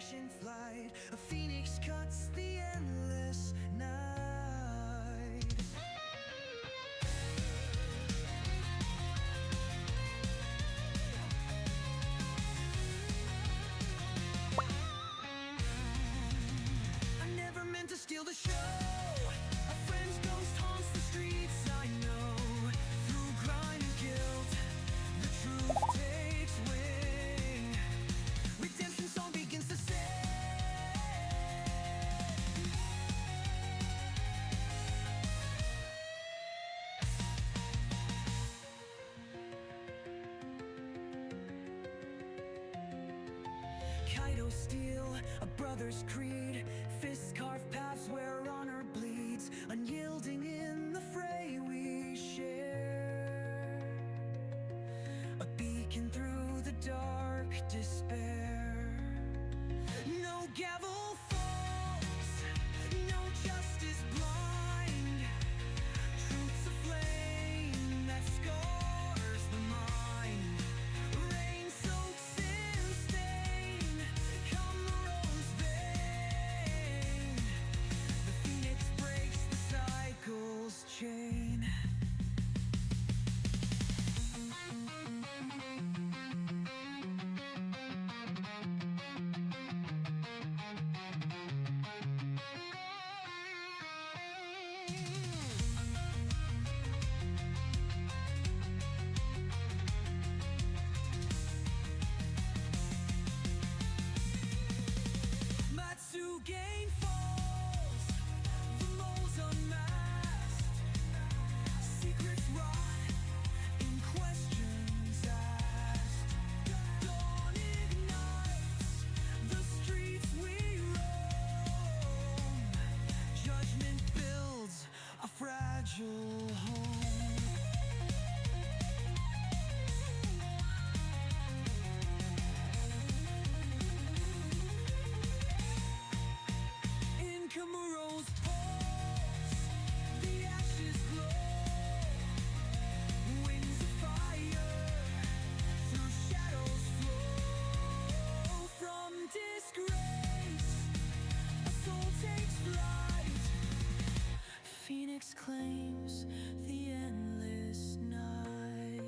ancient flight. A phoenix cuts the endless night. I never meant to steal the show. A friend's ghost haunts the streets, I know. Through crime and guilt, the truth takes wing. Redemption song begins to sing. Kaido steel, a brother's creed. Fists carve paths where honor bleeds. Unyielding in the fray we share. A beacon through the dark despair. No gavel falls, no justice blind. Truth's a flame that scars the mind. Rain soaks in stain, come the rose vein. The phoenix breaks the cycle's chain. Matsugain falls, the moles unmasked. Secrets rot in questions asked. Dawn ignites the streets we roam. Judgment builds a fragile home. In Kamuro's pulse, the ashes glow. Wings of fire, through shadows flow. From disgrace, a soul takes flight. Phoenix claims the endless night.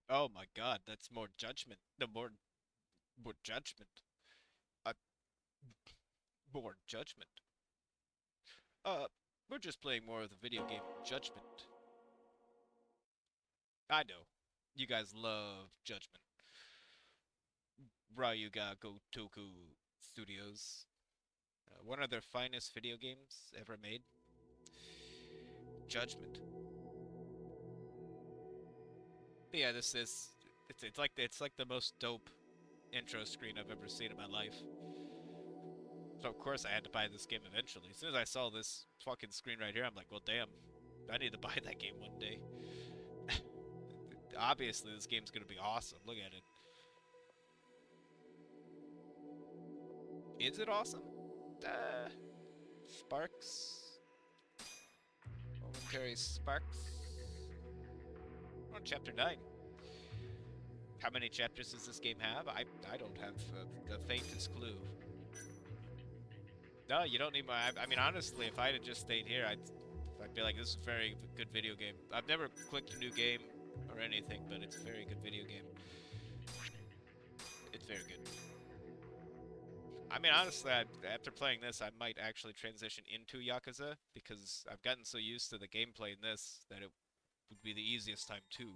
Oh my god, that's more judgment. No, more judgment. Uh, more judgment. Uh, we're just playing more of the video game Judgment. I know. You guys love Judgment. Ryuga Gotoku Studios. One of their finest video games ever made. Judgment. But yeah, this is it's like the most dope intro screen I've ever seen in my life. So of course I had to buy this game eventually. As soon as I saw this fucking screen right here, I'm like, well damn, I need to buy that game one day. Obviously this game's gonna be awesome. Look at it. Is it awesome? Sparks. Momentary sparks. We're on chapter 9. How many chapters does this game have? I don't have the faintest clue. No, you don't need my. I mean, honestly, if I had just stayed here, I'd be like, this is a very good video game. I've never clicked a new game or anything, but it's a very good video game. It's very good. I mean, honestly, after playing this, I might actually transition into Yakuza because I've gotten so used to the gameplay in this that it would be the easiest time too.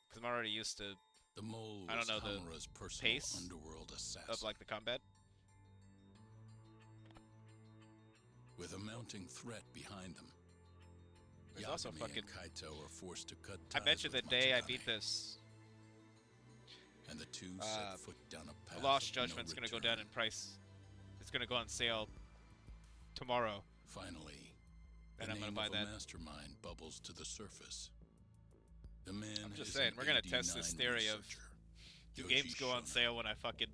Because I'm already used to, The mole I don't was know, the Hamura's personal pace underworld assassin. of like the combat. With a mounting threat behind them, There's also Yagami fucking. and Kaito are forced to cut I ties mentioned the with day I Machigane, beat this. and the two set foot down a path Lost of Judgment's no gonna go return. down in price. It's gonna go on sale tomorrow, Finally, and the I'm gonna name buy of a that. mastermind bubbles to the surface. The man I'm just is saying, an we're gonna test this 89 theory of researcher, do Yoji games go on Shona. sale when I fucking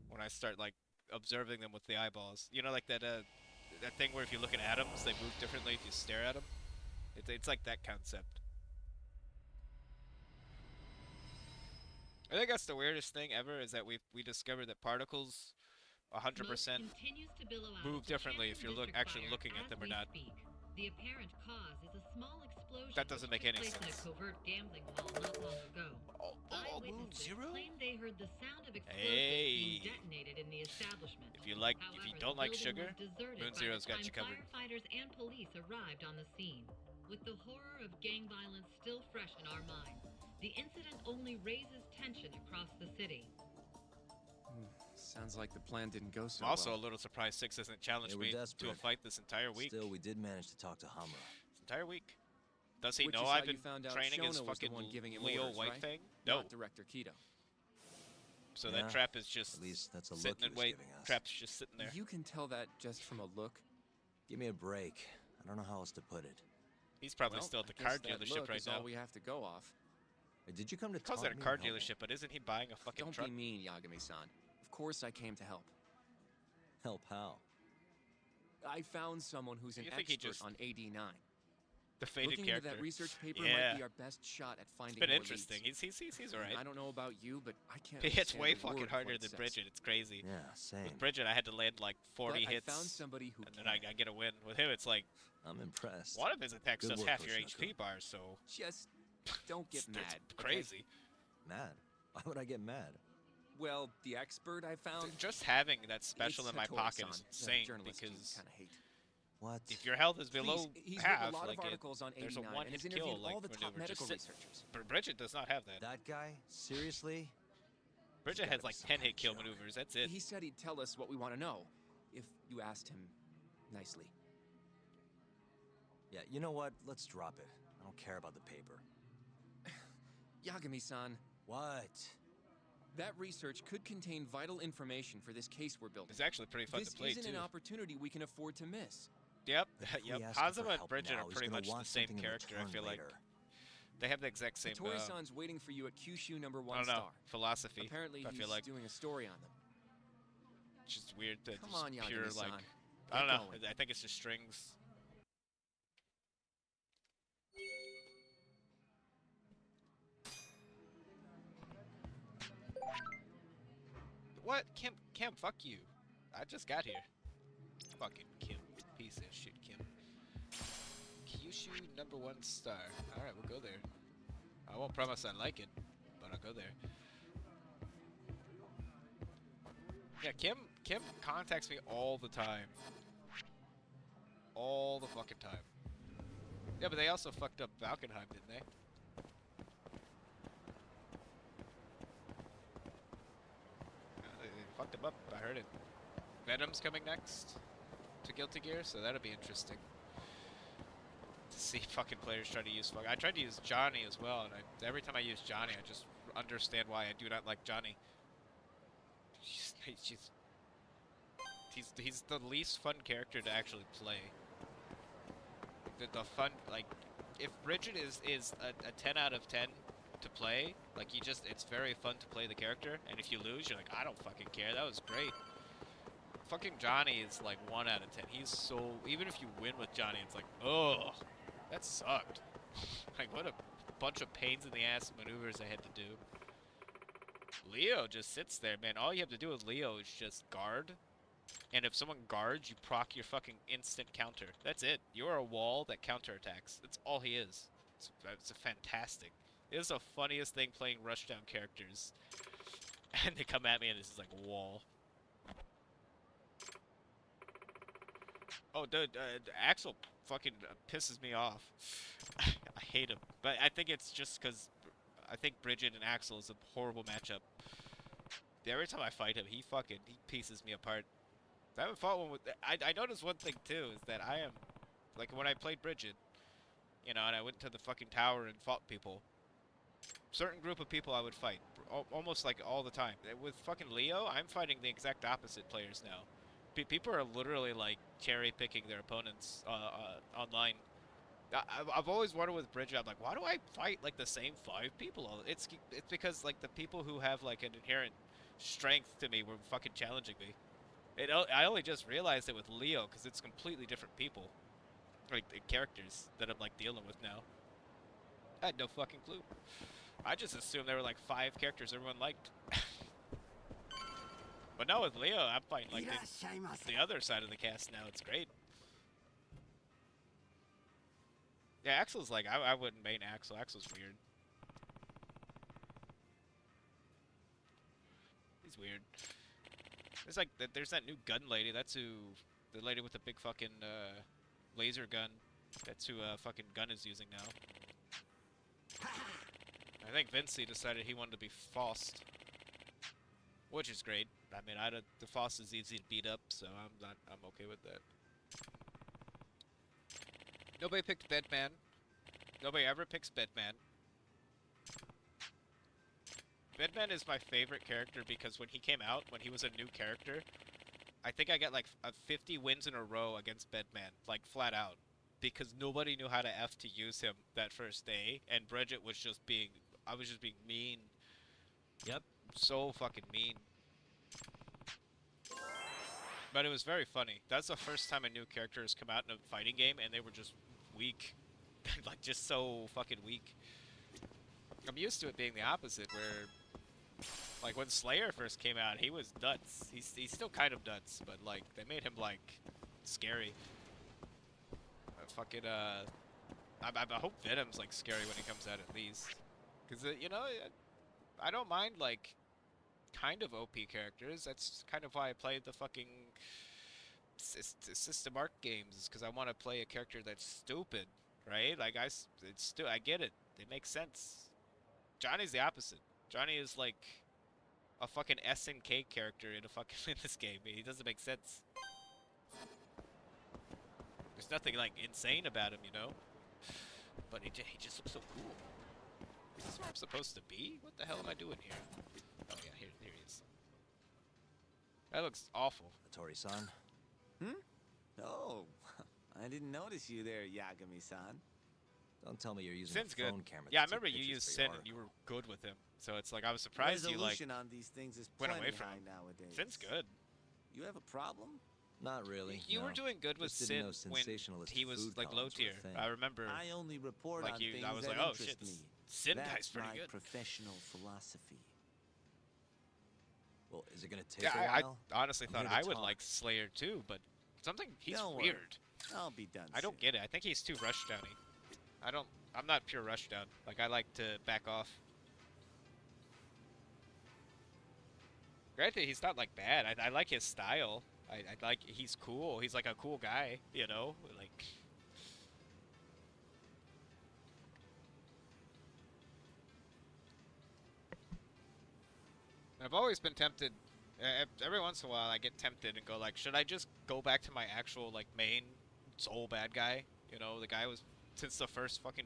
when I start like observing them with the eyeballs. You know, like that thing where if you look at atoms, they move differently if you stare at them. It's like that concept. I think that's the weirdest thing ever is that we discovered that particles Smoke 100% continues to billow out move of the differently if Camden you're District actually fire looking at as them or we not. speak. The apparent cause is a small explosion That doesn't which make took any place sense. in a covert gambling hall not long ago. Oh, Moon Eyewitnesses Zero? claim they heard the sound of explosives Hey. being detonated in the establishment. If you However, don't the like building sugar, was deserted Moon by Zero's the got you time covered. firefighters and police arrived on the scene. With the horror of gang violence still fresh in our minds, the incident only raises tension across the city. Sounds like the plan didn't go so I'm also a well. little surprised Six hasn't challenged They were me to a desperate. fight this entire week. Still, we did manage to talk to Hamura. This entire week. Does he Which know is how I've you been found out training his Shona was the fucking one giving him Leo orders, White right? thing? No. Not Director Keto. So Yeah, that trap is just at least that's a look sitting he and was wait. giving us. Trap's just sitting there. You can tell that just from a look. Give me a break. I don't know how else to put it. He's probably Well, still at the I car guess that dealership look right is now. all we have to go off. Hey, did you come to Calls taunt it a me car or help me? dealership, but isn't he buying a fucking Don't truck? be mean, Yagami-san. Of course I came to help. Help how? I found someone who's an You think he expert just- on AD9. The faded Looking character. into that research paper Yeah. might be our best shot at finding It's been more interesting. leads. He's I alright. don't know about you, but I can't. He hits understand way a word fucking of harder what it than says. Bridget. It's crazy. Yeah, same. With Bridget, I had to land like 40 But hits. I found somebody who and then can. I get a win. With him, it's like I'm impressed. one of his attacks Good does work, half your Hoshino-kun. HP bar, so Just don't get it's mad. okay? crazy. Mad? Why would I get mad? Well, the expert I found. Just having that special it's in my pocket is Hattori-san, the insane journalist you because kind of hate. What? if your health is below Please, he's half, written a lot like of articles on there's a 89 one and has hit interviewed kill like all the top maneuver. Just medical sit- researchers. But Bridget does not have that. That guy? Seriously? Bridget gotta has be like some 10 kind hit of kill joke. maneuvers. That's it. He said he'd tell us what we want to know, if you asked him nicely. Yeah, you know what? Let's drop it. I don't care about the paper. Yagami-san, What? that research could contain vital information for this case we're building. It's actually pretty fun This to play isn't too. an opportunity we can afford to miss. Yep, But if we yep. ask him for Hanzama and help Bridget now, are he's pretty gonna much the want same something in character. I return feel like later. they have the exact same. Hattori-san's waiting for you at Kyushu number I 1 don't know star. philosophy. Apparently I he's feel like doing a story on them. it's just weird that Come just on, pure Yagami-san. like Get I don't know. going. I think it's just strings. What? Kim, fuck you. I just got here. Fucking Kim. Piece of shit, Kim. Kyushu number 1 star. Alright, we'll go there. I won't promise I like it. go there. Yeah, Kim contacts me all the time. All the fucking time. Yeah, but they also fucked up Valkenheim, didn't they? They fucked him up. I heard it. Venom's coming next to Guilty Gear, so that'll be interesting to see fucking players try to use I tried to use Johnny as well, and every time I use Johnny, I just understand why I do not like Johnny. He's the least fun character to actually play. The fun, like, if Bridget is a 10 out of 10 to play, like, it's very fun to play the character, and if you lose, you're like, I don't fucking care, that was great. Fucking Johnny is like 1 out of 10. He's so, even if you win with Johnny, it's like, oh, that sucked. Like, what a bunch of pains in the ass maneuvers I had to do. Leo just sits there, man. All you have to do with Leo is just guard. And if someone guards, you proc your fucking instant counter. That's it. You're a wall that counterattacks. That's all he is. It's fantastic. It is the funniest thing playing rushdown characters. And they come at me and it's just like a wall. Oh, dude, Axel fucking pisses me off. I hate him. But I think it's just because I think Bridget and Axel is a horrible matchup. Every time I fight him, he pieces me apart. I haven't fought one with... I noticed one thing, too, is that I am... Like, when I played Bridget, you know, and I went to the fucking tower and fought people, certain group of people I would fight, almost, like, all the time. With fucking Leo, I'm fighting the exact opposite players now. People are literally, like, cherry-picking their opponents online. I've always wondered with Bridget, I'm like, why do I fight, like, the same 5 people? It's because, like, the people who have, like, an inherent strength to me were fucking challenging me. I only just realized it with Leo, because it's completely different people. Like, the characters that I'm, like, dealing with now. I had no fucking clue. I just assumed there were, like, 5 characters everyone liked. But now with Leo, I'm fighting, like, the other side of the cast now. It's great. Yeah, Axel's like, I wouldn't main Axel. Axel's weird. He's weird. There's like, there's that new gun lady. That's who, the lady with the big fucking laser gun. That's who fucking Gun is using now. I think Vinci decided he wanted to be Faust, which is great. I mean, the Faust is easy to beat up, so I'm okay with that. Nobody picked Bedman. Nobody ever picks Bedman. Bedman is my favorite character because when he came out, when he was a new character, I think I got like 50 wins in a row against Bedman, like flat out, because nobody knew how to F to use him that first day, and Bridget was just being, I was just being mean. Yep. So fucking mean. But it was very funny. That's the first time a new character has come out in a fighting game, and they were just weak. Like, just so fucking weak. I'm used to it being the opposite, where, like, when Slayer first came out, he was nuts. He's still kind of nuts, but, like, they made him, like, scary. I hope Venom's, like, scary when he comes out at least. Because, you know, I don't mind, like, kind of OP characters. That's kind of why I play the fucking System Arc games, because I want to play a character that's stupid, right? Like, I get it. It makes sense. Johnny's the opposite. Johnny is like a fucking SNK character in in this game. He doesn't make sense. There's nothing like insane about him, you know. But he just looks so cool. Is this where I'm supposed to be? What the hell am I doing here? Oh yeah, here he is. That looks awful. Hattori-san. Oh, I didn't notice you there, Yagami-san. Don't tell me you're using Sin's a good. phone camera. Yeah, I to take remember you pictures used for Sin your and you article. were good with him. So it's like I was surprised you like Resolution on these things is went plenty away from high him. nowadays. Sin's good. You have a problem? Not really. You were no. doing good with Just didn't Sin know when sensationalist he was food like low columns were a tier. thing. I remember I only report like on you. things I was that like, oh interest shit, this me. Sin That's guy's pretty my good. professional philosophy. Well, is it gonna take Yeah, a I while? honestly I'm thought here to I would talk. like Slayer too, but he's Don't worry. weird. I'll be done I don't soon. get it. I think he's too rushdowny. I'm not pure rushdown. Like I like to back off. Granted, he's not like bad. I like his style. I like he's cool. He's like a cool guy, you know? Like I've always been tempted. Every once in a while, I get tempted and go like, should I just go back to my actual like main sole bad guy? You know, the guy was since the first fucking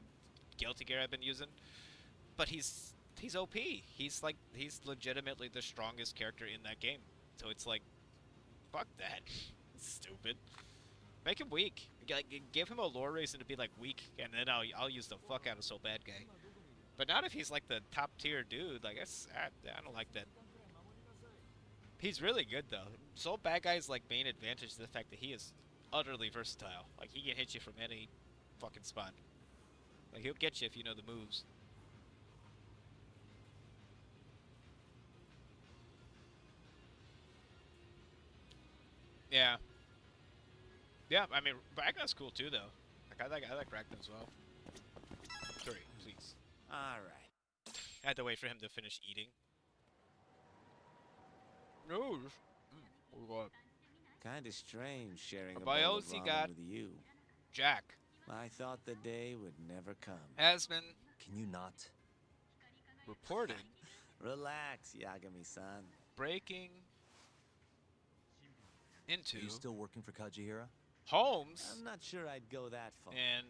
Guilty Gear I've been using. But he's OP. He's legitimately the strongest character in that game. So it's like, fuck that. Stupid. Make him weak. Give him a lore reason to be like weak, and then I'll use the fuck out of Soul Bad Guy. But not if he's like the top tier dude. Like I don't like that. He's really good though. Soul Bad Guy's like main advantage is the fact that he is utterly versatile. Like he can hit you from any fucking spot. Like he'll get you if you know the moves. Yeah. Yeah, I mean Ragnar's cool too though. Like I like Ragnar as well. Sorry, please. All right. I had to wait for him to finish eating. No. What? Kind of strange sharing a A bowl of Biozzi ramen got- with you. Jack I thought the day would never come. has been Can you not? reported Relax, Yagami-san. breaking into Are you still working for Kajihira? homes I'm not sure I'd go that far. and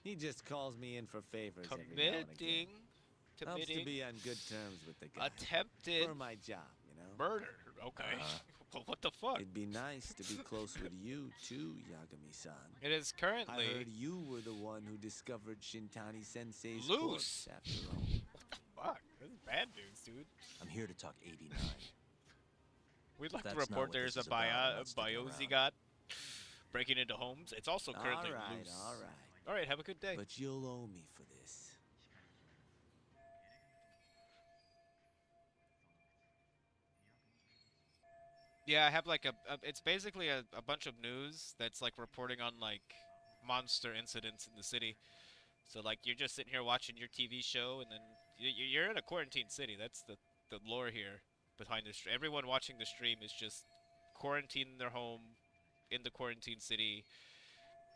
He just calls me in for favors every now and again. Helps to committing be on good terms with the guy. attempted For my job, you know? murder. Okay. Well, what the fuck? It'd be nice to be close with you too, Yagami-san. It is I currently heard you were the one who discovered Shintani Sensei's Loose. corpse, after all. fuck. This is bad news, dude. I'm here to talk 89. We'd like to That's not report what there's this a is about. Let's stick Biozzi around. got breaking into homes. It's also currently all right, loose. all right. All right, have a good day. But you'll owe me for this. Yeah, I have like it's basically a bunch of news that's like reporting on like monster incidents in the city. So like you're just sitting here watching your TV show, and then you're in a quarantine city. That's the lore here behind this. Everyone watching the stream is just quarantined in their home, in the quarantine city,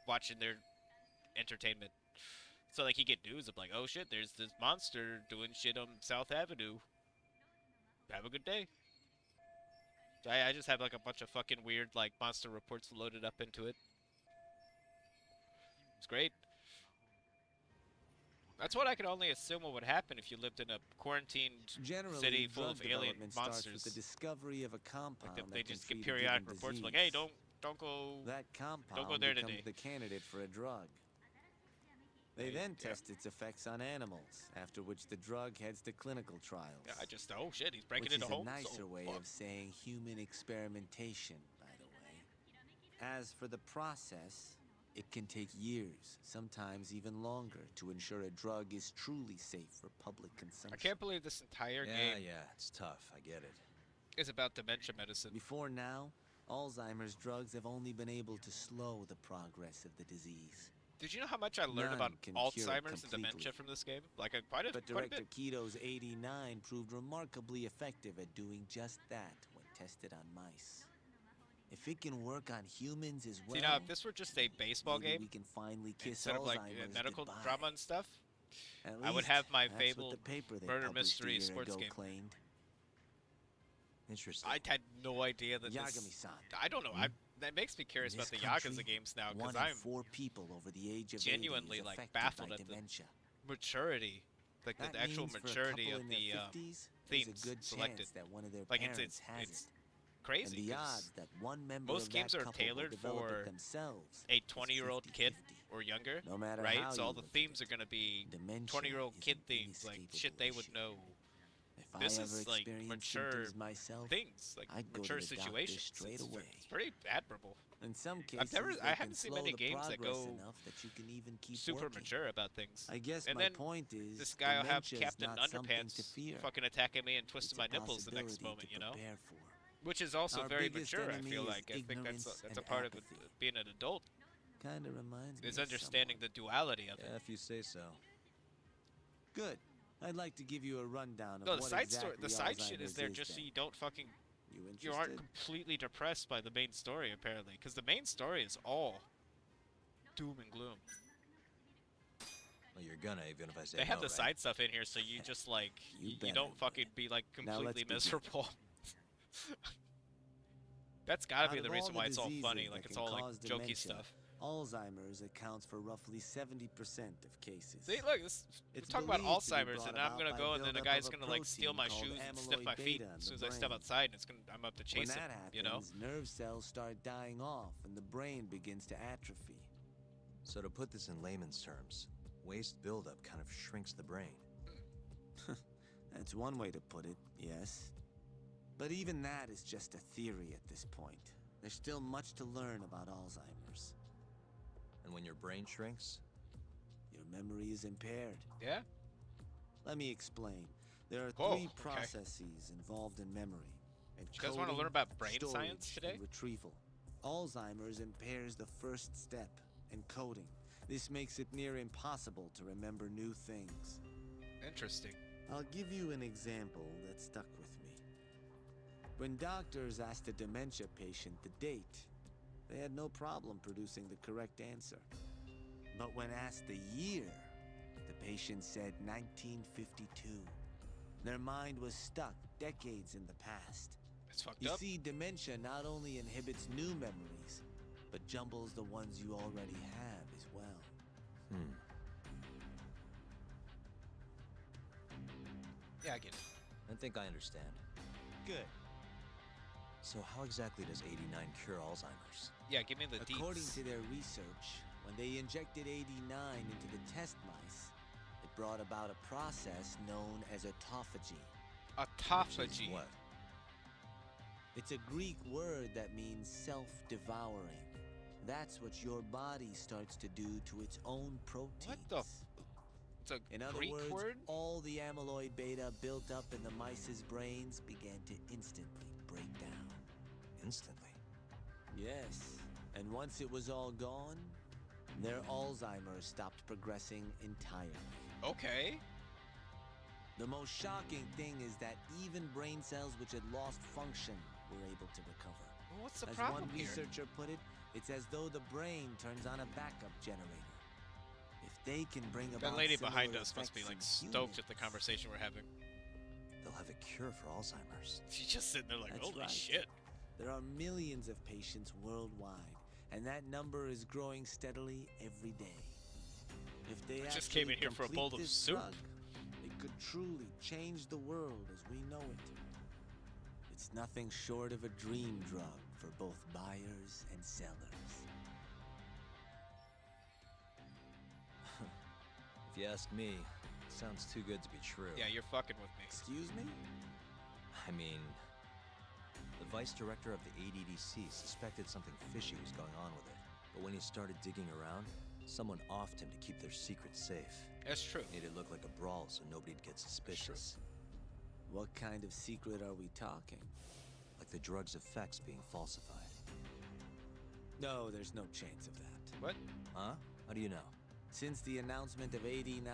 watching their entertainment. So like you get news of like, oh shit, there's this monster doing shit on South Avenue. Have a good day. I just have like a bunch of fucking weird like monster reports loaded up into it. It's great. That's what I could only assume what would happen if you lived in a quarantined Generally, city full drug of alien development starts monsters. with the discovery of a compound Like they that can just get treat a periodic given reports like, hey, disease. don't go. That compound go there becomes today. the candidate for a drug. They Right, then yeah. test its effects on animals, after which the drug heads to clinical trials. Yeah, I just oh shit, he's breaking which into is a homes. nicer Oh, way fuck. of saying human experimentation, by the way. As for the process, it can take years, sometimes even longer, to ensure a drug is truly safe for public consumption. I can't believe this entire Yeah, game yeah, it's tough. I get it. is about dementia medicine. Before now, Alzheimer's drugs have only been able to slow the progress of the disease. Did you know how much I learned None about can cure it Alzheimer's and completely. dementia from this game? Like quite a But quite a Director bit. Keto's 89 proved remarkably effective at doing just that when tested on mice. If it can work on humans as well, See now, if this were just a baseball maybe game we can finally kiss instead of like Alzheimer's medical goodbye. drama and stuff, At I would least have my that's what fabled the paper they murder published mystery a year sports ago game. claimed. Interesting. I had no idea that this. Yagami-san. I don't know. That makes me curious In about the this Yakuza country, games now One because in I'm 4 people over the age of genuinely, 80 is like, affected baffled by at the dementia. maturity, like That the actual means for a maturity couple of in the their 50s, themes there's a good selected. chance that one of their like parents it's has it's it. crazy. And the 'cause odds that one member most of games that are couple tailored will develop for it themselves a is 20-year-old kid 50-50. or younger, No matter right? how So all you the look at themes it, are gonna be dementia 20-year-old is kid an themes, like shit inescapable they would issue. know. If This I is ever like experienced mature symptoms myself, things, like I'd go to mature the doctor situations. straight It's, away. it's pretty admirable. in some I've cases, never- they I can haven't seen slow many the games that progress go enough that you can even keep Super working. mature about things. I guess And my then point is, This guy will have dementia is Captain not something to Underpants fear. fucking attacking me and It's twisting a my nipples the next possibility moment, to you know? prepare for. Which is also Our very biggest mature, I enemy feel is like. I think that's ignorance a and part of apathy. being an adult, Kind of reminds me is of understanding someone. the duality of Yeah, it. if you say so. Good. I'd like to give you a rundown of No, the what side exactly story, the side shit is Alzheimer's there just so then. you don't fucking You interested? You aren't completely depressed by the main story, apparently, because the main story is all doom and gloom. Well, you're gonna, even if I say They have no, the right? side stuff in here, so you just like You you bet I don't fucking would. be like Now let's completely begin. miserable. That's gotta Out be of the all reason the why it's all funny, diseases like that it's can all like cause jokey dementia, stuff. Alzheimer's accounts for roughly 70% of cases. See, look, this we're It's talking about believed to be Alzheimer's, brought and now I'm about gonna by go, and then a buildup guy's of a gonna like steal my protein shoes and called sniff my amyloid feet beta in as soon the as I step brain. outside, and I'm up to When chase him. that happens, You know? nerve cells start dying off and the brain begins to atrophy. So to put this in layman's terms, waste buildup kind of shrinks the brain. That's one way to put it, yes. But even that is just a theory at this point. There's still much to learn about Alzheimer's. And when your brain shrinks, Your memory is impaired. Yeah. Let me explain. There are Whoa, three okay. processes involved in memory. You guys want to learn about brain science storage, today? and retrieval. Alzheimer's impairs the first step, encoding. This makes it near impossible to remember new things. Interesting. I'll give you an example that stuck with me. When doctors asked a dementia patient the date, they had no problem producing the correct answer. But when asked the year, the patient said 1952. Their mind was stuck decades in the past. It's fucked You up. see, dementia not only inhibits new memories, but jumbles the ones you already have as well. Yeah, I get it. I think I understand. Good. So how exactly does 89 cure Alzheimer's? Yeah, give me the According deets. to their research, when they injected 89 into the test mice, it brought about a process known as autophagy. Autophagy. What? It's a Greek word that means self-devouring. That's what your body starts to do to its own proteins. What the It's a In other Greek words, word? all the amyloid beta built up in the mice's brains began to instantly break down. Instantly. Yes, and once it was all gone, their Alzheimer's stopped progressing entirely. Okay. The most shocking thing is that even brain cells which had lost function were able to recover. Well, what's the As problem one here? researcher put it, it's as though the brain turns on a backup generator. If they can bring about That lady behind similar us must be effects like in stoked at the humans, conversation we're having. They'll have a cure for Alzheimer's. She's just sitting there like, That's holy right. shit. There are millions of patients worldwide, and that number is growing steadily every day. If they I just came actually in here for a complete bowl of this soup. drug, it could truly change the world as we know it. It's nothing short of a dream drug for both buyers and sellers. If you ask me, it sounds too good to be true. Yeah, you're fucking with me. Excuse me? I mean, the vice director of the ADDC suspected something fishy was going on with it. But when he started digging around, someone offed him to keep their secret safe. That's true. Made it look like a brawl so nobody'd get suspicious. What kind of secret are we talking? Like the drug's effects being falsified. No, there's no chance of that. What? Huh? How do you know? Since the announcement of 89,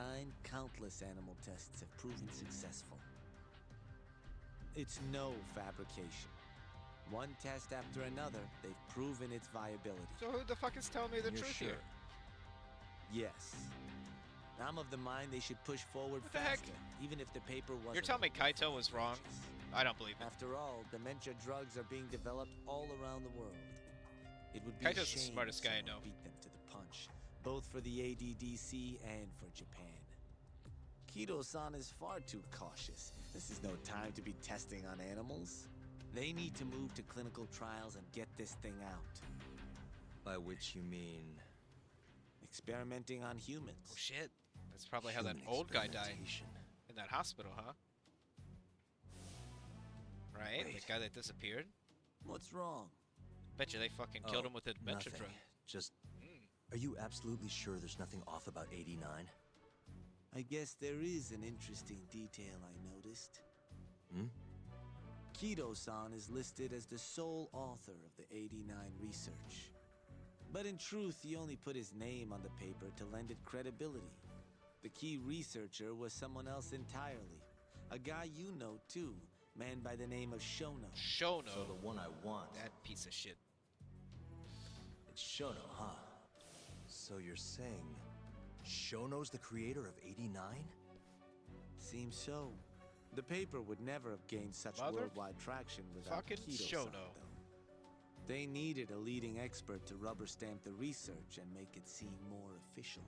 countless animal tests have proven successful. It's no fabrication. One test after another, they've proven its viability. So who the fuck is telling me the You're truth sure? here? Yes. I'm of the mind they should push forward What the heck? faster, even if the paper wasn't. You're telling me only Kaito 5 was wrong? pages. I don't believe it. After all, dementia drugs are being developed all around the world. It would be Kaito's a the shame smartest if guy I someone know. beat them to the punch, both for the ADDC and for Japan. Kido-san is far too cautious. This is no time to be testing on animals. They need to move to clinical trials and get this thing out. By which you mean... Experimenting on humans. Oh shit. That's probably how that human old guy died. experimentation. In that hospital, huh? Right? Wait. The guy that disappeared? What's wrong? Bet you they fucking killed Oh, him with a dementia nothing. drug. Just... Mm. Are you absolutely sure there's nothing off about 89? I guess there is an interesting detail I noticed. Hmm? Kido-san is listed as the sole author of the 89 research. But in truth, he only put his name on the paper to lend it credibility. The key researcher was someone else entirely. A guy you know too, Man by the name of Shono. Shono. So the one I want. That piece of shit. It's Shono, huh? So you're saying Shono's the creator of 89? Seems so. The paper would never have gained such Mother worldwide traction without fucking Kido-san, Shono. though. They needed a leading expert to rubber stamp the research and make it seem more official.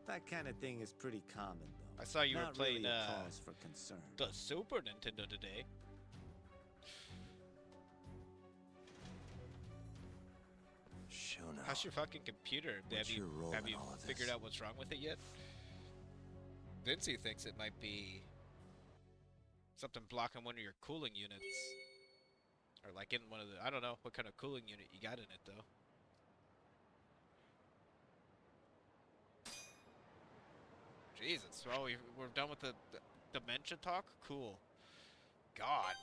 That kind of thing is pretty common, though. I saw you were Not playing really a cause for concern. the Super Nintendo today. Shono. How's your fucking computer? What's your role have in you all of figured this? out what's wrong with it yet? Vincey thinks it might be something blocking one of your cooling units. Or like in one of the, I don't know what kind of cooling unit you got in it though. Jesus, well, we're done with the dementia talk? Cool. God.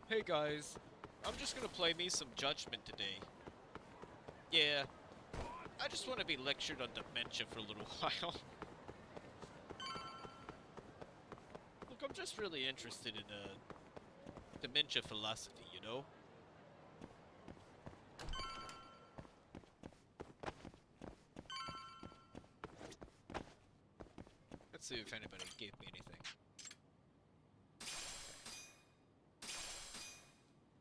Hey guys, I'm just gonna play me some Judgment today. Yeah, I just want to be lectured on dementia for a little while. Look, I'm just really interested in dementia philosophy, you know? Let's see if anybody gave me anything.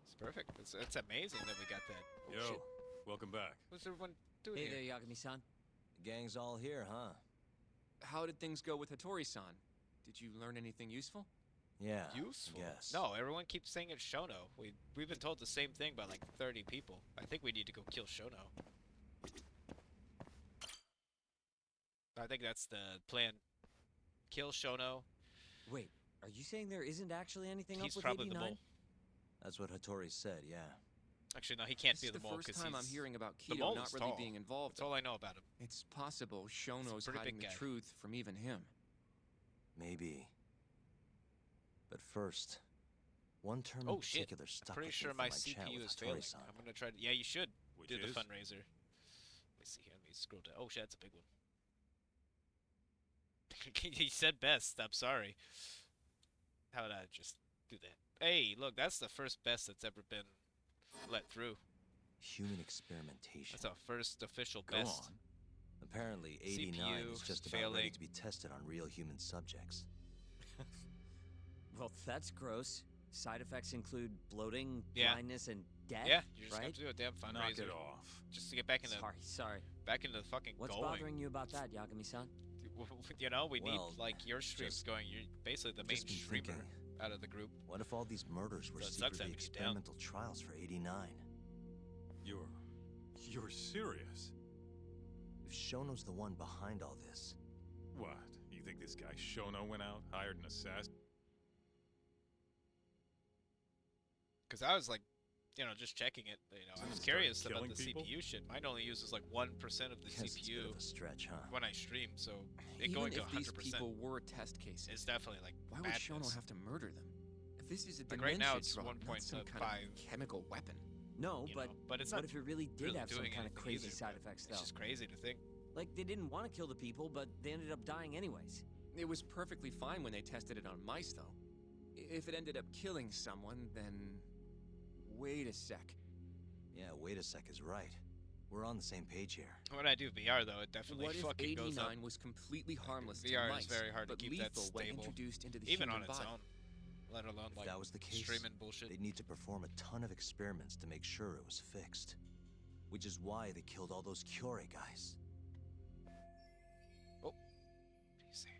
It's perfect. It's amazing that we got that. Oh, Yo, shit. welcome back. What's everyone doing Hey here? there, Yagami-san. The gang's all here, huh? How did things go with Hattori-san? Did you learn anything useful? Yeah. Useful. Yes. No, everyone keeps saying it's Shono. We've been told the same thing by like 30 people. I think we need to go kill Shono. I think that's the plan. Kill Shono. Wait, are you saying there isn't actually anything He's up with probably 89? the mole. That's what Hattori said, yeah. Actually, no, he can't This be is the the mole first because time I'm he's hearing about the Kido mole not is really tall. being involved. That's all I know about him. It's possible Shono's pretty hiding big the guy. truth from even him. Maybe. But first, one term Oh in shit! particular I'm stuck pretty with sure me my from chat CPU with is failing. Hattori-san. I'm gonna try to. Yeah, you should Which do the is? fundraiser. Let me see here. Let me scroll down. Oh shit, that's a big one. He said best. I'm sorry. How would I just do that? Hey, look, that's the first best that's ever been let through. Human experimentation. That's our first official Go best. on. Apparently, 89 CPU is just about ready failing. to be tested on real human subjects. Well, that's gross. Side effects include bloating, Yeah. blindness, and death. Yeah, you just right? have to do a damn Knock fundraiser it off. just to get back in the Sorry. the fucking What's going. bothering you about that, Yagami-san? You know, we Well, need like your streams just- going. You're basically the main just been streamer thinking, out of the group. What if all these murders were So it sucks secretly having you down. experimental trials for 89? You're serious? If Shono's the one behind all this, What? You think this guy Shono went out, hired an assassin? Because I was like, you know, just checking it. You know, I was Started curious about killing the people? CPU shit. Mine only uses like 1% of the guess it's a bit CPU of a stretch, huh? when I stream, so it Even going to if these 100% people were test cases, is definitely like why would madness. Shono have to murder them? If this is a Like, right now dementia it's drug, not some 1.5. kind of chemical weapon. No, You but know, but it's what not if it really did really have some doing kind of anything crazy either, side but effects, though? It's just crazy to think. Like, they didn't want to kill the people, but they ended up dying anyways. It was perfectly fine when they tested it on mice, though. If it ended up killing someone, then... Wait a sec. Yeah, wait a sec is right. We're on the same page here. When I do VR though, it definitely What if fucking goes up. 89 was completely harmless to VR mice, is very hard to but keep that lethal when stable, introduced into the even human on its body? own. Let alone If like that was the case, streaming bullshit. they'd need to perform a ton of experiments to make sure it was fixed. Which is why they killed all those Kyorei guys. He's saying,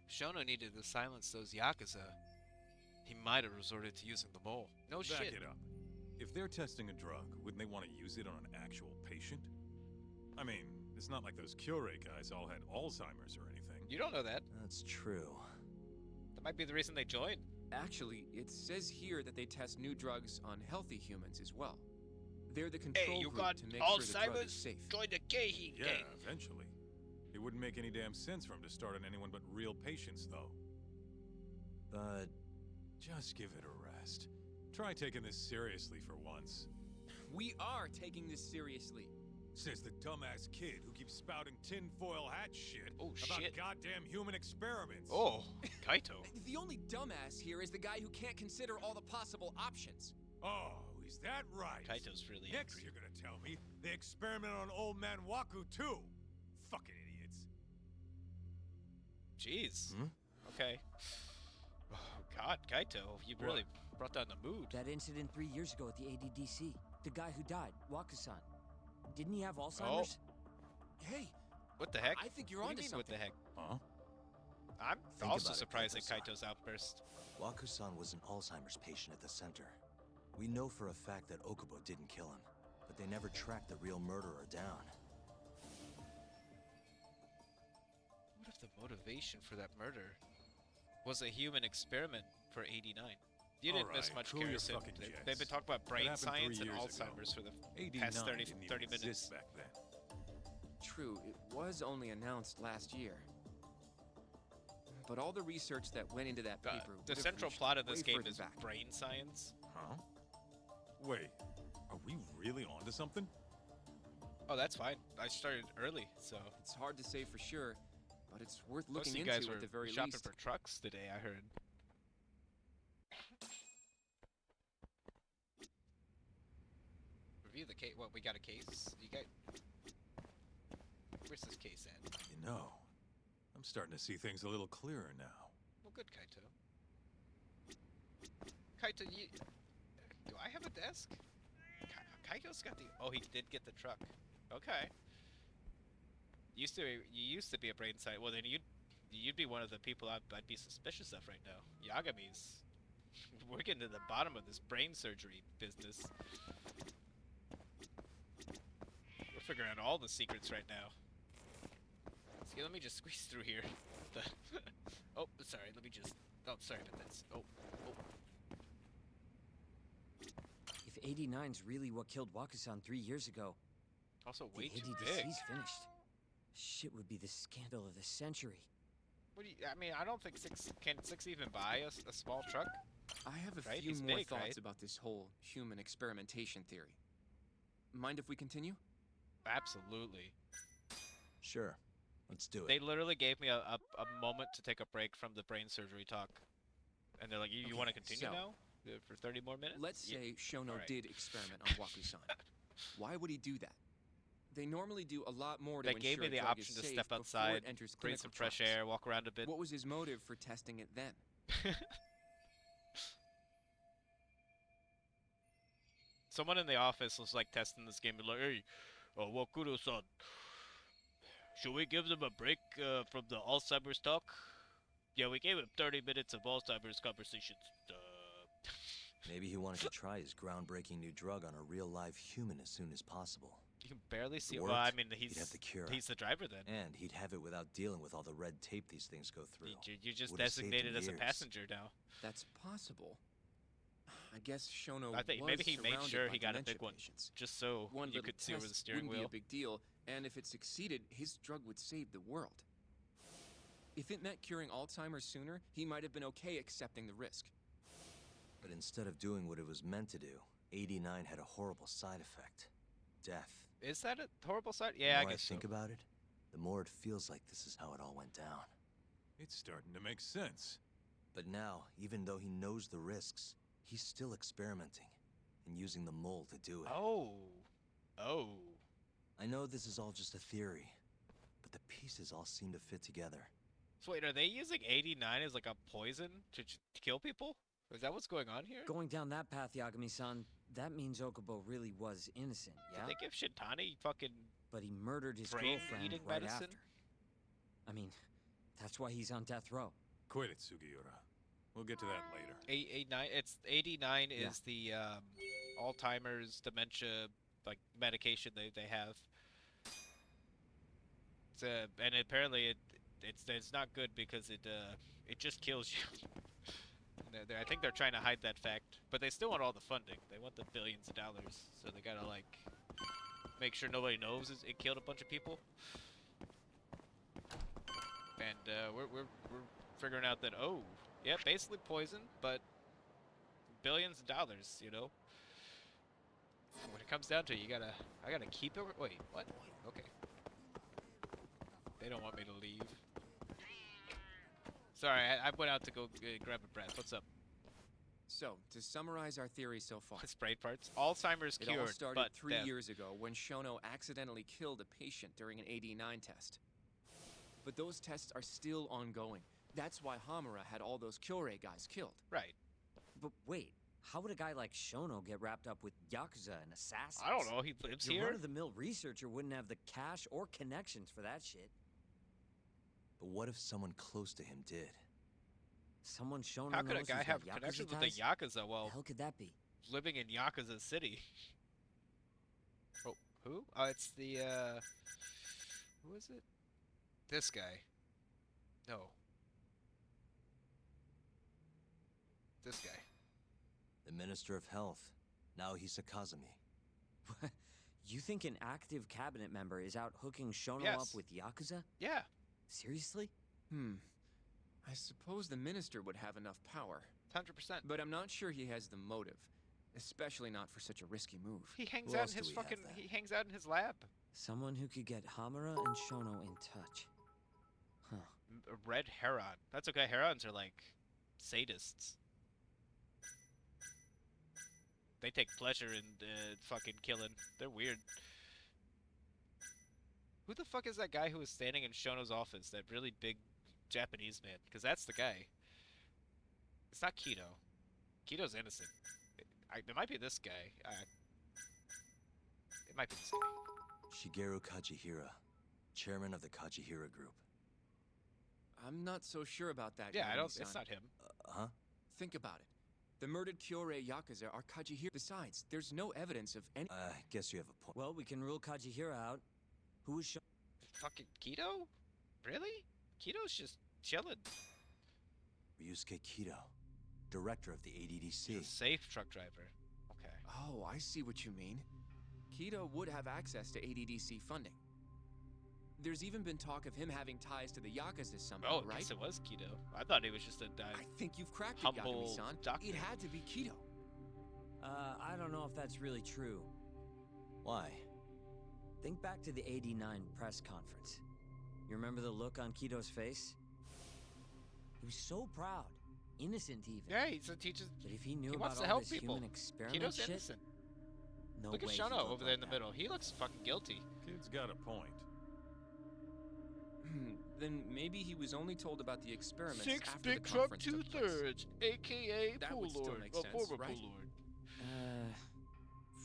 if Shono needed to silence those Yakuza, he might have resorted to using the mole. No Back shit. it up. If they're testing a drug, wouldn't they want to use it on an actual patient? I mean, it's not like those Kyorei guys all had Alzheimer's or anything. You don't know that. That's true. That might be the reason they joined. Actually, it says here that they test new drugs on healthy humans as well. They're the control group to make sure the drug is safe. Join the Gehi Yeah, eventually. It wouldn't make any damn sense for him to start on anyone but real patients, though. But Just give it a rest. Try taking this seriously for once. We are taking this seriously. Says the dumbass kid who keeps spouting tinfoil hat shit Oh, about shit. goddamn human experiments. Oh, Kaito. The only dumbass here is the guy who can't consider all the possible options. Oh, is that right? Kaito's really Next, angry. you're gonna tell me they experiment on old man Waku too. Fucking idiots. Jeez. Hmm? Okay. Oh, God, Kaito, you really brought down the mood. That incident 3 years ago at the ADDC. The guy who died, Wakusan. Didn't he have Alzheimer's? Hey, What the heck? I think you're What do onto you mean, what the something. heck? Huh? I'm Think also about it, surprised at Kaito-san. Kaito's outburst. Waku-san was an Alzheimer's patient at the center. We know for a fact that Okubo didn't kill him, but they never tracked the real murderer down. What if the motivation for that murder was a human experiment for 89? You didn't miss Alright, much, cool your Garrison. fucking They've jets. been talking about brain That happened 3 science and years ago. Alzheimer's for the 89 past 30 didn't even minutes. exist back then. True, it was only announced last year. But all the research that went into that paper The would've central reached plot of this way game further is back. brain science. Huh? Wait, are we really onto something? Oh, that's fine. I started early, so It's hard to say for sure, but it's worth most looking of you guys into were at the very shopping least. for trucks today, I heard. Review the case. What, we got a case? You got... Where's this case at? You know, I'm starting to see things a little clearer now. Well, good, Kaito. Kaito, you... Do I have a desk? Kaito's got the... Oh, he did get the truck. Okay. You used to be a brain scientist. Well, then you'd be one of the people I'd be suspicious of right now. Yagami's... We're getting to the bottom of this brain surgery business. We're figuring out all the secrets right now. See, let me just squeeze through here. Oh, sorry, let me just... Oh, sorry about this. Oh. If 89's really what killed Wakusan 3 years ago, Also the way too big. ADDC's finished. Shit would be the scandal of the century. What do you... I mean, I don't think Can 6 even buy a small truck? I have a Right? few He's more big, thoughts right? about this whole human experimentation theory. Mind if we continue? Absolutely. Sure, let's do it. They literally gave me a moment to take a break from the brain surgery talk. And they're like, you want to continue so, now? For 30 more minutes? Let's Yeah. say Shono Alright. did experiment on Waku-san. Why would he do that? They normally do a lot more to They gave ensure me a the drug option is to safe step before outside, it enters breathe some clinical fresh trials. air, walk around a bit. What was his motive for testing it then? Someone in the office was like testing this game and like, hey, Wakuro-san, should we give them a break from the Alzheimer's talk? Yeah, we gave him 30 minutes of Alzheimer's conversations. Maybe he wanted to try his groundbreaking new drug on a real live human as soon as possible. You can barely see. It Well, I worked, mean, he'd have the cure. he's the driver then. And he'd have it without dealing with all the red tape these things go through. You just Would've saved him designated as a years. passenger now. That's possible. I guess Shono I think was maybe he made surrounded sure by he got a dementia big one, patients. just so One you little could see over the test steering wouldn't wheel. be a big deal, and if it succeeded, his drug would save the world. If it meant curing Alzheimer's sooner, he might have been okay accepting the risk. But instead of doing what it was meant to do, 89 had a horrible side effect. Death. Is that a horrible side? The Yeah, I more guess think so. about it, the more it feels like this is how it all went down. It's starting to make sense. But now, even though he knows the risks, he's still experimenting and using the mole to do it. Oh. Oh. I know this is all just a theory, but the pieces all seem to fit together. So wait, are they using 89 as like a poison to kill people? Is that what's going on here? Going down that path, Yagami-san, that means Okubo really was innocent, yeah? Did they give Shintani fucking... But he murdered his brain girlfriend eating right medicine? after. I mean, that's why he's on death row. Quit it, Sugiura. We'll get to that later. 89. It's 89 Yeah. is the Alzheimer's dementia like medication they have. It's, and apparently it's not good because it just kills you. I think they're trying to hide that fact, but they still want all the funding. They want the billions of dollars, so they gotta like make sure nobody knows it killed a bunch of people. And we're figuring out that yeah, basically poison, but billions of dollars, you know. When it comes down to it, I gotta keep it. Wait, what? Okay. They don't want me to leave. Sorry, I went out to go grab a breath. What's up? So, to summarize our theory so far, Sprayed parts. Alzheimer's it cured, all started but 3 death. years ago when Shono accidentally killed a patient during an AD9 test. But those tests are still ongoing. That's why Hamura had all those Kyorei guys killed. Right. But wait, how would a guy like Shono get wrapped up with Yakuza and assassins? I don't know. He lives Your here. run-of-the-mill researcher wouldn't have the cash or connections for that shit. But what if someone close to him did? Someone Shono How could a knows guy who's have got Yakuza connections with ties? the Yakuza The while hell could that be? living in Yakuza City? Oh, who? Oh, it's the, who is it? This guy. No. This guy. The Minister of Health, Naohisa Kazumi. You think an active cabinet member is out hooking Shono Yes. up with Yakuza? Yeah. Seriously? I suppose the minister would have enough power. 100%. But I'm not sure he has the motive. Especially not for such a risky move. He hangs Who out else in do his we have fucking. then? He hangs out in his lab. Someone who could get Hamura and Shono in touch. Huh. Red Heron. That's okay. Herons are like sadists. They take pleasure in fucking killing. They're weird. Who the fuck is that guy who was standing in Shono's office? That really big Japanese man? Because that's the guy. It's not Kido. Kido's innocent. It might be this guy. It might be this guy. Shigeru Kajihira, chairman of the Kajihira Group. I'm not so sure about that. Yeah, I don't. Yami-san. It's not him. Huh? Think about it. The murdered Kyorei Yakuza are Kajihira. Besides, there's no evidence of any. I guess you have a point. Well, we can rule Kajihira out. Who is Shono? Fucking Kido? Really? Kido's just chilling. Ryusuke Kido, director of the He's ADDC. a safe truck driver. Okay. Oh, I see what you mean. Kido would have access to ADDC funding. There's even been talk of him having ties to the Yakuza somehow, Oh, I right? guess it was Kido. I thought he was just a I think you've cracked it, humble Yagami-san. doctor. It had to be Kido. I don't know if that's really true. Why? Think back to the 89 press conference. You remember the look on Kido's face? He was so proud. Innocent even. Yeah, he's a teacher. But if he knew He about wants to all help this people. human experiment Kido's shit, innocent. no Look at way he Shono looked over there in like the that. middle. He looks fucking guilty. Kid's got a point. Then maybe he was only told about the experiments Six after big the truck conference took place. 2/3, aka That Pool would still Lord, make a sense, former right? Pool Lord.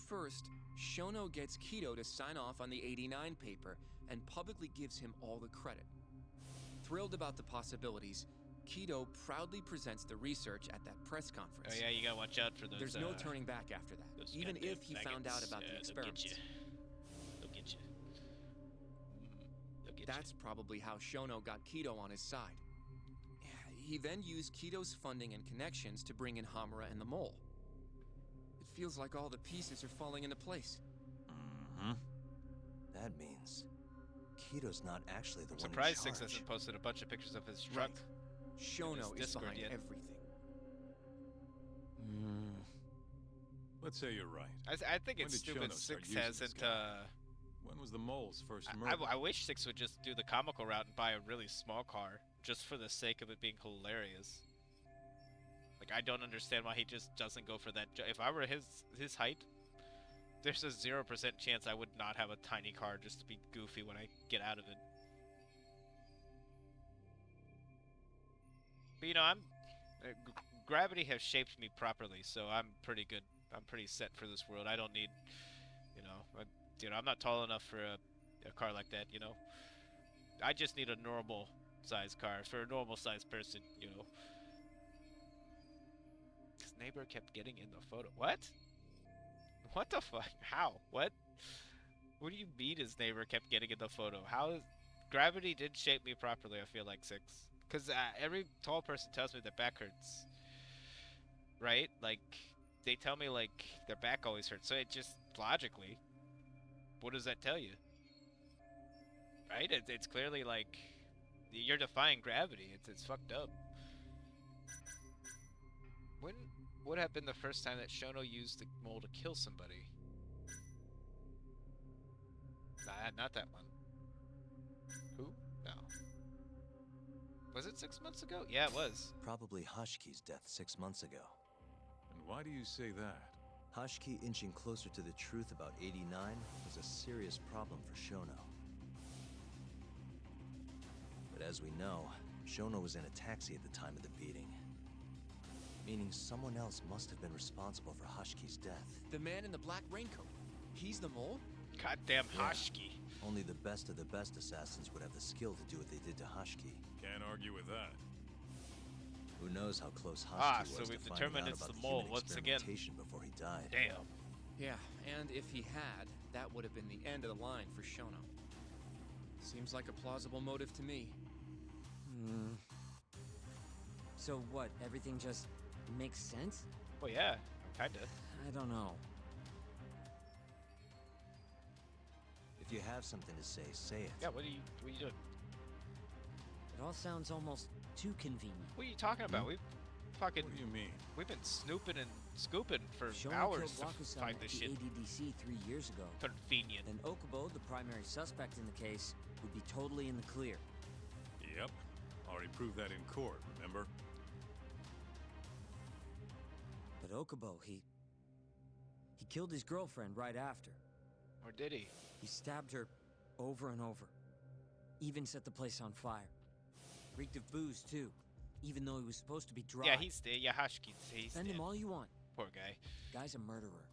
First, Shono gets Kido to sign off on the 89 paper and publicly gives him all the credit. Thrilled about the possibilities, Kido proudly presents the research at that press conference. Oh yeah, you gotta watch out for those. There's no turning back after that, those even goddamn if he found out faggots. about the They'll experiments. get you. They'll get you. They'll get That's probably how Shono got Kido on his side. He then used Kido's funding and connections to bring in Hamura and the Mole. It feels like all the pieces are falling into place. Mm-hmm. That means Kido's not actually the I'm one surprised in Six charge. hasn't posted a bunch of pictures of his truck. Shono is Discord behind yet. everything. Let's say you're right. I think When it's did stupid Shono start Six using this hasn't. guy? When was the mole's first murder? I wish Six would just do the comical route and buy a really small car, just for the sake of it being hilarious. Like, I don't understand why he just doesn't go for that. If I were his height, there's a 0% chance I would not have a tiny car just to be goofy when I get out of it. But you know, gravity has shaped me properly, so I'm pretty good. I'm pretty set for this world. I don't need, I'm not tall enough for a car like that. You know, I just need a normal size car for a normal sized person. You know. His neighbor kept getting in the photo. What? What the fuck? How? What? What do you mean his neighbor kept getting in the photo? How? Gravity did shape me properly, I feel like, Six. Because every tall person tells me their back hurts. Right? Like, they tell me, like, their back always hurts. So it just, logically, what does that tell you? Right? It's clearly, like, you're defying gravity. It's fucked up. When would have been the first time that Shono used the mole to kill somebody? not that one. Who? No. Was it 6 months ago? Yeah, it was. Probably Hashki's death 6 months ago. And why do you say that? Hashki inching closer to the truth about 89 was a serious problem for Shono. But as we know, Shono was in a taxi at the time of the beating. Meaning someone else must have been responsible for Hashki's death. The man in the black raincoat. He's the mole? Goddamn Yeah. Hashki. Only the best of the best assassins would have the skill to do what they did to Hashki. Can't argue with that. Who knows how close Hashki Ah, was so to we've finding determined out it's about the the mole human once again. experimentation before he died. Damn. Yeah, and if he had, that would have been the end of the line for Shono. Seems like a plausible motive to me. Hmm. So what, everything just makes sense? Well, yeah, kinda. I don't know. If you have something to say it. Yeah, what are you doing? It all sounds almost too convenient. What are you talking about? We've fucking, What do you mean? we've been snooping and scooping for Shono hours killed to Wakusan find at this the shit ADDC 3 years ago. convenient. Then Okubo, the primary suspect in the case, would be totally in the clear. Yep. Already proved that in court, remember? But Okubo, he killed his girlfriend right after. Or did he? He stabbed her over and over. Even set the place on fire. Reeked of booze, too. Even though he was supposed to be dry. Yeah, he's dead. Yeah, Hashki's he's Send dead. him all you want. Poor guy. Guy's a murderer.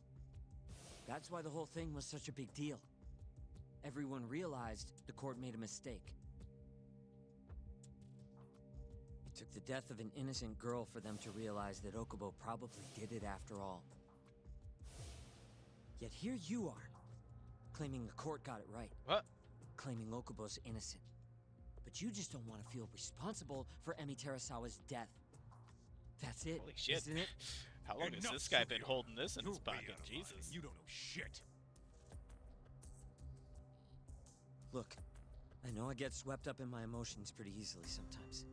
That's why the whole thing was such a big deal. Everyone realized the court made a mistake. It took the death of an innocent girl for them to realize that Okubo probably did it after all. Yet here you are, claiming the court got it right. What? Claiming Okubo's innocent. But you just don't want to feel responsible for Emi Terasawa's death. That's it, Holy shit. isn't it? How long has Enough, this guy been Sugiyama. holding this in You're his way pocket? out of line. Jesus. You don't know shit. Look, I know I get swept up in my emotions pretty easily sometimes.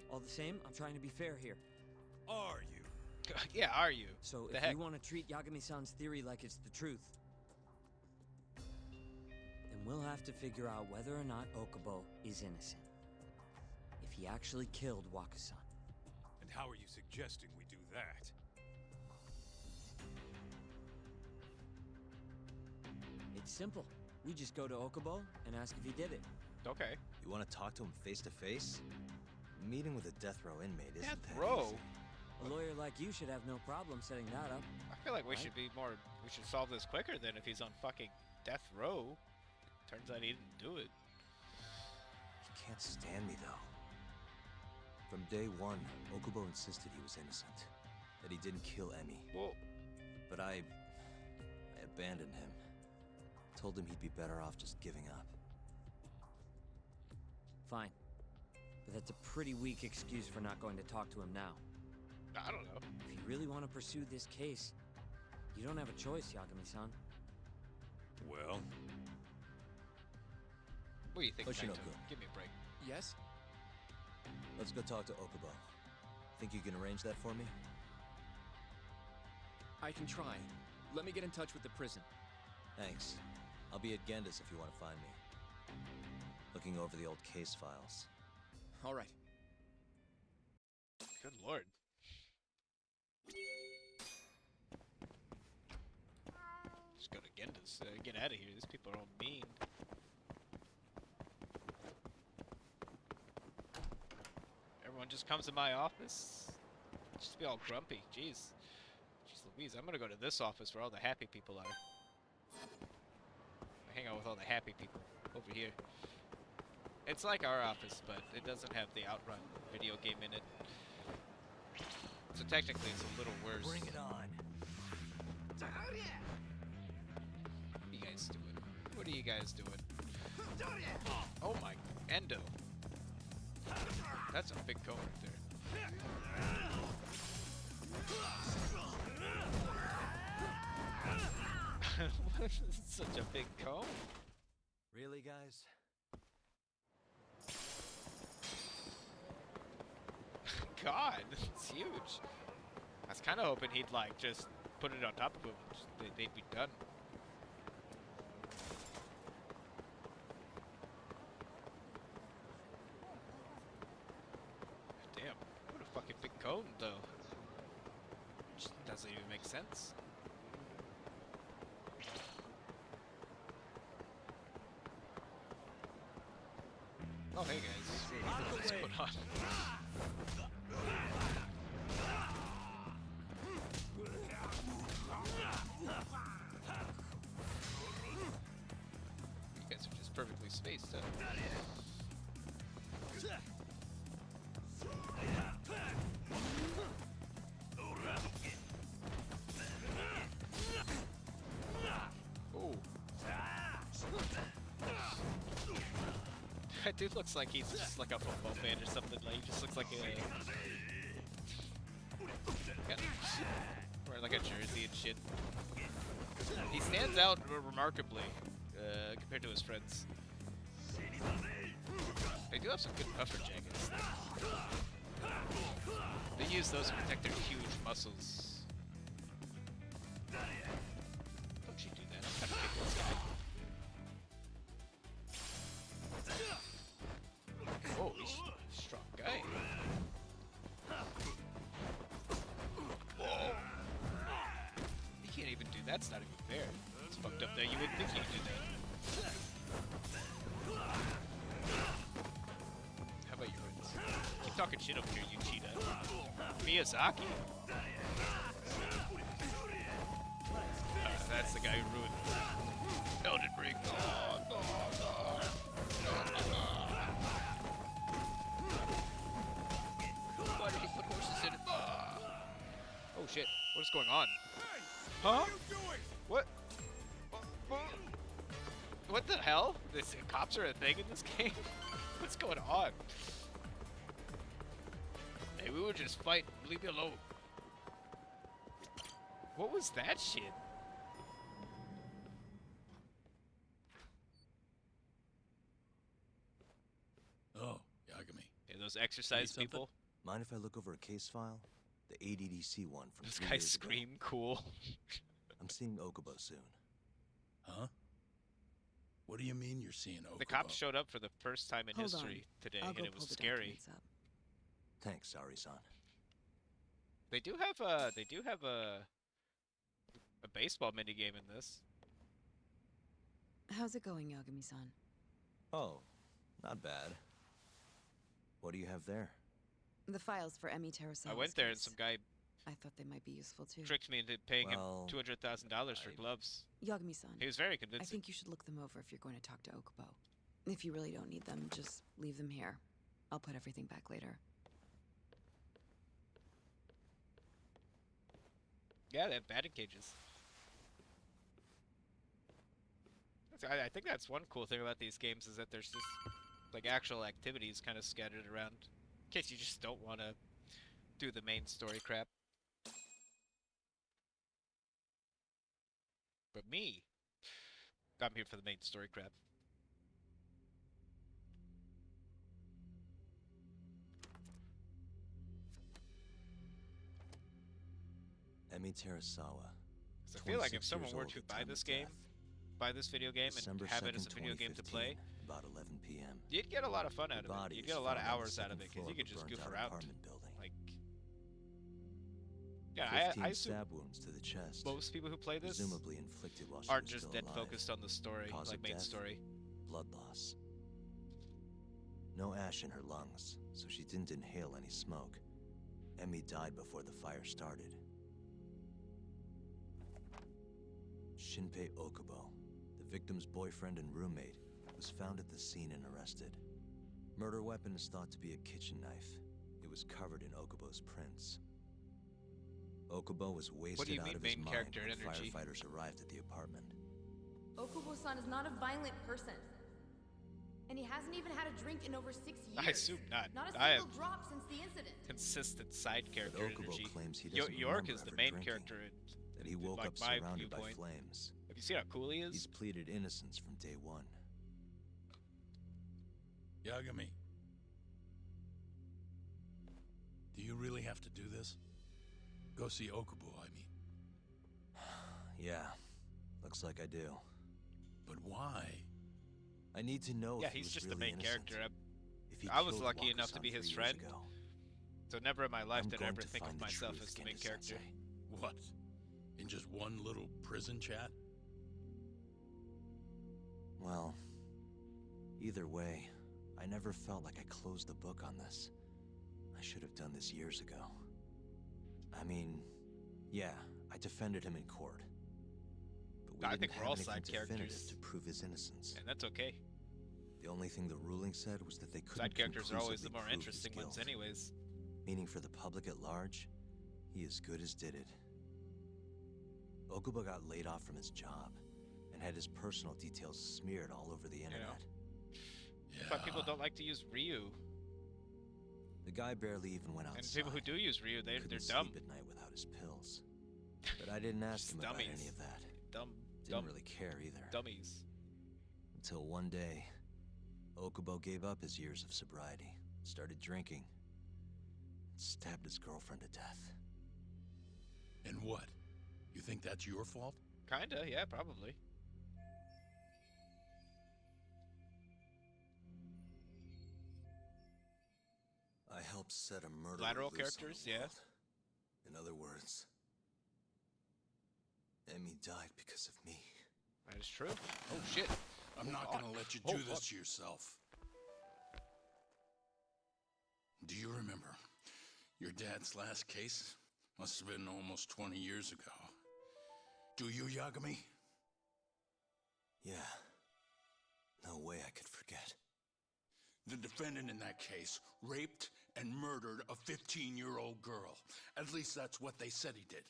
All the same, I'm trying to be fair here. Are you? Yeah, are you? So The if heck? you want to treat Yagami-san's theory like it's the truth, then we'll have to figure out whether or not Okubo is innocent. If he actually killed Wakusan. And how are you suggesting we do that? It's simple. We just go to Okubo and ask if he did it. Okay. You want to talk to him face to face? Meeting with a death row inmate isn't Death that row? easy. A lawyer like you should have no problem setting that up. I feel like we Right? should be more. We should solve this quicker than if he's on fucking death row. Turns out he didn't do it. He can't stand me though. From day one, Okubo insisted he was innocent, that he didn't kill Emi. Well, But I abandoned him. Told him he'd be better off just giving up. Fine. But that's a pretty weak excuse for not going to talk to him now. I don't know. If you really want to pursue this case, you don't have a choice, Yagami-san. Well, What do you think, Kaito? Oshinoko. Give me a break. Yes? Let's go talk to Okubo. Think you can arrange that for me? I can try. Let me get in touch with the prison. Thanks. I'll be at Genda's if you want to find me. Looking over the old case files. All right. Good lord. Just go to Genda's. Get out of here. These people are all mean. Everyone just comes to my office. Just be all grumpy. Jeez. Jeez Louise, I'm gonna go to this office where all the happy people are. I hang out with all the happy people over here. It's like our office, but it doesn't have the Outrun video game in it. So technically it's a little worse. Bring it on. What are you guys doing? What are you guys doing? Oh my, Endo. That's a big cone right there. What is such a big cone? Really, guys? God, it's huge. I was kind of hoping he'd like just put it on top of him. They'd be done. alone, though. Which doesn't even make sense. Oh, hey guys. What's going on? You guys are just perfectly spaced, huh? Oh. That dude looks like he's just like a football fan or something. Like he just looks like a wearing like a jersey and shit. He stands out remarkably compared to his friends. They do have some good puffer jackets. They use those to protect their huge muscles. Don't you do that? I'm trying to kick this guy. Oh, he's a strong guy. Whoa. He can't even do that. That's not even fair. It's fucked up there. You would think he could do that. How about your friends? Keep talking shit over here, you cheetah. Miyazaki. That's the guy who ruined Elden Ring. Why did he put horses in it? Oh shit, what is going on? Huh? What? What the hell? This cops are a thing in this game? What's going on? Hey, we were just fighting. Leave me alone. What was that shit? Oh, Yagami. Yeah, those exercise something? people. Mind if I look over a case file? The ADDC one from Those 3 guys years ago. scream cool. I'm seeing Okubo soon. Huh? What do you mean you're seeing Okubo? The cops showed up for the first time in Hold on. history today, I'll and go it was pull the scary. documents up. Thanks, Ari-san. They do have a baseball minigame in this. How's it going, Yagami-san? Oh, not bad. What do you have there? The files for Emi Terasawa's I went there and case. some guy I thought they might be useful too. tricked me into paying Well, him $200,000 for gloves. Yagami-san, He was very I convincing. think you should look them over if you're going to talk to Okubo. If you really don't need them, just leave them here. I'll put everything back later. Yeah, they have batting cages. I think that's one cool thing about these games is that there's just like actual activities kind of scattered around in case you just don't want to do the main story crap. But me, I'm here for the main story crap. Emi Terasawa. 'Cause I feel like if 26 someone years were old to at buy time this of game, death. buy this video game, December and have it as a 2nd, video game to play, 2015, about 11 p.m. you'd get a lot of fun out The of it. body You'd is get a lot of found on the hours out of second it because floor you could of a just goof burnt-out around. apartment building. Like, yeah, 15 I assume stab wounds to the chest, most people who play this presumably inflicted while she aren't was just still dead alive. focused on the story, Cause like of main death? story. Blood loss. No ash in her lungs, so she didn't inhale any smoke. Emi died before the fire started. Shinpei Okubo, the victim's boyfriend and roommate, was found at the scene and arrested. Murder weapon is thought to be a kitchen knife. It was covered in Okubo's prints. Okubo was wasted do you out mean of his main mind character when energy? firefighters arrived at the apartment. Okubo-san is not a violent person. And he hasn't even had a drink in over 6 years. I assume not. Not a I single have drop since the incident. consistent side character Okubo energy. claims he doesn't York remember is the ever main drinking, character that he in woke like up my surrounded by viewpoint. flames. Have you seen how cool he is? He's pleaded innocence from day one. Yagami. Do you really have to do this? Go see Okubo, I mean. Yeah, looks like I do. But why? I need to know Yeah, if he he's was just really the main innocent. character. If he I was killed lucky enough to Waka-san be his 3 years friend. ago. So never in my life I'm did I going ever to think of find the myself truth, as the main Genda character. Sensei. What? In just one little prison chat? Well, either way, I never felt like I closed the book on this. I should have done this years ago. I mean, yeah, I defended him in court. But we I didn't think we're have all anything side definitive characters. to prove his innocence. And that's okay. The only thing the ruling said was that they couldn't Side characters are always the conclusively more prove interesting his ones guilt. anyways. Meaning for the public at large, he as good as did it. Okubo got laid off from his job and had his personal details smeared all over the internet. That's why people don't like to use Ryu. The guy barely even went outside. And people who do use Ryu, they're Couldn't dumb. sleep at night without his pills. But I didn't ask Just him about dummies. any of that. Dumb, Didn't really care either. dummies. Until one day, Okubo gave up his years of sobriety, started drinking, and stabbed his girlfriend to death. And what? You think that's your fault? Kinda, yeah, probably. I helped set a murder Lateral loose on the characters, yeah. world. In other words, Emmy died because of me. That is true. Oh shit. I'm not fuck. gonna let you Oh, do this fuck. to yourself. Do you remember? Your dad's last case must have been almost 20 years ago. Do you, Yagami? Yeah. No way I could forget. The defendant in that case raped and murdered a 15-year-old girl. At least that's what they said he did.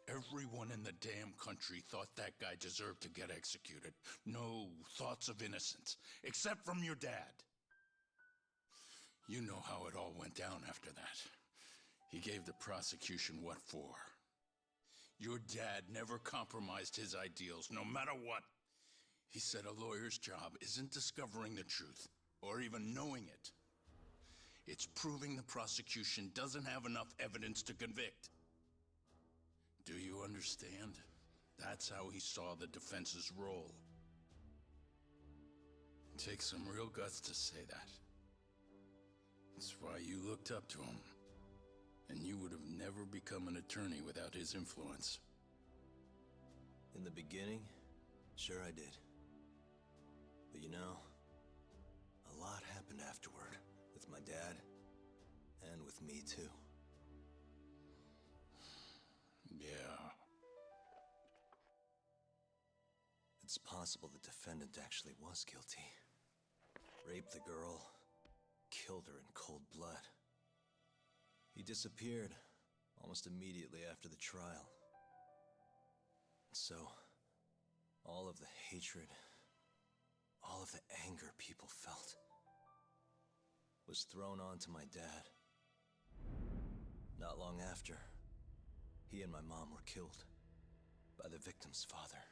Everyone in the damn country thought that guy deserved to get executed. No thoughts of innocence, except from your dad. You know how it all went down after that. He gave the prosecution what for. Your dad never compromised his ideals, no matter what. He said a lawyer's job isn't discovering the truth, or even knowing it. It's proving the prosecution doesn't have enough evidence to convict. Do you understand? That's how he saw the defense's role. It takes some real guts to say that. That's why you looked up to him. And you would have never become an attorney without his influence. In the beginning, sure I did. But you know, a lot happened afterward. With my dad, and with me too. Yeah. It's possible the defendant actually was guilty. Raped the girl, killed her in cold blood. He disappeared almost immediately after the trial. So, all of the hatred, all of the anger people felt, was thrown onto my dad. Not long after, he and my mom were killed by the victim's father.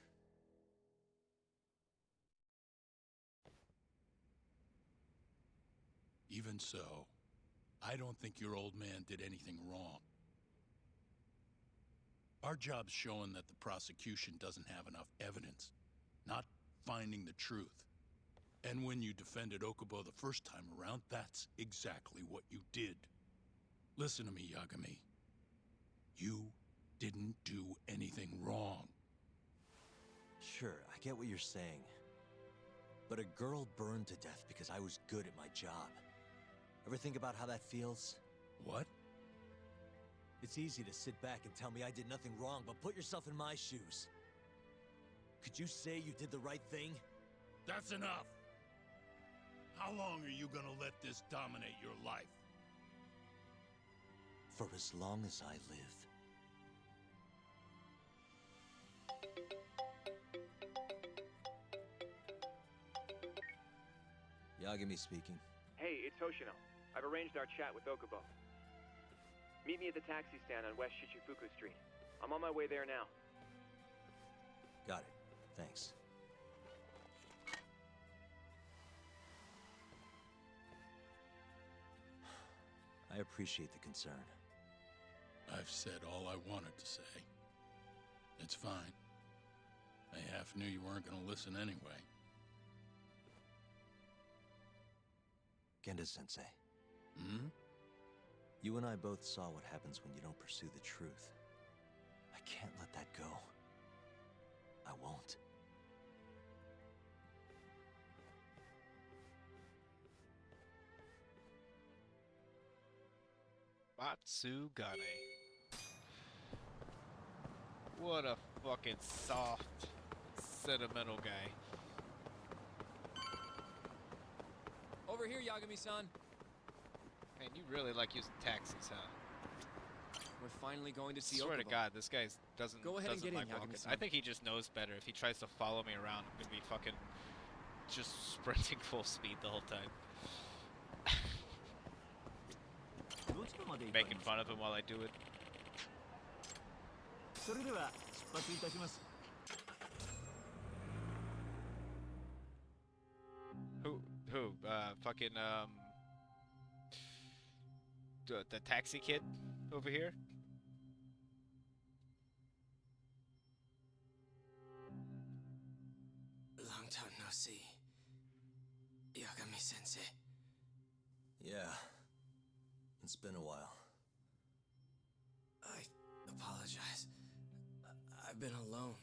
Even so, I don't think your old man did anything wrong. Our job's showing that the prosecution doesn't have enough evidence, not finding the truth. And when you defended Okubo the first time around, that's exactly what you did. Listen to me, Yagami. You didn't do anything wrong. Sure, I get what you're saying. But a girl burned to death because I was good at my job. Ever think about how that feels? What? It's easy to sit back and tell me I did nothing wrong, but put yourself in my shoes. Could you say you did the right thing? That's enough! How long are you gonna let this dominate your life? For as long as I live. Yagami speaking. Hey, it's Hoshino. I've arranged our chat with Okubo. Meet me at the taxi stand on West Shichifuku Street. I'm on my way there now. Got it. Thanks. I appreciate the concern. I've said all I wanted to say. It's fine. I half knew you weren't gonna listen anyway. Genda-sensei. Hmm? You and I both saw what happens when you don't pursue the truth. I can't let that go. I won't. Matsugane. What a fucking soft, sentimental guy. Over here, Yagami-san. Man, you really like using taxis, huh? We're finally going to see Swear to Okubo. God, this guy doesn't Go ahead and doesn't get in, like walking. Yagami-san. I think he just knows better. If he tries to follow me around, I'm gonna be fucking just sprinting full speed the whole time. Making fun of him while I do it. Who? Fucking, the taxi kid over here? Long time no see. Yagami-sensei. Yeah. It's been a while. I apologize. I've been alone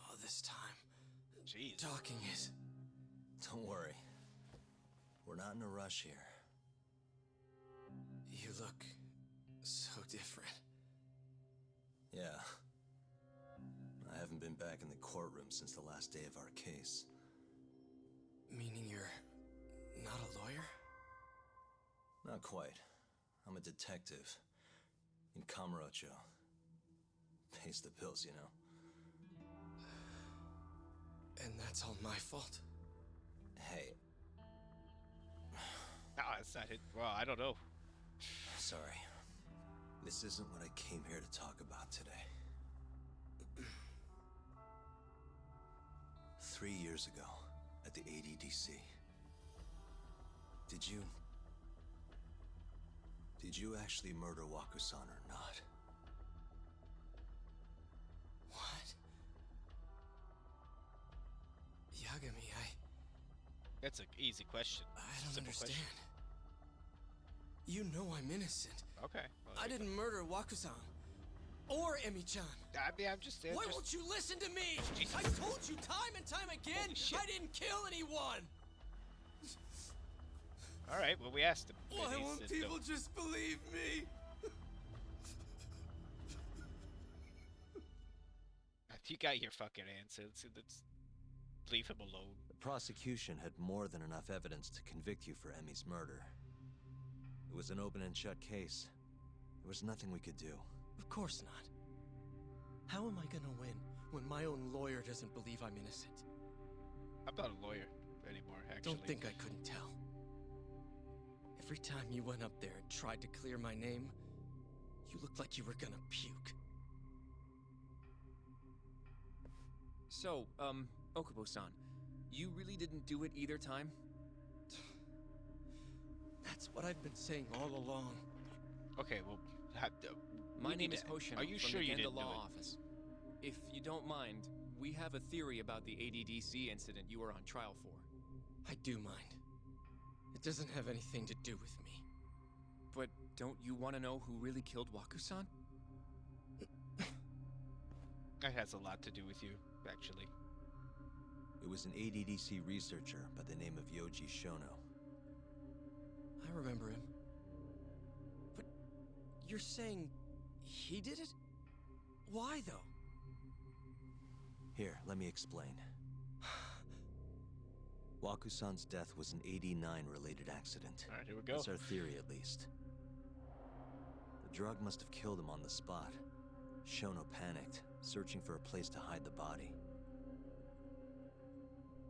all this time. Jeez. Talking is... Don't worry. We're not in a rush here. You look so different. Yeah. I haven't been back in the courtroom since the last day of our case. Meaning you're not a lawyer? Not quite. I'm a detective. In Kamurocho. Pays the bills, you know. And that's all my fault? Hey. No, it's not it. Well, I don't know. Sorry. This isn't what I came here to talk about today. 3 years ago, at the ADDC. Did you actually murder Waku-san or not? What? Yagami, That's an easy question. I don't Simple understand. question. You know I'm innocent. Okay. Well, I didn't murder Waku-san. Or Emi-chan. I mean, I'm just... Why won't you listen to me? Jesus. I told you time and time again, I didn't kill anyone! Alright, well, we asked him. Why and he won't said people no. just believe me? You got your fucking answer. Let's leave him alone. The prosecution had more than enough evidence to convict you for Emi's murder. It was an open and shut case. There was nothing we could do. Of course not. How am I gonna win when my own lawyer doesn't believe I'm innocent? I'm not a lawyer anymore, actually. Don't think I couldn't tell. Every time you went up there and tried to clear my name, you looked like you were gonna puke. So, Okubo-san, you really didn't do it either time? That's what I've been saying all along. Okay, well, My name is Hoshino Are you from sure the you Genda didn't do Law it? Office. If you don't mind, we have a theory about the ADDC incident you were on trial for. I do mind. It doesn't have anything to do with me. But don't you want to know who really killed Waku-san? That has a lot to do with you, actually. It was an ADDC researcher by the name of Yoji Shono. I remember him. But you're saying he did it? Why, though? Here, let me explain. Waku-san's death was an 89 related accident. Alright, here we go. That's our theory, at least. The drug must have killed him on the spot. Shono panicked, searching for a place to hide the body.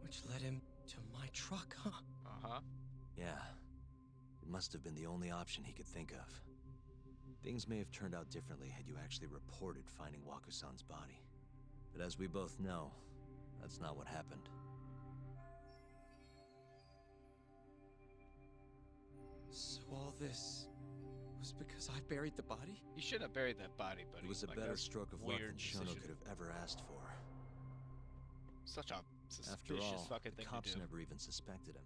Which led him to my truck, huh? Uh-huh. Yeah. It must have been the only option he could think of. Things may have turned out differently had you actually reported finding Waku-san's body. But as we both know, that's not what happened. So all this was because I buried the body? You should have buried that body, buddy. It was a Like, better that's stroke of luck weird than Shono decision. could have ever asked for. Such a After suspicious all, fucking the thing cops to do. never even suspected him.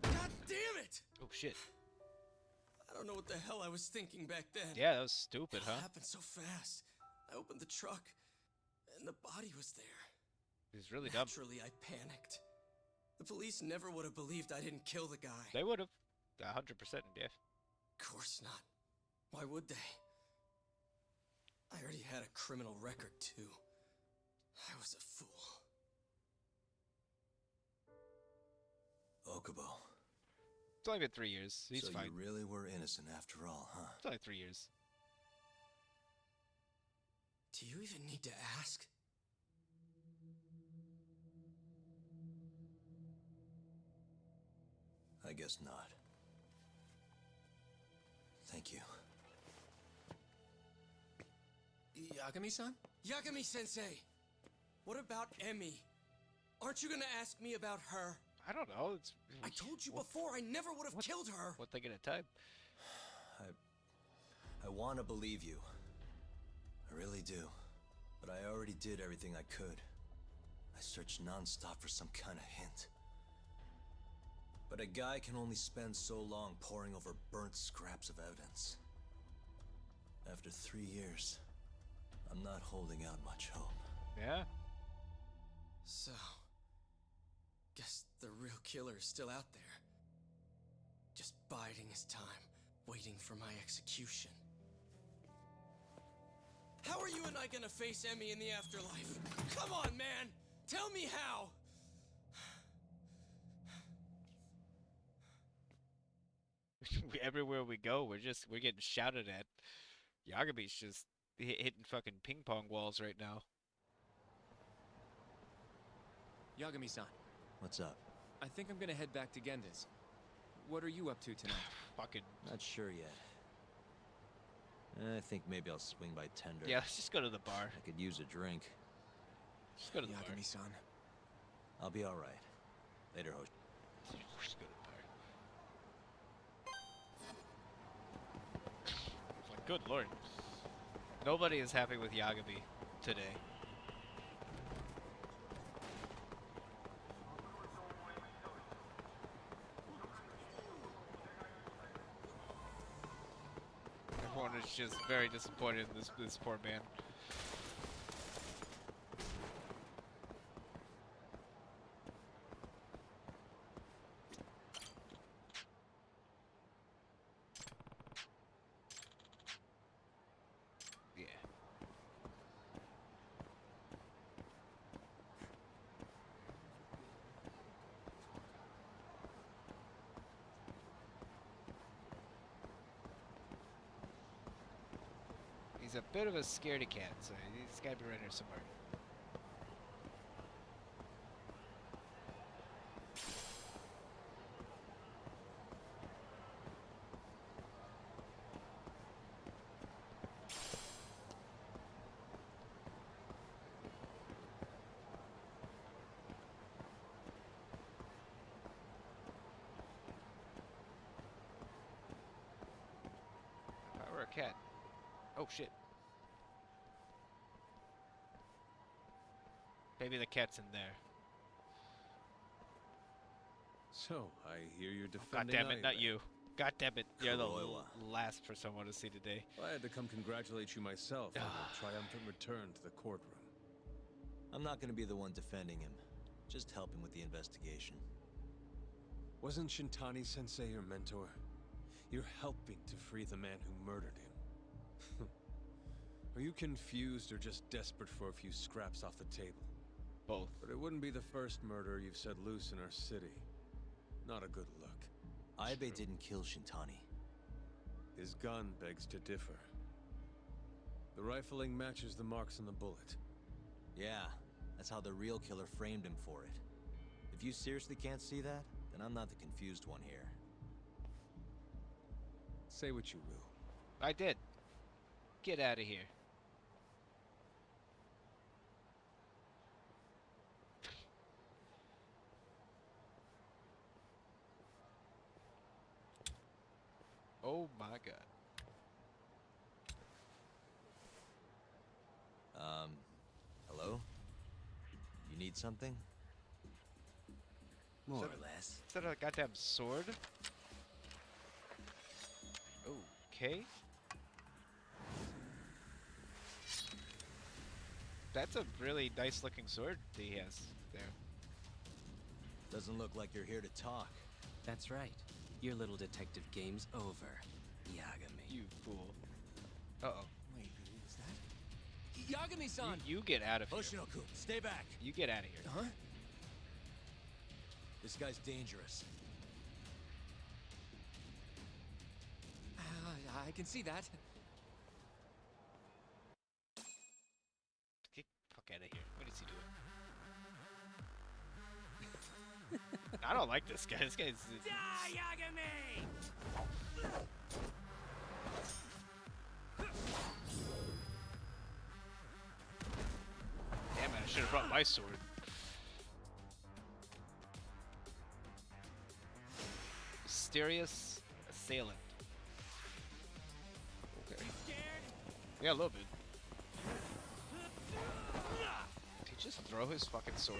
God damn it! panicked. Oh shit. I don't know what the hell I was thinking back then. Yeah, that was stupid, It huh? happened so fast. I opened the truck, and the body was there. He's really dumb. Naturally, I panicked. The police never would have believed I didn't kill the guy. They would have. 100%, yeah. Of course not. Why would they? I already had a criminal record, too. I was a fool. Okubo. It's only been 3 years. He's So fine. you really were innocent after all, huh? It's only 3 years. Do you even need to ask? I guess not. Thank you. Yagami-san? Yagami-sensei! What about Emmy? Aren't you gonna ask me about her? I don't know. It's. I told you before, I never would have killed her! One thing at a time. I want to believe you. I really do. But I already did everything I could. I searched non-stop for some kind of hint. But a guy can only spend so long poring over burnt scraps of evidence. After 3 years, I'm not holding out much hope. Yeah? So... guess the real killer is still out there. Just biding his time, waiting for my execution. How are you and I gonna face Emmy in the afterlife? Come on, man! Tell me how! Everywhere we go, we're getting shouted at. Yagami's just hitting fucking ping pong walls right now. Yagami-san, What's up? I think I'm gonna head back to Genda's. What are you up to tonight? Fucking. Not sure yet. I think maybe I'll swing by Tender. Yeah, let's just go to the bar. I could use a drink. Just go to the bar. Yagami-san. I'll be alright. Later, Hoshi. Just go to the bar. Like, good lord. Nobody is happy with Yagami today. Everyone is just very disappointed in this poor man. Yeah. He's a bit of a scaredy cat, so he's gotta be around here somewhere. If I were a cat. Oh shit. Maybe the cat's in there. So, I hear you're God defending damn it, not Aiba. you. God damn it, you're the Kuroiwa. last for someone to see today. I had to come congratulate you myself on your triumphant return to the courtroom. I'm not gonna be the one defending him. Just help him with the investigation. Wasn't Shintani-sensei your mentor? You're helping to free the man who murdered him. Are you confused or just desperate for a few scraps off the table? Both. But it wouldn't be the first murder you've set loose in our city. Not a good look. Aibe didn't kill Shintani. His gun begs to differ. The rifling matches the marks on the bullet. Yeah, that's how the real killer framed him for it. If you seriously can't see that, then I'm not the confused one here. Say what you will. I did. Get out of here. Oh my god. Hello? You need something? More or less. Is that a goddamn sword? Okay. That's a really nice looking sword that he has there. Doesn't look like you're here to talk. That's right. Your little detective game's over, Yagami. You fool. Uh-oh. Wait, is that? Yagami-san! You get out of here. Hoshino-kun, stay back. You get out of here. Huh? This guy's dangerous. I can see that. Get the fuck out of here. What is he doing? I don't like this guy. This guy's... Die, Yagami! Damn it, I should have brought my sword. Mysterious assailant. Okay. Yeah, a little bit. Did he just throw his fucking sword?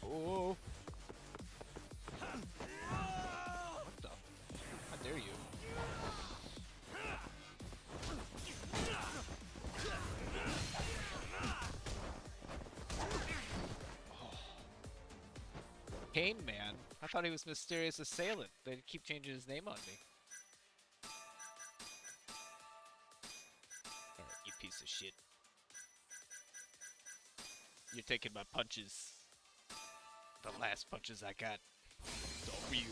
Oh! What the? How dare you? Oh. Kane Man? I thought he was Mysterious Assailant. They keep changing his name on me. Alright, you piece of shit. You're taking my punches. The last punches I got. It's all for you.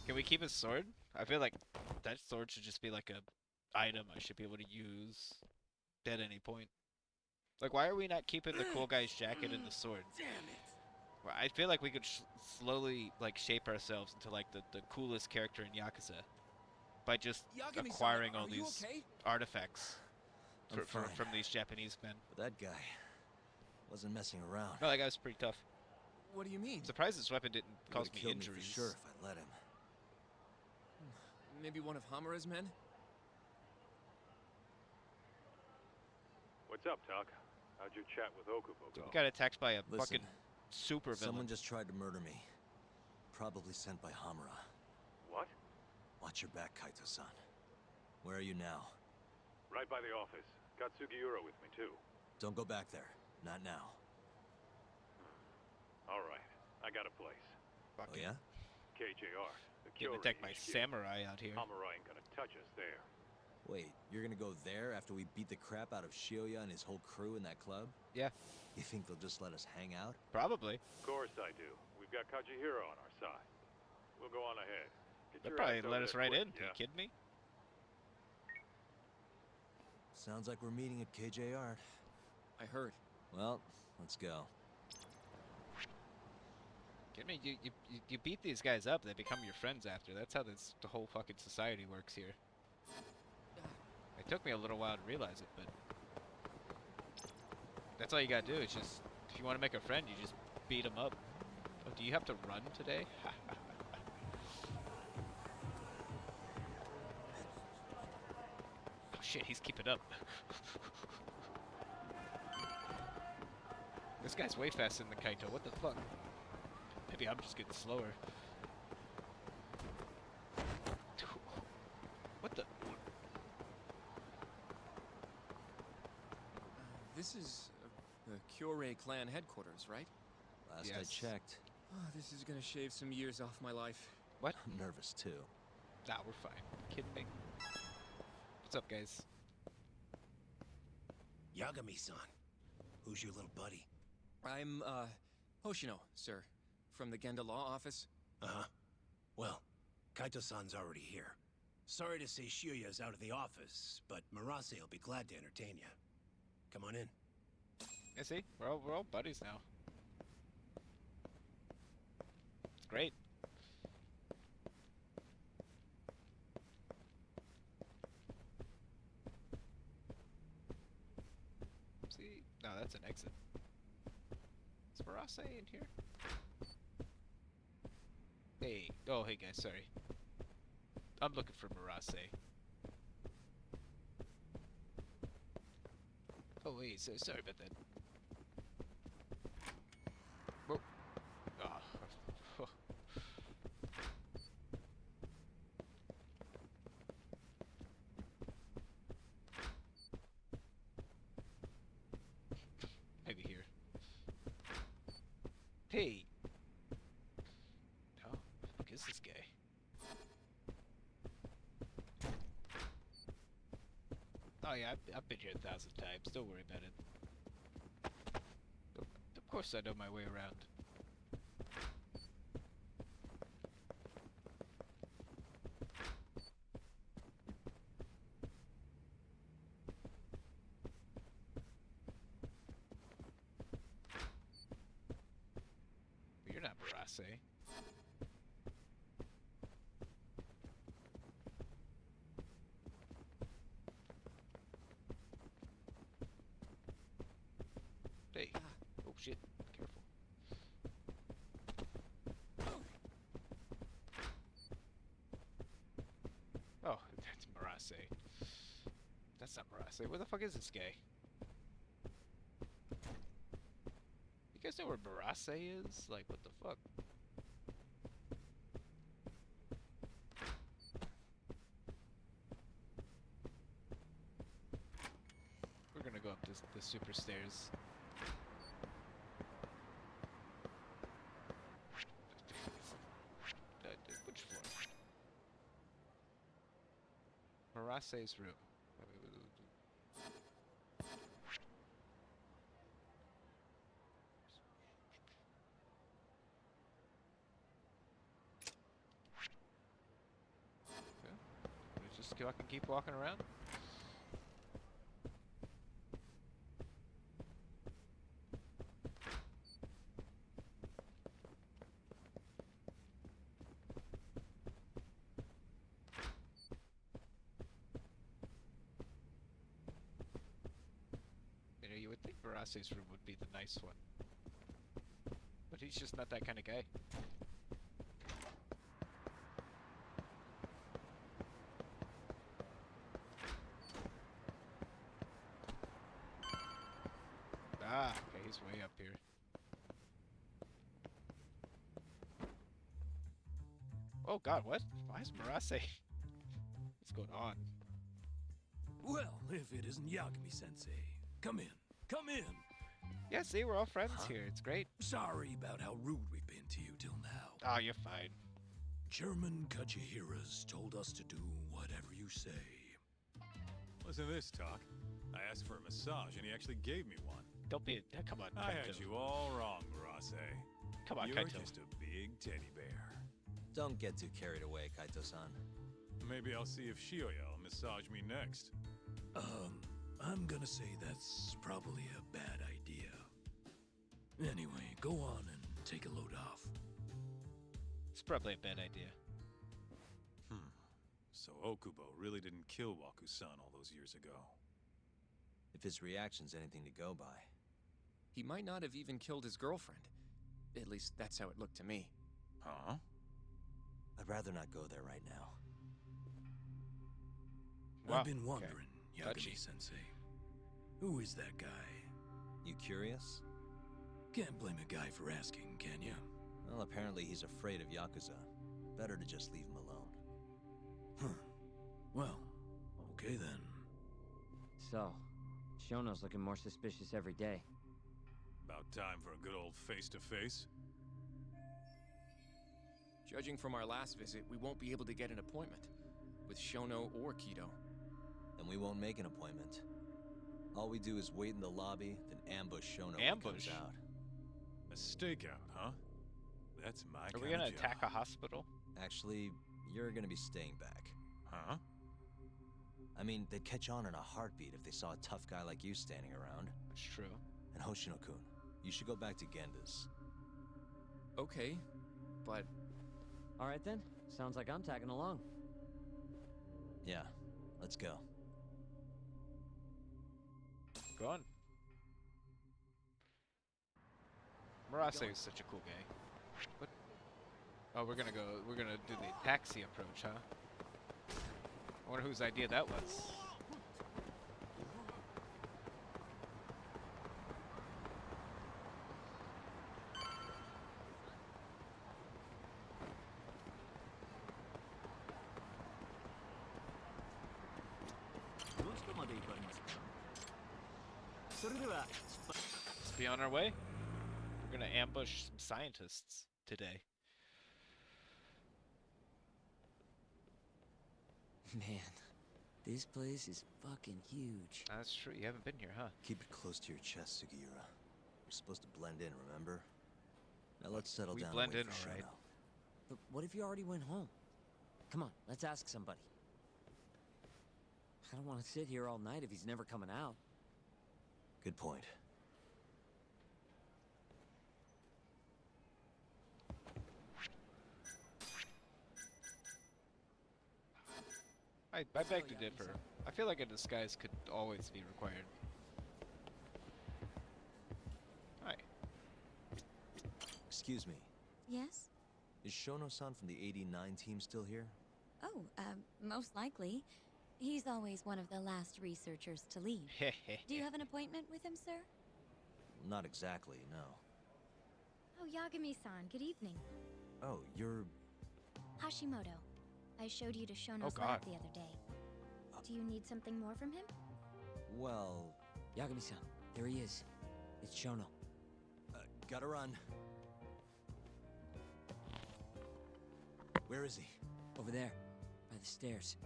Can we keep his sword? I feel like that sword should just be like a item I should be able to use at any point. Like, why are we not keeping the cool guy's jacket and the sword? Damn it! Well, I feel like we could slowly like shape ourselves into like the coolest character in Yakuza by just Yagami-san, acquiring all are you these okay? artifacts I'm fine. from these Japanese men. But that guy wasn't messing around. No, that guy was pretty tough. What do you mean? I'm surprised this weapon didn't He cause would've me killed injuries. for sure if I let him. Maybe one of Hamura's men? What's up, Doc? How'd your chat with Okubo go? We got attacked by a Listen, fucking super villain. someone just tried to murder me. Probably sent by Hamura. What? Watch your back, Kaito-san. Where are you now? Right by the office. Got Sugiura with me, too. Don't go back there. Not now. All right. I got a place. Oh, yeah? KJR. The Getting Kyorai attacked by HQ. samurai out here. Hamura ain't gonna touch us there. Wait, you're gonna go there after we beat the crap out of Shioya and his whole crew in that club? Yeah. You think they'll just let us hang out? Probably. Of course I do. We've got Kajihiro on our side. We'll go on ahead. Get They'll your probably ass over let us there right quick, in. Are yeah? you kidding me? Sounds like we're meeting at KJR. I heard. Well, let's go. Kidding me? You beat these guys up, they become your friends after. That's how the whole fucking society works here. It took me a little while to realize it, but that's all you gotta do. Is just, if you want to make a friend, you just beat them up. Oh, do you have to run today? Oh shit, he's keeping up. This guy's way faster than Kaito. What the fuck? Maybe I'm just getting slower. What the? This is the Kyorei clan headquarters, right? Last I checked. Oh, this is gonna shave some years off my life. What? I'm nervous too. Nah, we're fine. Kidding me? What's up, guys? Yagami-san. Who's your little buddy? I'm, Hoshino, sir. From the Genda Law Office. Uh-huh. Well, Kaito-san's already here. Sorry to say Shiuya's out of the office, but Murase will be glad to entertain you. Come on in. Yeah, see? We're all buddies now. It's great. See? No, that's an exit. Is Murase in here? Hey. Oh, hey guys, sorry. I'm looking for Murase. Oh wait, so sorry about that. Whoa. Oh. Maybe here. Hey. Oh, who the fuck is this guy? Oh yeah, I've been here 1,000 times. Don't worry about it. Of course I know my way around. But you're not Murase. Hey. Oh shit. Careful. Oh, that's Murase. That's not Murase. Where the fuck is this guy? You guys know where Murase is? Like, what the fuck? We're gonna go up the super stairs. Which floor? Murase's room. Okay. Let's just fucking keep walking around. You would think Murase's room would be the nice one. But he's just not that kind of guy. Ah, okay, he's way up here. Oh god, what? Why is Murase? What's going on? Well, if it isn't Yagami-sensei. Come in. Come in. Yeah, see, we're all friends here. It's great. Sorry about how rude we've been to you till now. Oh, you're fine. Chairman Kachihira's told us to do whatever you say. Listen to this, Talk. I asked for a massage, and he actually gave me one. Don't be a... Come on, I Kaito. had you all wrong, Murase. Come on, You're Kaito. just a big teddy bear. Don't get too carried away, Kaito-san. Maybe I'll see if Shibuya will massage me next. I'm gonna say that's probably a bad idea. Anyway, go on and take a load off. It's probably a bad idea. So Okubo really didn't kill Waku-san all those years ago. If his reaction's anything to go by. He might not have even killed his girlfriend. At least that's how it looked to me. Huh? I'd rather not go there right now. Wow, I've been wondering, Touchy. Yagami-sensei. Who is that guy? You curious? can't blame a guy for asking, can you? Well, apparently he's afraid of Yakuza. Better to just leave him alone. Huh. Well, okay then. So, Shono's looking more suspicious every day. About time for a good old face-to-face. Judging from our last visit, we won't be able to get an appointment with Shono or Kido. Then we won't make an appointment. All we do is wait in the lobby, then ambush Shono when he comes out. A stakeout, huh? That's my Are we kinda gonna job. attack a hospital? Actually, you're gonna be staying back. Huh? I mean, they'd catch on in a heartbeat if they saw a tough guy like you standing around. That's true. And Hoshino-kun, you should go back to Genda's. Okay, but... Alright then, sounds like I'm tagging along. Yeah, let's go. Go on. Murase is such a cool guy. What? Oh, we're gonna do the taxi approach, huh? I wonder whose idea that was. Let's be on our way. We're gonna ambush some scientists today. Man, this place is fucking huge. That's true. You haven't been here, huh? Keep it close to your chest, Sugiura. You're supposed to blend in, remember? Now let's settle We down blend and wait in, for all right. Shono. But what if you already went home? Come on, let's ask somebody. I don't want to sit here all night if he's never coming out. Good point. I beg to differ. I feel like a disguise could always be required. Hi. Excuse me. Yes? Is Shono-san from the 89 team still here? Oh, most likely. He's always one of the last researchers to leave. Do you have an appointment with him, sir? Not exactly, no. Oh, Yagami-san, good evening. Oh, you're... Hashimoto. I showed you to Shono's Oh, God. lab the other day. Do you need something more from him? Well... Yagami-san, there he is. It's Shono. Gotta run. Where is he? Over there, by the stairs.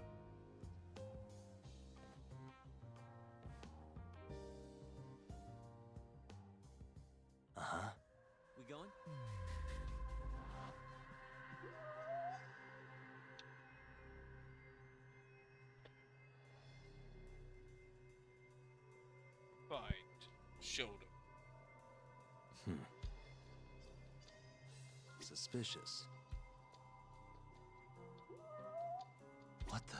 Uh-huh. We going? Find Shono. Suspicious. What the?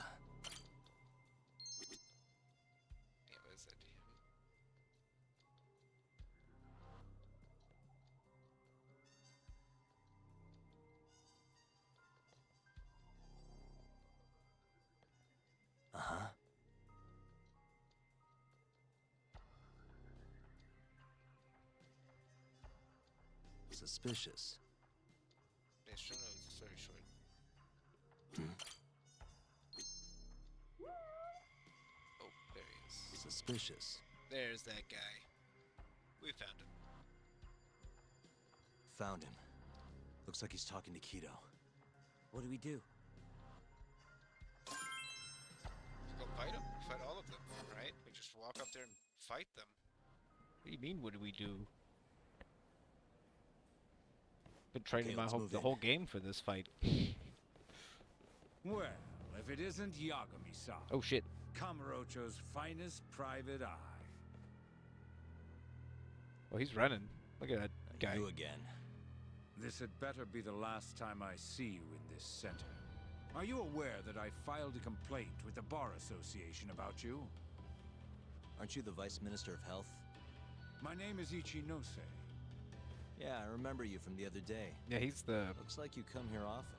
Yeah, what is that to him? Uh-huh. Suspicious. Yeah, Shono is very short. Oh, there he is. Suspicious. There's that guy. We found him. Found him. Looks like he's talking to Kido. What do we do? Go fight him. Fight all of them, right? We just walk up there and fight them. What do you mean, what do we do? Been training Okay, let's move the in. whole game for this fight. Well, if it isn't Yagami-san. Oh shit. Kamurocho's finest private eye. Oh, he's running. Look at that guy. You again. This had better be the last time I see you in this center. Are you aware that I filed a complaint with the Bar Association about you? Aren't you the Vice Minister of Health? My name is Ichinose. Yeah, I remember you from the other day. Yeah, he's the... Looks like you come here often.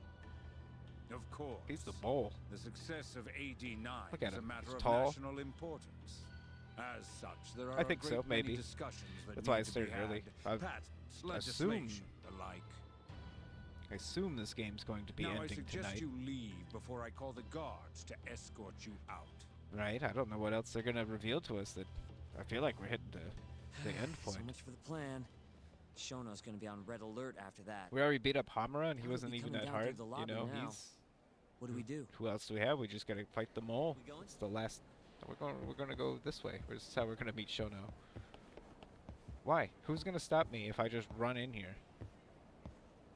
Of course. He's the mole. The success of AD9 Look at is a him. matter He's of tall. national importance. As such, there are I think a so, great many maybe. discussions that That's why I need to be started early. had. I Patents, assume- legislation, the like. I assume this game's going to be Now I ending suggest tonight. you leave before I call the guards to escort you out. Right? I don't know what else they're gonna reveal to us. That I feel like we're hitting the end So point. much for the plan. Shono's gonna be on red alert after that. We already beat up Hamura, and he How wasn't we even coming that down hard. through the You lobby know, now? he's. What do we do? Who else do we have? We just gotta fight the mole. We going? It's the last. We're gonna go this way. This is how we're gonna meet Shono. Why? Who's gonna stop me if I just run in here?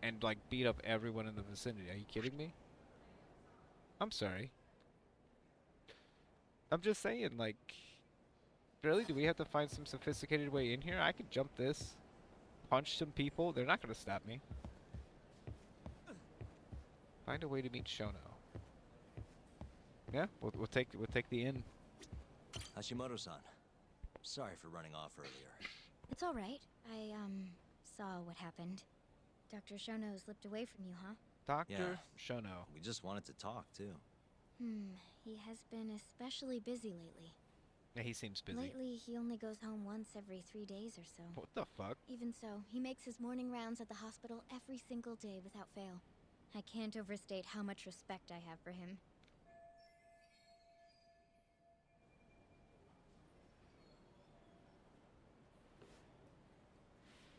And like beat up everyone in the vicinity? Are you kidding me? I'm sorry. I'm just saying, like, really? Do we have to find some sophisticated way in here? I could jump this, punch some people. They're not gonna stop me. Find a way to meet Shono. Yeah, we'll take the inn. Hashimoto-san, sorry for running off earlier. It's all right. I saw what happened. Dr. Shono slipped away from you, huh? Dr. Shono. We just wanted to talk, too. He has been especially busy lately. Yeah, he seems busy. Lately, he only goes home once every 3 days or so. What the fuck? Even so, he makes his morning rounds at the hospital every single day without fail. I can't overstate how much respect I have for him.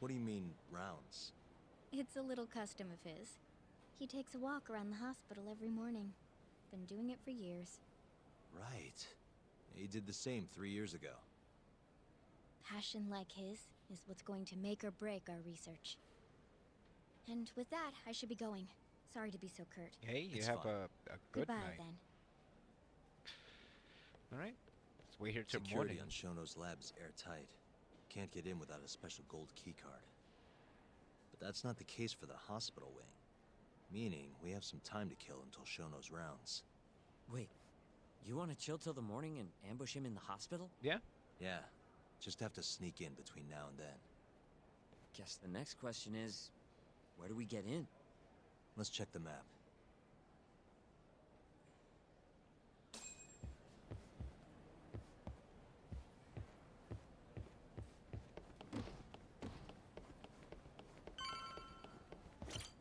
What do you mean, rounds? It's a little custom of his. He takes a walk around the hospital every morning. Been doing it for years. Right. He did the same 3 years ago. Passion like his is what's going to make or break our research. And with that, I should be going. Sorry to be so curt. Hey, you It's have fine. a good Goodbye, night. then. All right. Let's wait here till Security morning. on Shono's lab is airtight. Can't get in without a special gold keycard. But that's not the case for the hospital wing. Meaning, we have some time to kill until Shono's rounds. Wait, you want to chill till the morning and ambush him in the hospital? Yeah. Yeah, just have to sneak in between now and then. Guess the next question is, where do we get in? Let's check the map.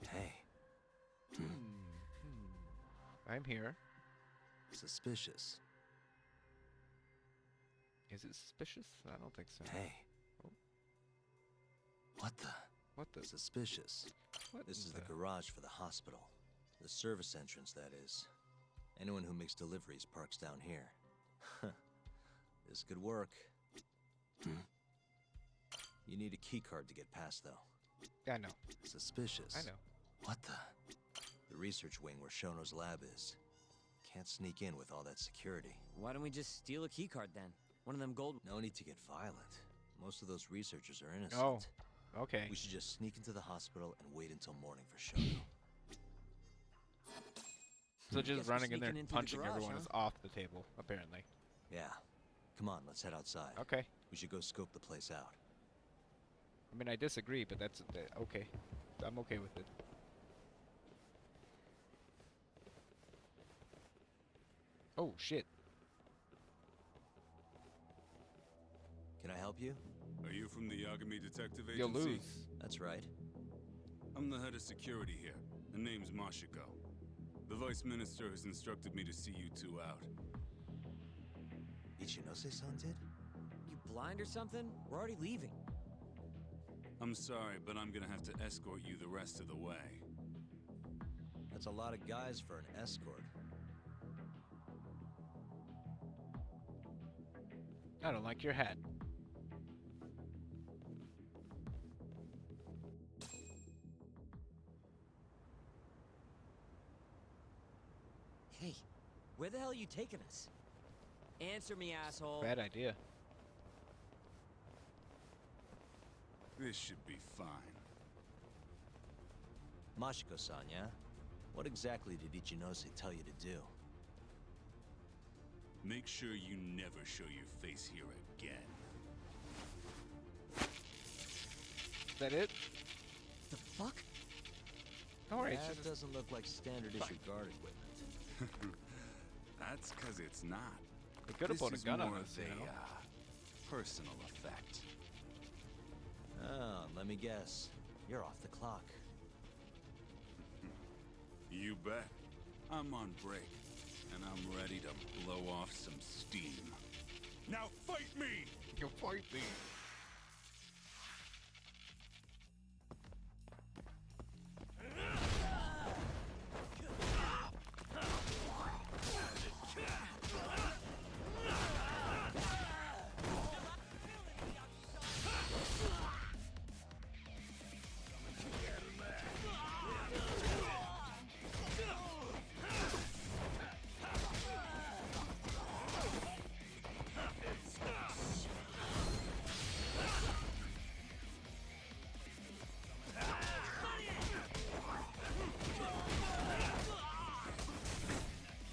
Hey. I'm here. Suspicious. Is it suspicious? I don't think so. Hey. Oh. What the? What the? Suspicious. What This is the- the garage for the hospital. The service entrance, that is. Anyone who makes deliveries parks down here. This could work. You need a key card to get past, though. I know. Suspicious. I know. What the? The research wing where Shono's lab is. Can't sneak in with all that security. Why don't we just steal a keycard then? One of them gold... No need to get violent. Most of those researchers are innocent. Oh, okay. We should just sneak into the hospital and wait until morning for Shono. So Guess just we're running in there sneaking and into the punching garage, everyone huh? is off the table, apparently. Yeah. Come on, let's head outside. Okay. We should go scope the place out. I mean, I disagree, but that's okay. I'm okay with it. Oh, shit. Can I help you? Are you from the Yagami Detective Agency? You'll lose. That's right. I'm the head of security here. The name's Mashiko. The Vice Minister has instructed me to see you two out. Ichinose-san did? You blind or something? We're already leaving. I'm sorry, but I'm gonna have to escort you the rest of the way. That's a lot of guys for an escort. I don't like your hat. Hey, where the hell are you taking us? Answer me, asshole. Bad idea. This should be fine. Mashiko-san, yeah? What exactly did Ichinose tell you to do? Make sure you never show your face here again. Is that it? The fuck? Alright. That doesn't look like standard issue guard equipment. That's because it's not. They could have put a This is gun on more us, of you know? personal effect. Oh, let me guess. You're off the clock. You bet. I'm on break, and I'm ready to blow off some steam. Now fight me! You fight me!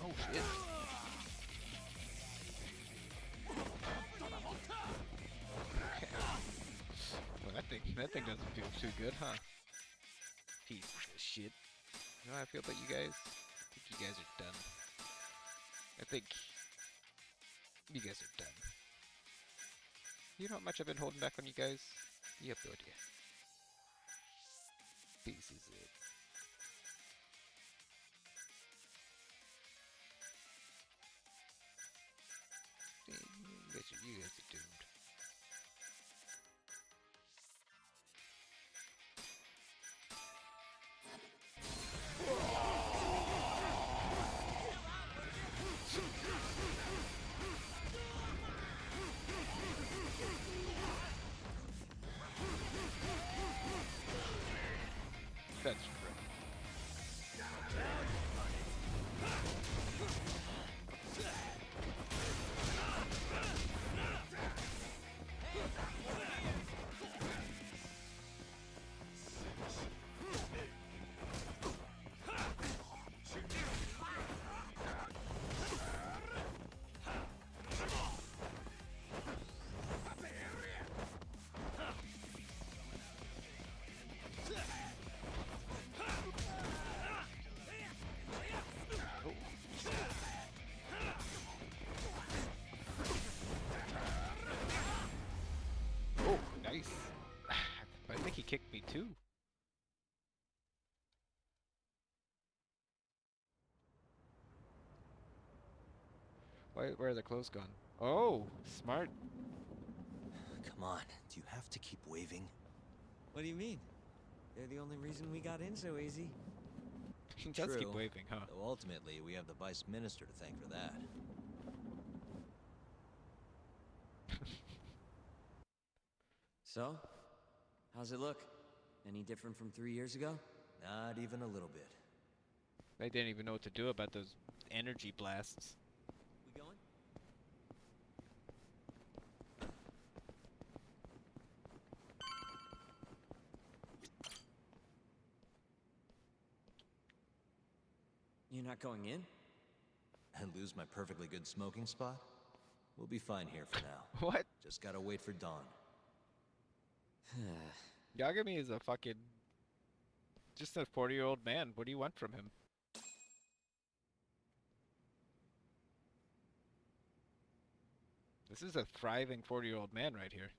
Oh shit. Well, that thing doesn't feel too good, huh? Pieces of shit. You know how I feel about you guys? I think you guys are done. I think you guys are done. You know how much I've been holding back on you guys? You have no idea. Pieces of it. You guys are doomed. That's correct. Oh, nice. I think he kicked me too. Where are the clothes gone? Oh, smart. Come on, do you have to keep waving? What do you mean? They're the only reason we got in so easy. He does keep True, waving, huh? Though ultimately, we have the Vice Minister to thank for that. So, how's it look? Any different from 3 years ago? Not even a little bit. They didn't even know what to do about those energy blasts. We going? You're not going in? And lose my perfectly good smoking spot? We'll be fine here for now. What? Just gotta wait for dawn. Yagami is a fucking... just a 40-year-old man. What do you want from him? This is a thriving 40-year-old man right here.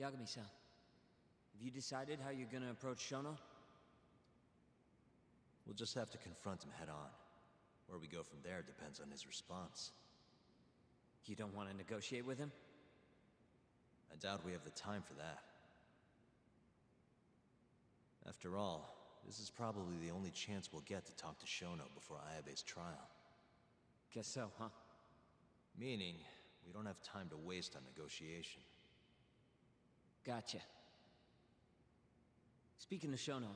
Yagami-san, have you decided how you're gonna approach Shono? We'll just have to confront him head on. Where we go from there depends on his response. You don't want to negotiate with him? I doubt we have the time for that. After all, this is probably the only chance we'll get to talk to Shono before Ayabe's trial. Guess so, huh? Meaning, we don't have time to waste on negotiation. Gotcha. Speaking of Shono,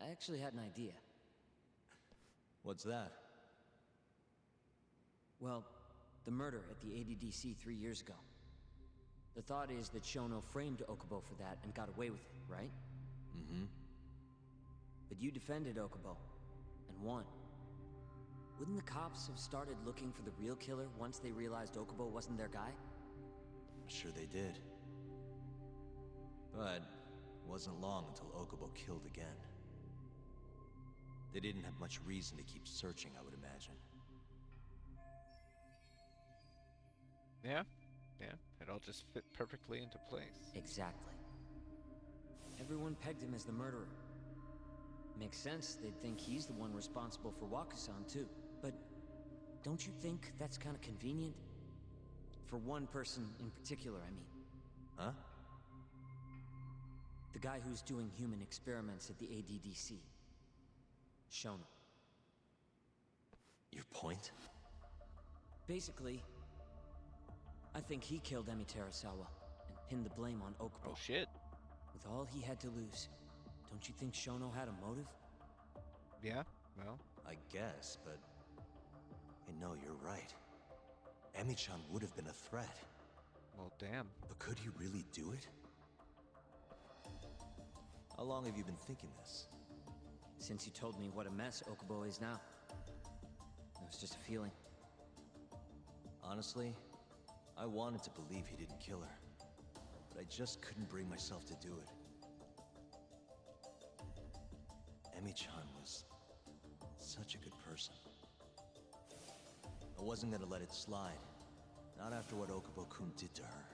I actually had an idea. What's that? Well, the murder at the ADDC 3 years ago. The thought is that Shono framed Okubo for that and got away with it, right? Mm-hmm. But you defended Okubo, and won. Wouldn't the cops have started looking for the real killer once they realized Okubo wasn't their guy? Sure they did. But it wasn't long until Okubo killed again. They didn't have much reason to keep searching, I would imagine. Yeah, yeah. It all just fit perfectly into place. Exactly. Everyone pegged him as the murderer. Makes sense, they'd think he's the one responsible for Wakusan too. But don't you think that's kind of convenient? For one person in particular, I mean. Huh? The guy who's doing human experiments at the ADDC. Shono. Your point? Basically, I think he killed Emi Terasawa and pinned the blame on Okubo. Oh shit. With all he had to lose, don't you think Shono had a motive? Yeah, well. I guess, but... Hey, no, you're right. Emi-chan would have been a threat. Well, damn. But could he really do it? How long have you been thinking this? Since you told me what a mess Okubo is now. It was just a feeling. Honestly, I wanted to believe he didn't kill her. But I just couldn't bring myself to do it. Emi-chan was such a good person. I wasn't gonna let it slide. Not after what Okubo-kun did to her.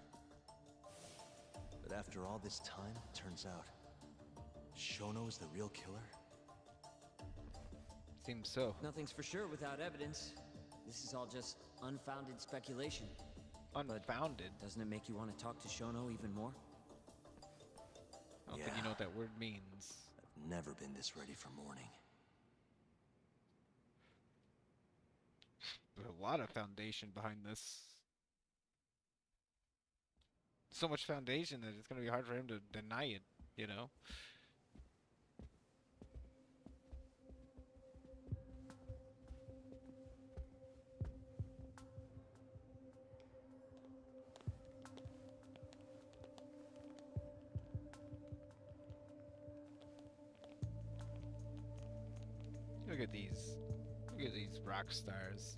But after all this time, it turns out Shono is the real killer? Seems so. Nothing's for sure without evidence. This is all just unfounded speculation. Unfounded? But doesn't it make you want to talk to Shono even more? I don't think you know what that word means. I've never been this ready for morning. There's a lot of foundation behind this. So much foundation that it's going to be hard for him to deny it, you know? Look at these. Look at these rock stars.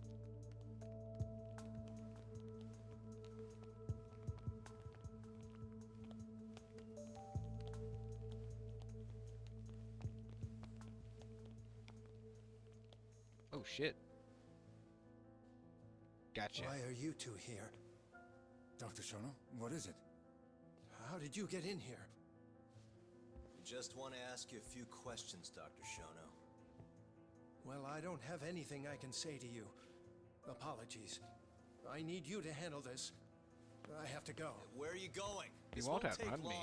Oh shit. Gotcha. Why are you two here? Dr. Shono, what is it? How did you get in here? We just want to ask you a few questions, Dr. Shono. Well, I don't have anything I can say to you. Apologies. I need you to handle this. I have to go. Where are you going? You won't have on me.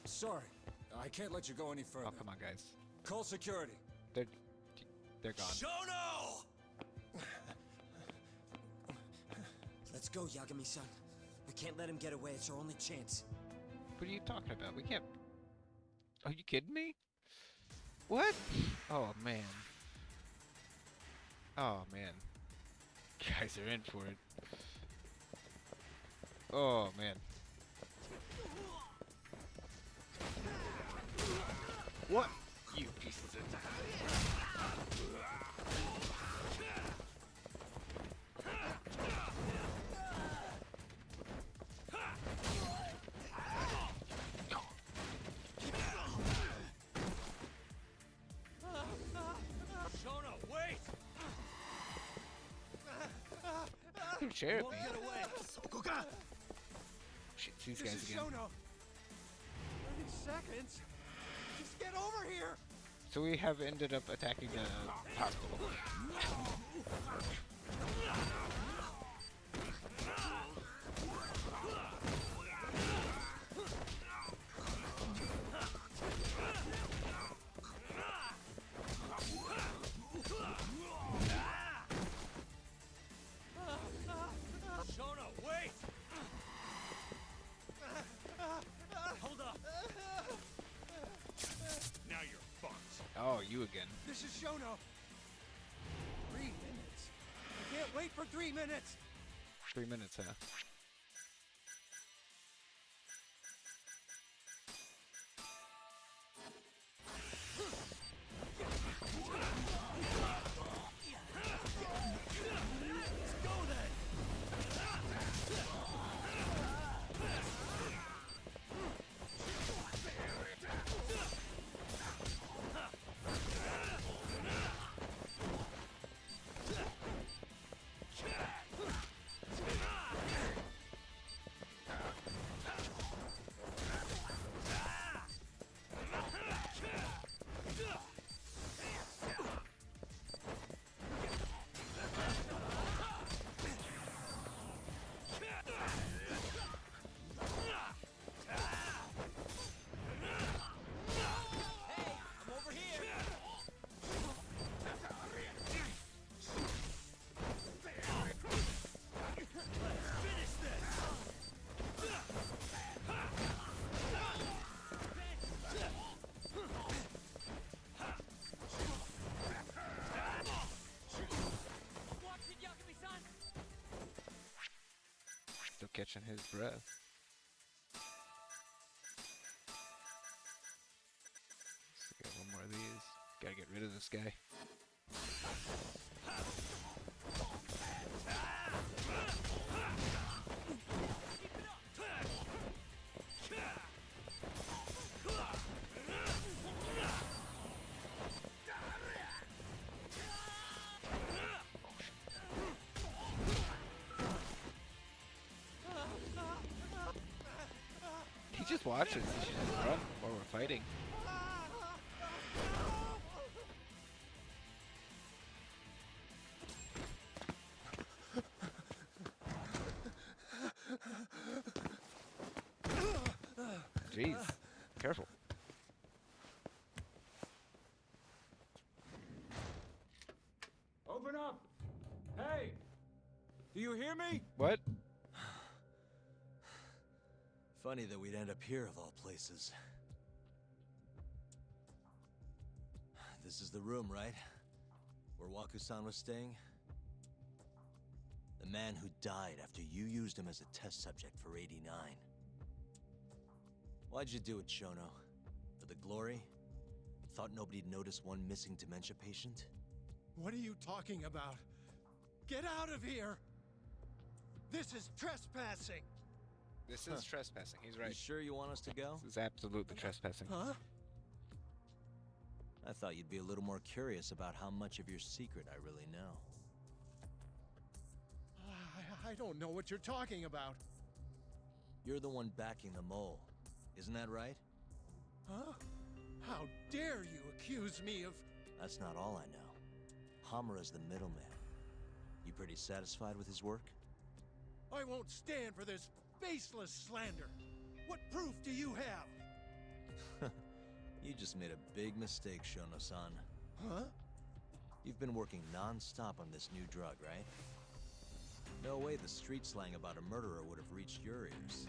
Sorry, I can't let you go any further. Oh, come on, guys. Call security. They're gone. Shono! Let's go, Yagami-san. We can't let him get away. It's our only chance. What are you talking about? We can't... Are you kidding me? What? Oh, man. Oh, man. You guys are in for it. Oh, man. What? You pieces of... Shono, wait! Share it, Won't man. get away. Shit, these This guys is again. Shono. 30 seconds. Just get over here. So we have ended up attacking the hospital. Shono, wait! Hold up! Now you're fucked. Oh, you again. This is Shono. 3 minutes. I can't wait for 3 minutes. 3 minutes, huh? Let's go then. catching his breath. Let's get one more of these. Gotta get rid of this guy. He just watches. He should just run while we're fighting. Jeez. Careful. Open up! Hey! Do you hear me? What? Funny that we'd end up here of all places. This is the room, right? Where Waku-san was staying? The man who died after you used him as a test subject for 89. Why'd you do it, Shono? For the glory? Thought nobody'd notice one missing dementia patient? What are you talking about? Get out of here! This is trespassing! This is trespassing. He's right. You sure you want us to go? This is absolutely trespassing. Huh? I thought you'd be a little more curious about how much of your secret I really know. I don't know what you're talking about. You're the one backing the mole. Isn't that right? Huh? How dare you accuse me of... That's not all I know. Hamura's the middleman. You pretty satisfied with his work? I won't stand for this baseless slander. What proof do you have? You just made a big mistake, Shono-san. Huh? You've been working non-stop on this new drug, right? No way the street slang about a murderer would have reached your ears.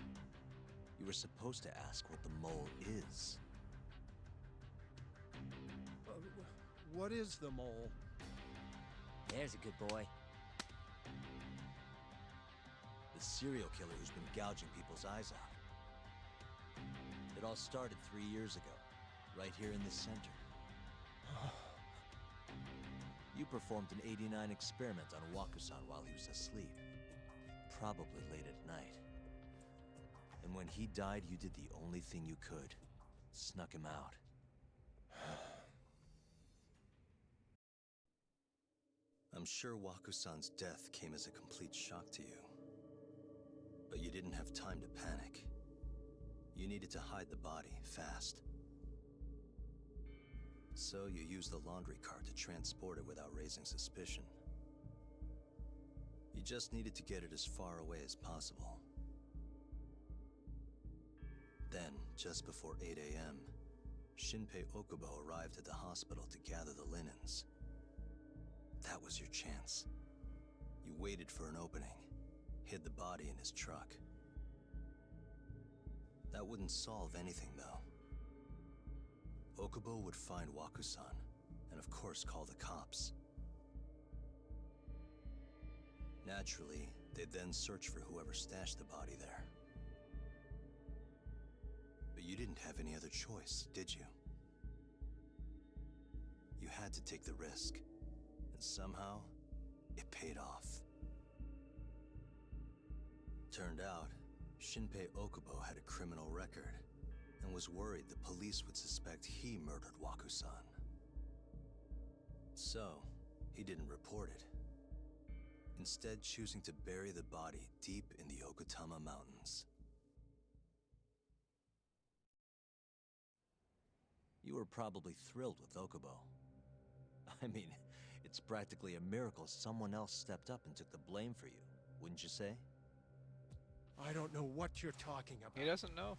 You were supposed to ask what the mole is. What is the mole? There's a good boy. The serial killer who's been gouging people's eyes out. It all started 3 years ago, right here in this center. You performed an 89 experiment on Waku-san while he was asleep. Probably late at night. And when he died, you did the only thing you could. Snuck him out. I'm sure Waku-san's death came as a complete shock to you. But you didn't have time to panic. You needed to hide the body, fast. So you used the laundry cart to transport it without raising suspicion. You just needed to get it as far away as possible. Then, just before 8 a.m., Shinpei Okubo arrived at the hospital to gather the linens. That was your chance. You waited for an opening, hid the body in his truck. That wouldn't solve anything, though. Okubo would find Waku-san, and of course call the cops. Naturally, they'd then search for whoever stashed the body there. But you didn't have any other choice, did you? You had to take the risk, and somehow, it paid off. Turned out, Shinpei Okubo had a criminal record, and was worried the police would suspect he murdered Waku-san. So, he didn't report it. Instead, choosing to bury the body deep in the Okutama Mountains. You were probably thrilled with Okubo. I mean, it's practically a miracle someone else stepped up and took the blame for you, wouldn't you say? I don't know what you're talking about. He doesn't know.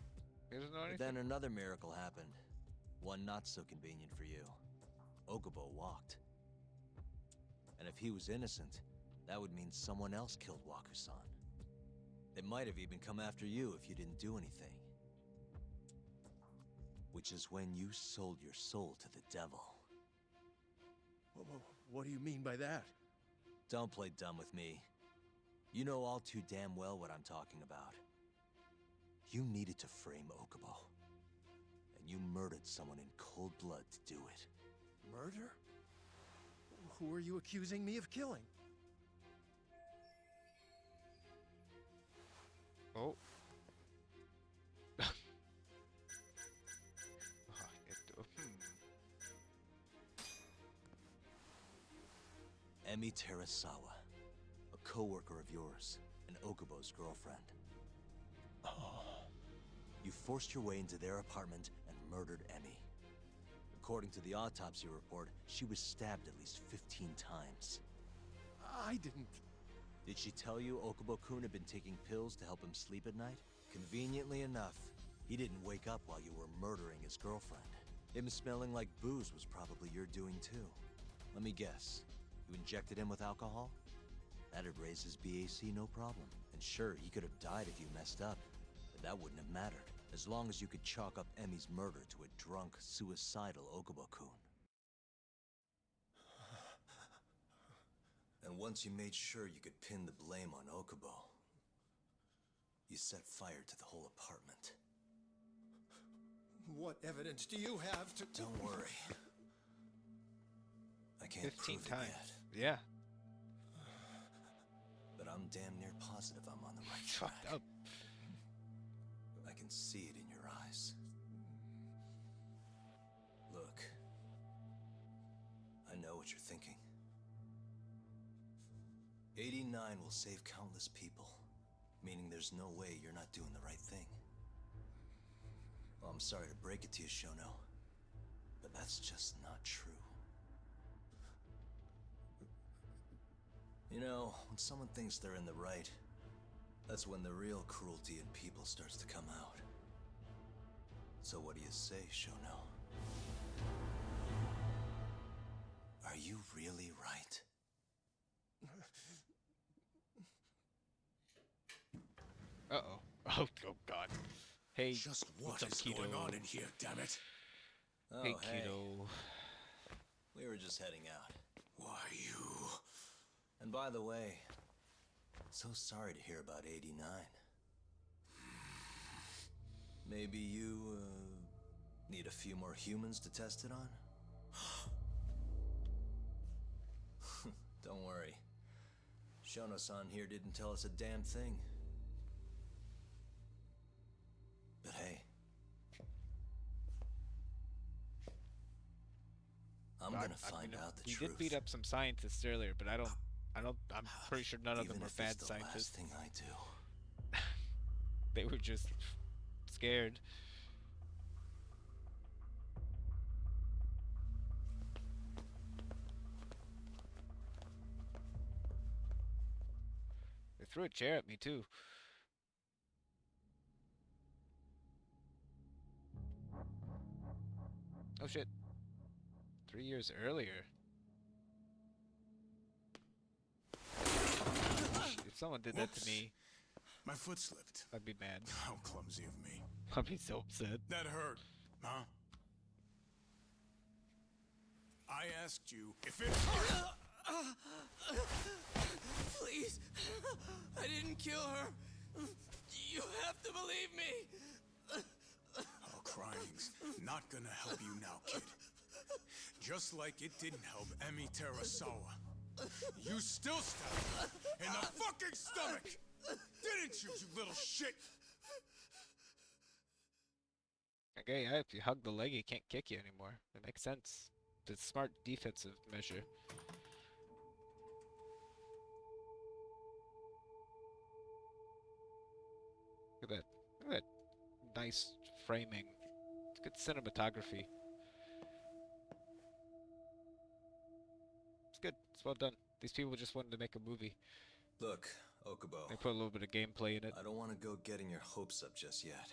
He doesn't know But anything. then another miracle happened. One not so convenient for you. Okubo walked. And if he was innocent, that would mean someone else killed Waku-san. They might have even come after you if you didn't do anything. Which is when you sold your soul to the devil. What do you mean by that? Don't play dumb with me. You know all too damn well what I'm talking about. You needed to frame Okubo. And you murdered someone in cold blood to do it. Murder? Who are you accusing me of killing? Oh. Emi Terasawa, a co-worker of yours, and Okubo's girlfriend. You forced your way into their apartment and murdered Emi. According to the autopsy report, she was stabbed at least 15 times. I didn't... Did she tell you Okubo-kun had been taking pills to help him sleep at night? Conveniently enough, he didn't wake up while you were murdering his girlfriend. Him smelling like booze was probably your doing too. Let me guess. You injected him with alcohol? That'd raise his BAC no problem. And sure, he could have died if you messed up. But that wouldn't have mattered, as long as you could chalk up Emi's murder to a drunk, suicidal Okubo-kun. And once you made sure you could pin the blame on Okubo, you set fire to the whole apartment. What evidence do you have to... Don't worry. I can't 15 prove it times. yet. Yeah. But I'm damn near positive I'm on the right Fucked track. up. I can see it in your eyes. Look. I know what you're thinking. 89 will save countless people, meaning there's no way you're not doing the right thing. Well, I'm sorry to break it to you, Shono, but that's just not true. You know, when someone thinks they're in the right, that's when the real cruelty in people starts to come out. So what do you say, Shono? Are you really right? Uh-oh. Oh, God. Hey, Just what's what up, is Keto? going on in here, damn it? Oh, Hey, Keto. We were just heading out. Why, you... And by the way, so sorry to hear about 89. Maybe you, need a few more humans to test it on? Don't worry. Shono-san here didn't tell us a damn thing. But hey, I'm gonna find out the we truth. did beat up some scientists earlier, but I'm pretty sure none of them Even were if bad it's the scientists. last thing I do. They were just scared. They threw a chair at me too. Oh shit. 3 years earlier. If someone did that to me, My foot slipped. I'd be mad. How clumsy of me. I'd be so upset. That hurt, huh? I asked you if it hurt! Please, I didn't kill her. You have to believe me. Oh, crying's not gonna help you now, kid. Just like it didn't help Emi Terasawa. You still stabbed her in the fucking stomach! Didn't you, you little shit? Okay, yeah, if you hug the leg, he can't kick you anymore. That makes sense. It's a smart defensive measure. Look at that. Look at that nice framing. It's good cinematography. It's good. It's well done. These people just wanted to make a movie. Look, Okubo. They put a little bit of gameplay in it. I don't want to go getting your hopes up just yet.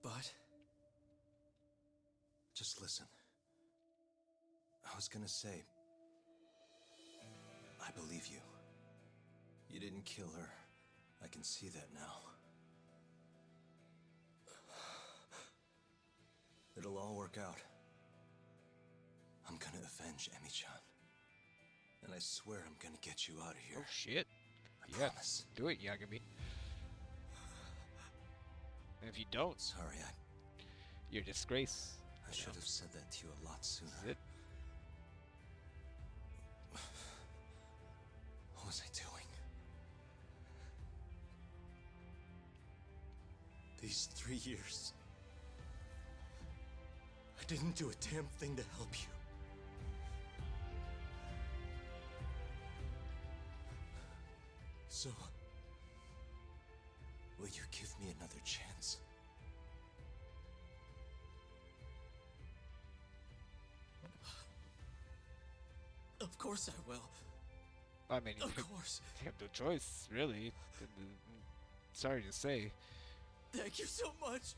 But just listen. I was gonna say, I believe you. You didn't kill her. I can see that now. It'll all work out. I'm gonna avenge Emi-chan. And I swear I'm gonna get you out of here. Oh shit. Yes, do it, Yagami. And if you don't, Sorry, you're a disgrace. I should have said that to you a lot sooner. Is it? What was I doing? These 3 years, I didn't do a damn thing to help you. So, Will you give me another chance? of course I will. I mean, Of course. you have no choice, really. Sorry to say. Thank you so much.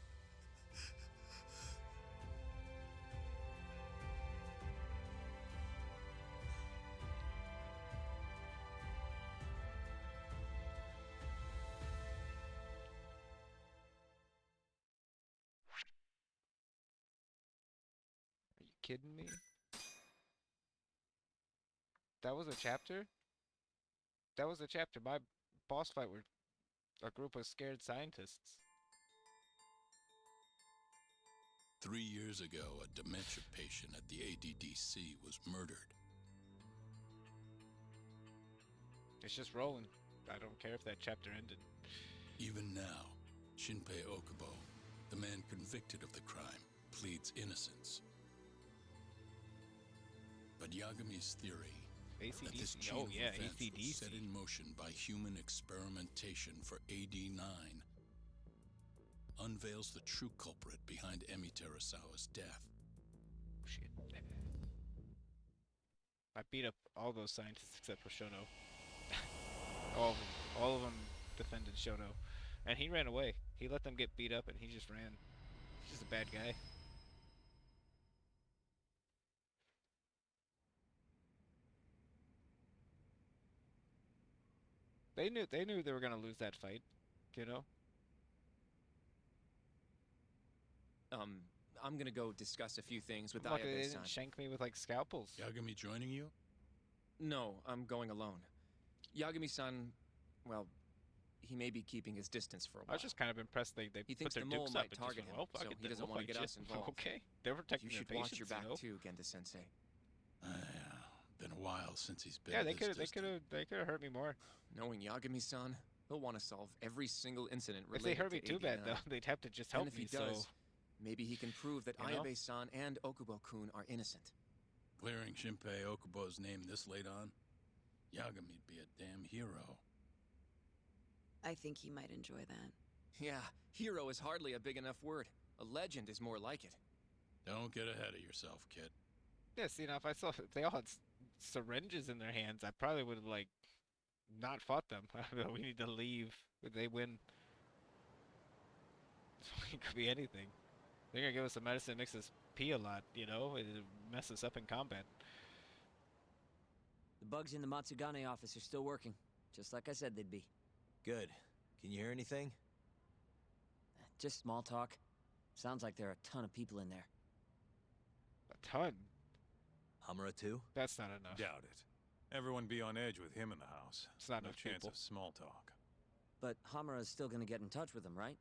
Are you kidding me? That was a chapter? That was a chapter. My boss fight were a group of scared scientists. 3 years ago, a dementia patient at the ADDC was murdered. It's just rolling. I don't care if that chapter ended. Even now, Shinpei Okubo, the man convicted of the crime, pleads innocence. But Yagami's theory that this ACDC. chain Oh of yeah, events was ACDC. set in motion by human experimentation for AD-9 unveils the true culprit behind Emi Terasawa's death. Shit. I beat up all those scientists except for Shoto. all of them defended Shoto, and he ran away. He let them get beat up, and he just ran. He's just a bad guy. They knew they were gonna lose that fight, you know. I'm gonna go discuss a few things with Look, they Ayabe-san. didn't shank me with like scalpels. Yagami joining you? No, I'm going alone. Yagami-san, well, he may be keeping his distance for a I while. was just kind of impressed they He put thinks their the mole dukes might up and target just him, went, well, so fuck it, he then doesn't we'll want to fight get you. us involved. Okay, they're protecting You their should watch patients, your back you know? too, Genda-sensei. Been a while since he's been Yeah, this distant. they could have hurt me more. Knowing Yagami-san, he'll want to solve every single incident If related they hurt me to too bad 89. though, they'd have to just And help if me. he does, So maybe he can prove that You know? Ayabe-san and Okubo-kun are innocent. Clearing Shinpei Okubo's name this late on? Yagami'd be a damn hero. I think he might enjoy that. Yeah, hero is hardly a big enough word. A legend is more like it. Don't get ahead of yourself, kid. yeah, see now if they all had syringes in their hands, I probably would have like not fought them. We need to leave. They win. It could be anything. They're gonna give us a medicine that makes us pee a lot, you know? It'll mess us up in combat. The bugs in the Matsugane office are still working, just like I said they'd be. Good. Can you hear anything? Just small talk. Sounds like there are a ton of people in there. A ton? Hamura too? That's not enough. Doubt it. Everyone be on edge with him in the house. It's not no enough chance people. of small talk. But Hamura's still gonna get in touch with them, right?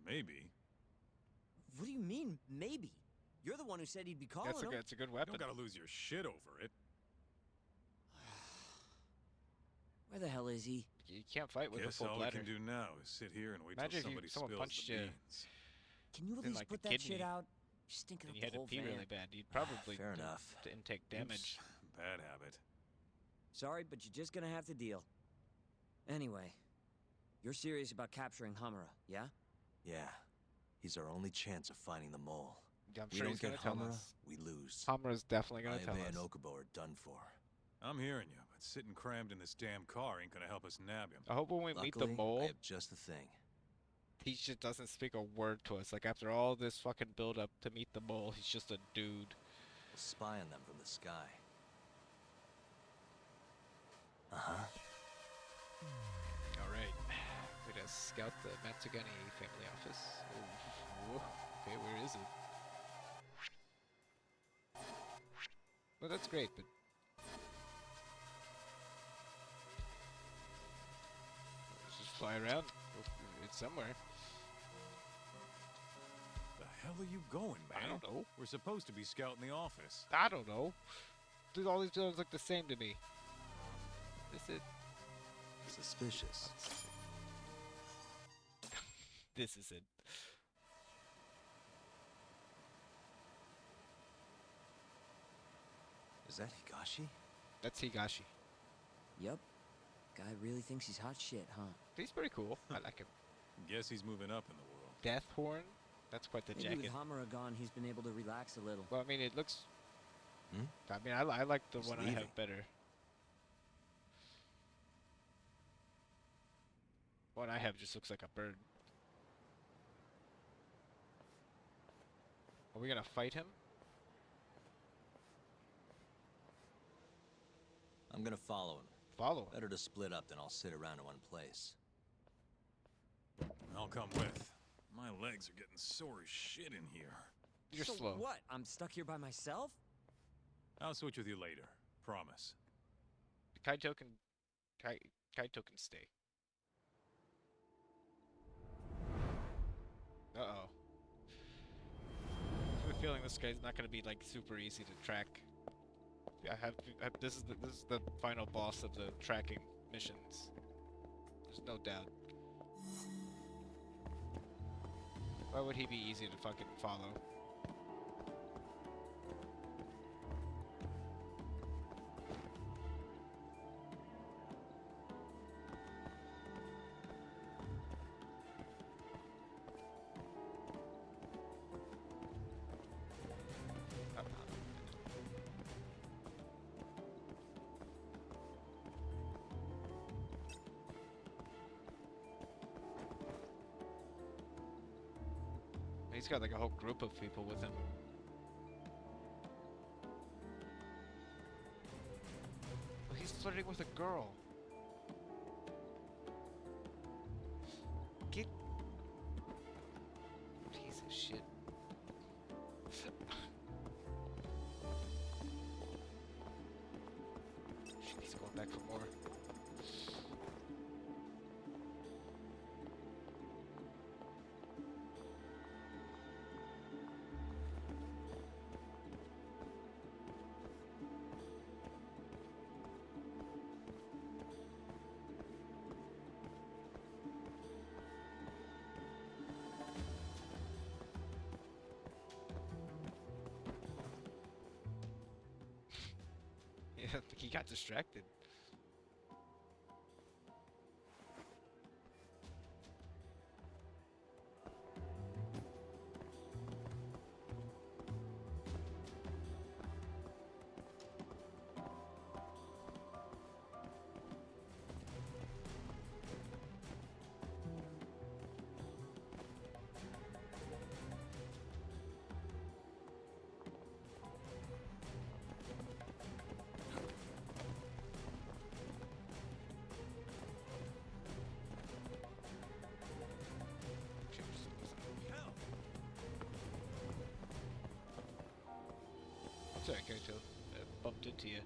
Maybe. What do you mean, maybe? You're the one who said he'd be calling That's him. a good You weapon. don't gotta lose your shit over it. Where the hell is he? You can't fight with a Guess full all we bladder. can do now is sit here and wait Imagine till if somebody someone spills punched the you beans. Can you at in, least like, put the that shit kidney, out? You're stinking And up you the had to whole pee van. really bad. You'd probably Fair enough. take damage. Oops. Bad habit. Sorry, but you're just gonna have to deal. Anyway, you're serious about capturing Hamura, yeah? Yeah. He's our only chance of finding the mole. Yeah, I'm We sure don't he's gonna get tell Hamura, us. we lose. Hamura's definitely gonna tell Ayabe us. and Okubo are done for. I'm hearing you, but sitting crammed in this damn car ain't gonna help us nab him. I hope when we meet the Luckily, mole, I have just the thing. he just doesn't speak a word to us. Like after all this fucking build up to meet the mole, he's just a dude. We'll spy on them from the sky. Uh-huh. Alright. We gotta scout the Matsugane family office. Whoa. Okay, where is it? Well, that's great, but Fly around. It's somewhere. The hell are you going, man? I don't know. We're supposed to be scouting the office. I don't know. Dude, all these buildings look the same to me. This is... Suspicious. This is it. Is that Higashi? That's Higashi. Yup. Guy really thinks he's hot shit, huh? He's pretty cool. I like him. Guess he's moving up in the world. Deathhorn? That's quite the Maybe jacket. with Hamura gone, he's been able to relax a little. Well, I mean, it looks... Hmm? I mean, I like the He's one I leaving. have better. One I have just looks like a bird. Are we gonna fight him? I'm gonna follow him. Follow him? Better to split up than I'll sit around in one place. I'll come with. My legs are getting sore as shit in here. You're so slow. What? I'm stuck here by myself? I'll switch with you later. Promise. Kaito can stay. Uh-oh. I have a feeling this guy's not gonna be like super easy to track. This is the final boss of the tracking missions. There's no doubt. Why would he be easy to fucking follow? He's got like a whole group of people with him. Oh, he's flirting with a girl. Get... Piece of shit. Shit, he's going back for more. Yeah, he got distracted. Sorry, Kaito. I bumped into you.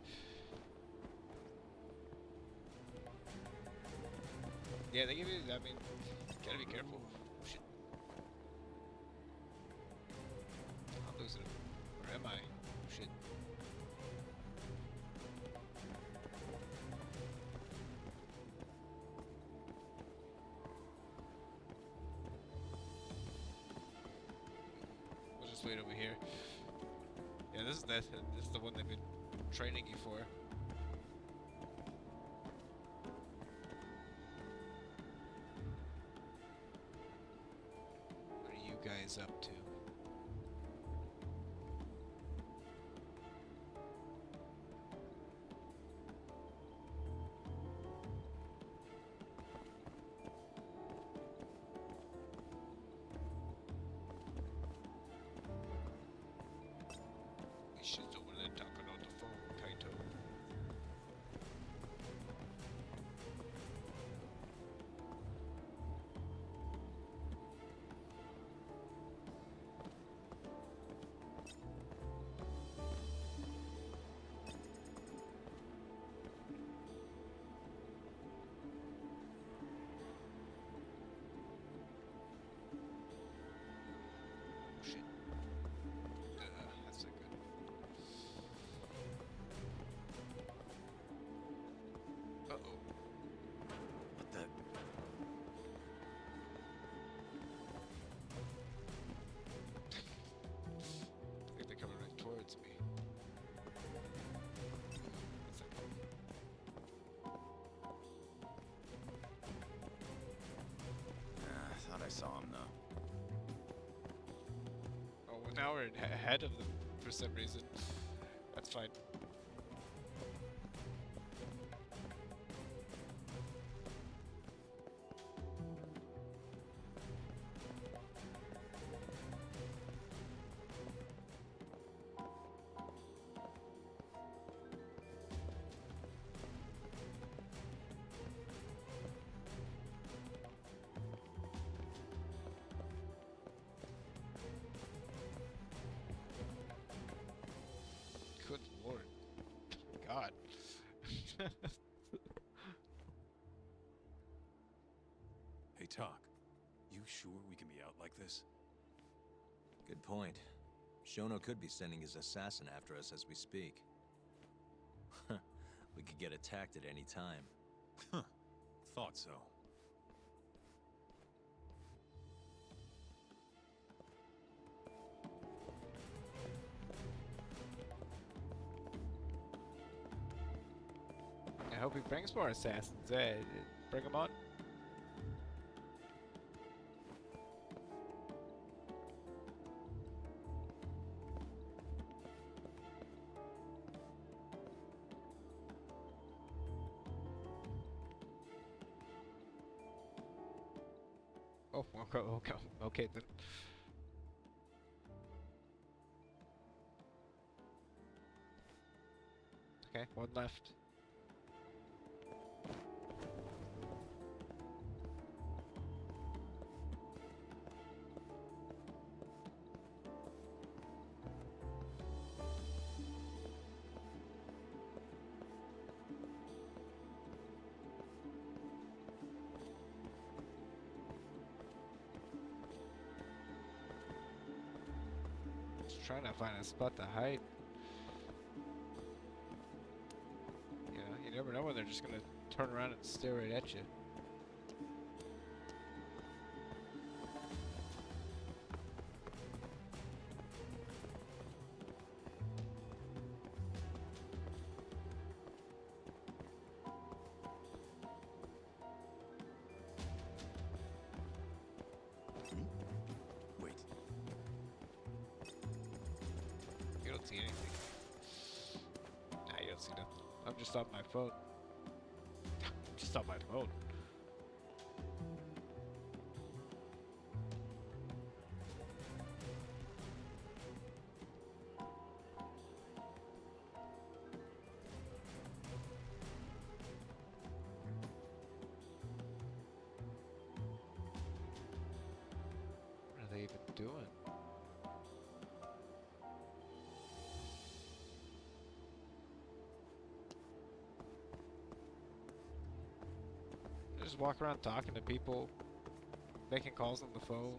Yeah, they give you. I mean, gotta be careful. Oh, shit. I'm losing him. Or am I? Oh, shit. We'll just wait over here. Yeah, this is the one they've been training you for. What are you guys up to? She's over there talking on the phone, Kaito. saw him, though. Oh, well, now we're ahead of them for some reason. That's fine. Good lord. God. Hey, Talk. You sure we can be out like this? Good point. Shono could be sending his assassin after us as we speak. We could get attacked at any time. Huh. Thought so. I hope he brings more assassins. Bring them on. Oh, okay then. Okay, one left. Just trying to find a spot to hide. You know, you never know when they're just gonna turn around and stare right at you. Wait. You don't see anything. Nah, you don't see nothing. I'm just on my phone. I'm just on my phone. What are they even doing? Just walk around talking to people, making calls on the phone.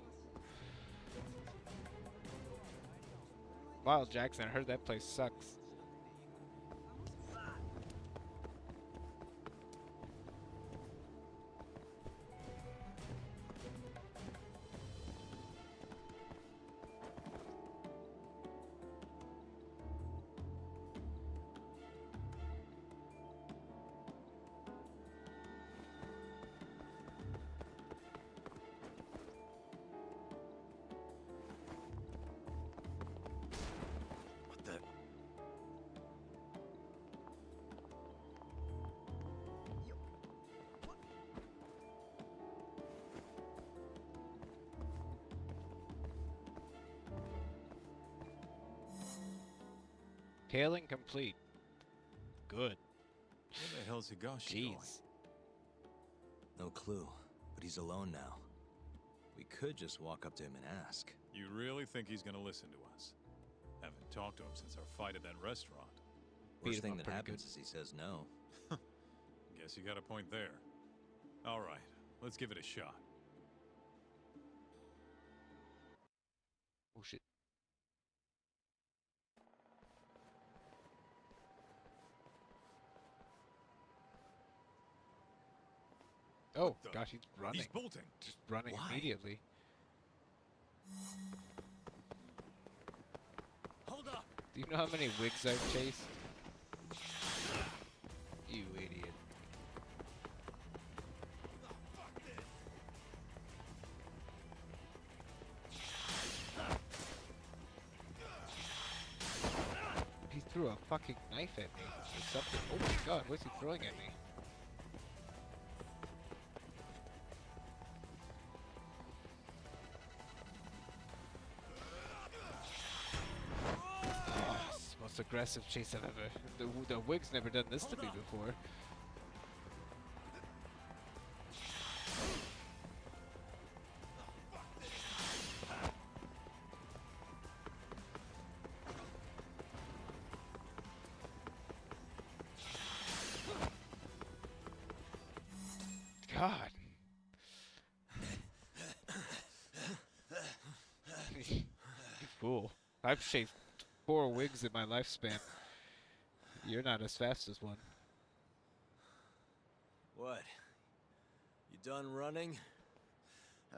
Wow, Jackson, I heard that place sucks. What the? Hailing complete. Good. Where the hell's Higashi going? Jeez. No clue, but he's alone now. We could just walk up to him and ask. You really think he's gonna listen to us? Haven't talked to him since our fight at that restaurant. Worst him thing up that pretty happens good. is he says no. Guess you got a point there. All right, let's give it a shot. Oh shit. Oh What the- gosh, he's running. He's bolting. Just running Why? immediately. Hold up! Do you know how many wigs I've chased? You idiot. threw a fucking knife at me or something. Oh my god, what's he throwing at me? Oh, it's the most aggressive chase I've ever. The Wig's never done this to me before. God. You fool. I've chased 4 Wigs in my lifespan. You're not as fast as one. What? You done running?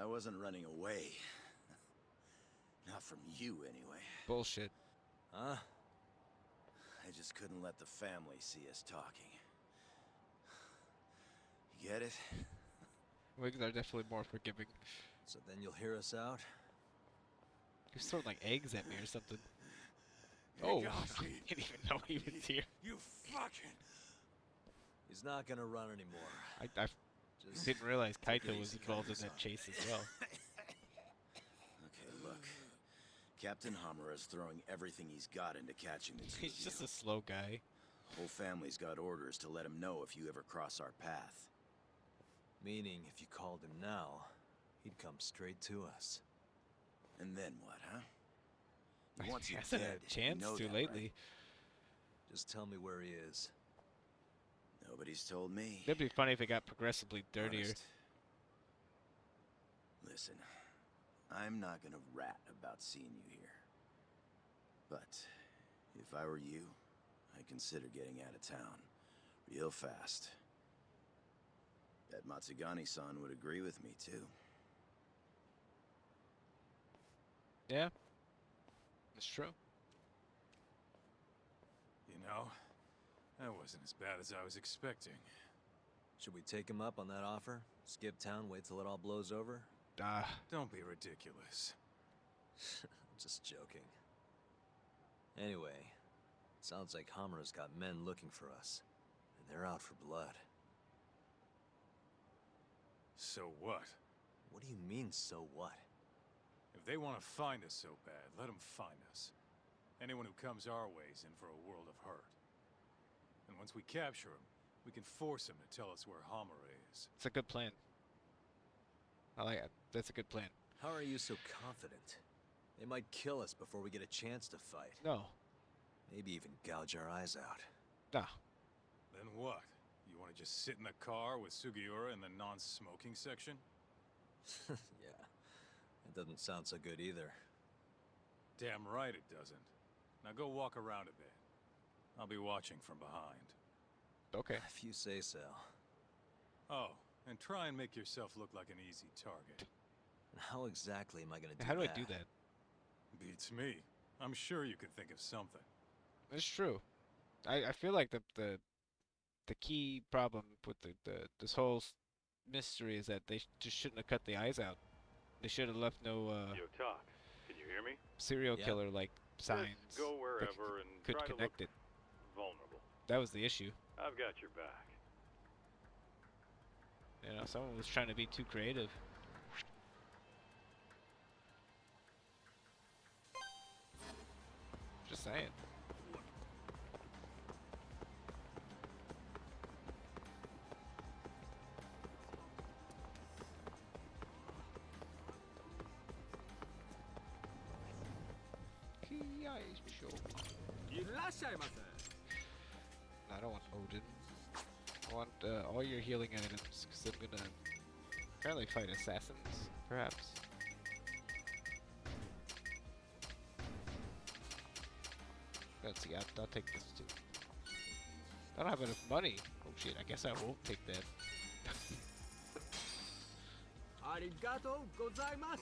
I wasn't running away. Not from you, anyway. Bullshit. Huh? I just couldn't let the family see us talking. You get it? Wigs are definitely more forgiving. So then you'll hear us out? He was throwing like eggs at me or something. Oh, I didn't even know he was here. You fucking... He's not gonna run anymore. I didn't realize Kaito was involved in that chase as well. Okay, look. Captain Hamura is throwing everything he's got into catching the two He's of just you. a slow guy. Whole family's got orders to let him know if you ever cross our path. Meaning, if you called him now, he'd come straight to us. And then what, huh? He He wants you hasn't dead. had a chance you know to that, lately. right? Just tell me where he is. Nobody's told me. It'd be funny if it got progressively dirtier. Honest. Listen, I'm not gonna rat about seeing you here. But if I were you, I'd consider getting out of town real fast. Bet Matsugani-san would agree with me, too. Yeah, it's true. You know, that wasn't as bad as I was expecting. Should we take him up on that offer? Skip town, wait till it all blows over? Don't be ridiculous. Just joking. Anyway, sounds like Hamura's got men looking for us. And they're out for blood. So what? What do you mean, so what? If they want to find us so bad, let them find us. Anyone who comes our way is in for a world of hurt. And once we capture him, we can force him to tell us where Hamura is. It's a good plan. I like it. That's a good plan. How are you so confident? They might kill us before we get a chance to fight. No. Maybe even gouge our eyes out. Nah. Then what? You want to just sit in the car with Sugiura in the non-smoking section? Yeah. It doesn't sound so good either. Damn right it doesn't. Now go walk around a bit. I'll be watching from behind. Okay. If you say so. Oh, and try and make yourself look like an easy target. How exactly am I gonna do that? How do I do that? Beats me. I'm sure you can think of something. It's true. I feel like the key problem with this whole mystery is that they just shouldn't have cut the eyes out. They should have left no Yo, Talk. Can you hear me? serial Yeah. killer like signs Just go that wherever and could try to connect look it. vulnerable. That was the issue. I've got your back. You know, someone was trying to be too creative. Just saying. I don't want Odin. I want all your healing items, because I'm gonna apparently fight assassins, perhaps. Let's see, I'll take this too. I don't have enough money. Oh shit, I guess I won't take that.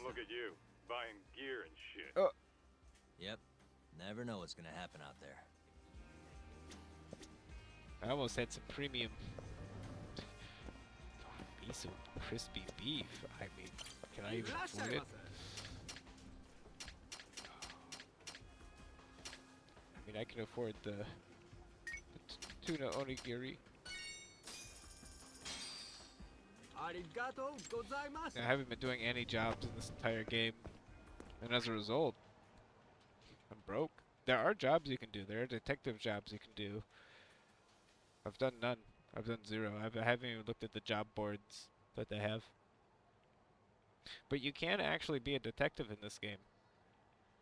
Look at you, buying gear and shit. Oh. Yep. Never know what's gonna happen out there. I almost had some premium miso crispy beef. I mean, can I even afford it? I mean, I can afford the tuna onigiri. Arigato gozaimasu. I haven't been doing any jobs in this entire game, and as a result, I'm broke. There are jobs you can do. There are detective jobs you can do. I've done none. I've done zero. I haven't even looked at the job boards that they have. But you can actually be a detective in this game.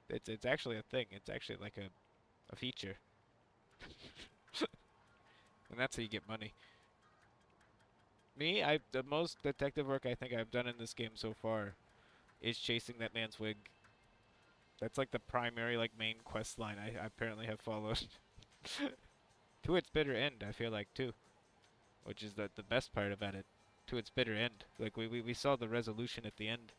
It's actually a thing. It's actually like a feature. And that's how you get money. Me, the most detective work I think I've done in this game so far is chasing that man's wig. That's like the primary, like, main quest line I apparently have followed. To its bitter end, I feel like, too. Which is the best part about it. To its bitter end. Like, we saw the resolution at the end.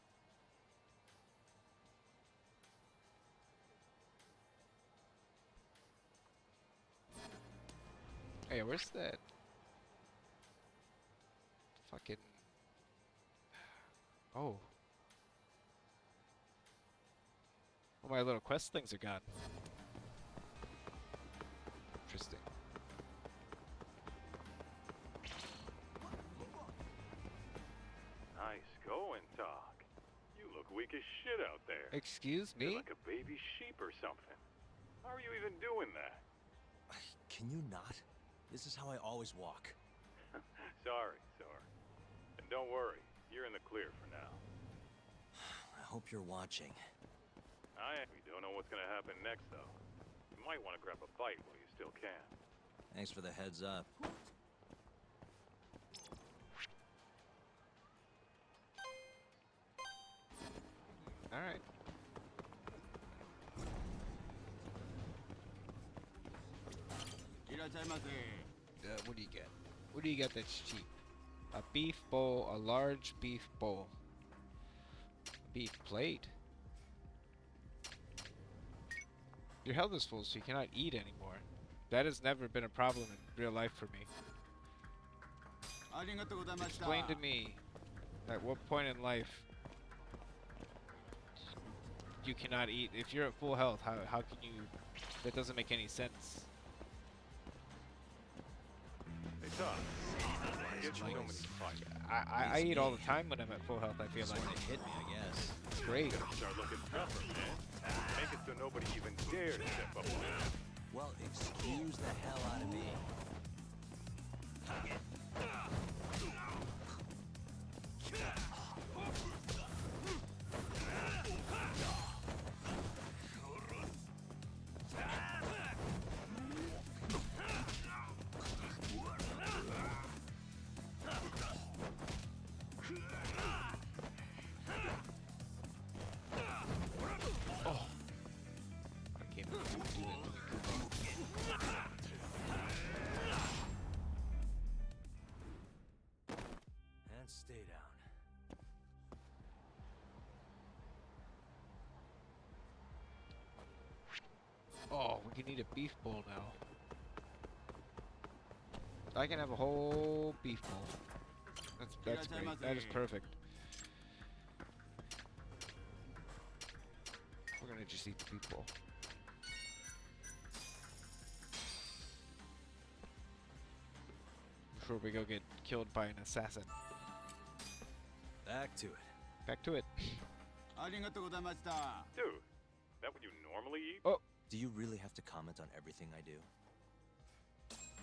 Hey, where's that? Fucking... Oh. All my little quest things are gone. Interesting. Nice going, Talk. You look weak as shit out there. Excuse me? You're like a baby sheep or something. How are you even doing that? Can you not? This is how I always walk. Sorry. And don't worry, you're in the clear for now. I hope you're watching. We don't know what's gonna happen next, though. You might want to grab a bite while you still can. Thanks for the heads up. Alright. What do you get? What do you get that's cheap? A beef bowl, a large beef bowl. A beef plate. Your health is full, so you cannot eat anymore. That has never been a problem in real life for me. Explain to me, at what point in life you cannot eat? If you're at full health, how can you? That doesn't make any sense. Hey, Todd. Get so many fights. I eat all the time when I'm at full health, I feel like. It hit me, I guess. It's great. Start looking tougher, man. Make it so nobody even dares step up on you. Well, excuse the hell out of me. And stay down. Oh, we can eat a beef bowl now. I can have a whole beef bowl. That's great. That is perfect. We're gonna just eat the beef bowl. Before we go get killed by an assassin. Back to it. Back to it. Dude, that what you normally eat? Oh. Do you really have to comment on everything I do?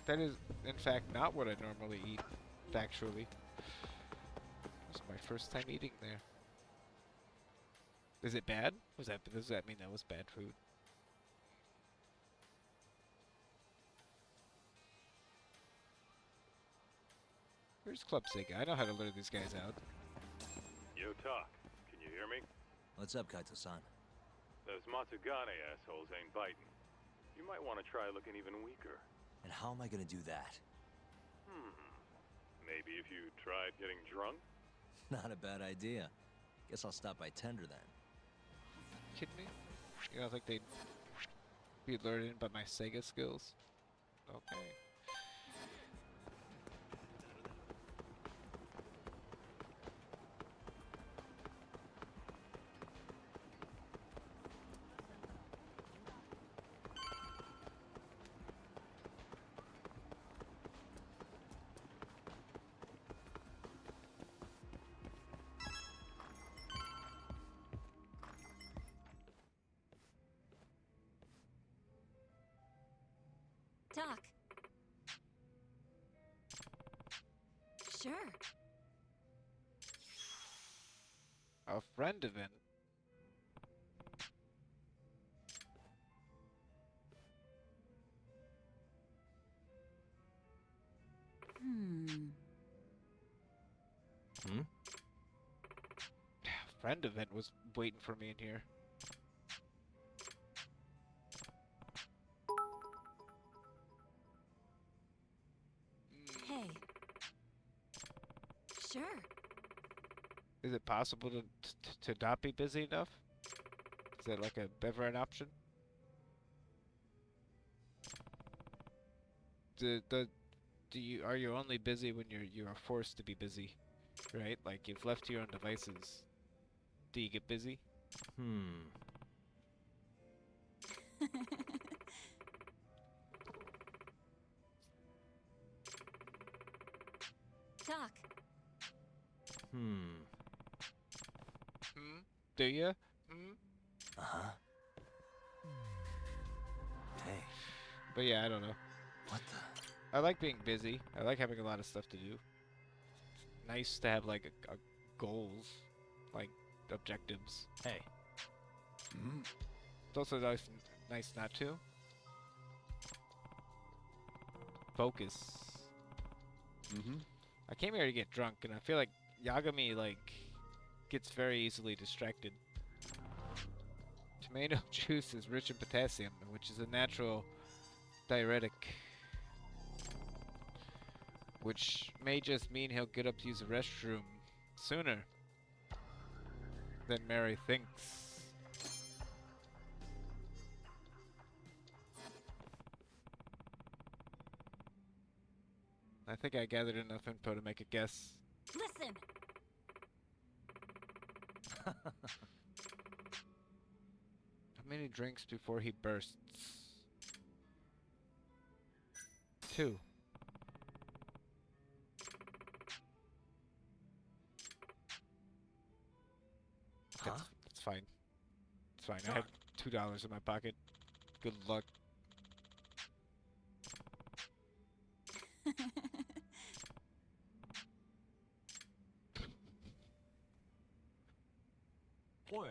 That is, in fact, not what I normally eat, factually. This is my first time eating there. Is it bad? Does that mean that was bad food? Where's Club Sega? I know how to lure these guys out. Yo, Talk. Can you hear me? What's up, Kaito-san? Those Matsugane assholes ain't biting. You might want to try looking even weaker. And how am I gonna do that? Maybe if you tried getting drunk? Not a bad idea. Guess I'll stop by Tender then. Kidding me? You don't think they'd be lured in by my Sega skills? Okay. Talk. Sure. A friend event. Hmm? Friend event was waiting for me in here. Hey. Sure. Is it possible to not be busy enough? Is that like ever an option? Are you only busy when you are forced to be busy, right? Like if left to your own devices, do you get busy? Talk. Do you? Uh-huh. Hey. But yeah, I don't know. What the? I like being busy. I like having a lot of stuff to do. Nice to have like a goals, like objectives. Hey. It's also nice not to. Focus. I came here to get drunk, and I feel like Yagami like gets very easily distracted. Tomato juice is rich in potassium, which is a natural diuretic. Which may just mean he'll get up to use the restroom sooner than Mary thinks. I think I gathered enough info to make a guess. Listen. How many drinks before he bursts? 2. That's fine. It's fine. I have $2 in my pocket. Good luck. Boy.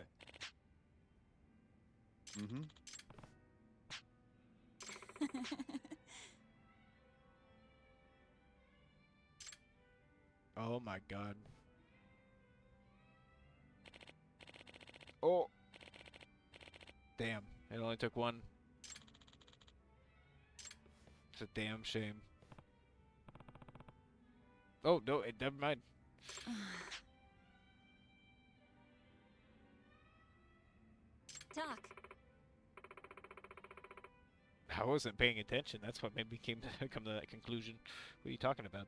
Oh my god. Oh. Damn. It only took one. It's a damn shame. Oh, no, never mind. Talk. I wasn't paying attention. That's what made me come to that conclusion. What are you talking about?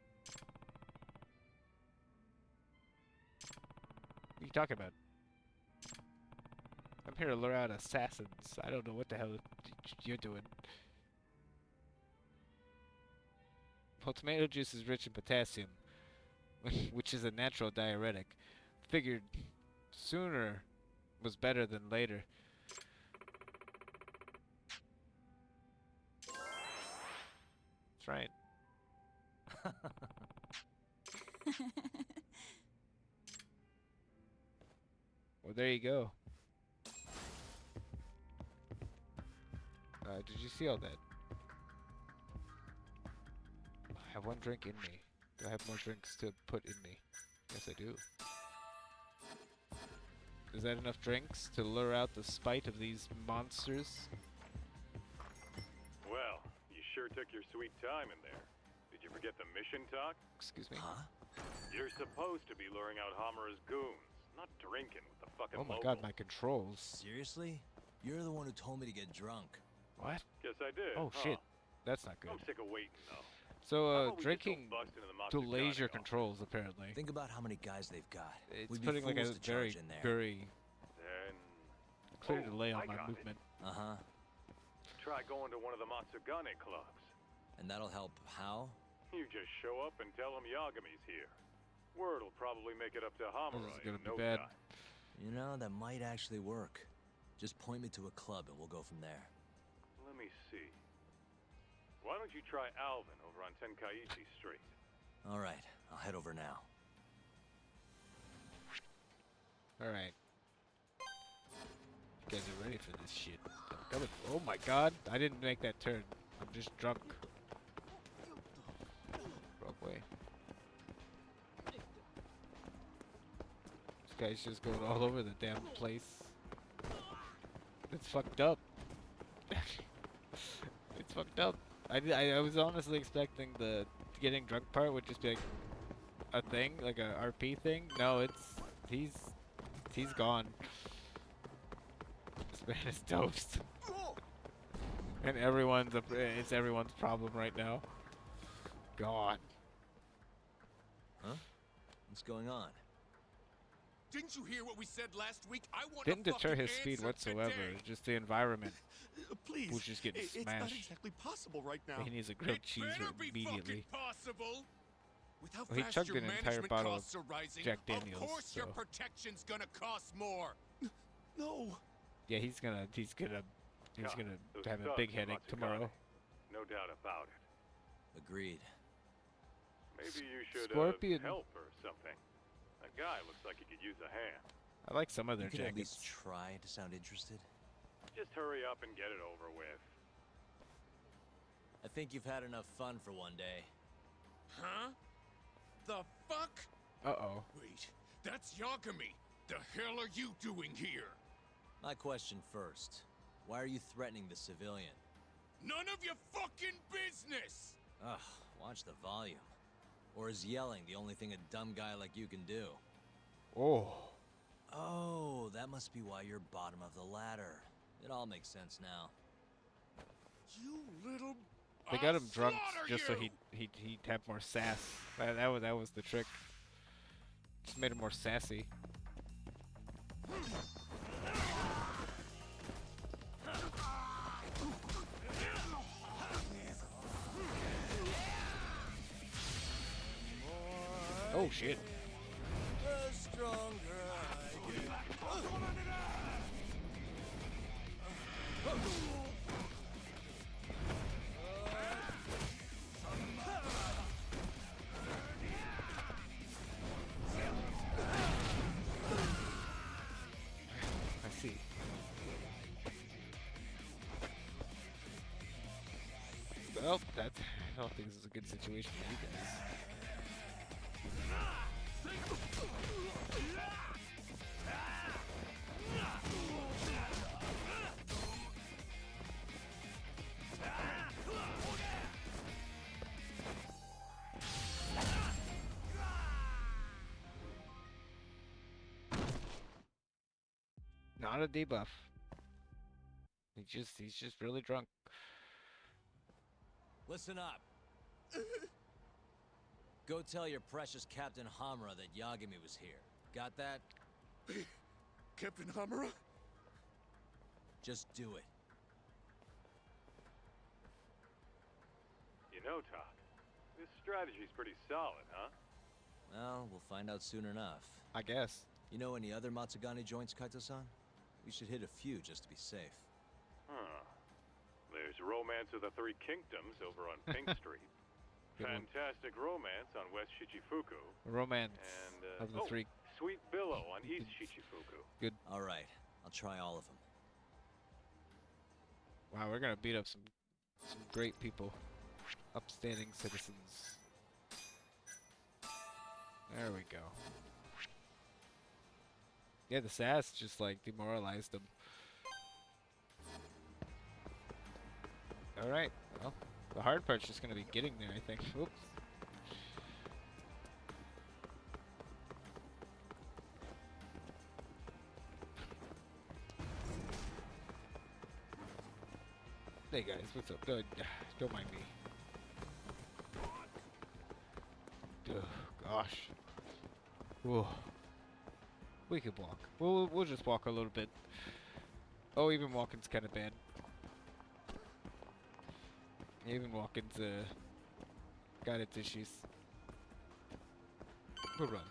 What are you talking about? I'm here to lure out assassins. I don't know what the hell you're doing. Well, tomato juice is rich in potassium, which is a natural diuretic. Figured sooner was better than later. That's right. Well, there you go. Did you see all that? I have one drink in me. Do I have more drinks to put in me? Yes, I do. Is that enough drinks to lure out the spite of these monsters? Well, you sure took your sweet time in there. Did you forget the mission talk? Excuse me? Huh? You're supposed to be luring out Hamura's goons, not drinking with the fucking Oh my locals. god, my controls. Seriously? You're the one who told me to get drunk. What? Guess I did. Oh shit. That's not good. I'm sick of waiting, though. So, How about we just go drinking bust into the delays your Matsugane controls, apparently. Think about how many guys they've got. It's We'd be putting like a fools to charge in there. very Then clear Oh, delay on I my got it. movement. Uh-huh. try going to one of the Matsugane clubs. And that'll help how? You just show up and tell them Yagami's here. Word'll probably make it up to Hamura This is gonna in be no bad. time. You know, that might actually work. Just point me to a club and we'll go from there. Let me see. Why don't you try Alvin over on Tenkaichi Street? All right, I'll head over now. Alright. You guys are ready for this shit. I'm coming. Oh my god, I didn't make that turn. I'm just drunk. Wrong way. This guy's just going all over the damn place. It's fucked up. It's fucked up. I was honestly expecting the getting drunk part would just be like a thing, like a RP thing. No, he's gone. This man is toast. And it's everyone's problem right now. Gone. Huh? What's going on? Didn't you hear what we said last week? I want Didn't a deter fucking his speed answer whatsoever. today. Just the environment. Please. Who's just getting It's not smashed. exactly possible right now. He needs a grilled It cheese better be immediately. fucking possible. With how Well, he fast chugged your an entire management bottle of costs are rising, Jack Daniels, of course your so- protection's gonna cost more. No. Yeah, he's gonna God, those have a thugs big in headache Matsugane. tomorrow. No doubt about it. Agreed. Maybe you should Scorpion. help or something. That guy looks like he could use a hand. I like some of their You could at jackets. least try to sound interested. Just hurry up and get it over with. I think you've had enough fun for one day. Huh? The fuck? Uh-oh. Wait, that's Yagami. The hell are you doing here? My question first. Why are you threatening the civilian? None of your fucking business! Ugh, watch the volume. Or is yelling the only thing a dumb guy like you can do? Oh. Oh, that must be why you're bottom of the ladder. It all makes sense now. You little... They got him drunk slaughter just so you! he'd have more sass. That was the trick. Just made him more sassy. Oh shit. The stronger I get. I see. Well, I don't think this is a good situation for you guys. Not a debuff. He's just really drunk. Listen up. Go tell your precious Captain Hamura that Yagami was here. Got that? Captain Hamura? Just do it. You know, Todd, this strategy's pretty solid, huh? Well, we'll find out soon enough. I guess. You know any other Matsugane joints, Kaito-san? We should hit a few just to be safe. Huh. There's Romance of the Three Kingdoms over on Pink Street. Good one. Fantastic Romance on West Shichifuku. Romance And, of the Three. Sweet Billow on East Shichifuku. Good. All right, I'll try all of them. Wow, we're gonna beat up some great people, upstanding citizens. There we go. Yeah, the sass just like demoralized them. All right, well, the hard part's just gonna be getting there, I think. Oops. Hey guys, what's up? Don't mind me. Oh, gosh. Whoa. We could walk. We'll just walk a little bit. Oh, even walking's kind of bad. Even walking's got its issues. We'll run.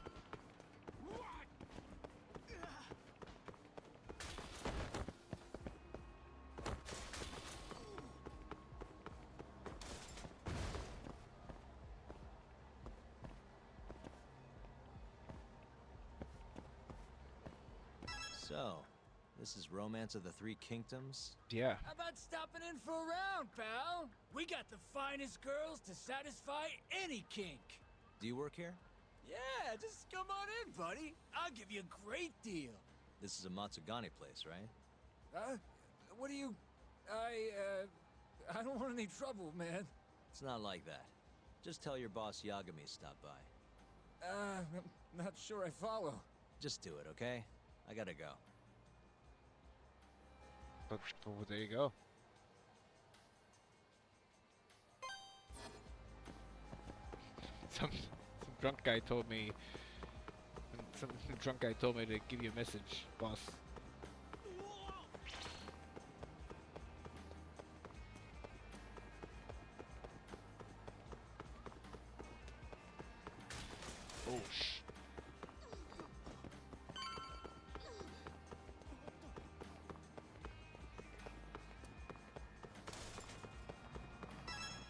So, this is Romance of the Three Kingdoms? Yeah. How about stopping in for a round, pal? We got the finest girls to satisfy any kink. Do you work here? Yeah, just come on in, buddy. I'll give you a great deal. This is a Matsugane place, right? What do you... I don't want any trouble, man. It's not like that. Just tell your boss Yagami stopped by. I'm not sure I follow. Just do it, okay? I gotta go. But there you go. Some drunk guy told me. Some drunk guy told me to give you a message, boss. Oh sh.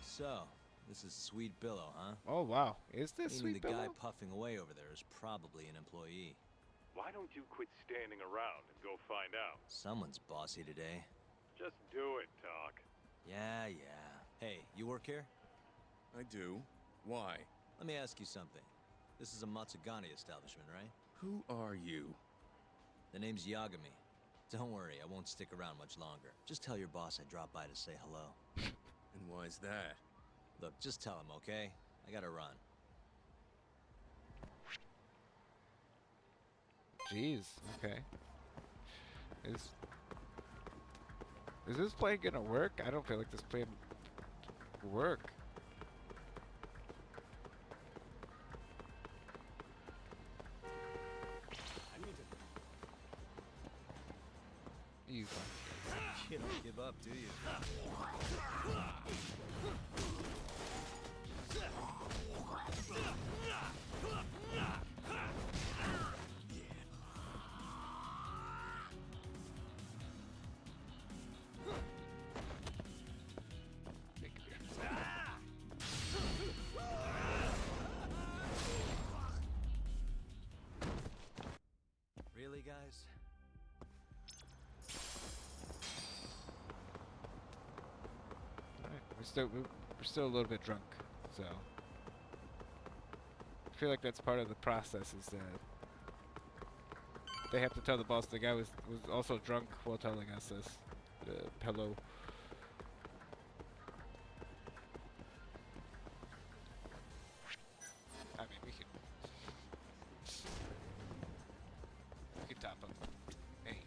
So, this is Sweet Billow, huh? Oh wow, is this Meaning Sweet the guy Billow? puffing away over there is probably an employee. Why don't you quit standing around and go find out? Someone's bossy today. Just do it, Talk. Yeah. Hey, you work here? I do. Why? Let me ask you something. This is a Matsugane establishment, right? Who are you? The name's Yagami. Don't worry, I won't stick around much longer. Just tell your boss I dropped by to say hello. And why's that? Look, just tell him, okay? I gotta run. Jeez, okay. Is this play gonna work? I don't feel like this play will work. You You don't give up, do you? Really, guys? Alright, we're still a little bit drunk, so I feel like that's part of the process. Is that they have to tell the boss the guy was also drunk while telling us this. Hello. I mean, we can top him. Hey.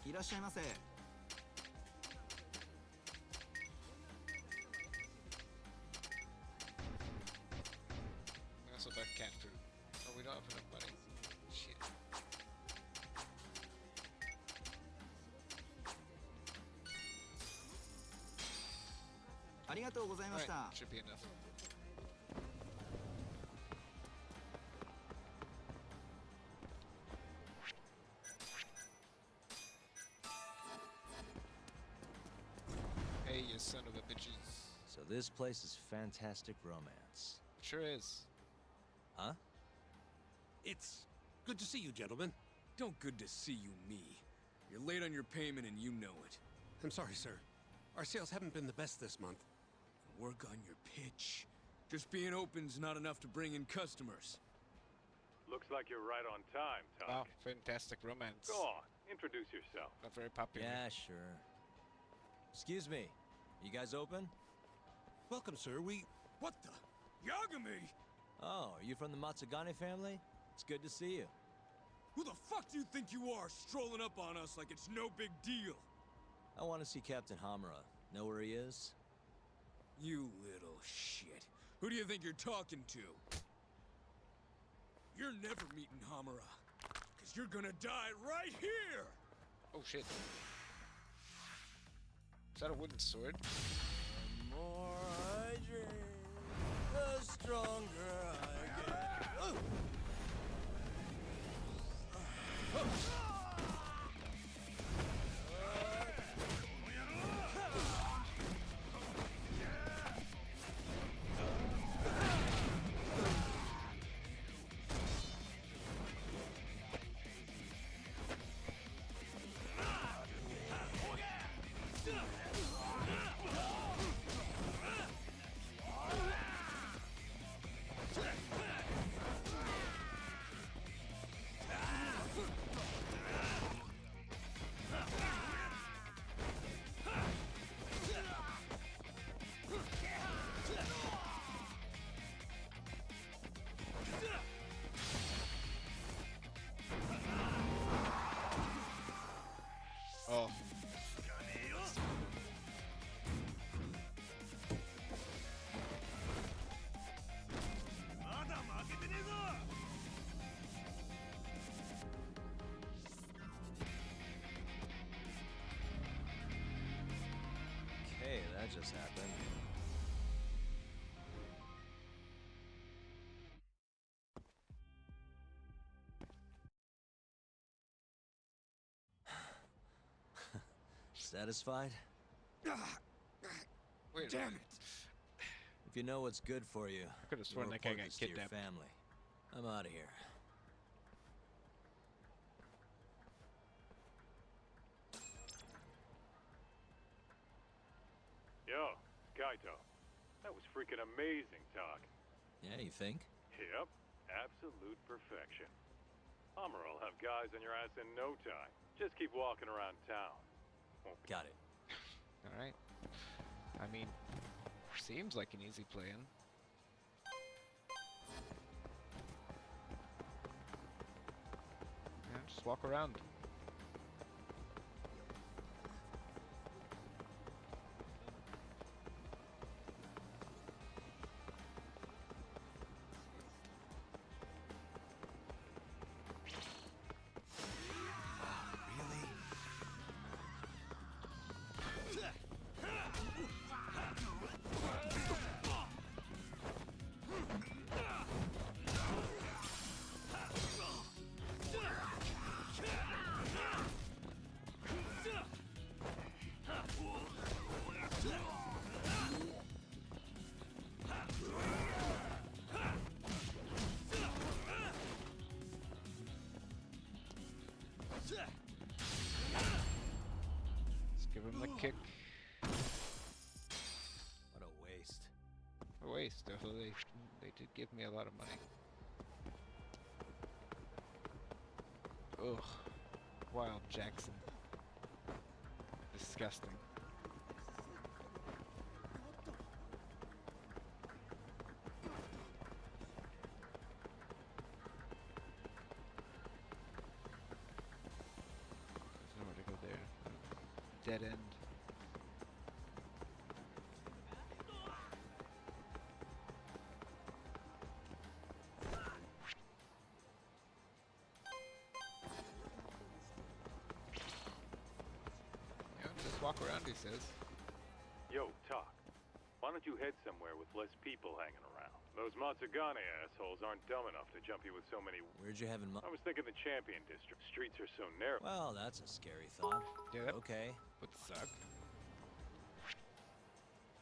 いらっしゃいませ。 We also got cat food. Oh, we don't have enough money. Shit. Alright, should be enough. Hey, you son of a bitches. So this place is Fantastic Romance. Sure is. Huh? It's good to see you, gentlemen. Don't good to see you, me. You're late on your payment and you know it. I'm sorry, sir. Our sales haven't been the best this month. Work on your pitch. Just being open's not enough to bring in customers. Looks like you're right on time, Talk. Wow, Fantastic Romance. Go on, introduce yourself. Not very popular. Yeah, sure. Excuse me. You guys open? Welcome, sir. What the? Yagami! Oh, are you from the Matsugane family? It's good to see you. Who the fuck do you think you are, strolling up on us like it's no big deal? I want to see Captain Hamura. Know where he is? You little shit. Who do you think you're talking to? You're never meeting Hamura. Because you're gonna die right here! Oh shit. Is that a wooden sword? The more I drink, the stronger I get. Oh. just happened. Satisfied? Wait, Damn it! If you know what's good for you, I could have sworn you'll that guy report got this to your kidnapped. family. I'm out of here. Yo, Kaito. That was freaking amazing talk. Yeah, you think? Yep, absolute perfection. Amuro will have guys on your ass in no time. Just keep walking around town. Got it. All right. I mean, seems like an easy plan. Yeah, just walk around. Let's give him the kick. What a waste. A waste, although they did give me a lot of money. Ugh. Wild Jackson. Disgusting. There's nowhere to go there. Dead end. Yeah, just walk around, he says. Yo, Talk. Why don't you head somewhere with less people hanging around? Those Matsugane assholes aren't dumb enough to jump you with so many... Where'd you have in mind? I was thinking the Champion District. Streets are so narrow. Well, that's a scary thought. Yeah, that Okay. would suck.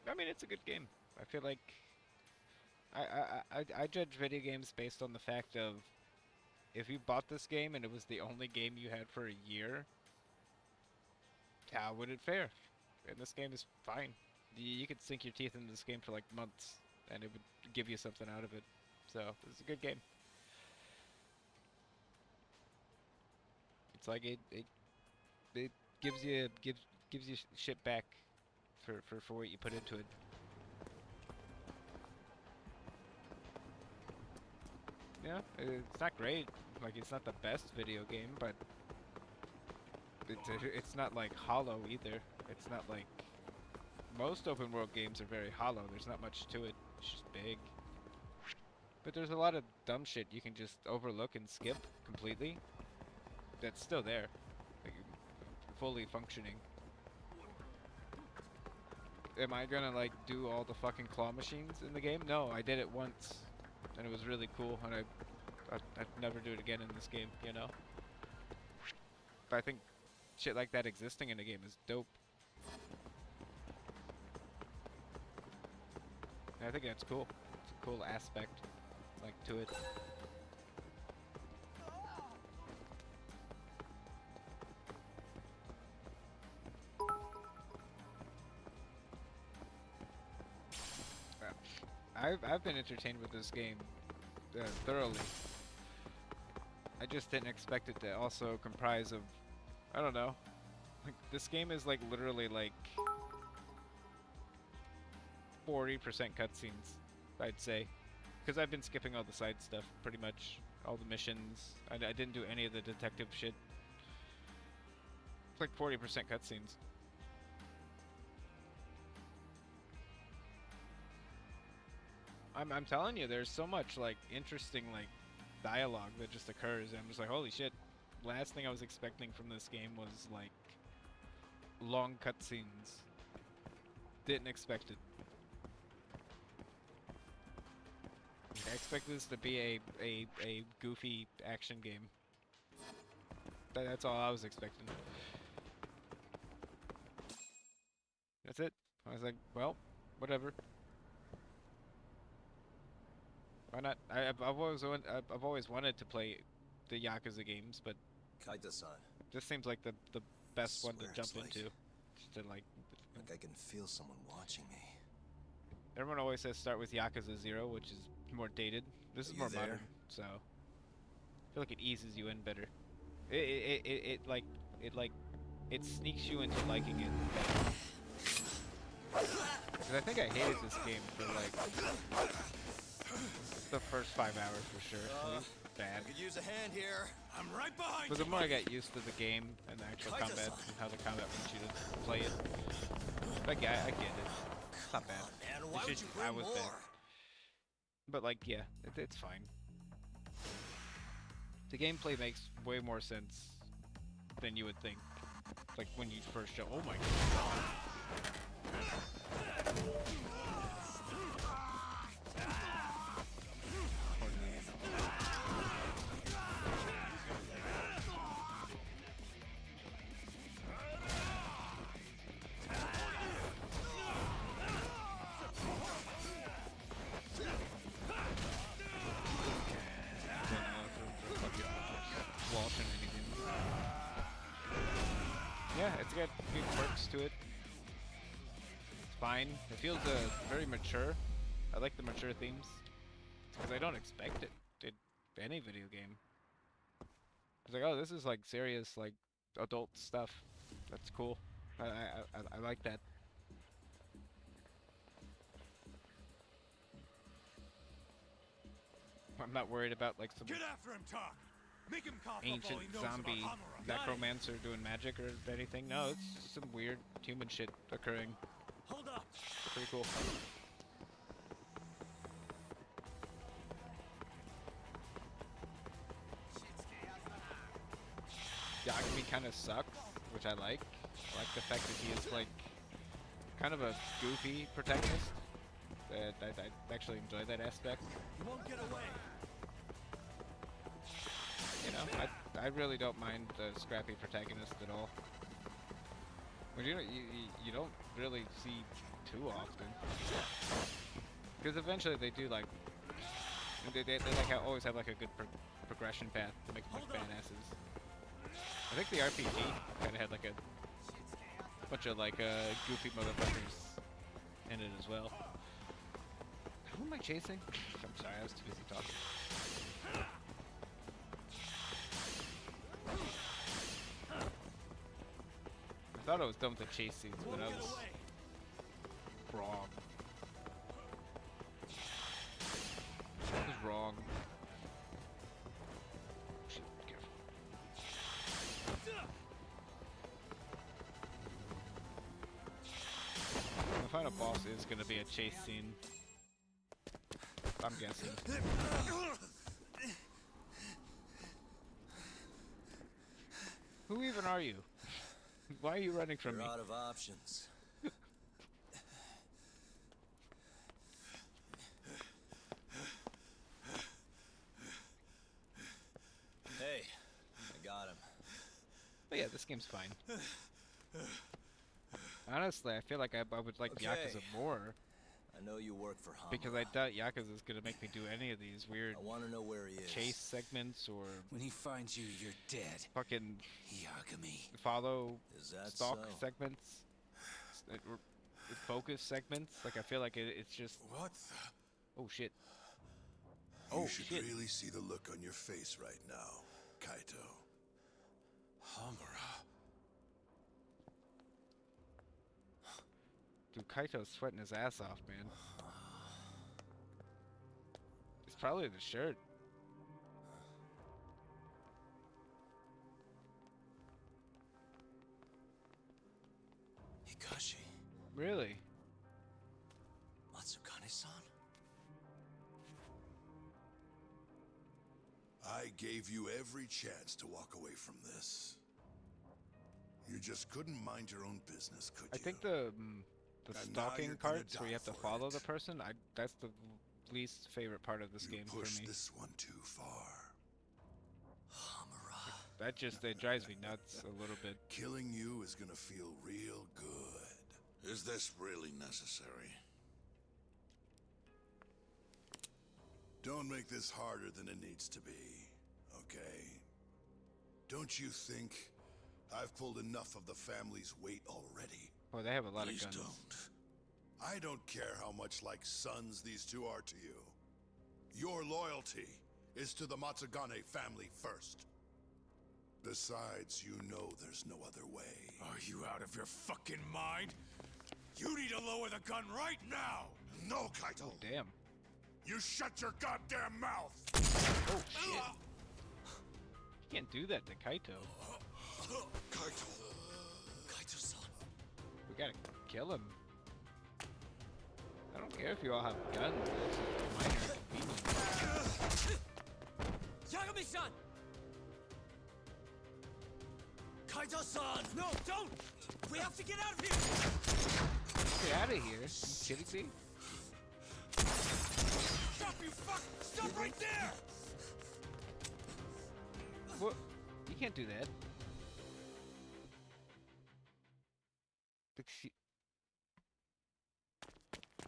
I mean, it's a good game. I feel like I judge video games based on the fact of if you bought this game and it was the only game you had for a year, how would it fare? And this game is fine. You could sink your teeth into this game for like months, and it would give you something out of it. So it's a good game. It's like it gives you shit back for what you put into it. Yeah, it's not great. Like, it's not the best video game, but it's not like hollow either. It's not like most open world games are very hollow. There's not much to it. It's just big. But there's a lot of dumb shit you can just overlook and skip completely. That's still there, like, fully functioning. Am I gonna like do all the fucking claw machines in the game? No, I did it once, and it was really cool, and I'd never do it again in this game, you know? But I think shit like that existing in a game is dope. And I think that's cool. It's a cool aspect, like, to it. I've been entertained with this game thoroughly. I just didn't expect it to also comprise of, I don't know, like, this game is like literally like 40% cutscenes, I'd say, because I've been skipping all the side stuff pretty much, all the missions. I didn't do any of the detective shit. It's like 40% cutscenes. I'm telling you, there's so much like interesting like dialogue that just occurs, and I'm just like, holy shit. Last thing I was expecting from this game was like long cutscenes. Didn't expect it. I expected this to be a goofy action game. That's all I was expecting. That's it. I was like, well, whatever. Why not? I've always wanted to play the Yakuza games, but Kaito-san. this seems like the best one to Swear jump it's like- into. Just to like I can feel someone watching me. everyone always says start with Yakuza 0, which is more dated. This is Are you more there? modern, so I feel like it eases you in better. It sneaks you into liking it better. Because I think I hated this game for like the first 5 hours for sure. It was bad. Could use a hand here. I'm right behind But the more I got used to the game and the actual Kaito-san. combat and how the combat wants you to play it, like yeah, I get it. It's not bad. man, It's why would just you I bring was bad. more? But like yeah, it's fine. The gameplay makes way more sense than you would think. Like when you first show. Oh my god. Yeah, it's got good quirks to it. It's fine. It feels very mature. I like the mature themes because I don't expect it in any video game. It's like, oh, this is like serious, like adult stuff. That's cool. I like that. I'm not worried about like some Get after him, Talk. Make him cough up all ancient he knows zombie about Hamura. necromancer doing magic or anything. No, it's just some weird human shit occurring. Hold up. Pretty cool. Yagami kind of sucks, which I like. I like the fact that he is like kind of a goofy protagonist. I actually enjoy that aspect. You won't get away. You know, I really don't mind the scrappy protagonist at all. But you don't really see too often. Because eventually they do like they like always have like a good progression path to make them like badasses. I think the RPG kind of had like a bunch of like goofy motherfuckers in it as well. Who am I chasing? I'm sorry, I was too busy talking. I thought I was done with the chase scenes, but I was wrong. I was wrong. Shit, careful. The final boss is gonna be a chase scene. I'm guessing. Who even are you? Why are you running from me? You're out of options. Hey, I got him. But yeah, this game's fine. Honestly, I feel like I would like Okay. Yakuza more. I know you work for Hamura. Because I doubt Yakuza is gonna make me do any of these weird I want to know where he is. chase segments or When he finds you, you're dead. fucking Yagami. follow Is that stalk so? segments, or focus segments. Like I feel like it's just What the? oh shit. You Oh should shit. really see the look on your face right now, Kaito. Hamura. Dude, Kaito's sweating his ass off, man. It's probably the shirt. Hikashi. Really? Matsukane-san? I gave you every chance to walk away from this. You just couldn't mind your own business, could you? I think the The And now stalking you're gonna parts where you have to die for follow it. the person, that's the least favorite part of this You game for pushed me. this one too far. That just it drives me nuts a little bit. Killing you is gonna feel real good. Is this really necessary? Don't make this harder than it needs to be, okay? Don't you think I've pulled enough of the family's weight already? Well, they have a lot Please of guns. don't. I don't care how much like sons these two are to you. Your loyalty is to the Matsugane family first. Besides, you know there's no other way. Are you out of your fucking mind? You need to lower the gun right now! No, Kaito! Oh, damn. You shut your goddamn mouth! Oh, shit. You can't do that to Kaito. Kaito! Kaito-san. We gotta kill him. I don't care if you all have guns. It's just a minor inconvenience. Yagami-san! Kaito-san! No, don't! We have to get out of here! Get out of here. You kidding me? Stop, you fuck! Stop right there! What? You can't do that.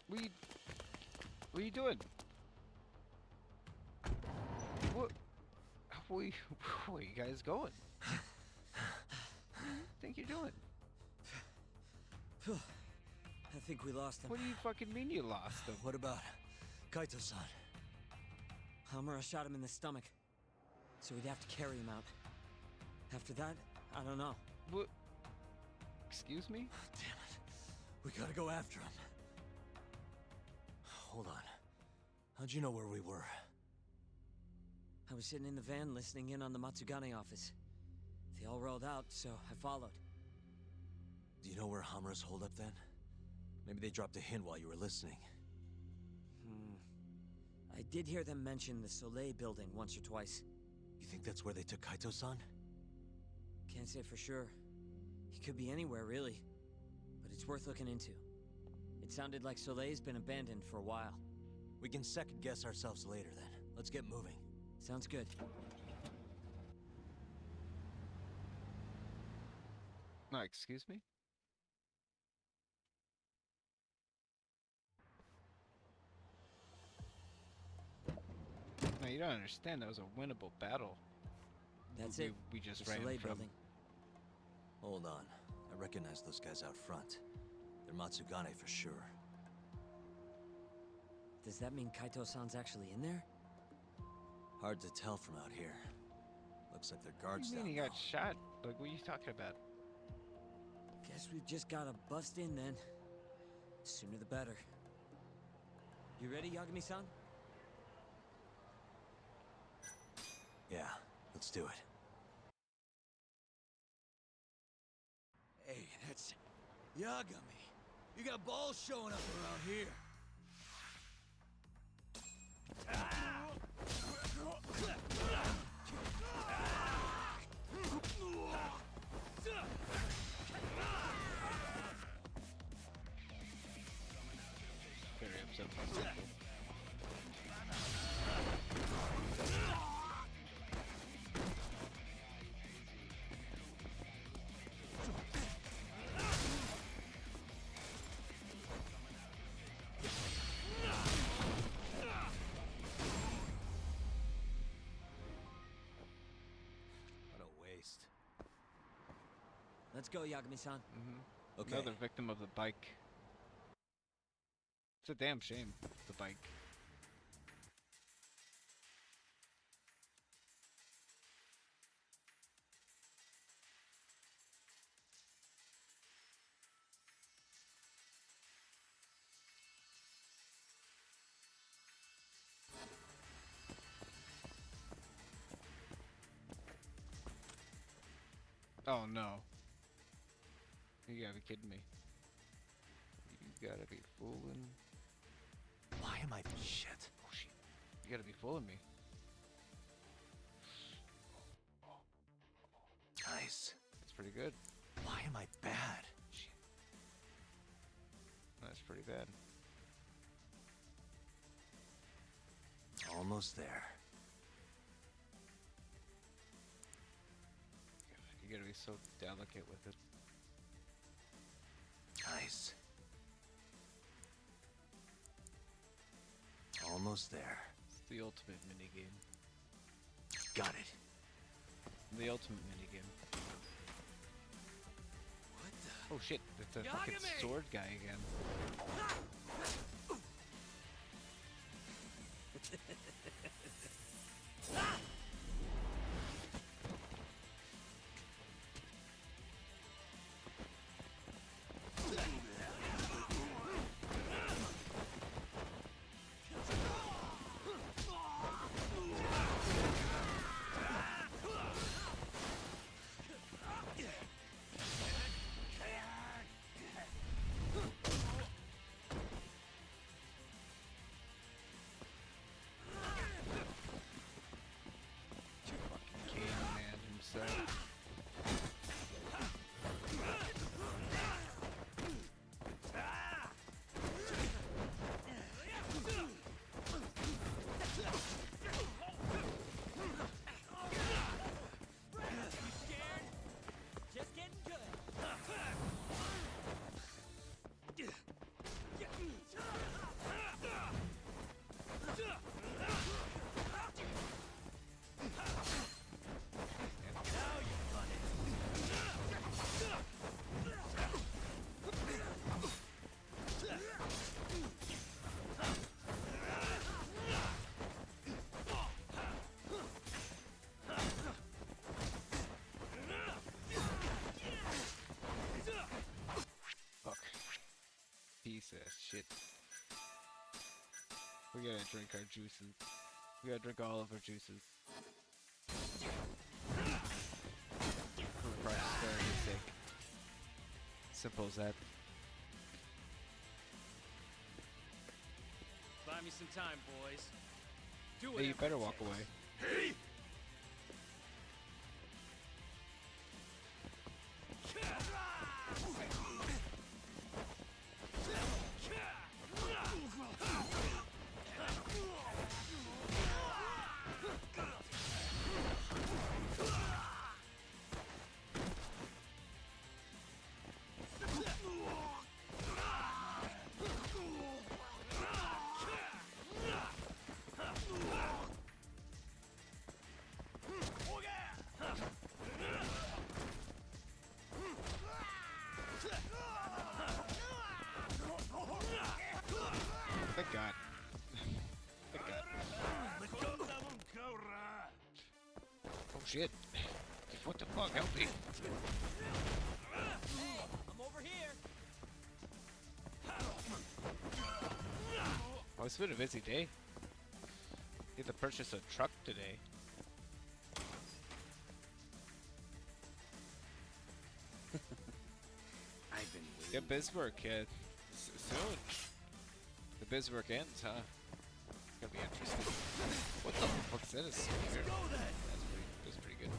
What are you doing? What are you guys going? What do you think you're doing? I think we lost him. What do you fucking mean you lost him? What about Kaito-san? Hamura shot him in the stomach, so we'd have to carry him out. After that, I don't know. What? Excuse me? Damn it. We gotta go after him. Hold on. How'd you know where we were? I was sitting in the van listening in on the Matsugane office. They all rolled out, so I followed. Do you know where Hamura's hold up then? Maybe they dropped a hint while you were listening. I did hear them mention the Soleil building once or twice. You think that's where they took Kaito-san? Can't say for sure. He could be anywhere, really. But it's worth looking into. It sounded like Soleil's been abandoned for a while. We can second guess ourselves later then. Let's get moving. Sounds good. No, excuse me? No, you don't understand. That was a winnable battle. That's we, it. We just the ran Soleil from. building. Hold on. I recognize those guys out front. They're Matsugane for sure. Does that mean Kaito-san's actually in there? Hard to tell from out here. Looks like their guards What do down you mean he got low. shot? Like, what are you talking about? Guess we've just gotta bust in then. Sooner the better. You ready, Yagami-san? Yeah, let's do it. Hey, that's Yagami. You got balls showing up around here. Very upset with these people. What a waste. Let's go, Yagami-san. Okay. Another victim of the bike. It's a damn shame, the bike. Oh no. You gotta be kidding me. You gotta be fooling. Why am I... Shit. Oh shit. You gotta be fooling me. Nice. That's pretty good. Why am I bad? Shit. pretty bad. Almost there. You gotta be so delicate with it. Nice. Almost there. It's the ultimate minigame. Got it. The ultimate minigame. What the? Oh shit, it's a fucking sword guy again. Piece of shit. We gotta drink our juices. We gotta drink all of our juices. For prosperity's sake. Simple as that. Buy me some time, boys. Do Hey, you whatever better it walk takes. away. Hey! Thank God. Thank God. Oh shit. What the fuck? Help me. I'm over here. Oh, it's been a busy day. Need to purchase a truck today. I've been waiting. Yeah, Bismarck. Soon. The Bismarck ends, huh? It's gonna be interesting. What the fuck is that? A spear? That's pretty good.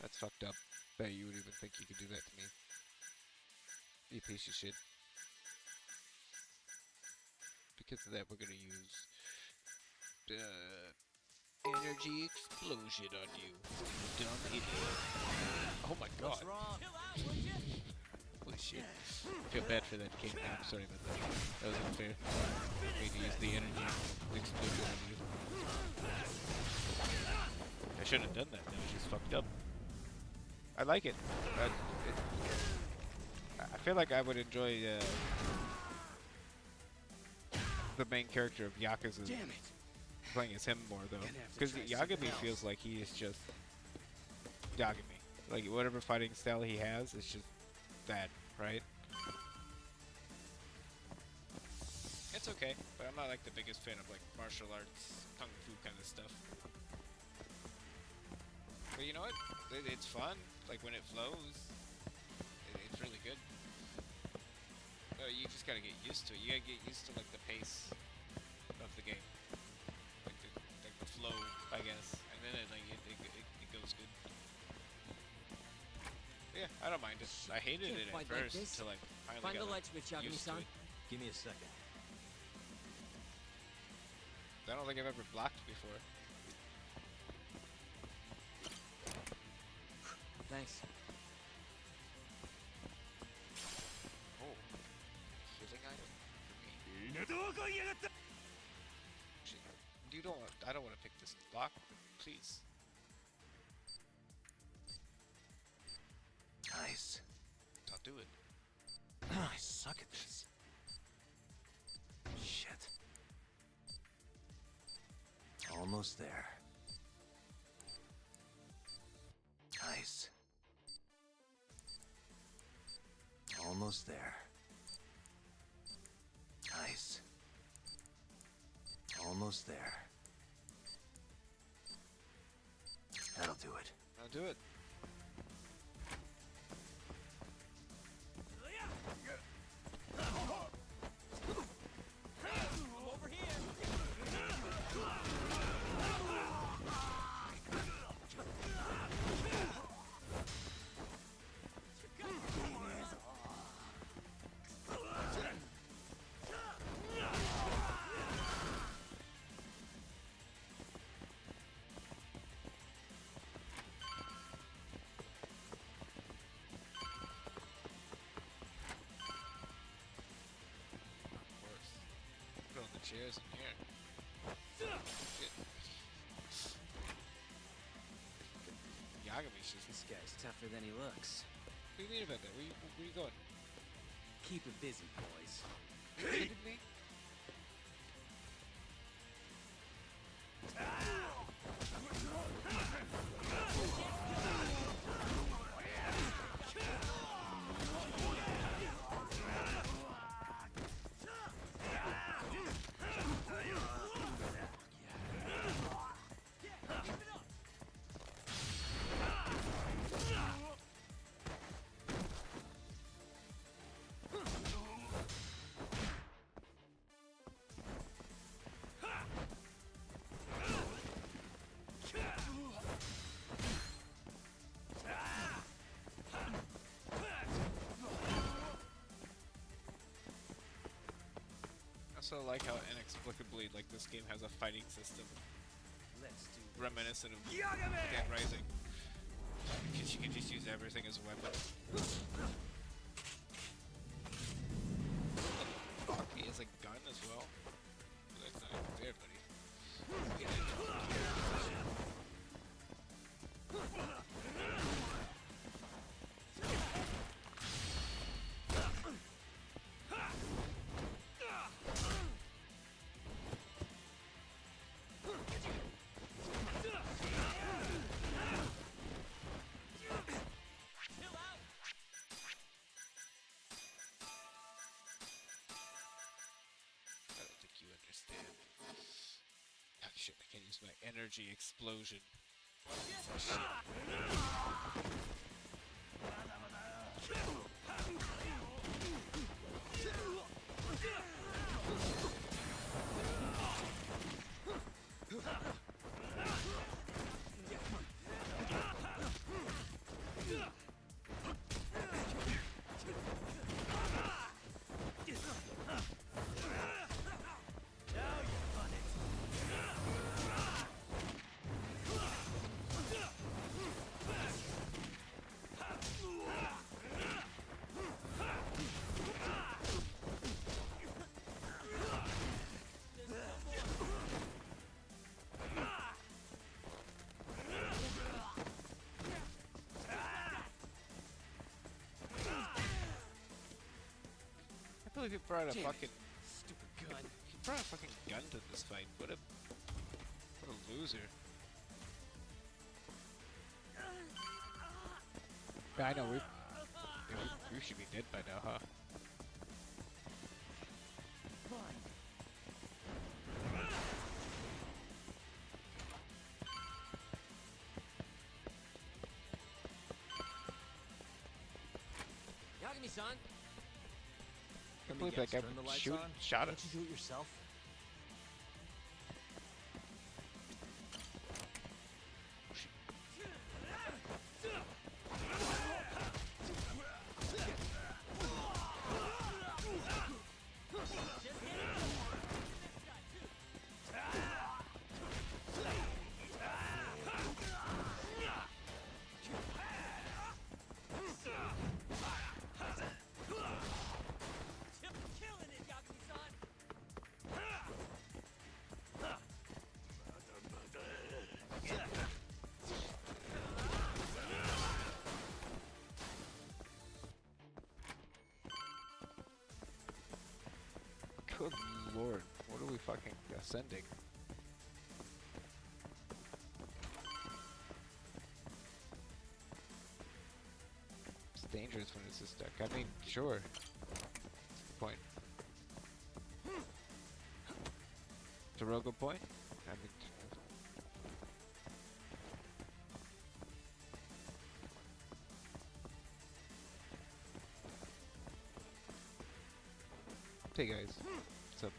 That's fucked up. Bet you would even think you could do that to me. You piece of shit. Because of that, we're gonna use energy explosion on you, you dumb idiot. Oh my god. What's wrong? Chill out, would you? Holy shit. I feel bad for that kid. I'm sorry about that. That was unfair. I need to use the energy explosion on you. I shouldn't have done that. That was just fucked up. I like it. I feel like I would enjoy the main character of Yakuza. Damn it! playing as him more though, because Yagami feels like he is just Yagami. Like whatever fighting style he has, it's just that, right? It's okay, but I'm not like the biggest fan of like martial arts, kung fu kind of stuff. But you know what? It's fun. Like when it flows, it's really good. You just gotta get used to it. You gotta get used to like the pace of the game, like the flow, I guess, and then it goes good. Yeah, I don't mind it. I hated it at first until I finally Find got the light switch, used to Yagami-san. it. Give me a second. I don't think I've ever blocked before. Thanks. Oh, healing item for me. You don't. I don't want to pick this lock, please. Nice. I'll do it. I suck at this. Shit. Almost there. Nice. Almost there. Nice. Almost there. That'll do it. I'll do it. I'm over here. Put all the chairs in here. Shit. Yagami's just... This guy's tougher than he looks. What do you mean about that? Where you going? Keep it busy, boys. Are you kidding me? I also like how inexplicably like this game has a fighting system reminiscent of Dead Rising. Because you can just use everything as a weapon. Fuck, he has a gun as well. That's not even there, buddy. Shit, I can't use my energy explosion. Shit. I believe he brought a fucking stupid gun. He brought a fucking gun to this fight. What a What a loser. Yeah, I know, we should be dead by now, huh? Yagami-san! I believe that guy shot us. Can't you do it yourself? Good lord, what are we fucking ascending? It's dangerous when this is stuck. I mean, sure. What's the point? Taroga point? I mean, hey guys, what's up?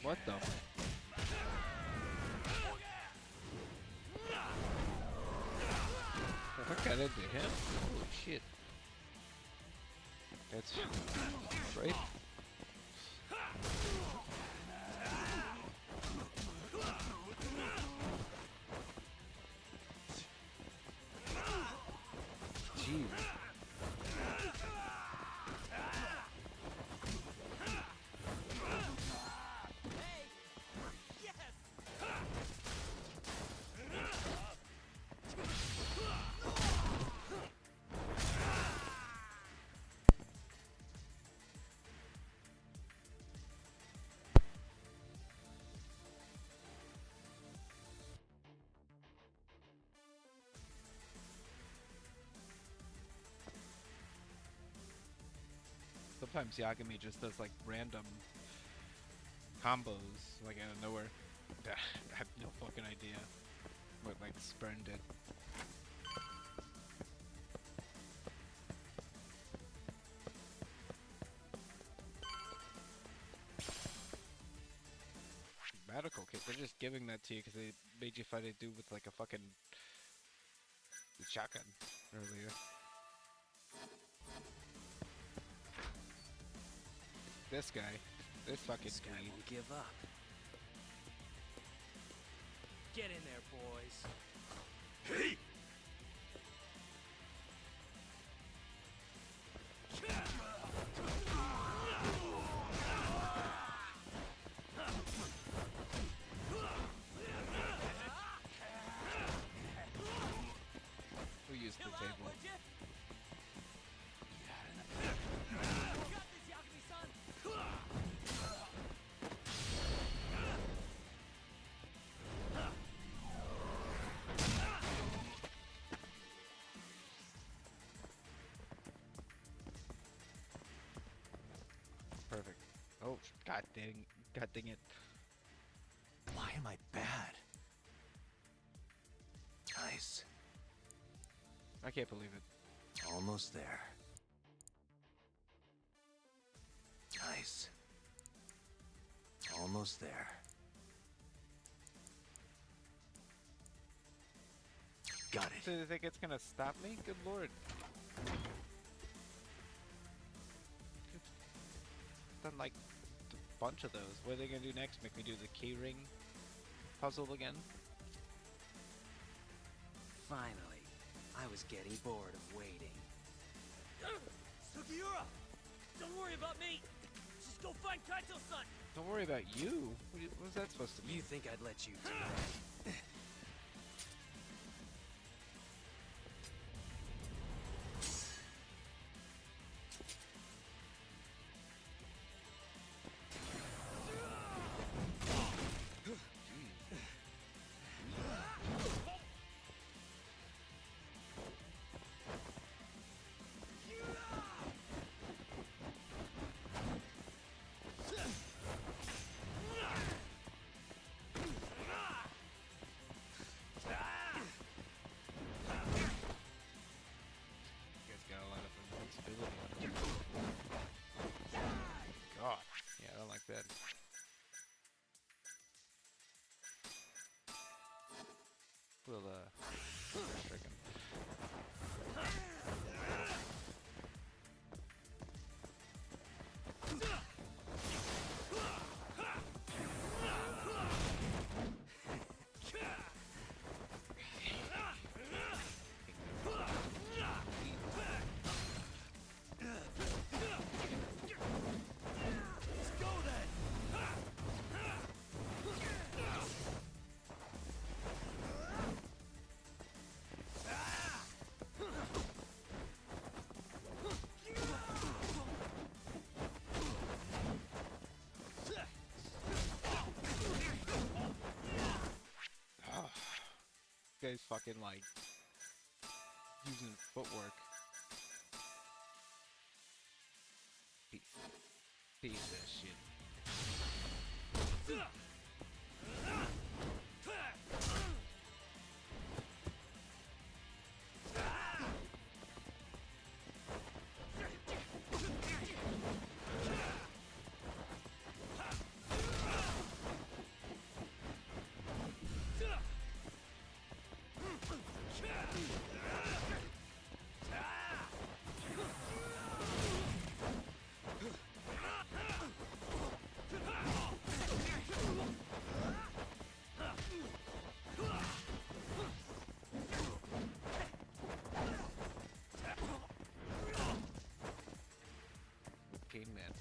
What the? I got into him. Holy shit. That's right. Jeez. Sometimes Yagami just does like random combos like out of nowhere. I have no fucking idea what like Spurn did. Medical kit, they're just giving that to you because they made you fight a dude with like a fucking shotgun earlier. This guy, this fucking This guy won't give up. Get in there, boys. Hey! Who used the table? Perfect. Oh, god dang it. Why am I bad? Nice. I can't believe it. Almost there. Nice. Almost there. Got it. So you think it's gonna stop me? Good lord. Done like a bunch of those. What are they gonna do next? Make me do the key ring puzzle again? Finally, I was getting bored of waiting. Sugiura! Don't worry about me! Just go find Kaito-san! Don't worry about you. What was that supposed to mean? You think I'd let you do that? We'll freaking. Guy's fucking like using footwork. Piece of shit. Man.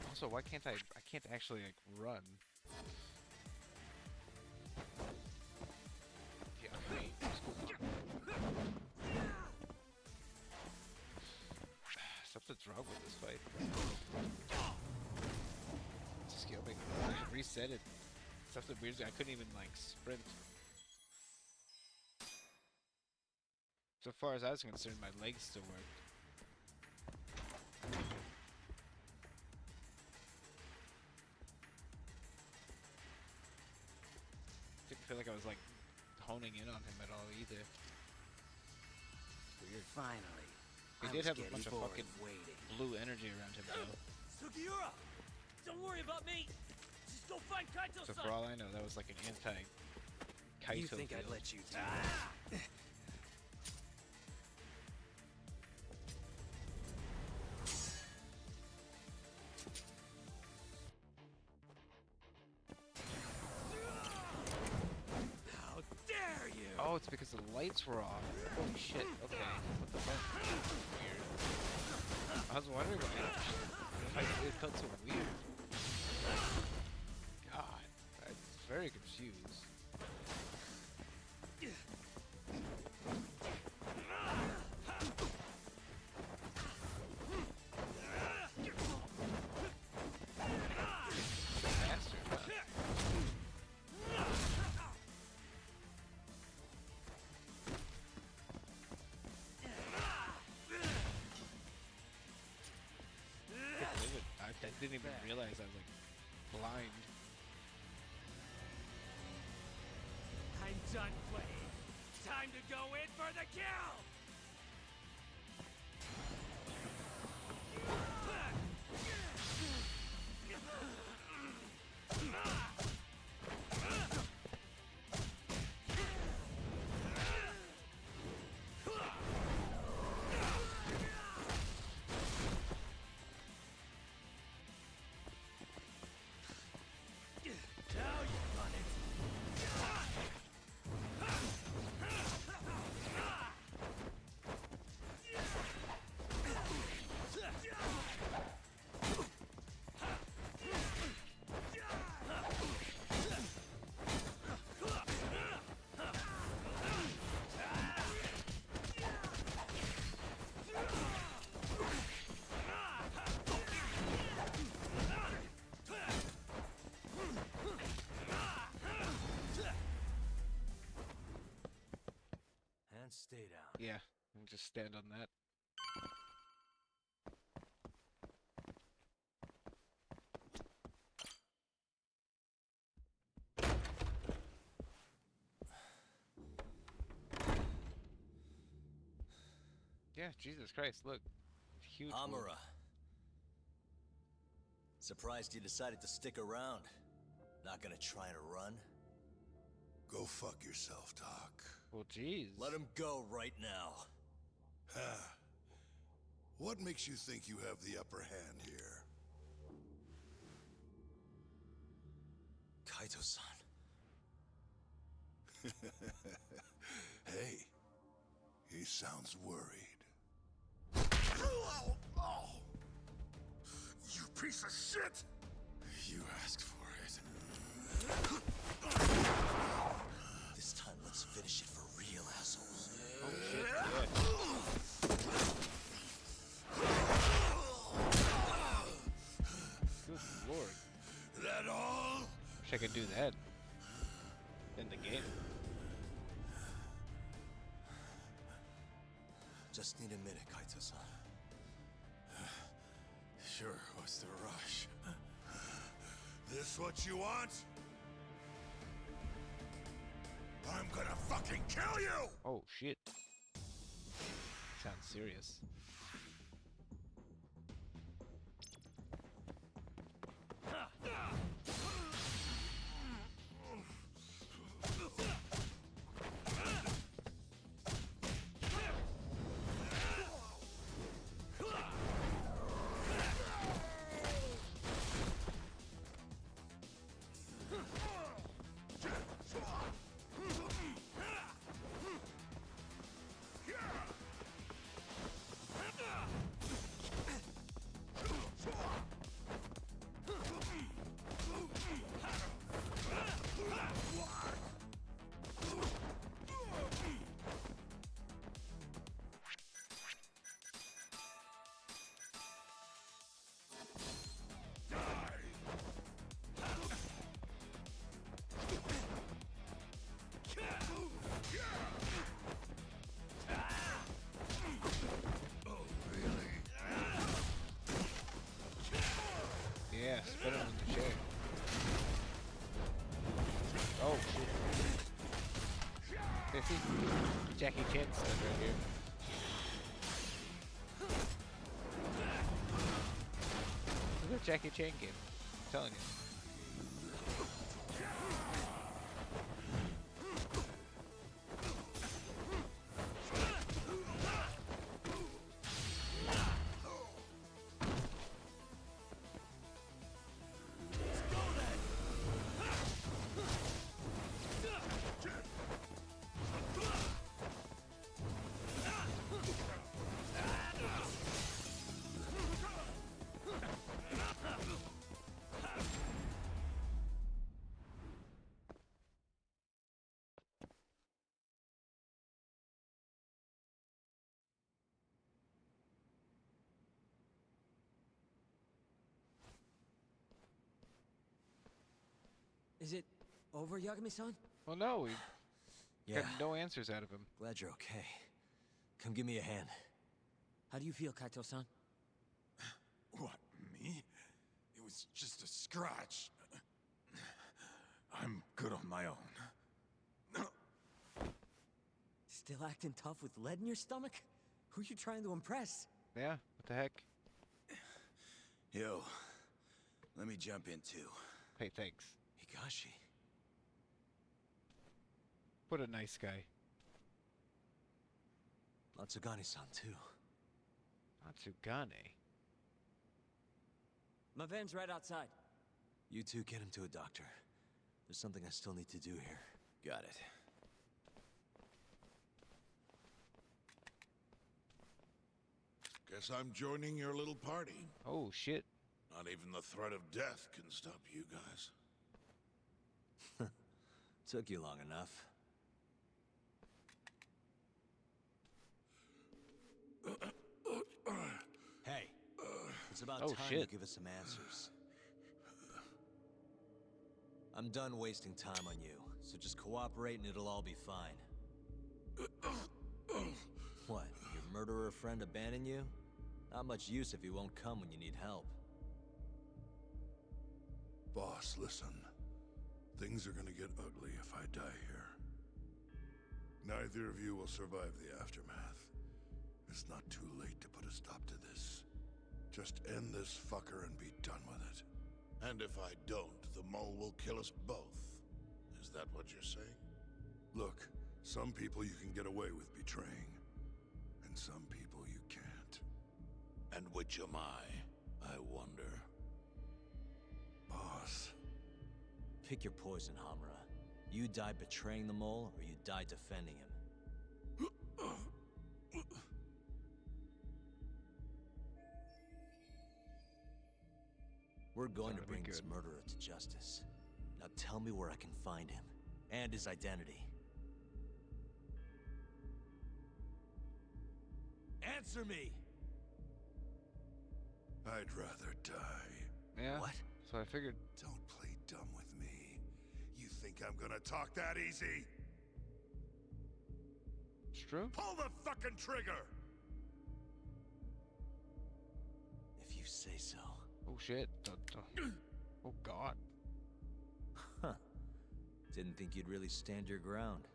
Also, why can't I can't actually like run. Yeah, wait, what's going on? Something's wrong with this fight. Just kill me. Reset it. Something weird. I couldn't even like sprint. So far as I was concerned, my legs still worked. Didn't feel like I was like honing in on him at all either. Weird. Finally. He did have a bunch of fucking blue energy around him though. Sugiura! Don't worry about me! Just go find Kaito-san! So for all I know, that was like an anti-Kaito You think field. I'd let you die? How dare you! Oh, it's because the lights were off. Holy shit, okay. What the fuck? Weird. I was wondering why it felt so weird. God, I was very confused. Bastard, huh? I didn't even realize I was like blind. I'm done playing. Time to go in for the kill! Now you've done it! And stay down. Yeah, and just stand on that. Yeah, Jesus Christ, look. Huge. Amura. Surprised you decided to stick around. Not gonna try and run? Go Go fuck yourself, Doc. Well, jeez. Let him go right now. What makes you think you have the upper hand here? Kaito-san. Hey, he sounds worried. You piece of shit! You asked for it. This time, let's finish it for real, assholes. Oh shit, yeah. Good lord. That all? Wish I could do that in the game. Just need a minute, Kaito-san. Sure, what's the rush? This what you want? I'm gonna fucking kill you! Oh shit. Sounds serious. Yeah, spin him in the chair. Oh shit. This is Jackie Chan stuff right here. Look at Jackie Chan game. I'm telling you. Is it over, Yagami-san? Well, no, we Yeah. got no answers out of him. Glad you're okay. Come give me a hand. How do you feel, Kaito-san? What, me? It was just a scratch. I'm good on my own. Still acting tough with lead in your stomach? Who you trying to impress? Yeah, what the heck? Yo, let me jump in too. Hey, thanks. Higashi. What a nice guy. Matsugane-san, too. Matsugane? My van's right outside. You two get him to a doctor. There's something I still need to do here. Got it. Guess I'm joining your little party. Oh, shit. Not even the threat of death can stop you guys. Took you long enough. Hey, it's about time you give us some answers. I'm done wasting time on you, so just cooperate and it'll all be fine. What, your murderer friend abandon you? Not much use if he won't come when you need help. Boss, listen. Things are gonna get ugly if I die here. Neither of you will survive the aftermath. It's not too late to put a stop to this. Just end this fucker and be done with it. And if I don't, the mole will kill us both. Is that what you're saying? Look, some people you can get away with betraying, and some people you can't. And which am I wonder? Boss. Pick your poison, Hamura. You die betraying the mole, or you die defending him. We're going to bring this murderer to justice. Now tell me where I can find him, and his identity. Answer me! I'd rather die. Yeah. What? So I figured. Don't play dumb with me. You think I'm gonna talk that easy? It's true. Pull the fucking trigger! If you say so. Oh shit. Oh god. Huh. Didn't think you'd really stand your ground.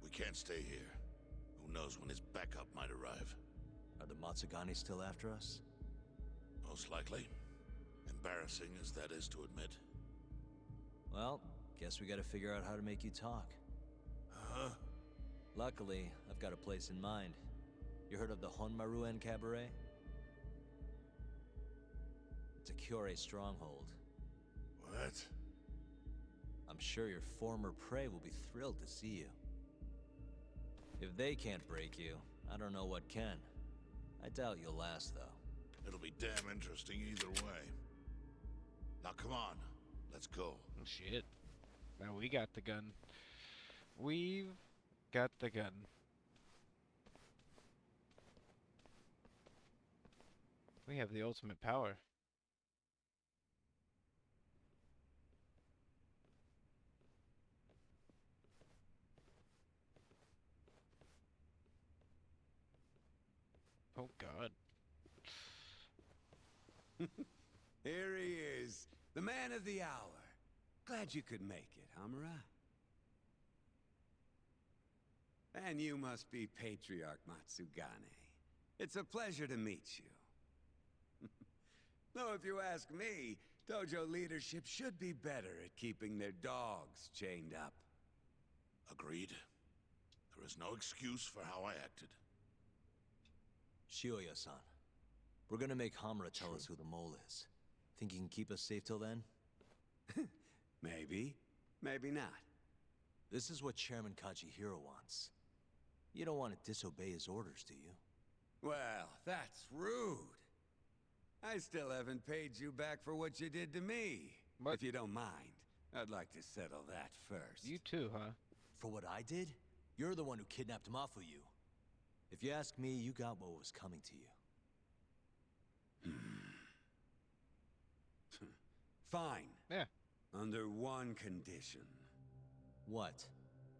We can't stay here. Who knows when his backup might arrive? Are the Matsugane still after us? Most likely. Embarrassing as that is to admit. Well, guess we gotta figure out how to make you talk. Huh? Luckily, I've got a place in mind. You heard of the Honmaruen Cabaret? It's a Kyorei stronghold. What? I'm sure your former prey will be thrilled to see you. If they can't break you, I don't know what can. I doubt you'll last, though. It'll be damn interesting either way. Now come on, let's go. Oh, shit. Now we got the gun. We've got the gun. We have the ultimate power. Oh god. Here he is, the man of the hour. Glad you could make it, Hamura. And you must be Patriarch Matsugane. It's a pleasure to meet you. Though if you ask me, dojo leadership should be better at keeping their dogs chained up. Agreed. There is no excuse for how I acted. Shioya-san, we're gonna make Hamura tell us who the mole is. Think you can keep us safe till then? Maybe. Maybe not. This is what Chairman Kajihiro wants. You don't want to disobey his orders, do you? Well, that's rude. I still haven't paid you back for what you did to me. If you don't mind, I'd like to settle that first. You too, huh? For what I did? You're the one who kidnapped Mafuyu. If you ask me, you got what was coming to you. Fine. Yeah. Under one condition. What?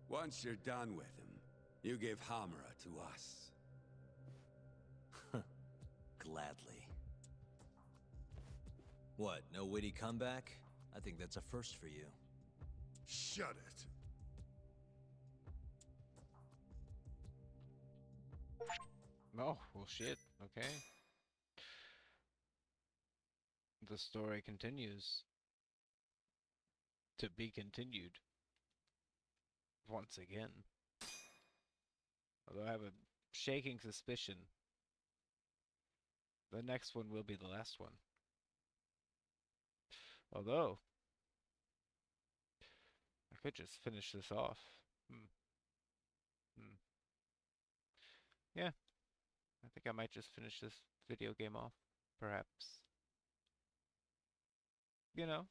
Once you're done with him, you give Hamura to us. Gladly. What, no witty comeback? I think that's a first for you. Shut it. Oh, well shit. Okay. The story continues. To be continued. Once again. Although I have a shaking suspicion the next one will be the last one. Although I could just finish this off. Yeah. I think I might just finish this video game off, perhaps. You know,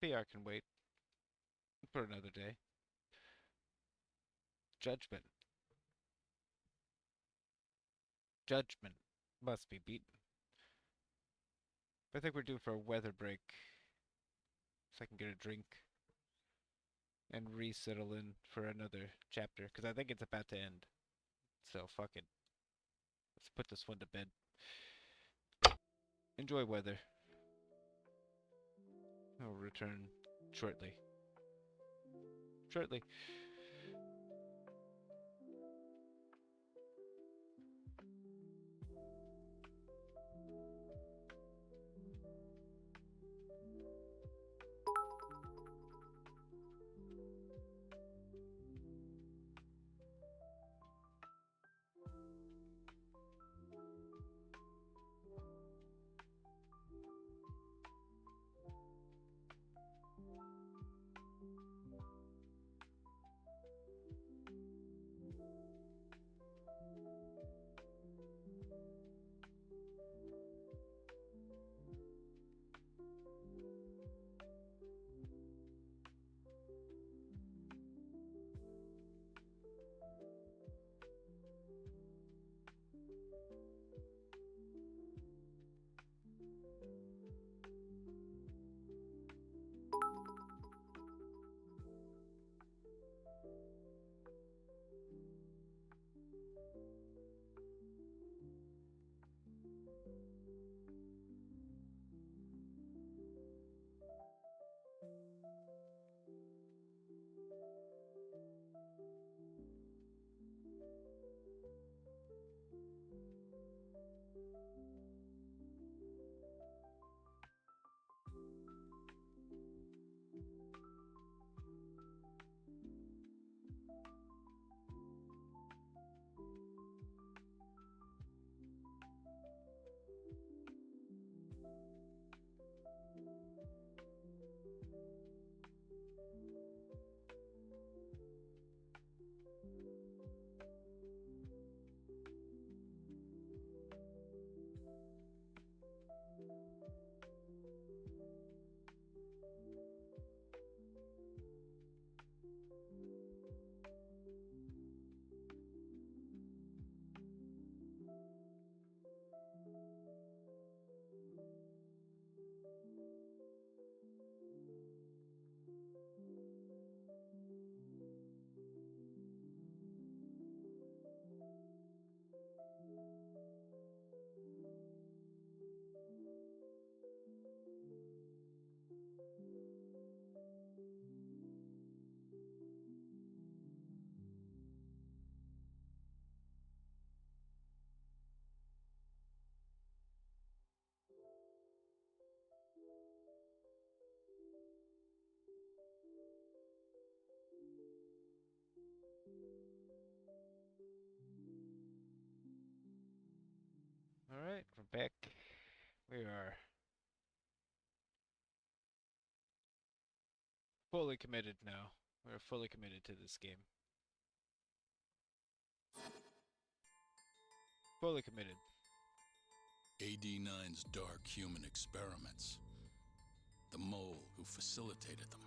PR can wait for another day. Judgment. Judgment must be beaten. I think we're due for a weather break, so I can get a drink and resettle in for another chapter, because I think it's about to end. So fuck it. Let's put this one to bed. Enjoy weather. I'll return shortly. Shortly. Alright, we're back. We are fully committed now. We're fully committed to this game. Fully committed. AD-9's dark human experiments. The mole who facilitated them.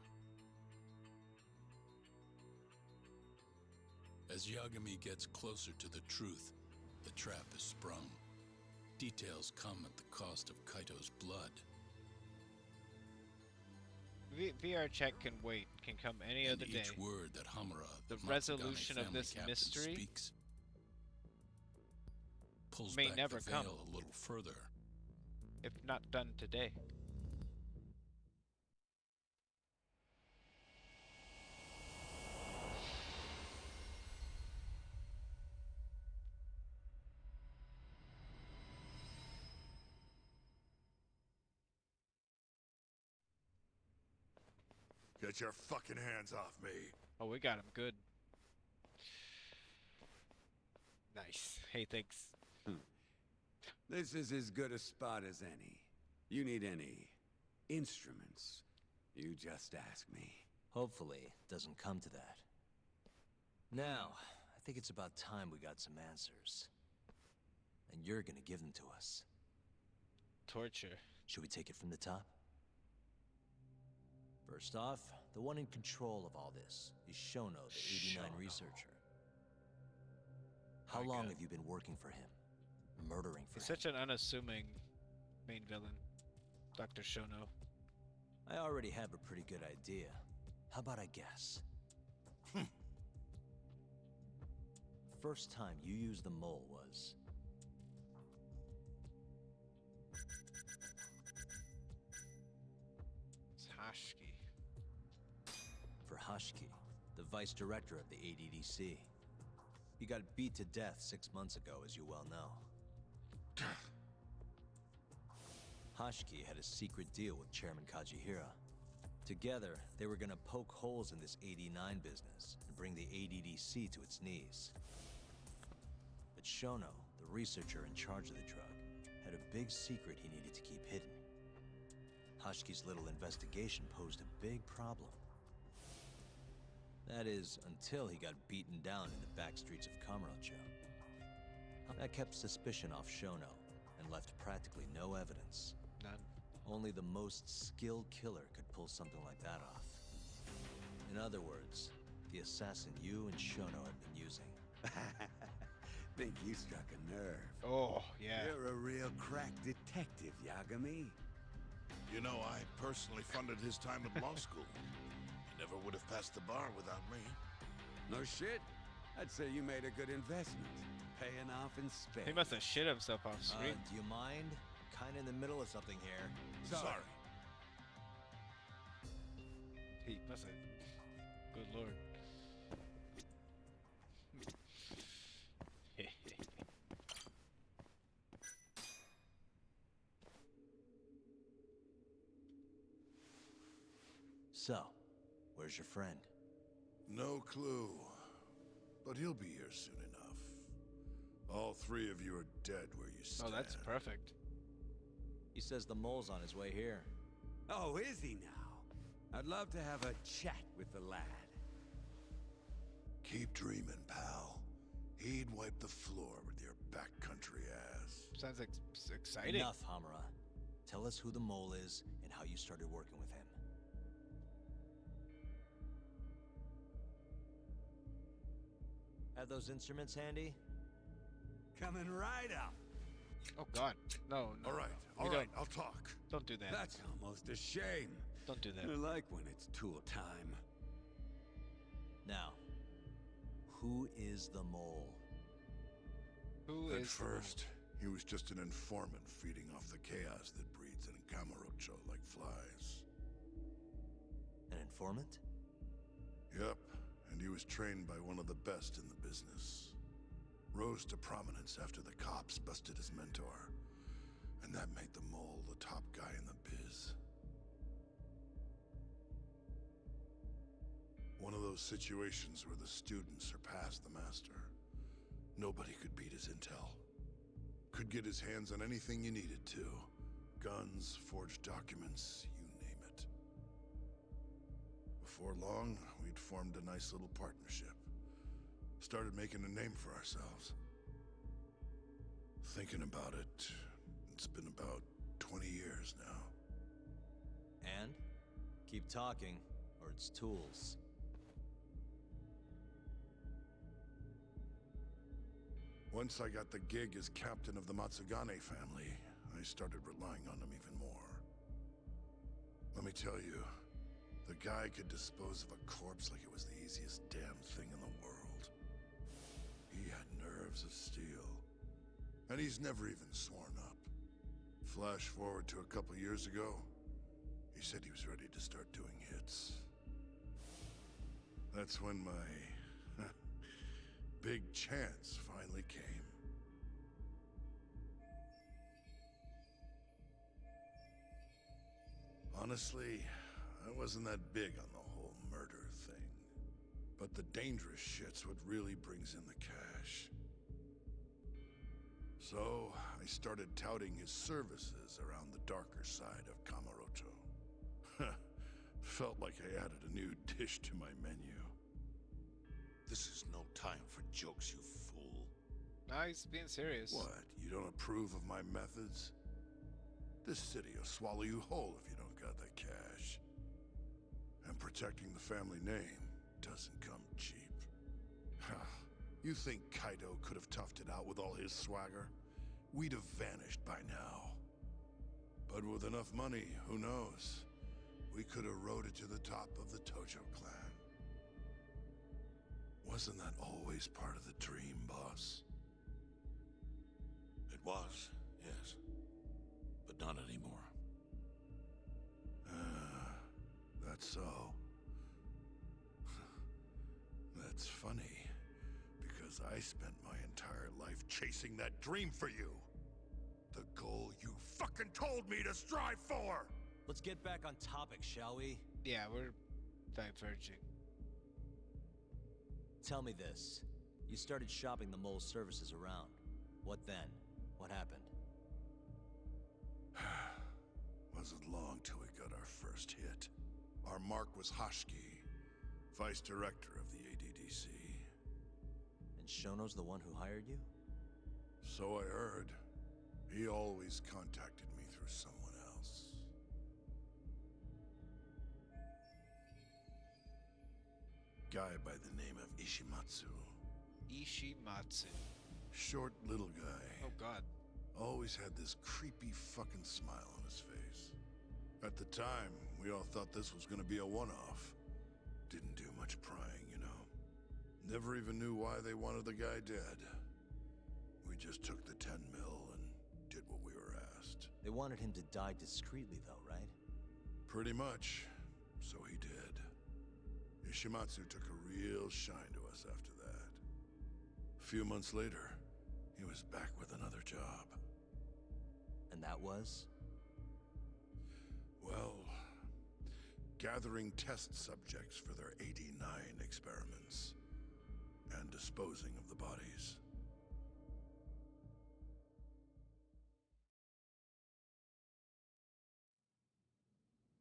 As Yagami gets closer to the truth, the trap is sprung. Details come at the cost of Kaito's blood. VR check can wait. Can come any And other day. each word that Hamura, The Matsugane resolution of family this captain, mystery speaks, pulls may back never the come. veil a little further. If not done today. Get your fucking hands off me. Oh, we got him good. Nice. Hey, thanks. This is as good a spot as any. You need any instruments, you just ask me. Hopefully, it doesn't come to that. Now, I think it's about time we got some answers. And you're gonna give them to us. Torture. Should we take it from the top? First off, the one in control of all this is Shono, the 89 researcher. How long have you been working for him? Murdering for He's him? such an unassuming main villain, Dr. Shono. I already have a pretty good idea. How about I guess? First time you used the mole was... It's Hashki. For Hashki, the vice director of the ADDC. He got beat to death 6 months ago, as you well know. Hashki had a secret deal with Chairman Kajihira. Together, they were gonna poke holes in this 89 business and bring the ADDC to its knees. But Shono, the researcher in charge of the drug, had a big secret he needed to keep hidden. Hashki's little investigation posed a big problem. That is, until he got beaten down in the back streets of Kamurocho. That kept suspicion off Shono, and left practically no evidence. None. Only the most skilled killer could pull something like that off. In other words, the assassin you and Shono have been using. Think you struck a nerve. Oh, yeah. You're a real crack detective, Yagami. You know, I personally funded his time at law school. He never would have passed the bar without me. No shit. I'd say you made a good investment. Paying off in spades. He must have shit himself off screen. Do you mind? Kinda in the middle of something here. Sorry. He must have. Good lord. So, where's your friend? No clue. But he'll be here soon enough. All three of you are dead where you stand. Oh, that's perfect. He says the mole's on his way here. Oh, is he now? I'd love to have a chat with the lad. Keep dreaming, pal. He'd wipe the floor with your backcountry ass. Sounds exciting. Enough, Hamura. Tell us who the mole is and how you started working with him. Have those instruments handy? Coming right up. Oh God, no. All right, all right, I'll talk. Don't do that. That's almost a shame. Don't do that. I like when it's tool time. Now, who is the mole? Who At is first, he was just an informant feeding off the chaos that breeds in Kamurocho like flies. An informant? Yep, and he was trained by one of the best in the business. Rose to prominence after the cops busted his mentor. And that made the mole the top guy in the biz. One of those situations where the student surpassed the master. Nobody could beat his intel. Could get his hands on anything you needed to. Guns, forged documents, you name it. Before long, we'd formed a nice little partnership. Started making a name for ourselves. Thinking about it, it's been about 20 years now. And? Keep talking, or it's tools. Once I got the gig as captain of the Matsugane family, I started relying on them even more. Let me tell you, the guy could dispose of a corpse like it was the easiest damn thing in the world. He had nerves of steel. And he's never even sworn up. Flash forward to a couple years ago, he said he was ready to start doing hits. That's when my big chance finally came. Honestly, I wasn't that big on the whole murder thing. But the dangerous shit's what really brings in the cash. So, I started touting his services around the darker side of Kamurocho. Felt like I added a new dish to my menu. This is no time for jokes, you fool. No, he's being serious. What, you don't approve of my methods? This city will swallow you whole if you don't got the cash. And protecting the family name doesn't come cheap. You think Kaido could have toughed it out with all his swagger? We'd have vanished by now. But with enough money, who knows? We could have rode it to the top of the Tojo clan. Wasn't that always part of the dream, boss? It was, yes. But not anymore. That's so. That's funny. Because I spent my entire life chasing that dream for you. The goal you fucking told me to strive for! Let's get back on topic, shall we? Yeah, we're diverging. Tell me this. You started shopping the mole's services around. What then? What happened? Wasn't long till we got our first hit. Our mark was Hashki, vice director of the ADDC. And Shono's the one who hired you? So I heard. He always contacted me through someone else. Guy by the name of Ishimatsu. Ishimatsu. Short little guy. Oh god. Always had this creepy fucking smile on his face. At the time, we all thought this was gonna be a one-off. Didn't do much prying, you know. Never even knew why they wanted the guy dead. We just took the 10 mil and did what we were asked. They wanted him to die discreetly though, right? Pretty much. So he did. Ishimatsu took a real shine to us after that. A few months later, he was back with another job. And that was? Well, gathering test subjects for their 89 experiments. And disposing of the bodies.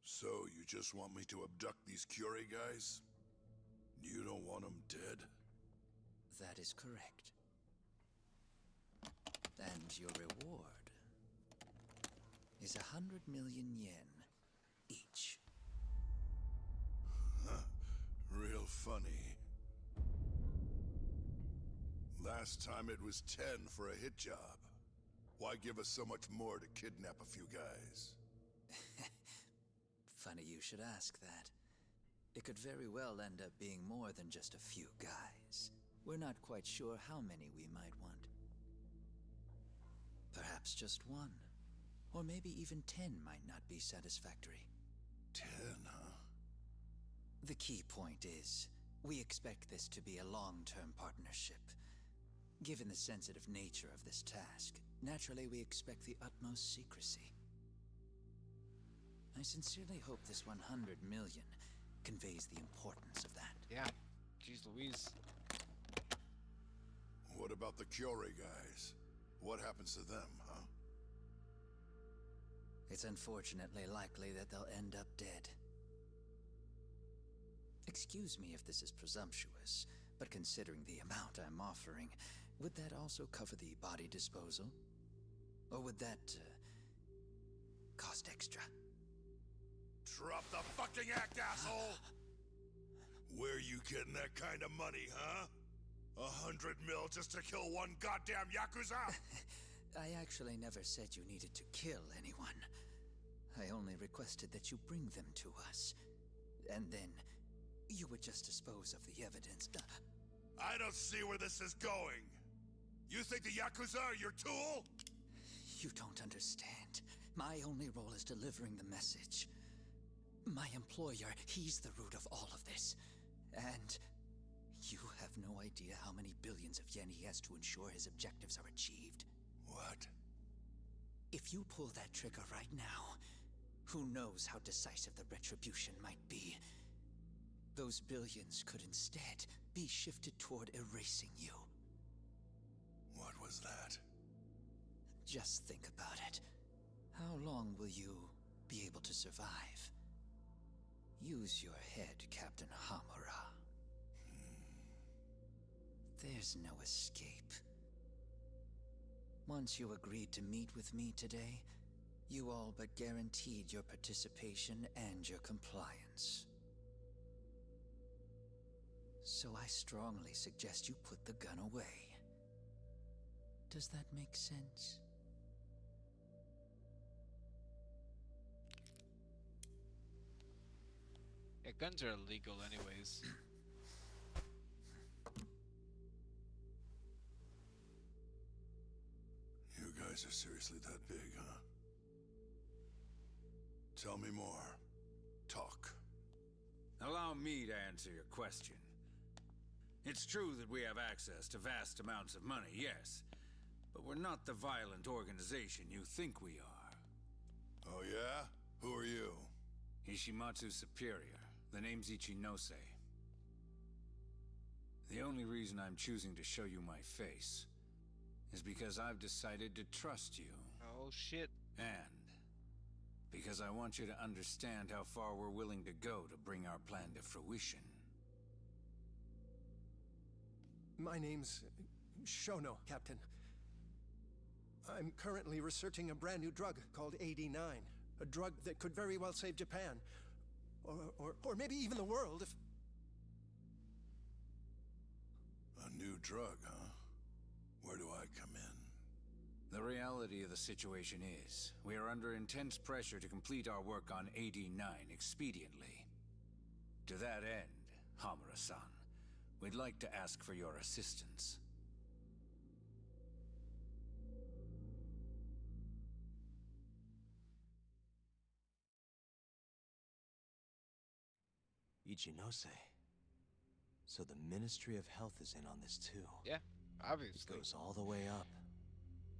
So, you just want me to abduct these Curie guys? You don't want them dead? That is correct. And your reward is 100 million yen each. Huh. Real funny. Last time it was 10 for a hit job. Why give us so much more to kidnap a few guys? Funny you should ask that. It could very well end up being more than just a few guys. We're not quite sure how many we might want. Perhaps just one. Or maybe even 10 might not be satisfactory. 10, huh? The key point is, we expect this to be a long-term partnership. Given the sensitive nature of this task, naturally we expect the utmost secrecy. I sincerely hope this 100 million conveys the importance of that. Yeah. Jeez Louise. What about the Curie guys? What happens to them, huh? It's unfortunately likely that they'll end up dead. Excuse me if this is presumptuous, but considering the amount I'm offering, would that also cover the body disposal? Or would that, cost extra? Drop the fucking act, asshole! Where you getting that kind of money, huh? 100 mil just to kill one goddamn Yakuza? I actually never said you needed to kill anyone. I only requested that you bring them to us. And then, you would just dispose of the evidence. I don't see where this is going. You think the Yakuza are your tool? You don't understand. My only role is delivering the message. My employer, he's the root of all of this. And you have no idea how many billions of yen he has to ensure his objectives are achieved. What? If you pull that trigger right now, who knows how decisive the retribution might be. Those billions could instead be shifted toward erasing you. What was that? Just think about it. How long will you be able to survive? Use your head, Captain Hamura. There's no escape. Once you agreed to meet with me today, you all but guaranteed your participation and your compliance. So I strongly suggest you put the gun away. Does that make sense? Yeah, guns are illegal anyways. You guys are seriously that big, huh? Tell me more. Talk. Allow me to answer your question. It's true that we have access to vast amounts of money, yes. But we're not the violent organization you think we are. Oh yeah? Who are you? Ishimatsu Superior. The name's Ichinose. The only reason I'm choosing to show you my face is because I've decided to trust you. Oh shit. And because I want you to understand how far we're willing to go to bring our plan to fruition. My name's Shono, Captain. I'm currently researching a brand new drug called AD9. A drug that could very well save Japan. Or maybe even the world if... A new drug, huh? Where do I come in? The reality of the situation is, we are under intense pressure to complete our work on AD9 expediently. To that end, Hamura-san, we'd like to ask for your assistance. Ichinose. So the Ministry of Health is in on this too. Yeah, obviously. It goes all the way up.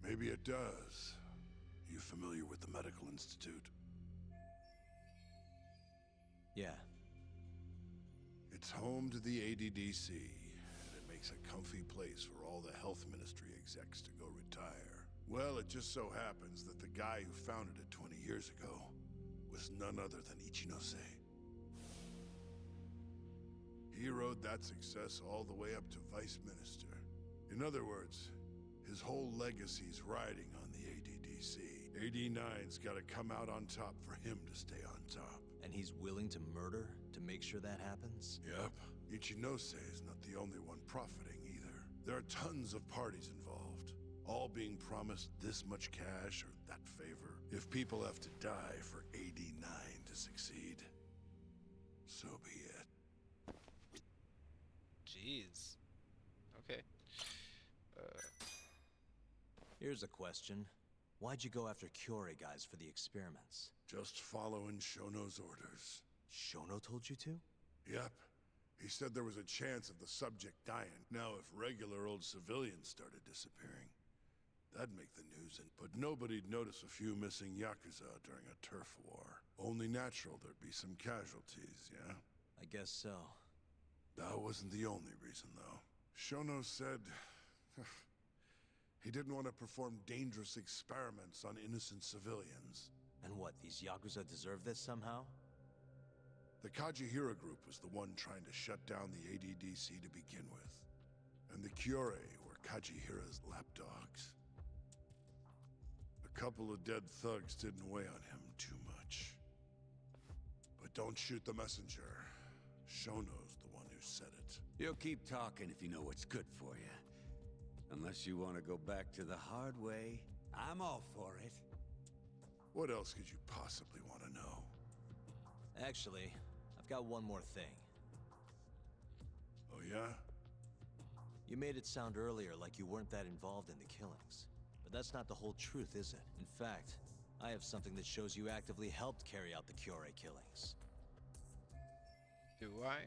Maybe it does. You familiar with the Medical Institute? Yeah. It's home to the ADDC, and it makes a comfy place for all the Health Ministry execs to go retire. Well, it just so happens that the guy who founded it 20 years ago was none other than Ichinose. He rode that success all the way up to Vice Minister. In other words, his whole legacy's riding on the ADDC. AD9's gotta come out on top for him to stay on top. And he's willing to murder to make sure that happens? Yep. Ichinose is not the only one profiting either. There are tons of parties involved, all being promised this much cash or that favor. If people have to die for AD9 to succeed, so be it. Jeez. Okay. Here's a question. Why'd you go after Kyorei guys for the experiments? Just following Shono's orders. Shono told you to? Yep. He said there was a chance of the subject dying. Now, if regular old civilians started disappearing, that'd make the news. But nobody'd notice a few missing Yakuza during a turf war. Only natural there'd be some casualties, yeah? I guess so. That wasn't the only reason, though. Shono said... He didn't want to perform dangerous experiments on innocent civilians. And what, these Yakuza deserve this somehow? The Kajihira group was the one trying to shut down the ADDC to begin with. And the Kyurei were Kajihira's lapdogs. A couple of dead thugs didn't weigh on him too much. But don't shoot the messenger. Shono's the one who said it. You'll keep talking if you know what's good for you. Unless you want to go back to the hard way, I'm all for it. What else could you possibly want to know? Actually, I've got one more thing. Oh yeah? You made it sound earlier like you weren't that involved in the killings. But that's not the whole truth, is it? In fact, I have something that shows you actively helped carry out the Kyurei killings. Do I?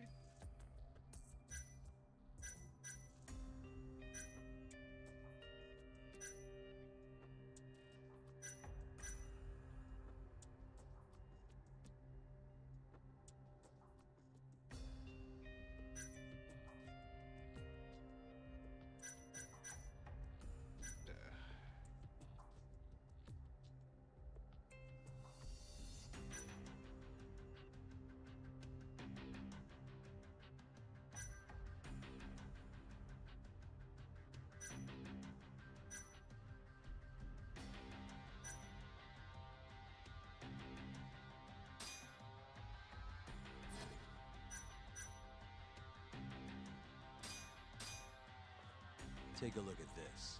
Take a look at this.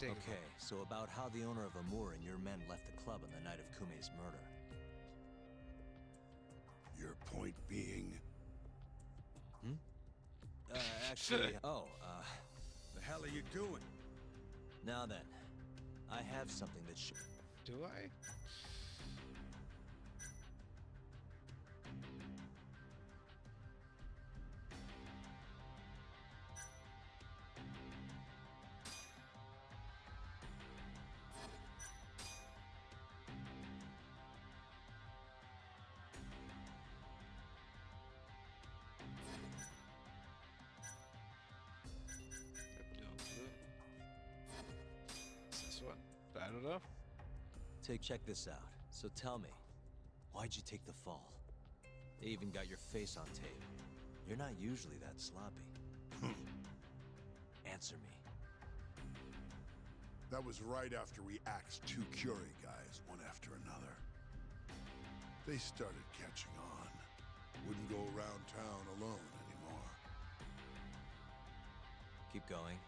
Okay, so about how the owner of Amur and your men left the club on the night of Kume's murder. Your point being? Actually, The hell are you doing? Now then, I have something that should... Do I? This one? I don't know. Check this out. So tell me, why'd you take the fall? They even got your face on tape. You're not usually that sloppy. Answer me. That was right after we axed 2 Kyurei guys, one after another. They started catching on. Wouldn't go around town alone anymore. Keep going.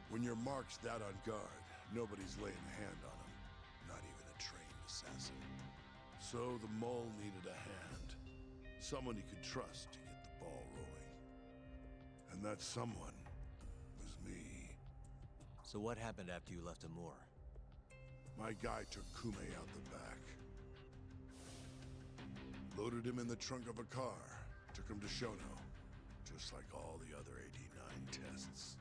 When your mark's that on guard, nobody's laying a hand on him. Not even a trained assassin. So the mole needed a hand. Someone he could trust to get the ball rolling. And that someone was me. So what happened after you left Amur? My guy took Kume out the back. Loaded him in the trunk of a car. Took him to Shono. Just like all the other 89 tests.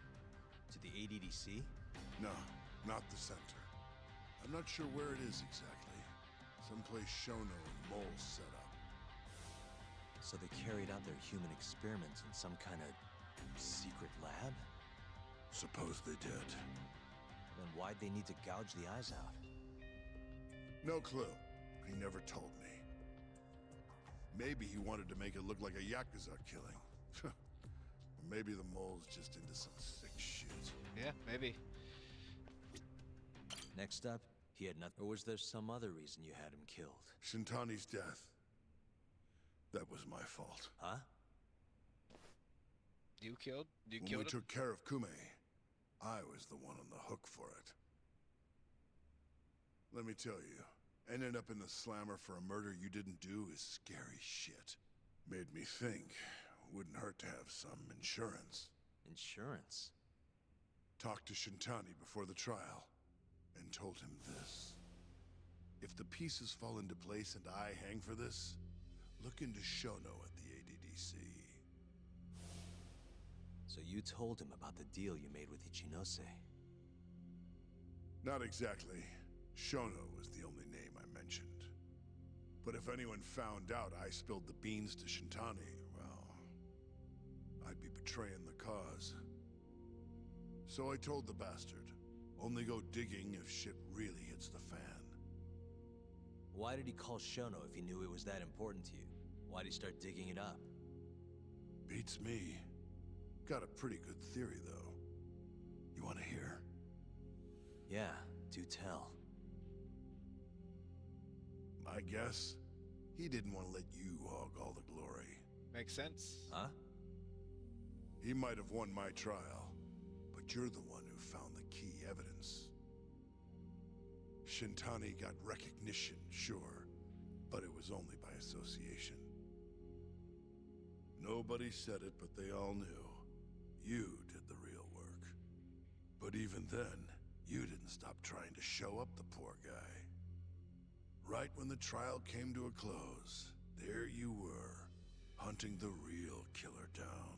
To the ADDC? No, not the center. I'm not sure where it is exactly. Someplace Shono and Mole set up. So they carried out their human experiments in some kind of secret lab? Suppose they did. Then why'd they need to gouge the eyes out? No clue. He never told me. Maybe he wanted to make it look like a Yakuza killing. Or maybe the mole's just into some sick shit. Yeah, maybe. Next up, he had nothing. Or was there some other reason you had him killed? Shintani's death. That was my fault. Huh? You killed When we him? took care of Kume, I was the one on the hook for it. Let me tell you, ending up in the slammer for a murder you didn't do is scary shit. Made me think, wouldn't hurt to have some insurance. Insurance? Talked to Shintani before the trial, and told him this. If the pieces fall into place and I hang for this, look into Shono at the ADDC. So you told him about the deal you made with Ichinose? Not exactly. Shono was the only name I mentioned. But if anyone found out I spilled the beans to Shintani, well, I'd be betraying the cause. So I told the bastard, only go digging if shit really hits the fan. Why did he call Shono if he knew it was that important to you? Why'd he start digging it up? Beats me. Got a pretty good theory, though. You want to hear? Yeah, do tell. My guess? He didn't want to let you hog all the glory. Makes sense. Huh? He might have won my trial, but you're the one who found the key evidence. Shintani got recognition, sure, but it was only by association. Nobody said it, but they all knew. You did the real work. But even then, you didn't stop trying to show up the poor guy. Right when the trial came to a close, there you were, hunting the real killer down.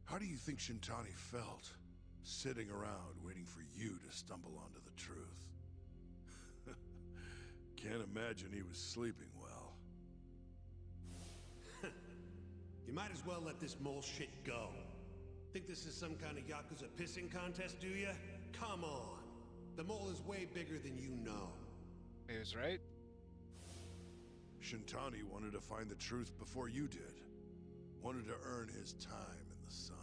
How do you think Shintani felt, sitting around waiting for you to stumble onto the truth? Can't imagine he was sleeping well. You might as well let this mole shit go. Think this is some kind of Yakuza pissing contest, do ya? Come on. The mole is way bigger than you know. He was right. Shintani wanted to find the truth before you did. Wanted to earn his time in the sun.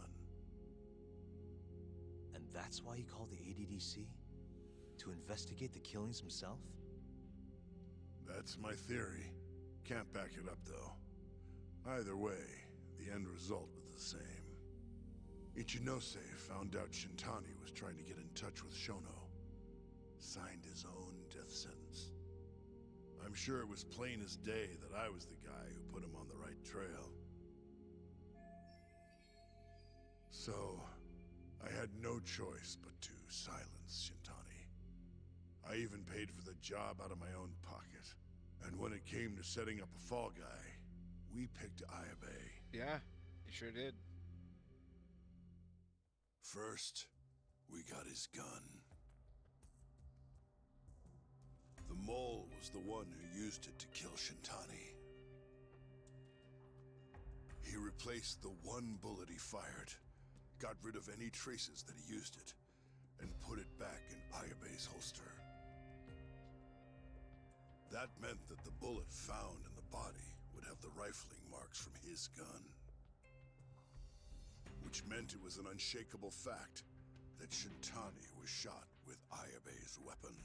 And that's why he called the ADDC? To investigate the killings himself? That's my theory. Can't back it up, though. Either way, the end result was the same. Ichinose found out Shintani was trying to get in touch with Shono. Signed his own death sentence. I'm sure it was plain as day that I was the guy who put him on the right trail. So, I had no choice but to silence Shintani. I even paid for the job out of my own pocket. And when it came to setting up a fall guy, we picked Ayabe. Yeah, you sure did. First, we got his gun. The mole was the one who used it to kill Shintani. He replaced the one bullet he fired, got rid of any traces that he used it, and put it back in Ayabe's holster. That meant that the bullet found in the body would have the rifling marks from his gun. Which meant it was an unshakable fact that Shintani was shot with Ayabe's weapon.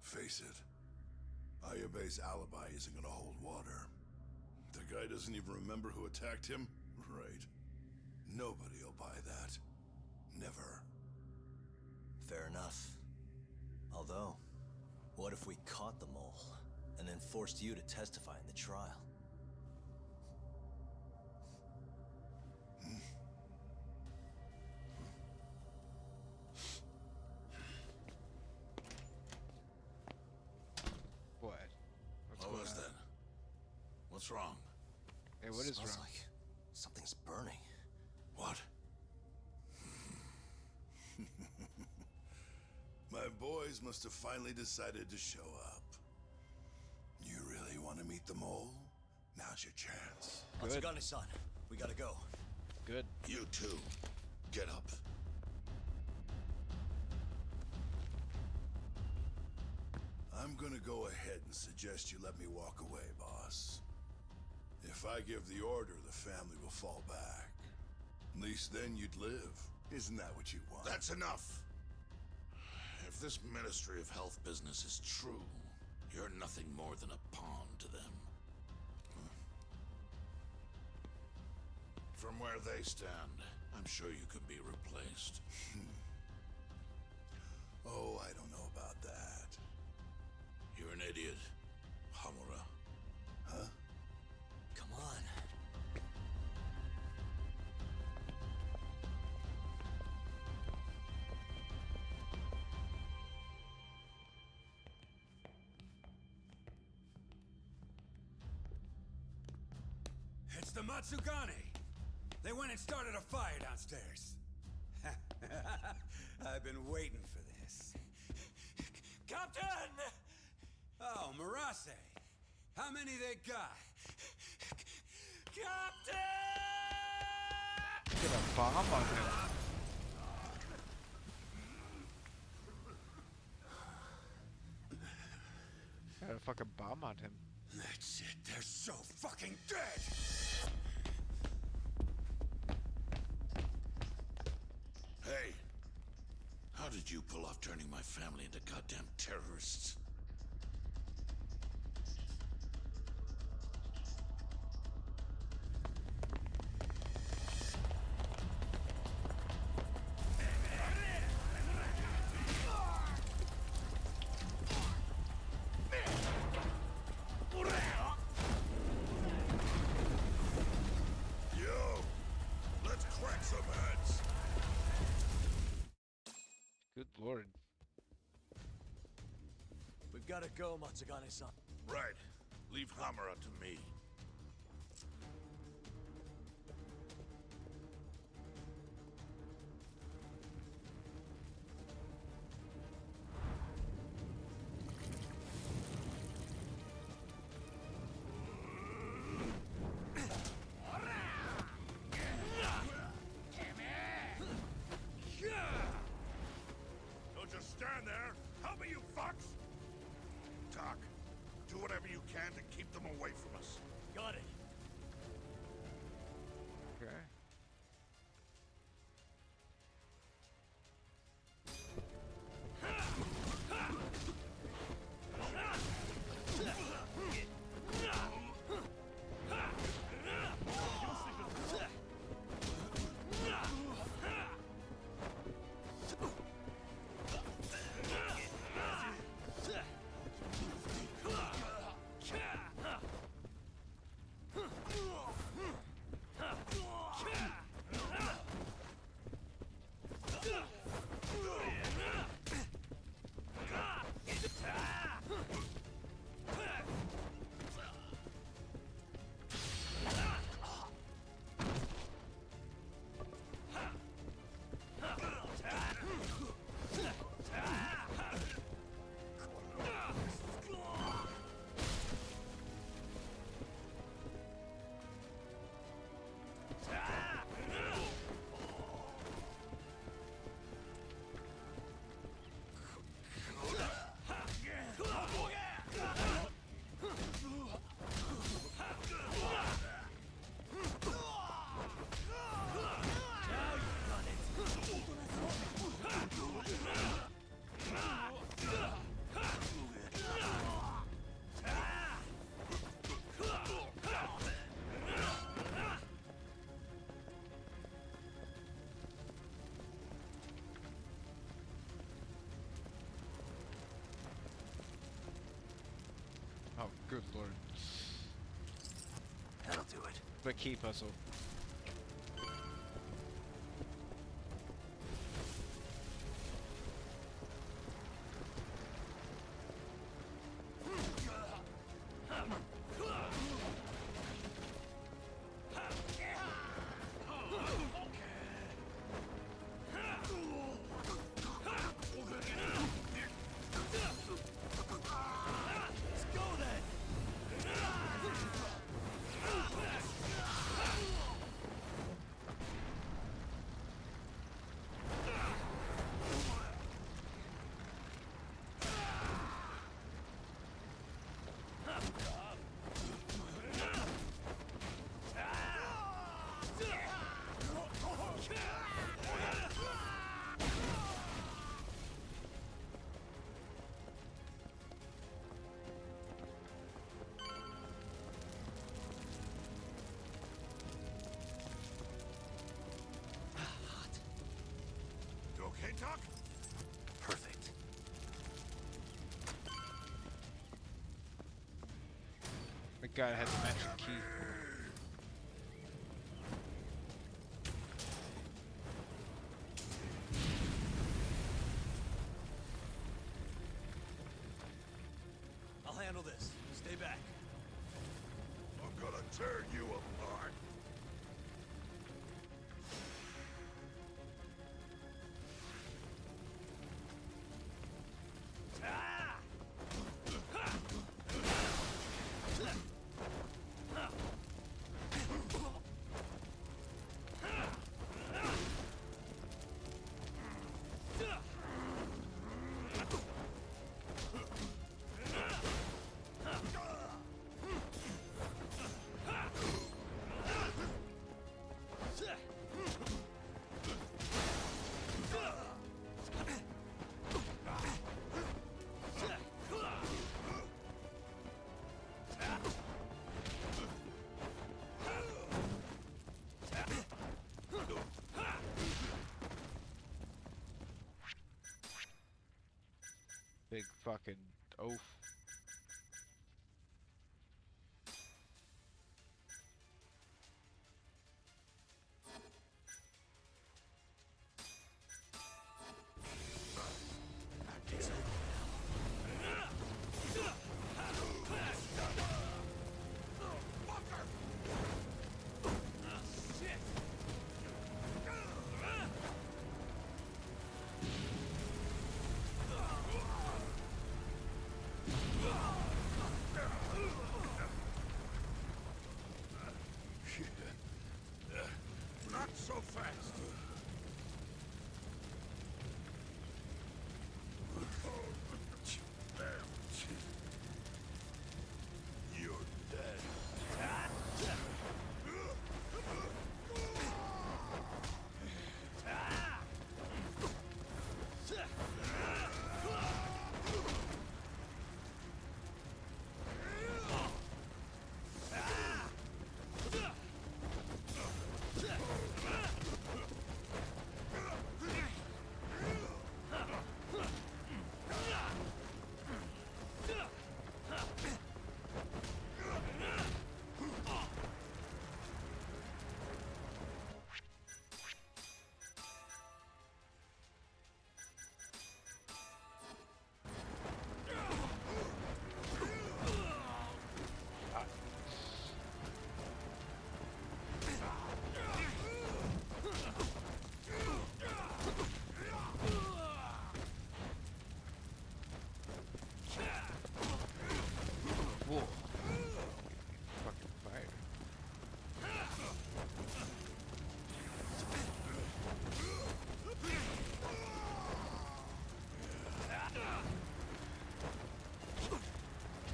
Face it, Ayabe's alibi isn't gonna hold water. The guy doesn't even remember who attacked him? Right. Nobody'll buy that. Never. Fair enough. Although, what if we caught the mole, and then forced you to testify in the trial? What? What was that? What's wrong? Hey, what is Smells wrong? like something's burning. What? My boys must have finally decided to show up. You really want to meet the mole? Now's your chance. Matsugane-san, we gotta go. Good. You too. Get up. I'm gonna go ahead and suggest you let me walk away, boss. If I give the order, the family will fall back. At least then you'd live. Isn't that what you want? That's enough! If this Ministry of Health business is true, you're nothing more than a pawn to them. From where they stand, I'm sure you can be replaced. Oh, I don't know about that. You're an idiot, Hamura. Huh? Come on. It's the Matsugane! They went and started a fire downstairs. I've been waiting for this. Captain! Oh, Marase. How many they got? Captain! Get a bomb on him. Got a fucking bomb on him. That's it. They're so fucking dead. Hey, how did you pull off turning my family into goddamn terrorists? Good lord. We've got to go, Matsugane-san. Right. Leave Hamura to me. Don't just stand there. Help me, you fucks! Talk. Do whatever you can to keep them away from us. Got it. Okay. Oh, good lord. That'll do it. The key puzzle. You okay, Doc? Perfect. The guy has a magic key. I'll handle this. Stay back. I'm gonna tear you apart. Big fucking oaf. Not so fast. You're Whoa. Fucking fire.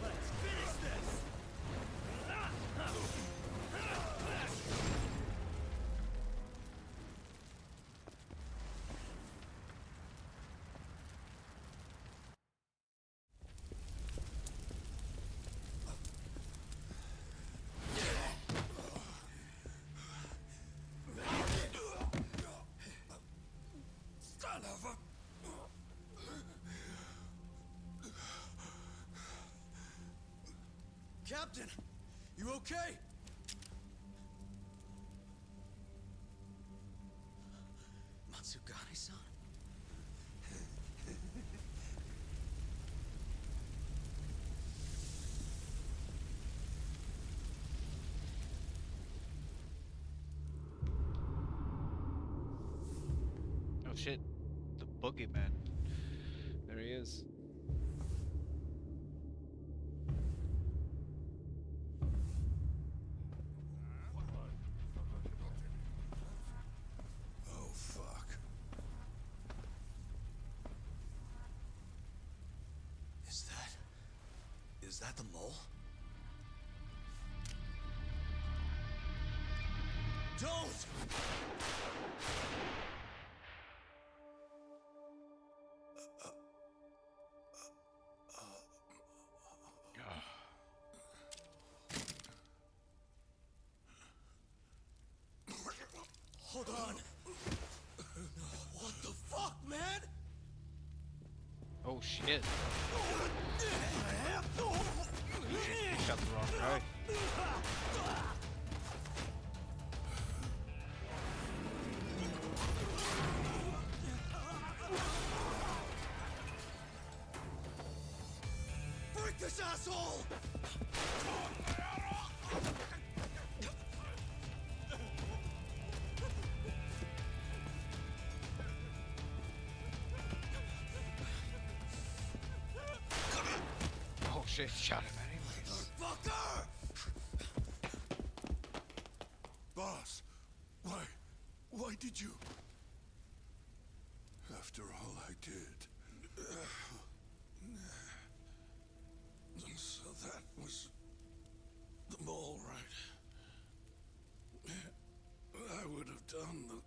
Let's finish this! Son of a... Captain, you okay? Matsugane-san? Oh shit. The boogeyman. There he is. Oh, fuck. Is that the mole? Don't! Hold on. What the fuck, man? Oh shit. He shot the wrong guy. Break this asshole! Oh shit, shot him anyways. Fucker! Boss, why did you... After all I did... So that was the mole, right? I would have done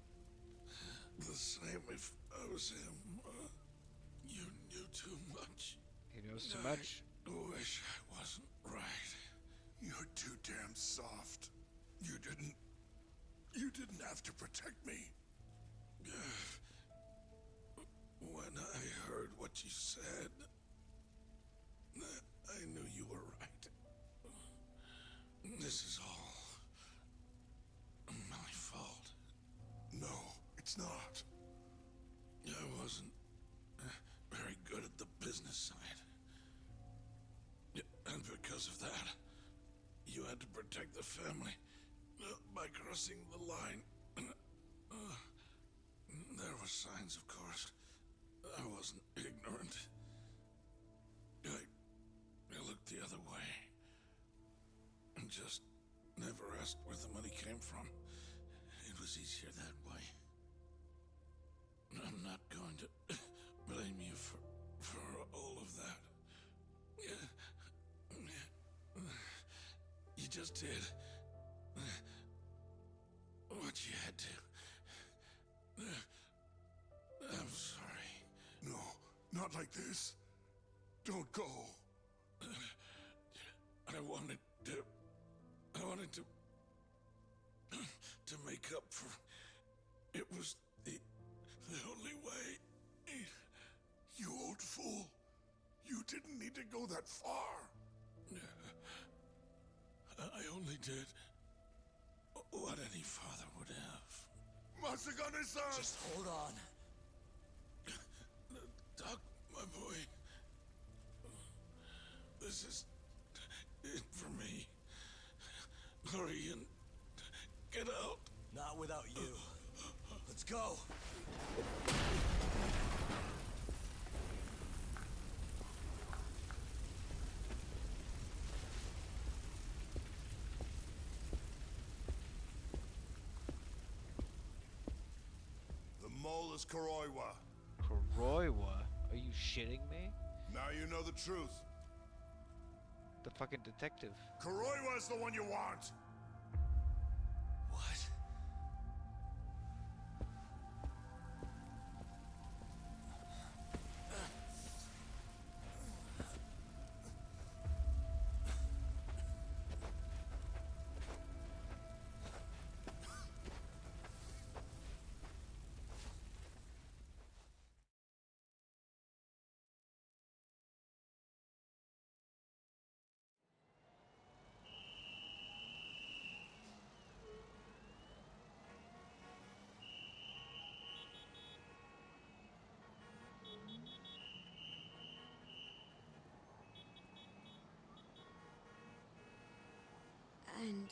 the same if I was him. You knew too much. He knows too much. I wish I wasn't right. You're too damn soft. You didn't have to protect me. When I heard what you said, I knew you were right. This is all my fault. No, it's not. I wasn't very good at the business side. And because of that, you had to protect the family by crossing the line. There were signs, of course. I wasn't ignorant. I looked the other way. And just never asked where the money came from. It was easier that way. I'm not going to blame you for all of that. You just did what you had to. I'm sorry. No, not like this. Don't go. I wanted to make up for. It was the only way. You old fool. You didn't need to go that far. I only did what any father would have. Matsugane-san! Just hold on. Doc, my boy. This is it for me. Hurry and get out. Not without you. Let's go. The mole is Kuroiwa. Kuroiwa? Are you shitting me? Now you know the truth. The fucking detective. Kuroiwa is the one you want. What? And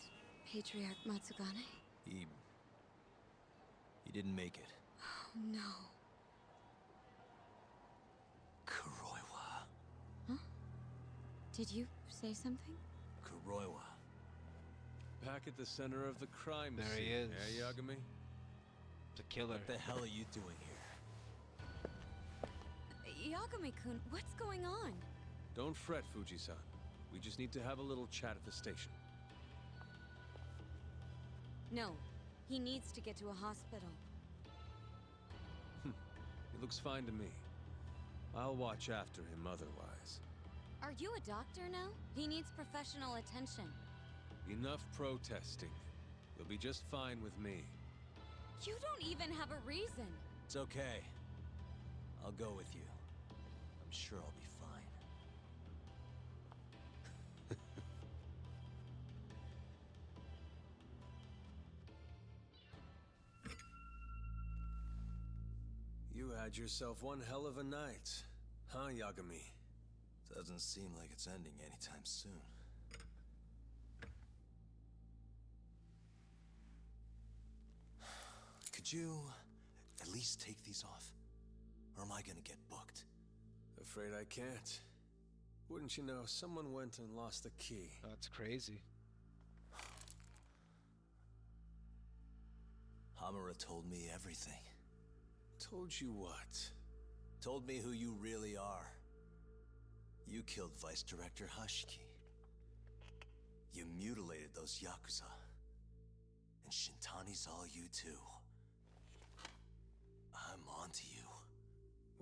Patriarch Matsugane? He didn't make it. Oh no. Kuroiwa. Huh? Did you say something? Kuroiwa. Back at the center of the crime There scene. he is. Yeah, Yagami? The killer. What the hell are you doing here? Yagami-kun, what's going on? Don't fret, Fuji-san. We just need to have a little chat at the station. No, he needs to get to a hospital. He looks fine to me. I'll watch after him otherwise. Are you a doctor now? He needs professional attention. Enough protesting. You'll be just fine with me. You don't even have a reason. It's okay. I'll go with you. I'm sure I'll be fine. You had yourself one hell of a night, huh, Yagami? Doesn't seem like it's ending anytime soon. Could you at least take these off? Or am I gonna get booked? Afraid I can't. Wouldn't you know, someone went and lost the key. That's crazy. Hamura told me everything. Told you what? Told me who you really are. You killed Vice Director Hashiki. You mutilated those Yakuza. And Shintani's all you too. I'm onto you.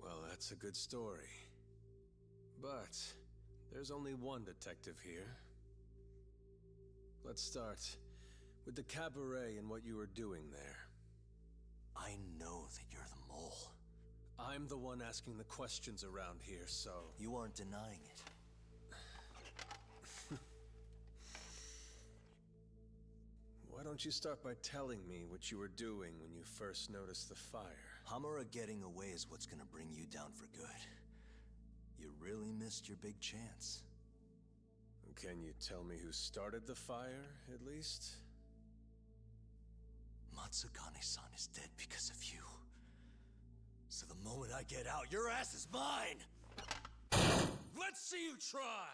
Well, that's a good story. But there's only one detective here. Let's start with the cabaret and what you were doing there. I know that you're the mole. I'm the one asking the questions around here, so... You aren't denying it. don't you start by telling me what you were doing when you first noticed the fire? Hamura getting away is what's gonna bring you down for good. You really missed your big chance. Can you tell me who started the fire, at least? Matsugane-san is dead because of you. So the moment I get out, your ass is mine! Let's see you try!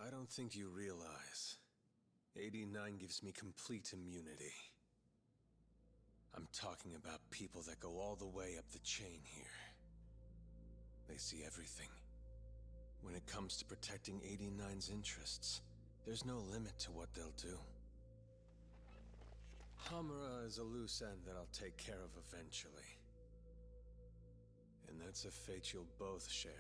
I don't think you realize. 89 gives me complete immunity. I'm talking about people that go all the way up the chain here. They see everything. When it comes to protecting 89's interests, there's no limit to what they'll do. Hamura is a loose end that I'll take care of eventually. And that's a fate you'll both share.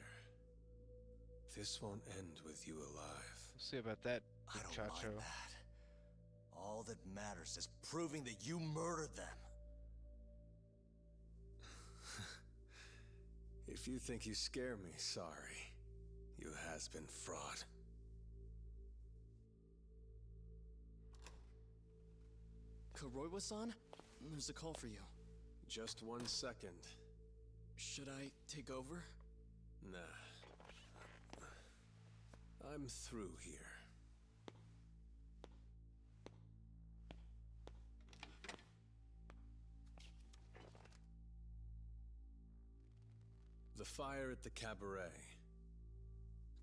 This won't end with you alive. We'll see about that, I don't Chacho. mind that. All that matters is proving that you murdered them. If you think you scare me, sorry. You has-been fraud. Kuroiwa-san? There's a call for you. Just 1 second. Should I take over? Nah. I'm through here. The fire at the cabaret.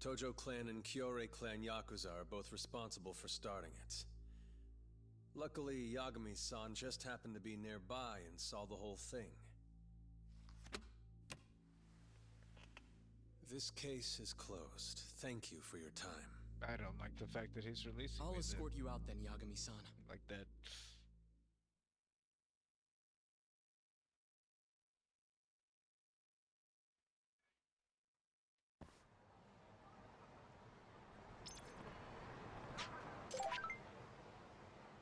Tojo clan and Kyorei clan Yakuza are both responsible for starting it. Luckily, Yagami-san just happened to be nearby and saw the whole thing. This case is closed. Thank you for your time. I don't like the fact that he's releasing I'll me escort you out then, Yagami-san. like that.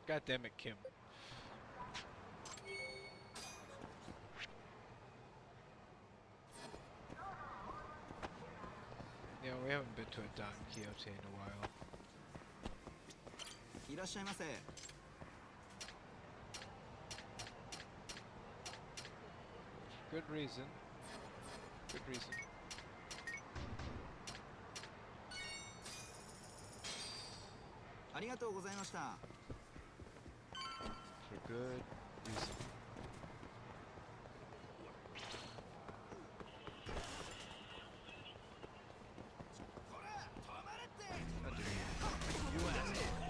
God damn it, Kim. Yeah, we haven't been to a Don Quixote in a while. いらっしゃいませ。 Good reason. Good reason. For good reason.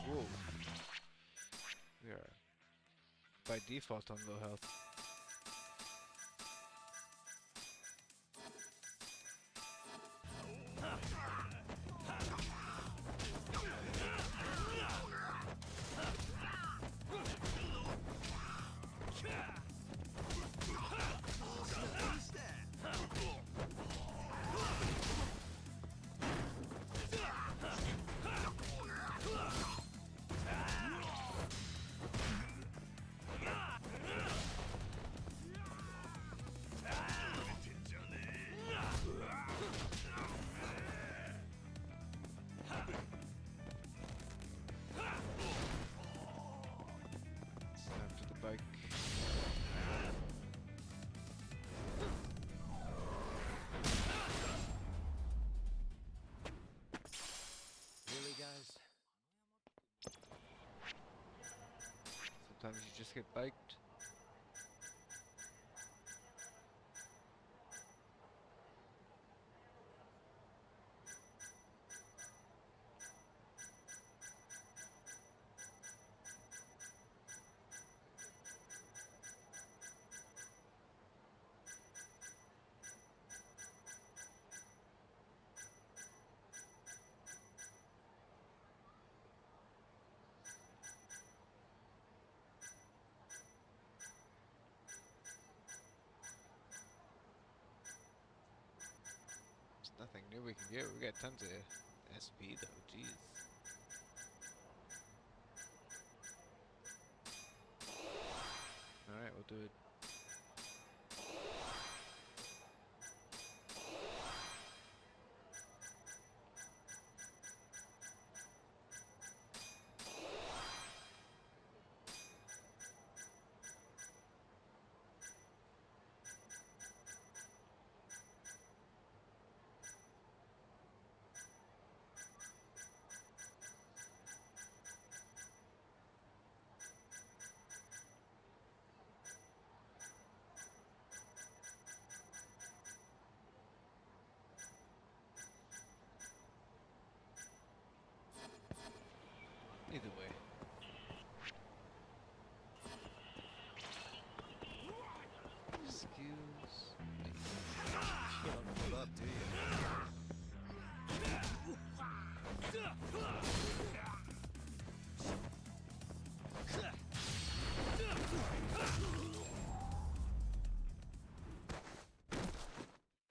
Whoa. We are by default on low health. Sometimes you just get biked. Nothing new we can get. We got tons of SP though. Jeez. All right, we'll do it.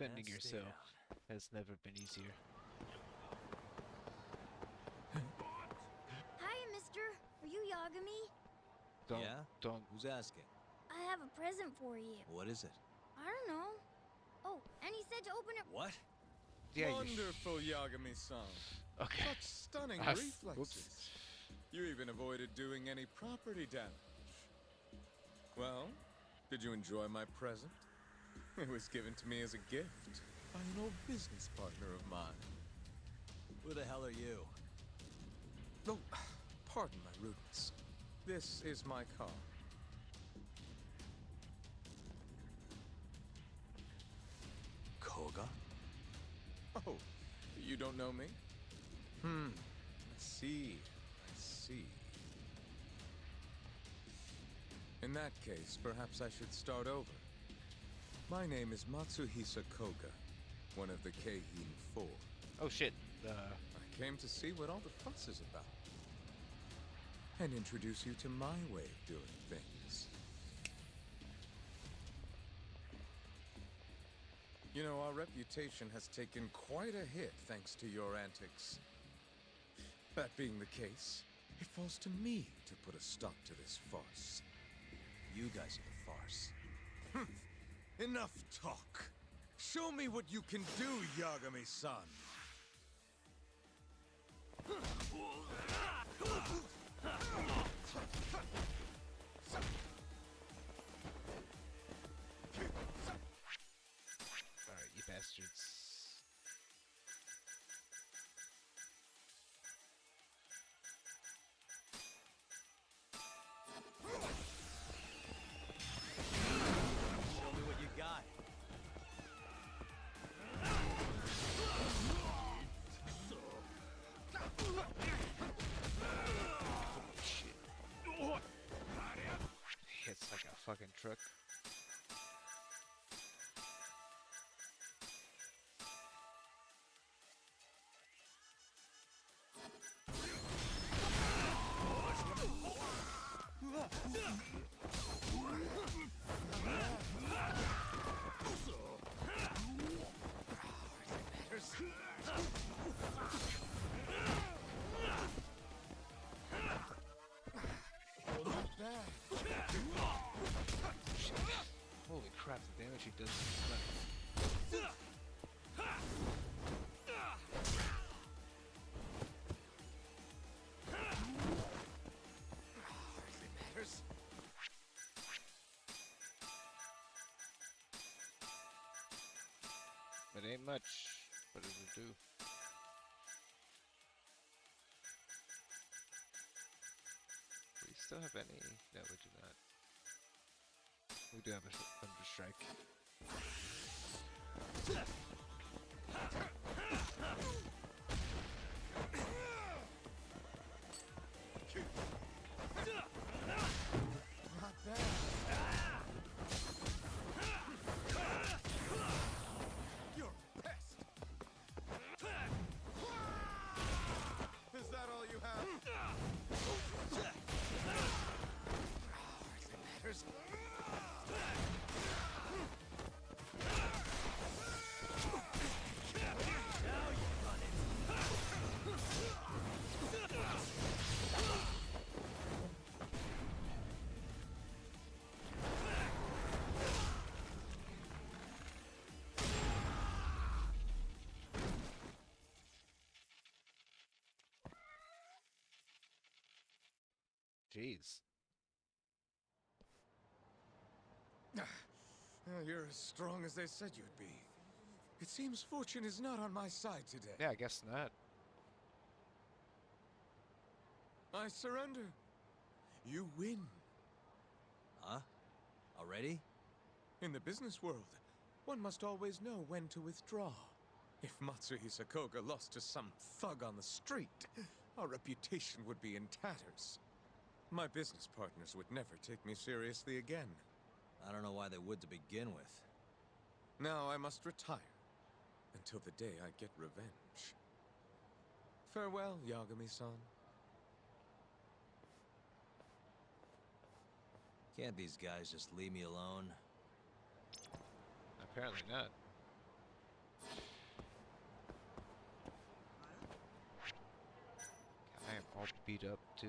defending yourself has never been easier. Hi, mister. Are you Yagami? Don't. Who's asking? I have a present for you. What is it? I don't know. Oh, and he said to open it. What? Yeah, Wonderful, Yagami-san. Okay. Such stunning reflexes. Whoops. You even avoided doing any property damage. Well, did you enjoy my present? It was given to me as a gift by an old business partner of mine. Who the hell are you? Oh, pardon my rudeness. This is my car. Koga? Oh, you don't know me? I see. I see. In that case, perhaps I should start over. My name is Matsuhisa Koga, one of the Keihin Four. Oh shit. I came to see what all the fuss is about. And introduce you to my way of doing things. You know, our reputation has taken quite a hit thanks to your antics. That being the case, it falls to me to put a stop to this farce. You guys are the farce. Enough talk. Show me what you can do, Yagami-san. Alright, you bastards. Show me what you got. Hits like a fucking truck. Holy crap, the damage he does is nuts. It ain't much. What does it do? Do we still have any? No, we do not. We do have a Thunderstrike. Not bad. You're pissed. Is that all you have? Matters. Jeez. You're as strong as they said you'd be. It seems fortune is not on my side today. Yeah, I guess not. I surrender. You win. Huh? Already? In the business world, one must always know when to withdraw. If Matsuhisa Koga lost to some thug on the street, our reputation would be in tatters. My business partners would never take me seriously again. I don't know why they would to begin with. Now I must retire until the day I get revenge. Farewell, Yagami-san. Can't these guys just leave me alone? Apparently not. All beat up too.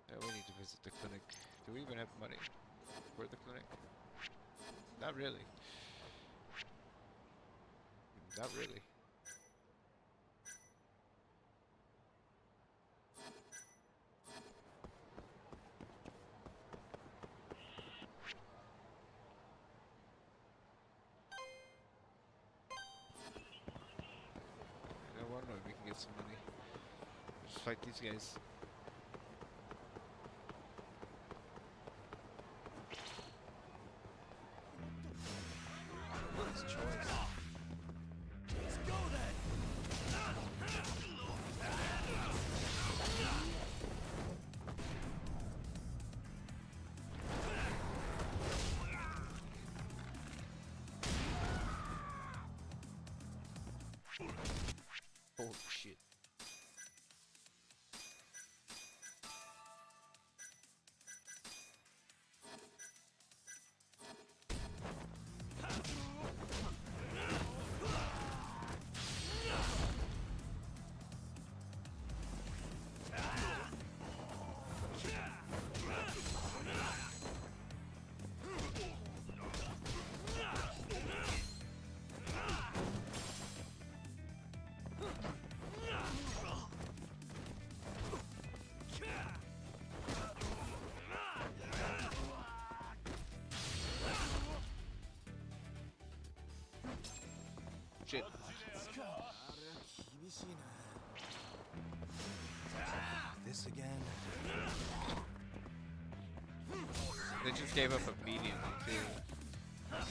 Yeah, we need to visit the clinic. Do we even have money for the clinic? Not really. Not really. You know what? Maybe we can get some money. Just fight these guys. His choice. Let's go then! Holy shit. Shit. This again? They just gave up immediately too. Like,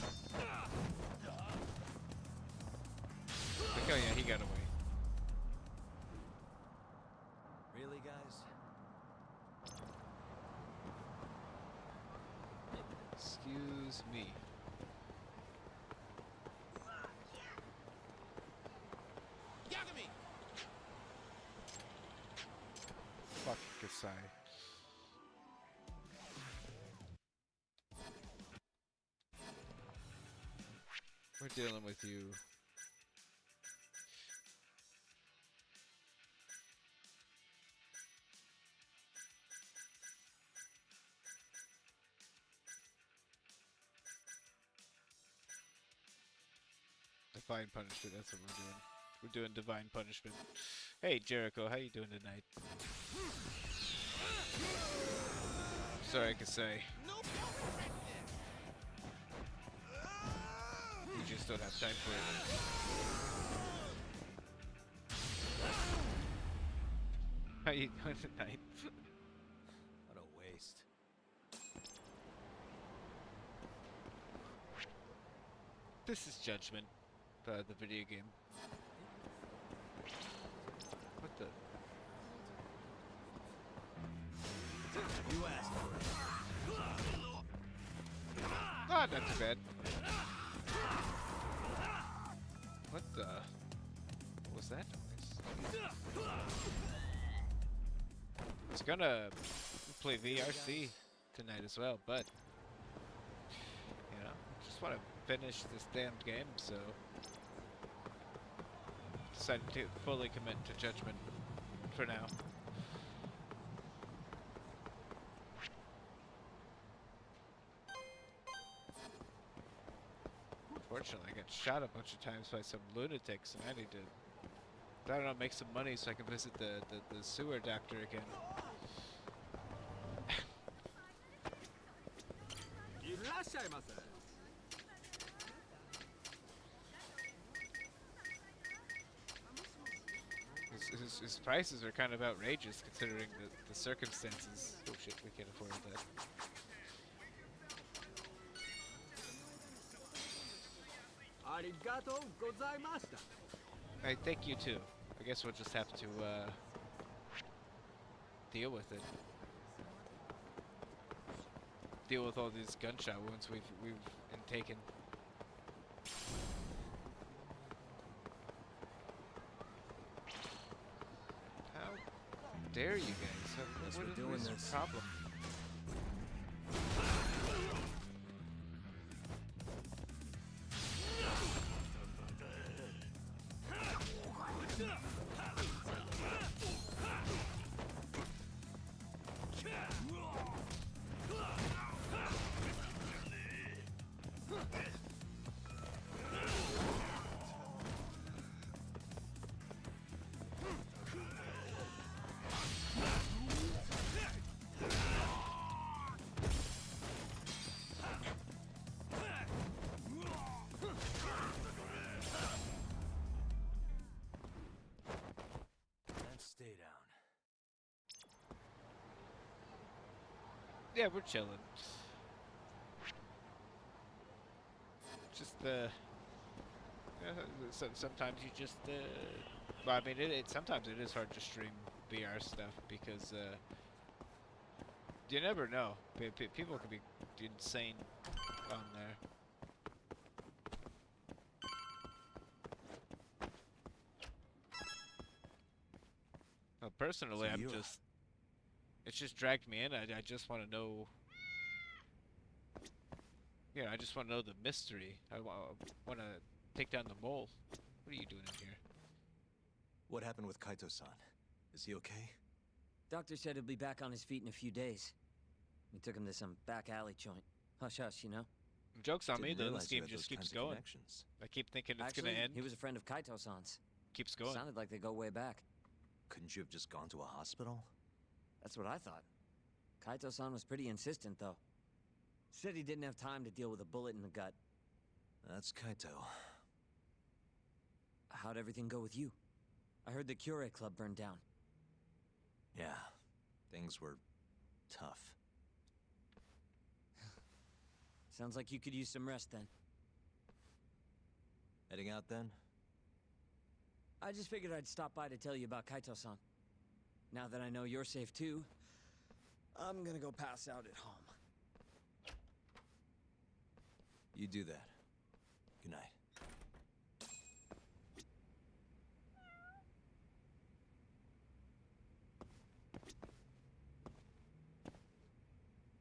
oh yeah, he got away. Really, guys? Excuse me. Fuck Kasai. We're dealing with you. Divine punishment, that's what we're doing. We're doing divine punishment. Hey Jericho, how you doing tonight? Sorry, Kasai. You just don't have time for it. How you doing tonight? What a waste. This is Judgment, the video game. What the? You asked for it. Ah, not too bad. What the? What was that noise? I was gonna play VRC tonight as well, but you know, just want to finish this damned game, so decided to fully commit to Judgment for now. Unfortunately, I got shot a bunch of times by some lunatics, and I need to, I don't know, make some money so I can visit the sewer doctor again. His prices are kind of outrageous considering the circumstances. Oh shit, we can't afford that. Arigato gozaimashita. I thank you too. I guess we'll just have to deal with it. Deal with all these gunshot wounds we've taken. How dare you guys? What we're doing is this. the problem? And stay down. Yeah, we're chilling. Just sometimes you just well, I mean, sometimes it is hard to stream VR stuff because you never know. People can be insane on there. Well, personally, So it's just dragged me in. I just want to know. Yeah, I just want to know the mystery. I want to take down the mole. What are you doing in here? What happened with Kaito-san? Is he okay? Doctor said he'll be back on his feet in a few days. We took him to some back alley joint. Hush hush, you know? Joke's on me Didn't though, realize this you game had just those keeps kinds of going. connections. I keep thinking it's Actually, gonna end. he was a friend of Kaito-san's. Keeps going. Sounded like they go way back. Couldn't you have just gone to a hospital? That's what I thought. Kaito-san was pretty insistent, though. Said he didn't have time to deal with a bullet in the gut. That's Kaito. How'd everything go with you? I heard the Cure Club burned down. Yeah, things were tough. Sounds like you could use some rest then. Heading out then? I just figured I'd stop by to tell you about Kaito-san. Now that I know you're safe too, I'm gonna go pass out at home. You do that. Good night.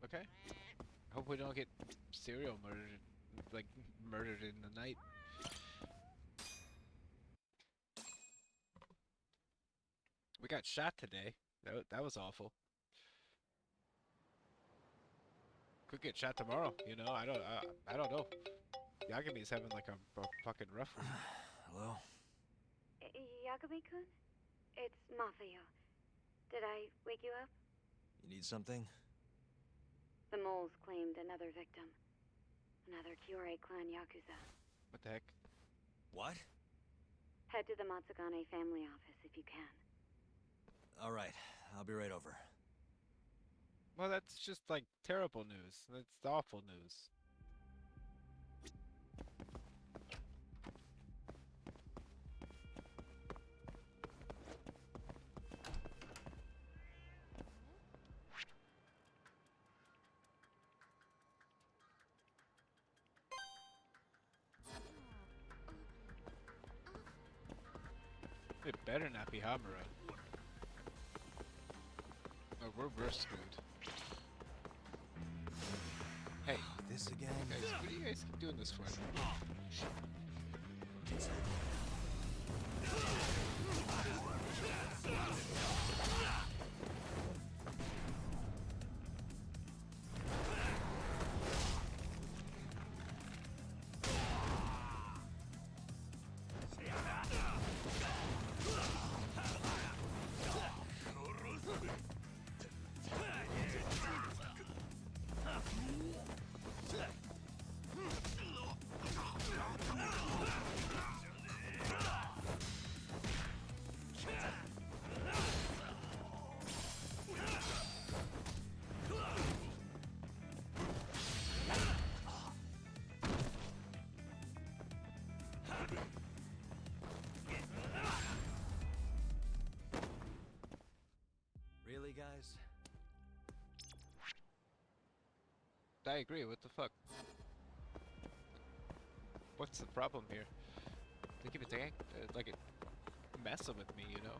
Okay. Hope we don't get serial murdered, like murdered in the night. We got shot today. That was awful. Could get shot tomorrow. You know, I don't know. Yagami's having like a fucking rough week. Hello? Yagami-kun? It's Masayo. Did I wake you up? You need something? The moles claimed another victim. Another Kyorei clan Yakuza. What the heck? What? Head to the Matsugane family office if you can. Alright, I'll be right over. Well, that's just like terrible news. That's awful news. It better not be Hamura. Or we're screwed. Hey, this again? Guys, what do you guys keep doing this for? Really, guys? I agree, what the fuck? What's the problem here? They keep it like it messing with me, you know?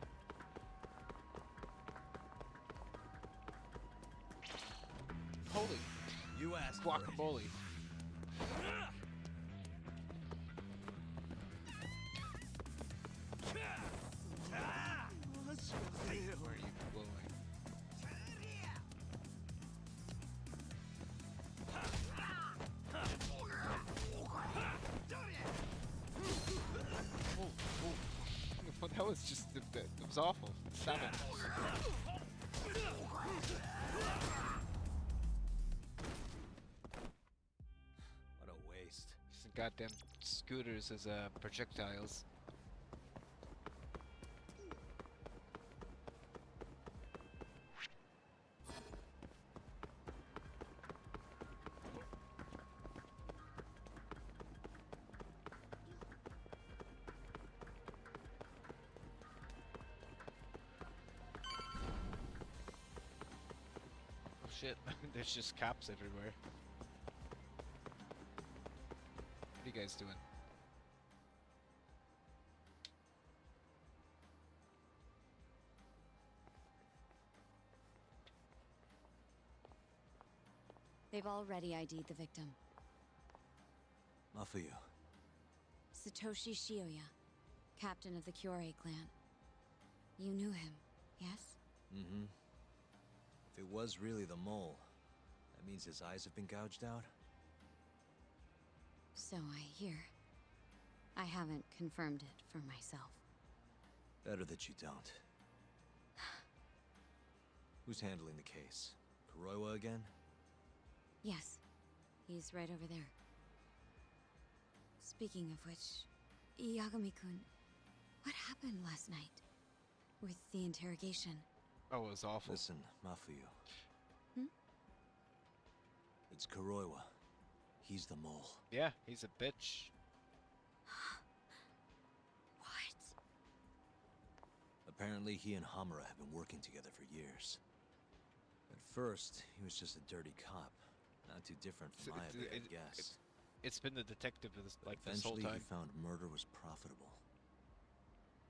Holy you asked guacamole. that was just it was awful. Stop it. What a waste. Using goddamn scooters as projectiles. Shit, there's just cops everywhere. What are you guys doing? They've already ID'd the victim. Mafuyu. Satoshi Shioya, captain of the Kyorei clan. You knew him, yes? Mm-hmm. If it was really the mole, that means his eyes have been gouged out? So I hear. I haven't confirmed it for myself. Better that you don't. Who's handling the case? Kuroiwa again? Yes. He's right over there. Speaking of which, Yagami-kun, what happened last night? With the interrogation? Oh, it was awful. Listen, Mafuyu. Hmm? It's Kuroiwa. He's the mole. Yeah, he's a bitch. What? Apparently he and Hamura have been working together for years. At first, he was just a dirty cop. Not too different from Ayabe, I guess. It's been the detective this, But like this whole eventually time. he found murder was profitable.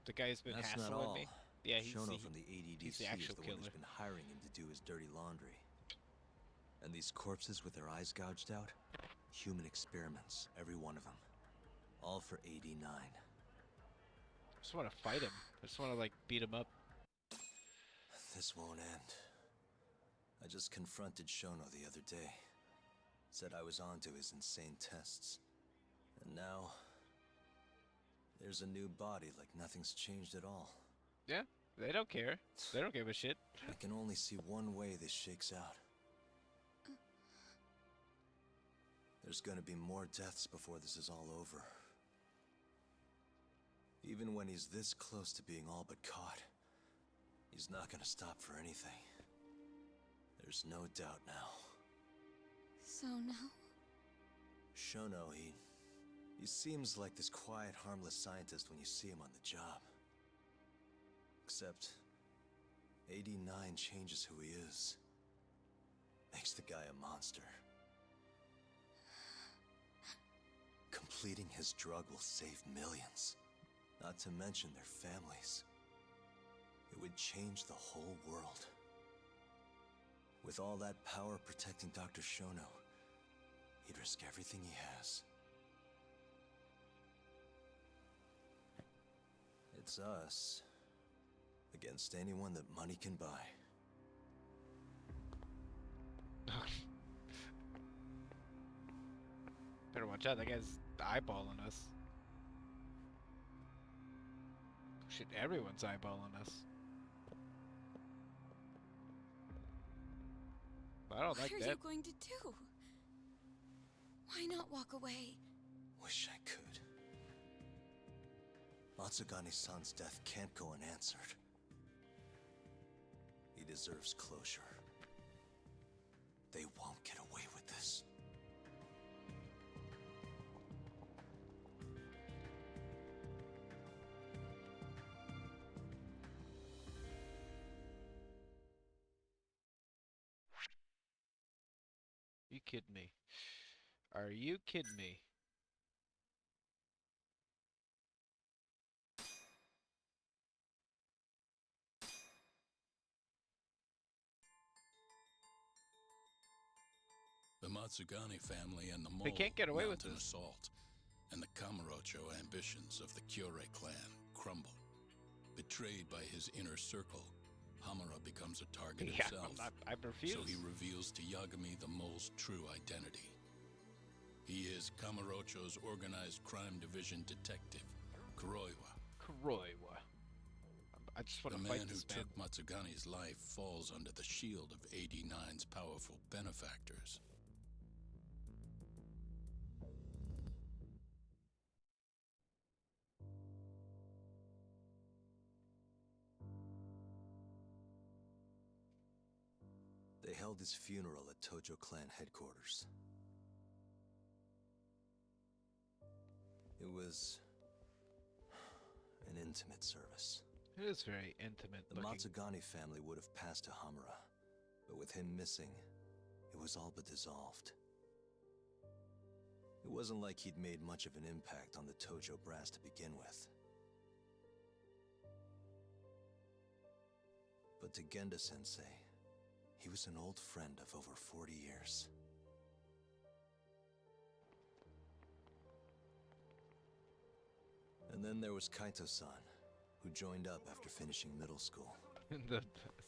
The guy's been That's hassling not all. me. Yeah, he's Shono the, from the ADDC he's the is actual the killer. one who's been hiring him to do his dirty laundry. And these corpses with their eyes gouged out? Human experiments, every one of them. All for 89. I just want to fight him. I just want to like beat him up. This won't end. I just confronted Shono the other day. Said I was onto his insane tests. And now... there's a new body like nothing's changed at all. Yeah, they don't care. They don't give a shit. I can only see one way this shakes out. There's gonna be more deaths before this is all over. Even when he's this close to being all but caught, he's not gonna stop for anything. There's no doubt now. So now? Shono, he seems like this quiet, harmless scientist when you see him on the job. Except, 89 changes who he is. Makes the guy a monster. Completing his drug will save millions. Not to mention their families. It would change the whole world. With all that power protecting Dr. Shono, he'd risk everything he has. It's us against anyone that money can buy. Better watch out, that guy's eyeballing us. Shit, everyone's eyeballing us. I don't like that. What are you going to do? Why not walk away? Wish I could. Matsugane-san's death can't go unanswered. He deserves closure. They won't get away with this. You kidding me? Are you kidding me? The Matsugane family and the mole They can't get away with mount an this. assault, and the Kamurocho ambitions of the Kyorei clan crumble. Betrayed by his inner circle, Hamura becomes a target Yeah, himself. I refuse. So he reveals to Yagami the mole's true identity. He is Kamurocho's organized crime division detective, Kuroiwa. Kuroiwa. just want The to man fight who this man. took Matsugane's life falls under the shield of 89's powerful benefactors. They held his funeral at Tojo clan headquarters. It was an intimate service. It is very intimate The looking. Matsugane family would have passed to Hamura, but with him missing, it was all but dissolved. It wasn't like he'd made much of an impact on the Tojo brass to begin with. But to Genda-sensei, he was an old friend of over 40 years. And then there was Kaito-san, who joined up after finishing middle school. As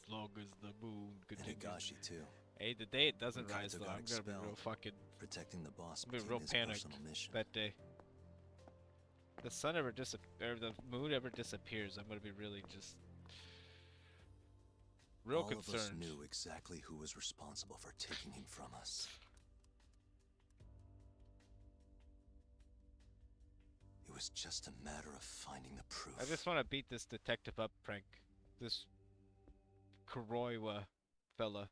long as the moon And continues. Higashi, too. Hey, the day it doesn't When rise Kaito though, got I'm gonna be real expelled, fucking. Protecting the boss I'm gonna be became real his panicked personal mission. that day. The sun ever or the moon ever disappears, I'm gonna be really just real All of us concerned. knew exactly who was responsible for taking him from us. It was just a matter of finding the proof. I just want to beat this detective up prank. This Kuroiwa fella.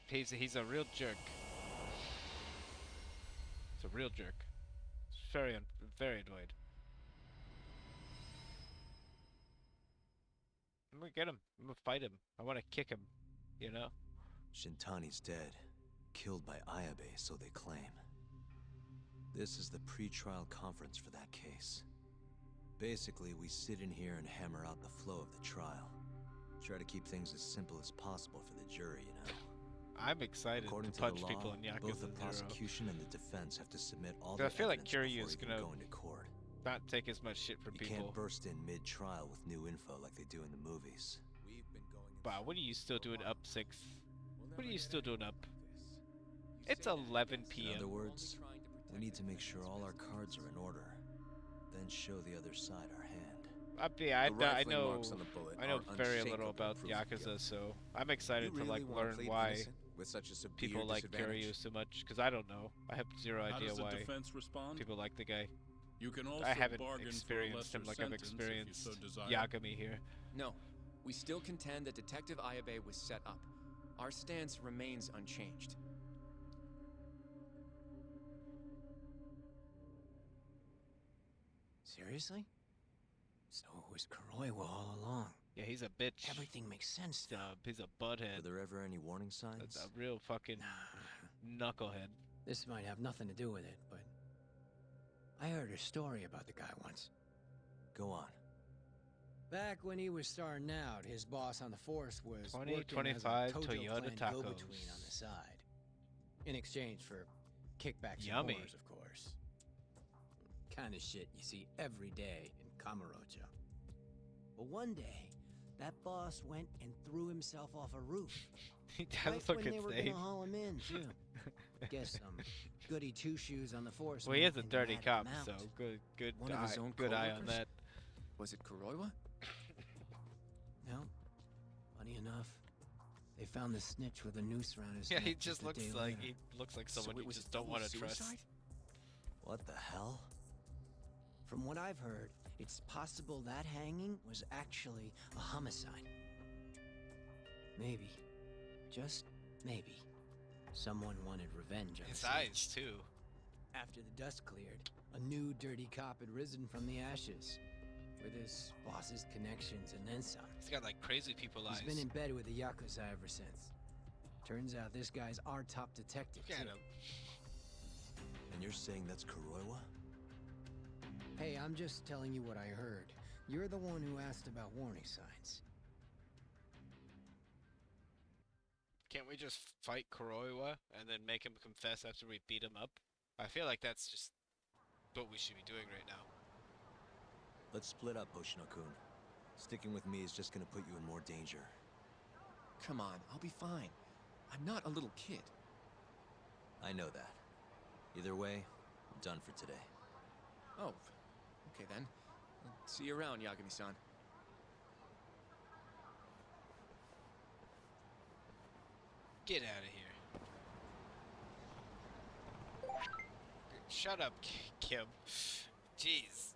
He's a real jerk. It's a real jerk. It's very annoyed. I'm gonna get him. I'm gonna fight him. I want to kick him. You know? Shintani's dead, killed by Ayabe, so they claim. This is the pre-trial conference for that case. Basically, we sit in here and hammer out the flow of the trial. Try to keep things as simple as possible for the jury, you know. I'm excited According to to the punch law, people in Yakuza both the 0. prosecution and the defense have to submit all I their feel like evidence Kiryu before is even gonna going to court. not take as much shit from You people. can't burst in mid-trial with new info like they do in the movies. Wow, what are you still doing up 6? What are you still doing up? It's 11 p.m. In other words, we need to make sure all our cards are in order, then show the other side our hand. I The know rifling marks on the bullet I know are very unshakable little about proof of Yakuza, guilt. so I'm excited You to like really wanna learn plead why innocent with such a severe people like disadvantage? Kiryu so much. Because I don't know. I have zero How idea does the why defense respond? people like the guy. You can also I haven't bargain for a experienced him lesser like I've sentence if you experienced so desire. Yagami here. No, we still contend that Detective Ayabe was set up. Our stance remains unchanged. Seriously? So it was Kuroiwa all along. Yeah, he's a bitch. Everything makes sense now. He's a butthead. Were there ever any warning signs? A real fucking knucklehead. This might have nothing to do with it, but I heard a story about the guy once. Go on. Back when he was starting out, his boss on the force was 2025 working as a Toyota Tojo clan tacos. go-between on the side, in exchange for kickbacks Yummy. and wars, of course. Kind of shit you see every day in Kamurocho. But one day, that boss went and threw himself off a roof. He does right look when they were insane. gonna haul him in too. Guess some goody two shoes on the force. Well, he is a man dirty ratted cop, him out. so good One of eye, his own good eye on coworkers? that. Was it Kuroiwa? No. Funny enough, they found the snitch with a noose around his Yeah, neck. he just a looks day like later. he looks like So someone it you was just a don't double want to trust. suicide? What the hell? From what I've heard, it's possible that hanging was actually a homicide. Maybe, just maybe, someone wanted revenge on His the eyes snitch. too. After the dust cleared, a new dirty cop had risen from the ashes, with his boss's connections and then some. He's got like crazy people He's eyes. been in bed with the Yakuza ever since. Turns out this guy's our top detective, Look at too. him. And you're saying that's Kuroiwa? Hey, I'm just telling you what I heard. You're the one who asked about warning signs. Can't we just fight Kuroiwa and then make him confess after we beat him up? I feel like that's just what we should be doing right now. Let's split up, Hoshino-kun. Sticking with me is just gonna put you in more danger. Come on, I'll be fine. I'm not a little kid. I know that. Either way, I'm done for today. Oh, okay then. See you around, Yagami-san. Get out of here. Shut up, Kim. Jeez.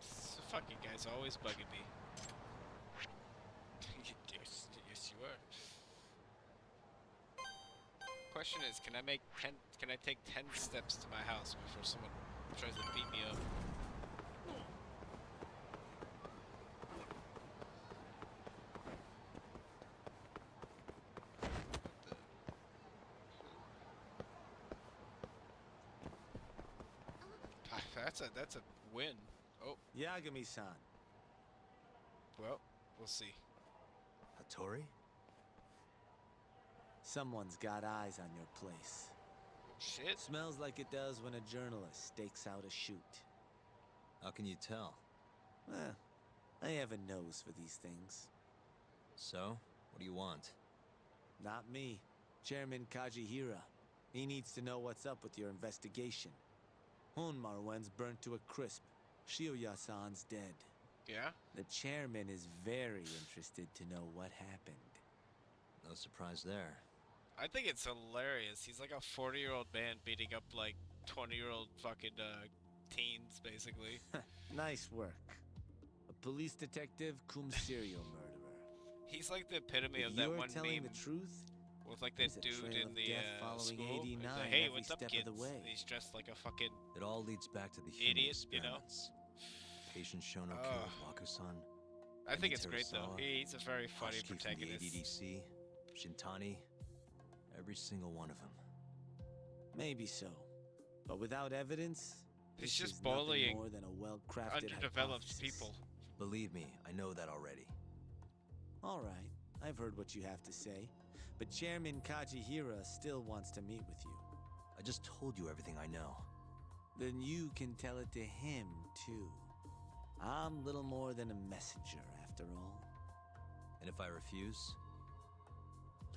This fucking guy's always bugging me. Yes, you are. Question is, can I take 10 steps to my house before someone tries to beat me up? That's a win. Oh. Yagami-san. Well, we'll see. Hattori? Someone's got eyes on your place. Shit. Smells like it does when a journalist stakes out a shoot. How can you tell? I have a nose for these things. So, what do you want? Not me. Chairman Kajihira. He needs to know what's up with your investigation. Honmarwen's burnt to a crisp. Shioya-san's dead. Yeah? The chairman is very interested to know what happened. No surprise there. I think it's hilarious. He's like a 40-year-old man beating up like 20-year-old fucking teens, basically. Nice work. A police detective cum serial murderer. He's like the epitome If of that you're one telling meme the truth, with like that there's a dude trail in of the death following school. 89 He's like, hey, every what's up, step of kids? the way. He's dressed like a fucking It all leads back to the human idiot, you know? experiments. Patient Shono killed Waku-san. I think it's great though. Terasawa, He's a very funny Hoshiki from protagonist. the ADDC, Shintani, every single one of them. Maybe so. But without evidence, He's this just is nothing bullying more than a well-crafted underdeveloped hypothesis. people. Believe me, I know that already. All right, I've heard what you have to say. But Chairman Kajihira still wants to meet with you. I just told you everything I know. Then you can tell it to him, too. I'm little more than a messenger, after all. And if I refuse?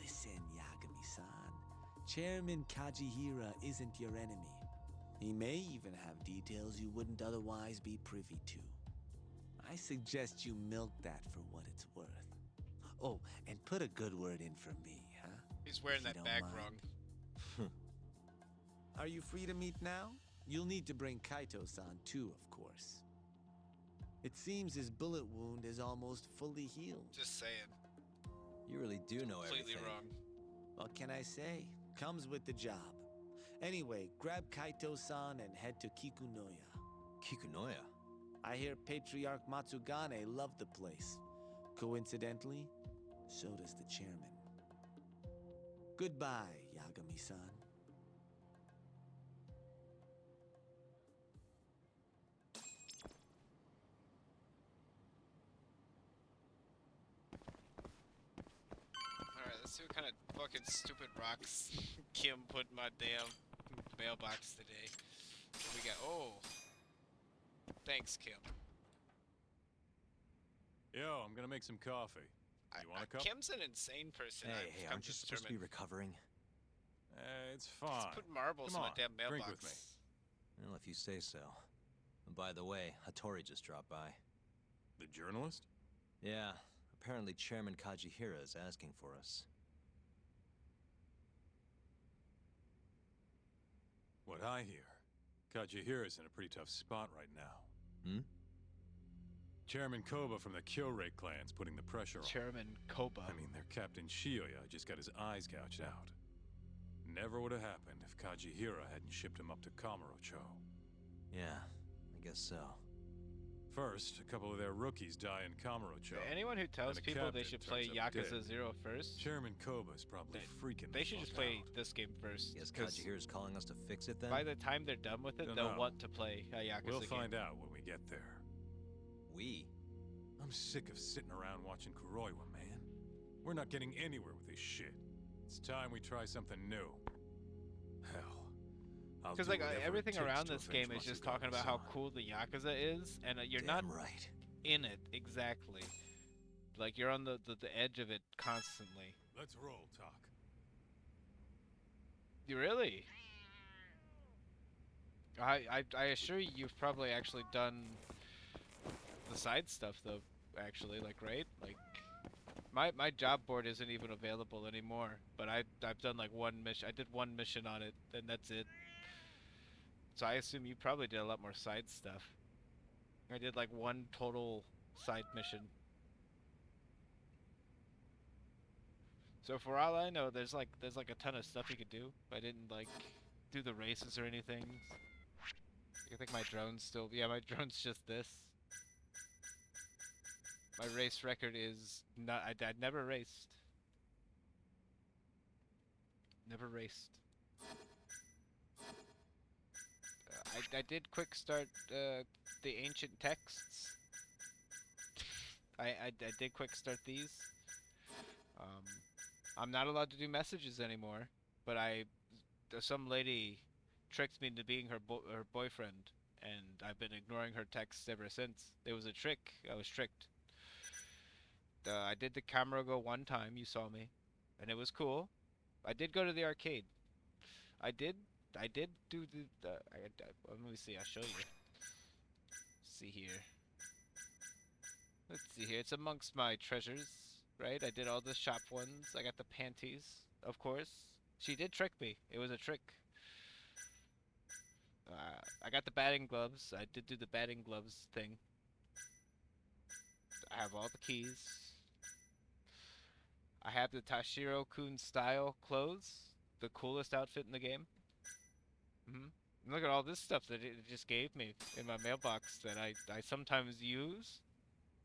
Listen, Yagami-san. Chairman Kajihira isn't your enemy. He may even have details you wouldn't otherwise be privy to. I suggest you milk that for what it's worth. Oh, and put a good word in for me, huh? He's wearing If you that don't bag mind. wrong. Are you free to meet now? You'll need to bring Kaito-san too, of course. It seems his bullet wound is almost fully healed. Just saying. You really do know Completely everything. wrong. What can I say? Comes with the job. Anyway, grab Kaito-san and head to Kikunoya. Kikunoya? I hear Patriarch Matsugane loved the place. Coincidentally, so does the chairman. Goodbye, Yagami-san. Alright, let's see what kind of fucking stupid rocks Kim put in my damn mailbox today. What we got? Oh. Thanks, Kim. Yo, I'm gonna make some coffee. You want a cup? Kim's an insane person. I've Hey, come aren't you supposed to be recovering? It's fine. Just put marbles Come in on, my damn mailbox. drink with me. Well, if you say so. And by the way, Hattori just dropped by. The journalist? Yeah, apparently Chairman Kajihira is asking for us. What I hear, Kajihira's in a pretty tough spot right now. Hmm? Chairman Koba from the Kyorei clan's putting the pressure on. Chairman Koba. I mean, their Captain Shioya just got his eyes gouged out. Never would have happened if Kajihira hadn't shipped him up to Kamurocho. Yeah, I guess so. First, a couple of their rookies die in Kamurocho. Anyone who tells and the people they captain should play turns up Yakuza dead. 0 first, Chairman Koba's probably freaking they the should just fuck play out. this game first. Yes, 'cause Kajihira's calling us to fix it then? by the time they're done with it, they'll Dunno. want to play a Yakuza We'll game. find out when we get there. We? I'm sick of sitting around watching Kuroiwa, man. We're not getting anywhere with this shit. It's time we try something new. Hell, I'll Because do like whatever it everything takes around to this avenge game is just Matsugane-san. talking about how cool the Yakuza is, and you're not Damn right. in it exactly. Like you're on the edge of it constantly. Let's roll, Talk. You really? I assure you, you've probably actually done the side stuff though. Actually, like right, like my job board isn't even available anymore. But I've done like one mission. I did one mission on it, and that's it. So I assume you probably did a lot more side stuff. I did like one total side mission. So for all I know, there's like a ton of stuff you could do. I didn't like do the races or anything. I think my drone's still... Yeah, my drone's just this. My race record is not... I'd never raced. Never raced. I did quick start the ancient texts. I did quick start these. I'm not allowed to do messages anymore, but some lady tricked me into being her boyfriend, and I've been ignoring her texts ever since. It was a trick. I was tricked. I did the camera go one time. You saw me, and it was cool. I did go to the arcade. I did do the. Let me see. I'll show you. See here. Let's see here. It's amongst my treasures, right? I did all the shop ones. I got the panties, of course. She did trick me. It was a trick. I got the batting gloves. I did do the batting gloves thing. I have all the keys. I have the Tashiro Kun style clothes. The coolest outfit in the game. Look at all this stuff that it just gave me in my mailbox that I sometimes use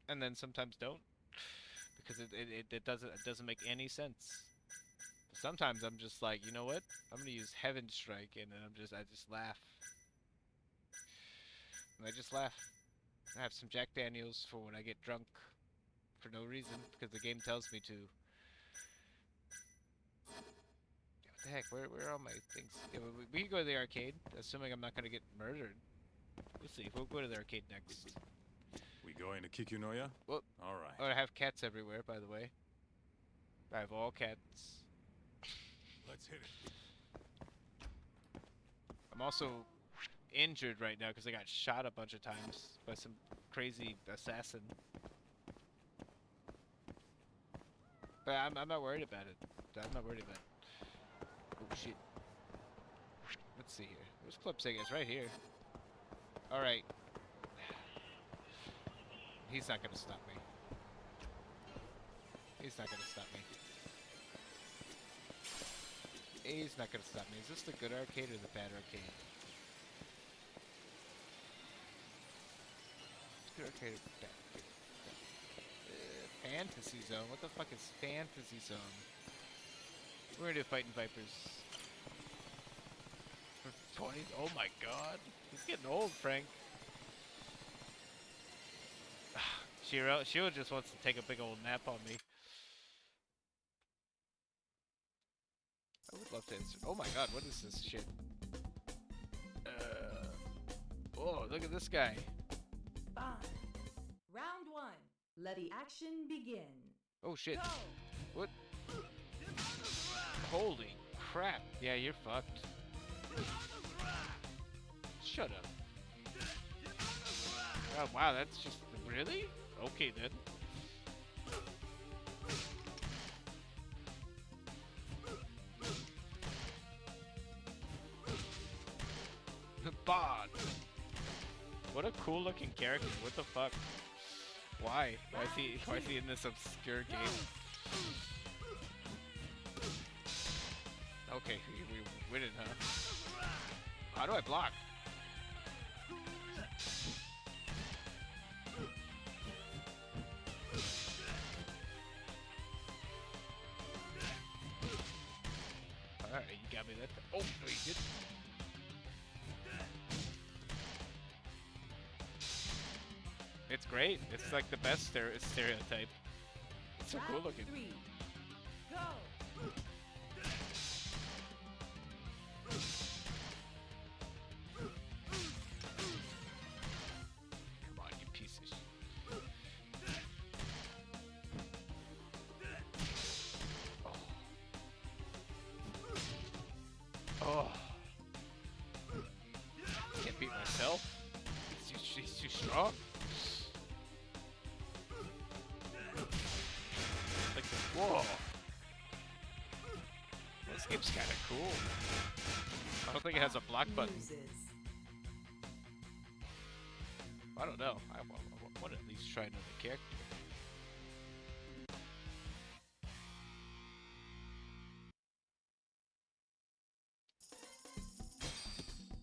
and then sometimes don't, because it doesn't make any sense. Sometimes I'm just like, you know what? I'm gonna use Heaven Strike, and then I just laugh. And I just laugh. I have some Jack Daniels for when I get drunk for no reason, because the game tells me to. What the heck? Where are all my things? Yeah, we can go to the arcade, assuming I'm not gonna get murdered. We'll see. We'll go to the arcade next. We going to Kikunoya? Well, all right. Oh, I have cats everywhere, by the way. I have all cats. Let's hit it. I'm also injured right now because I got shot a bunch of times by some crazy assassin. But I'm not worried about it. I'm not worried about it. Oh shit. Let's see here. Where's Clipsing? It's right here. Alright. He's not gonna stop me. He's not gonna stop me. He's not gonna stop me. Is this the good arcade or the bad arcade? Good arcade or bad arcade? Fantasy Zone? What the fuck is Fantasy Zone? We're gonna do Fighting Vipers. For 20? Oh my god. He's getting old, Frank. Shiro just wants to take a big old nap on me. I would love to answer. Oh my god, what is this shit? Oh, look at this guy. 5. Round 1. Let the action begin. Oh shit. Go. What? Holy crap. Yeah, you're fucked. Shut up. Oh wow, that's just... Really? Okay then. Bod. What a cool looking character. What the fuck? Why? Why is he in this obscure game? Okay, we win it, huh? How do I block? Alright, you got me that time. Oh, no you didn't. It's great. It's like the best stereotype. It's so cool looking. 3. Go. Come on, you piece of shit. Oh. Get She's too strong. Like, whoa. This game's kind of cool. I don't think it has a block button. I don't know. I want to at least try another character.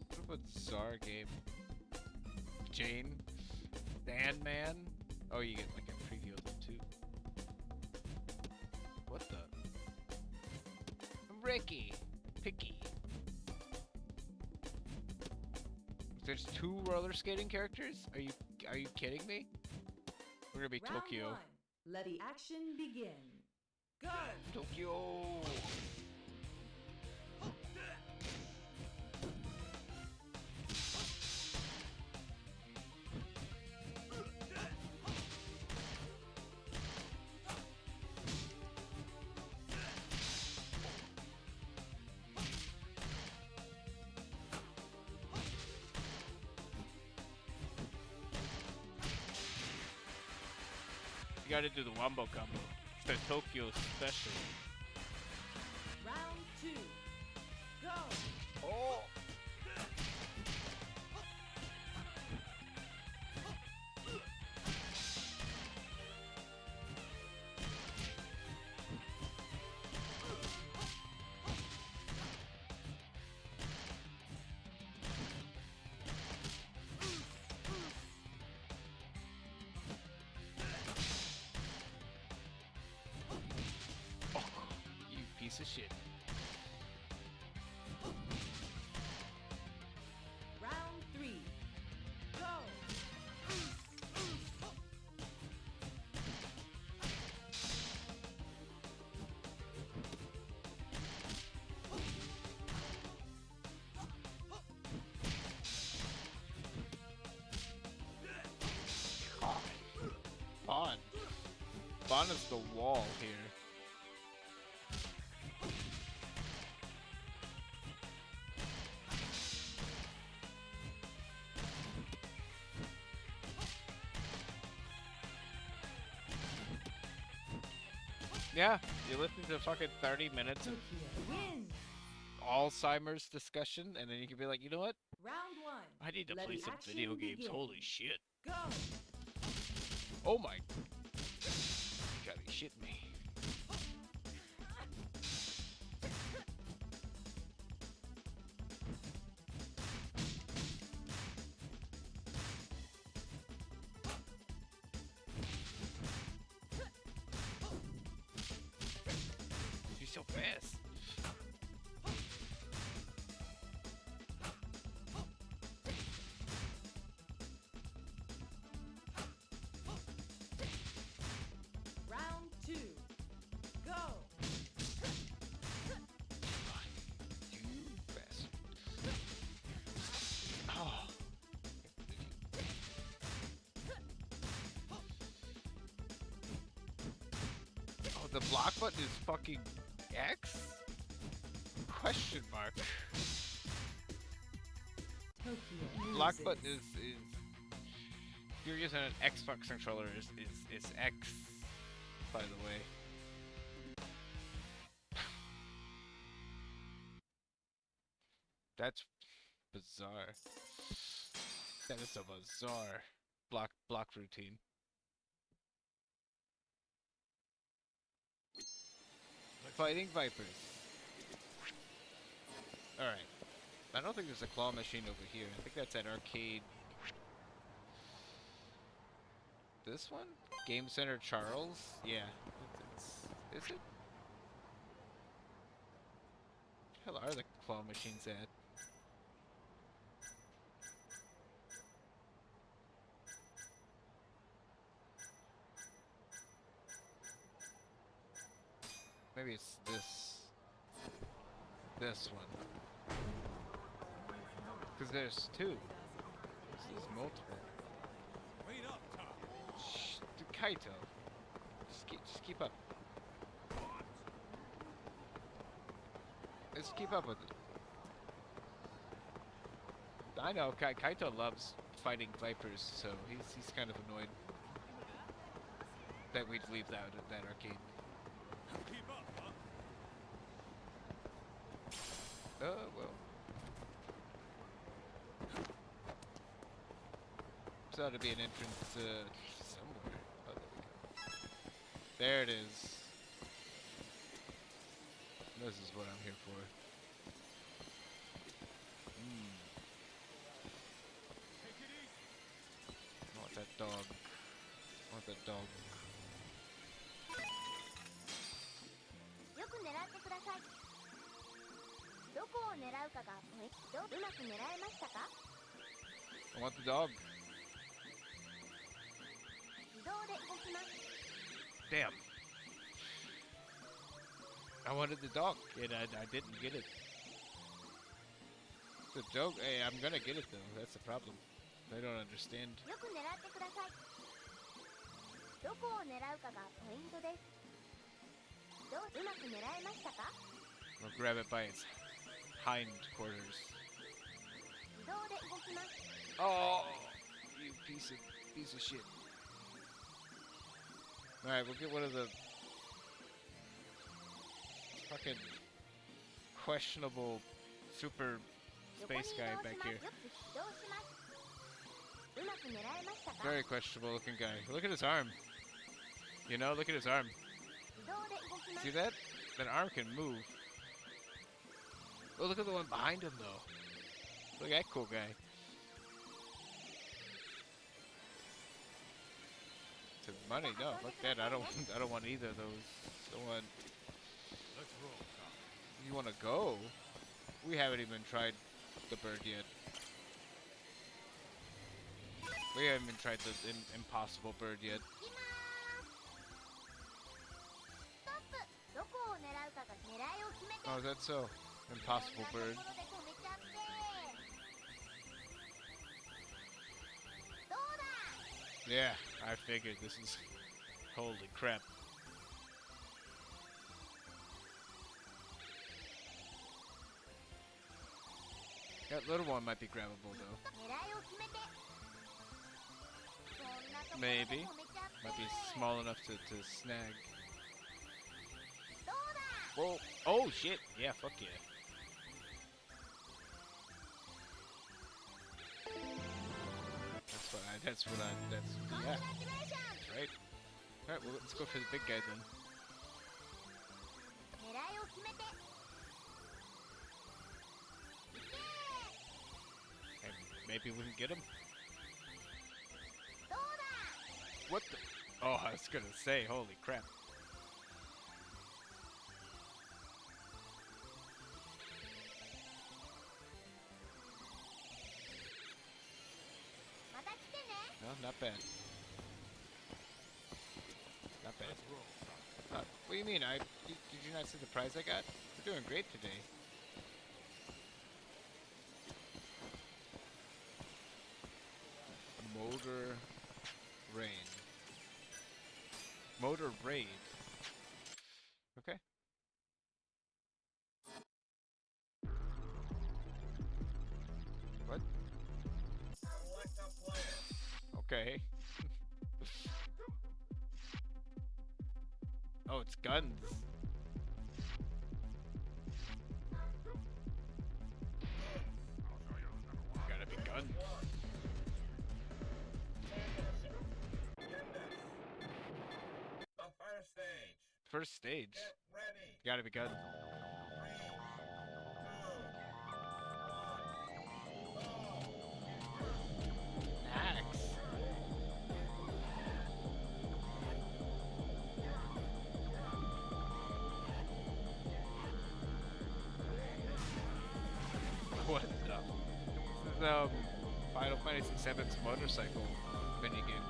What about Czar game? Jane? Sandman? Oh, you get like a preview of them too. What the? Ricky! Picky. There's 2 roller skating characters? Are you kidding me? We're gonna be Round Tokyo. 1. Let the action begin. Go! Tokyo! You gotta do the wombo combo. It's the Tokyo special. Round 2. Go! Oh! Piece of shit. Round 3. Go! Bon. Bon is the wall here. Yeah, you listen to fucking 30 minutes of Alzheimer's discussion, and then you can be like, you know what? Round 1. I need to Let play the some action video games. begin. Holy shit. Go! Oh my. You gotta be shitting me. She's so fast. Round 2. Go! You bastard. Oh. Oh, the block button is fucking X? Question mark. Tokyo Block loses. button is if you're using an Xbox controller is X, by the way. That's bizarre. That is a bizarre block routine. Fighting Vipers. Alright. I don't think there's a claw machine over here. I think that's at arcade. This one? Game Center Charles? Yeah. Is it? Where the hell are the claw machines at? Maybe it's this one. Because there's 2. This is multiple. Wait up, Tom. Shh, Kaito. Just keep up. Just keep up with it. I know, Kaito loves fighting vipers, so he's kind of annoyed that we'd leave that arcade. Keep up, huh? Oh well. There ought to be an entrance somewhere. Oh, there we go. There it is. This is what I'm here for. I want that dog. I want that dog. よく狙ってください。どこを狙うかがポイント。うまく狙えましたか？ I want the dog. 自動で動きます。 Damn. I wanted the dog, and I didn't get it. The dog, hey, I'm gonna get it though. That's the problem. They don't understand. よく狙ってください。どこを狙うかがポイントです。どううまく狙えましたか？ We'll grab it by its hind quarters. 自動で動きます。 Oh, you piece of shit. All right, we'll get one of the fucking questionable super space guy back here. Very questionable looking guy. Look at his arm. You know, look at his arm. See that? That arm can move. Oh, look at the one behind him though. Look at that cool guy. To money, no, fuck that. I don't want either of those. I want. Let's roll, Tom. You want to go? We haven't even tried the bird yet. We haven't even tried the impossible bird yet. Oh, is that so? Impossible bird. Yeah, I figured this is... Holy crap. That little one might be grabbable though. Maybe. Might be small enough to snag. Whoa! Oh shit! Yeah, fuck yeah. That's yeah. That's right. Alright, well let's go for the big guy then. And maybe we can get him? What the? Oh, I was gonna say, holy crap. No, not bad. Not bad. What do you mean? Did you not see the prize I got? We're doing great today. Motor rain. Motor raid. Okay. What? Okay. Oh, it's guns. Gotta be guns. First stage. Gotta be guns. Axe. What the? This is Final Fantasy VII's motorcycle minigame.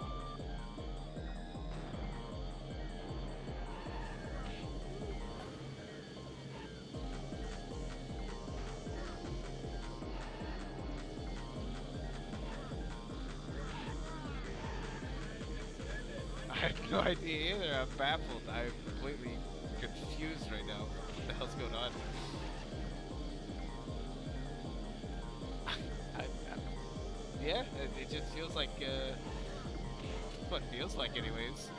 I have no idea either. I'm baffled. I'm completely confused right now. What the hell's going on? Yeah, it just feels like, what it feels like anyways.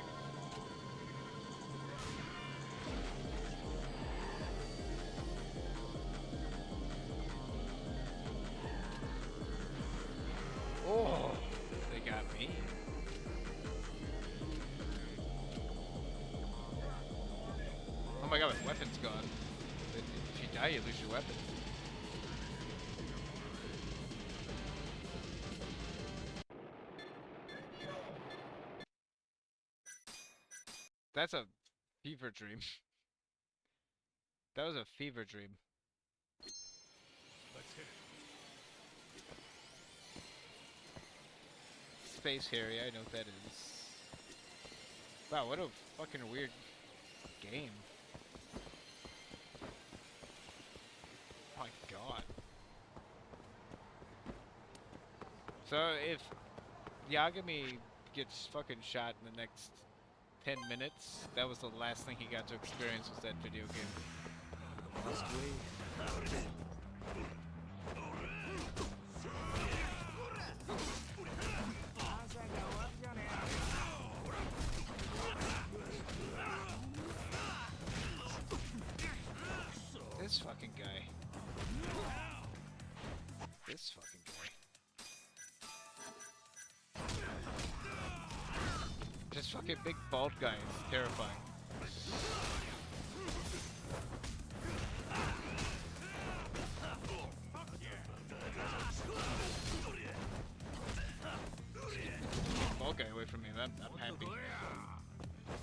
Oh, they got me. Oh my god, my weapon's gone. If you die, you lose your weapon. That's a fever dream. That was a fever dream. Let's hit it. Space Harry, I know what that is. Wow, what a fucking weird game. My god. So if Yagami gets fucking shot in the next 10 minutes, that was the last thing he got to experience was that video game. Must we? This fucking guy. This fucking guy. This fucking big bald guy is terrifying. Bald guy away from me, I'm happy.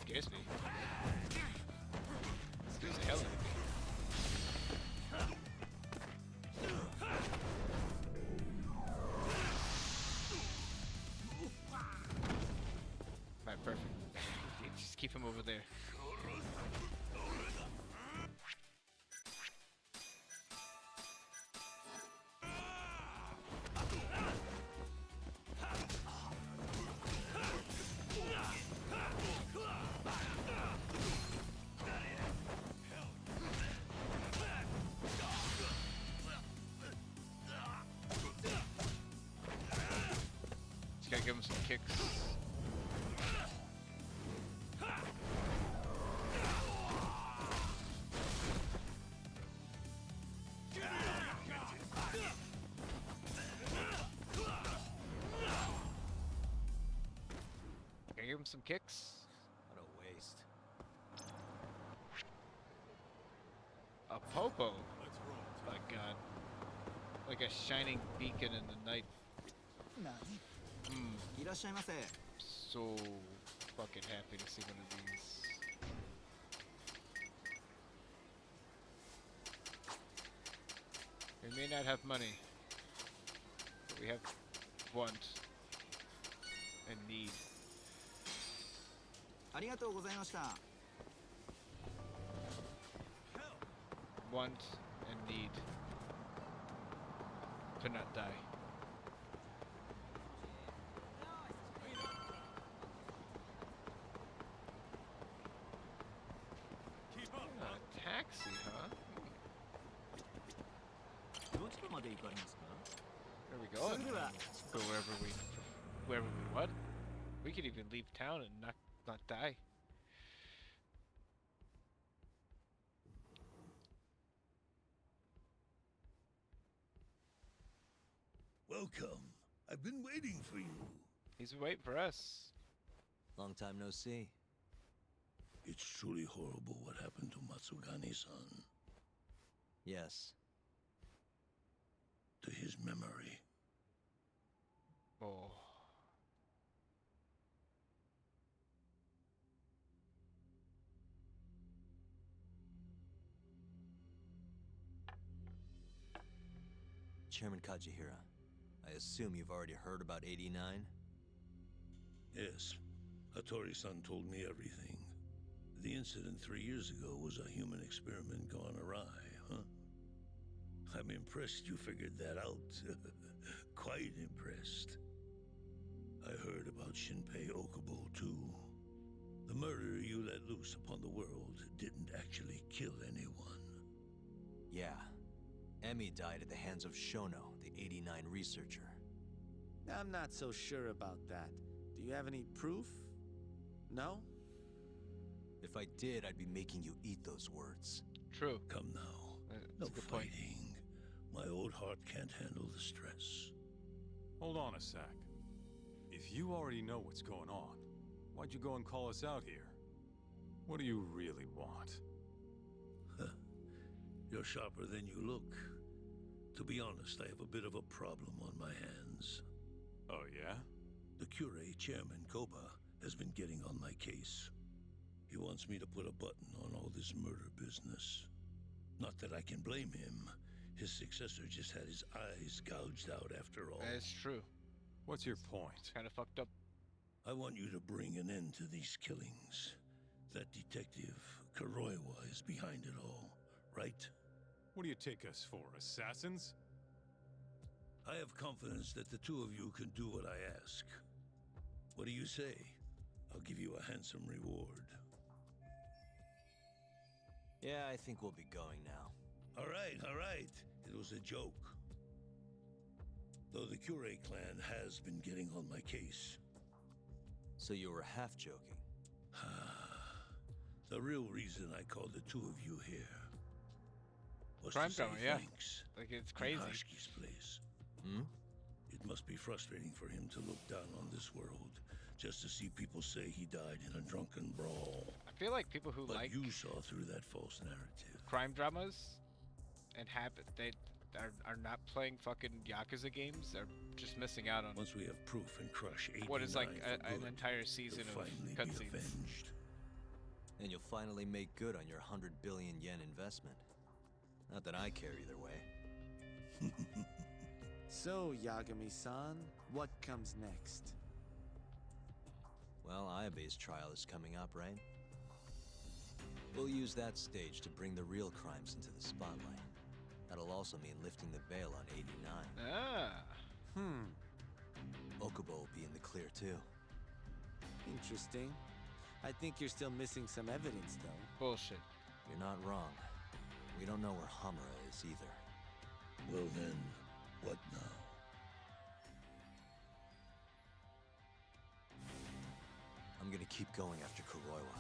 Scares me. Scares the hell out of me. Alright, perfect. Just keep him over there. Just gotta give him some kicks. Gotta give him some kicks. What a waste. A popo. My god. Like a shining beacon in the night. So fucking happy to see one of these. We may not have money, but we have want and need. Want and need to not die. Taxi, huh? Where we going? Go wherever we want. We could even leave town and not die. Welcome. I've been waiting for you. He's waiting for us. Long time no see. It's truly horrible what happened to Matsugane-san. Yes. To his memory. Oh. Chairman Kajihira, I assume you've already heard about 89? Yes. Hattori-san told me everything. The incident 3 years ago was a human experiment gone awry, huh? I'm impressed you figured that out. Quite impressed. I heard about Shinpei Okubo, too. The murder you let loose upon the world didn't actually kill anyone. Yeah. Emmy died at the hands of Shono, the 89 researcher. I'm not so sure about that. Do you have any proof? No? If I did, I'd be making you eat those words. True. Come now. That's No a good point. fighting. My old heart can't handle the stress. Hold on a sec. If you already know what's going on, why'd you go and call us out here? What do you really want? You're sharper than you look. To be honest, I have a bit of a problem on my hands. Oh, yeah? The Curé, Chairman Koba, has been getting on my case. He wants me to put a button on all this murder business. Not that I can blame him. His successor just had his eyes gouged out after all. That's true. What's your point? Kind of fucked up. I want you to bring an end to these killings. That detective, Kuroiwa, is behind it all, right? What do you take us for, assassins? I have confidence that the two of you can do what I ask. What do you say? I'll give you a handsome reward. Yeah, I think we'll be going now. All right. It was a joke. Though the Curé clan has been getting on my case. So you were half joking? The real reason I called the two of you here was Crime to say drama, yeah. thanks. Like, it's crazy. In Hashki's place. Hmm? It must be frustrating for him to look down on this world, just to see people say he died in a drunken brawl. I feel like people who But like you saw through that false narrative. crime dramas and they are not playing fucking Yakuza games. They're just missing out on Once we have proof and crush 89 what is like for an good, entire season you'll of finally be cutscenes. avenged. And you'll finally make good on your 100 billion yen investment. Not that I care either way. So, Yagami-san, what comes next? Well, Ayabe's trial is coming up, right? We'll use that stage to bring the real crimes into the spotlight. That'll also mean lifting the veil on 89. Ah. Okubo will be in the clear, too. Interesting. I think you're still missing some evidence, though. Bullshit. You're not wrong. We don't know where Hamura is either. Well then, what now? I'm gonna keep going after Kuroiwa.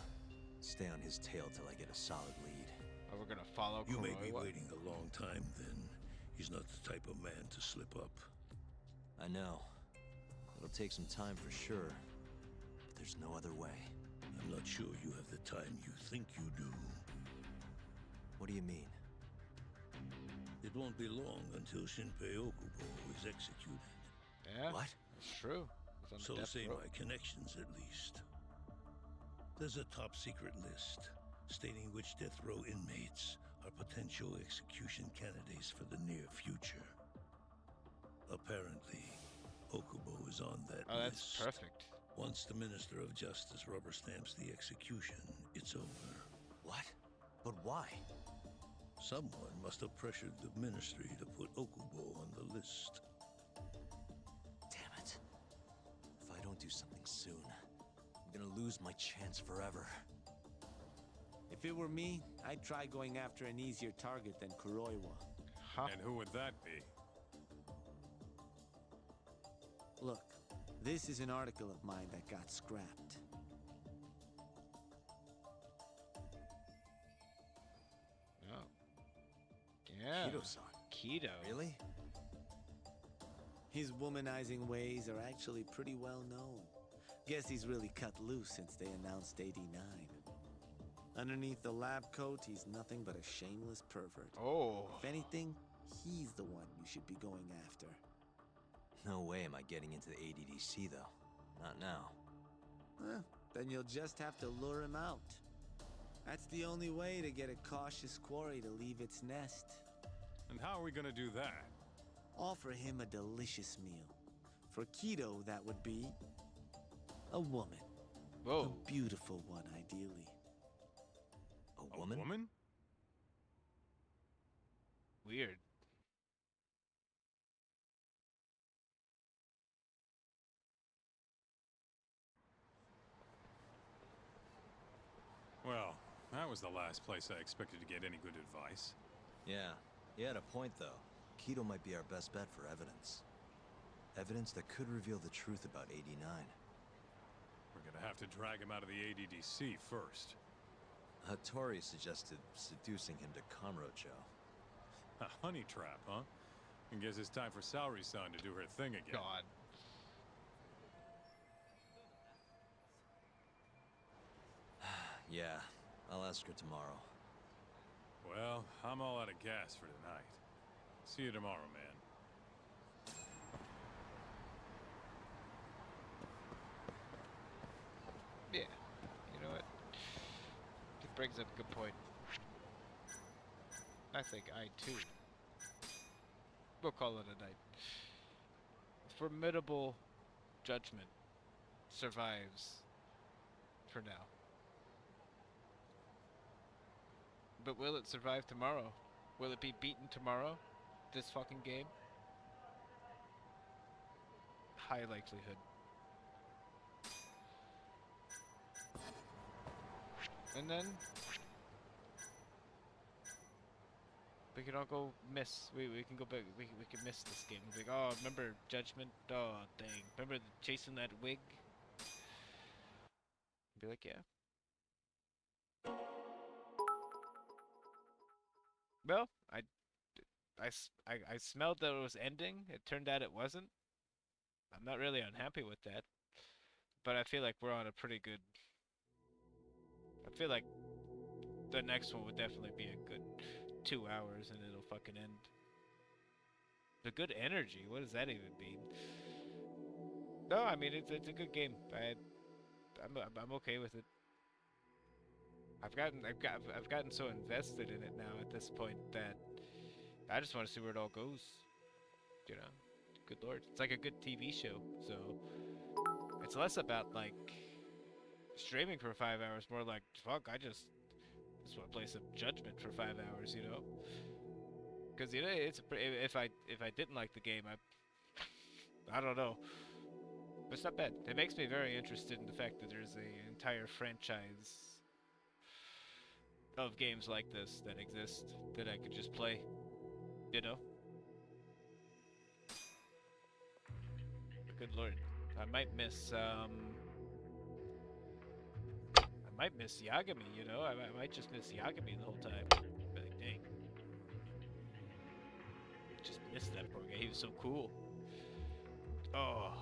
Stay on his tail till I get a solid lead. Oh, we're gonna follow You may be Kuroiwa? waiting a long time then. He's not the type of man to slip up. I know. It'll take some time for sure. But there's no other way. I'm not sure you have the time you think you do. What do you mean? It won't be long until Shinpei Okubo is executed. Yeah. What? It's true. He's on So death say row. my connections, at least. There's a top secret list stating which death row inmates are potential execution candidates for the near future. Apparently, Okubo is on that Oh, list. that's perfect. Once the Minister of Justice rubber stamps the execution, it's over. What? But why? Someone must have pressured the Ministry to put Okubo on the list. Damn it. If I don't do something soon, I'm gonna lose my chance forever. If it were me, I'd try going after an easier target than Kuroiwa. Huh? And who would that be? Look, this is an article of mine that got scrapped. Oh. Yeah. Kido-san. Kido. Really? His womanizing ways are actually pretty well known. Guess he's really cut loose since they announced 89. Underneath the lab coat, he's nothing but a shameless pervert. Oh. If anything, he's the one you should be going after. No way am I getting into the ADDC, though. Not now. Then you'll just have to lure him out. That's the only way to get a cautious quarry to leave its nest. And how are we gonna do that? Offer him a delicious meal. For Kido, that would be a woman. Whoa. A beautiful one, ideally. A woman? Woman? Weird. Well, that was the last place I expected to get any good advice. Yeah, he had a point, though. Kido might be our best bet for evidence. Evidence that could reveal the truth about 89. We're gonna have to drag him out of the ADDC first. Hattori suggested seducing him to Kamurocho. A honey trap, huh? I guess it's time for Saori-san to do her thing again. God. Yeah, I'll ask her tomorrow. Well, I'm all out of gas for tonight. See you tomorrow, man. Yeah. You know what? It brings up a good point. I think I, too, we'll call it a night. Formidable judgment survives for now. But will it survive tomorrow? Will it be beaten tomorrow? This fucking game? High likelihood. And then we can all go miss. We can go back. We can miss this game. We'll be like, oh, remember Judgment? Oh, dang. Remember chasing that wig? Be like, yeah. Well, I smelled that it was ending. It turned out it wasn't. I'm not really unhappy with that. But I feel like we're on a pretty good... I feel like the next one would definitely be a good 2 hours and it'll fucking end. The good energy, what does that even mean? No, I mean it's a good game. I'm okay with it. I've gotten so invested in it now at this point that I just want to see where it all goes. You know, good lord, it's like a good TV show. So it's less about like streaming for 5 hours, more like fuck. I just want to play some Judgment for 5 hours. You know, because you know if I didn't like the game, I don't know. But it's not bad. It makes me very interested in the fact that there's an entire franchise of games like this that exist that I could just play, you know? Good lord. I might miss Yagami, you know? I might just miss Yagami the whole time. Be like, dang. Just missed that poor guy. He was so cool. Oh,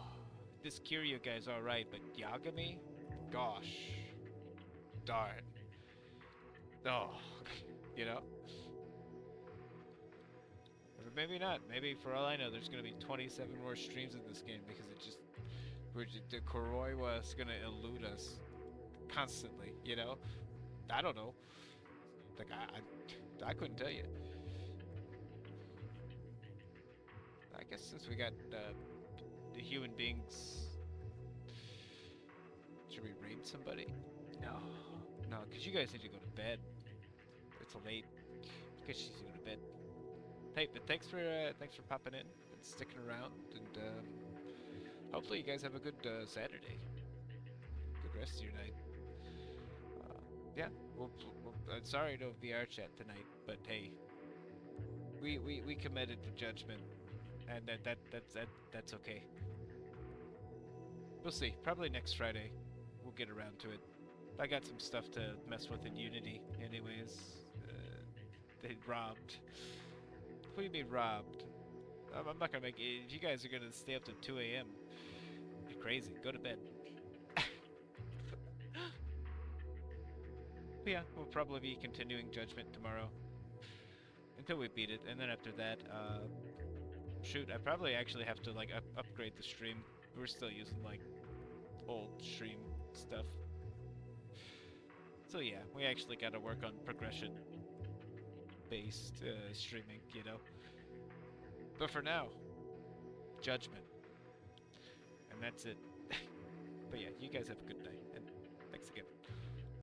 this Kiryu guy's alright, but Yagami? Gosh. Darn. Oh, you know? Or maybe not. Maybe, for all I know, there's gonna be 27 more streams of this game because the Kuroiwa is gonna elude us constantly, you know? I don't know. Like, I couldn't tell you. I guess since we got the human beings, should we raid somebody? No, because you guys need to go to bed. It's late. Because she's going to bed. Hey, but thanks for popping in and sticking around, and hopefully you guys have a good Saturday. Good rest of your night. Yeah, sorry no VR chat tonight, but hey, we committed to Judgment, and that's okay. We'll see. Probably next Friday, we'll get around to it. I got some stuff to mess with in Unity, anyways. They robbed. What do you mean robbed? I'm not gonna make it. If you guys are gonna stay up to 2 a.m., you're crazy. Go to bed. But yeah, we'll probably be continuing Judgment tomorrow until we beat it, and then after that, shoot, I probably actually have to like upgrade the stream. We're still using like old stream stuff. So yeah, we actually got to work on progression-based streaming, you know. But for now, Judgment. And that's it. But yeah, you guys have a good night, and thanks again.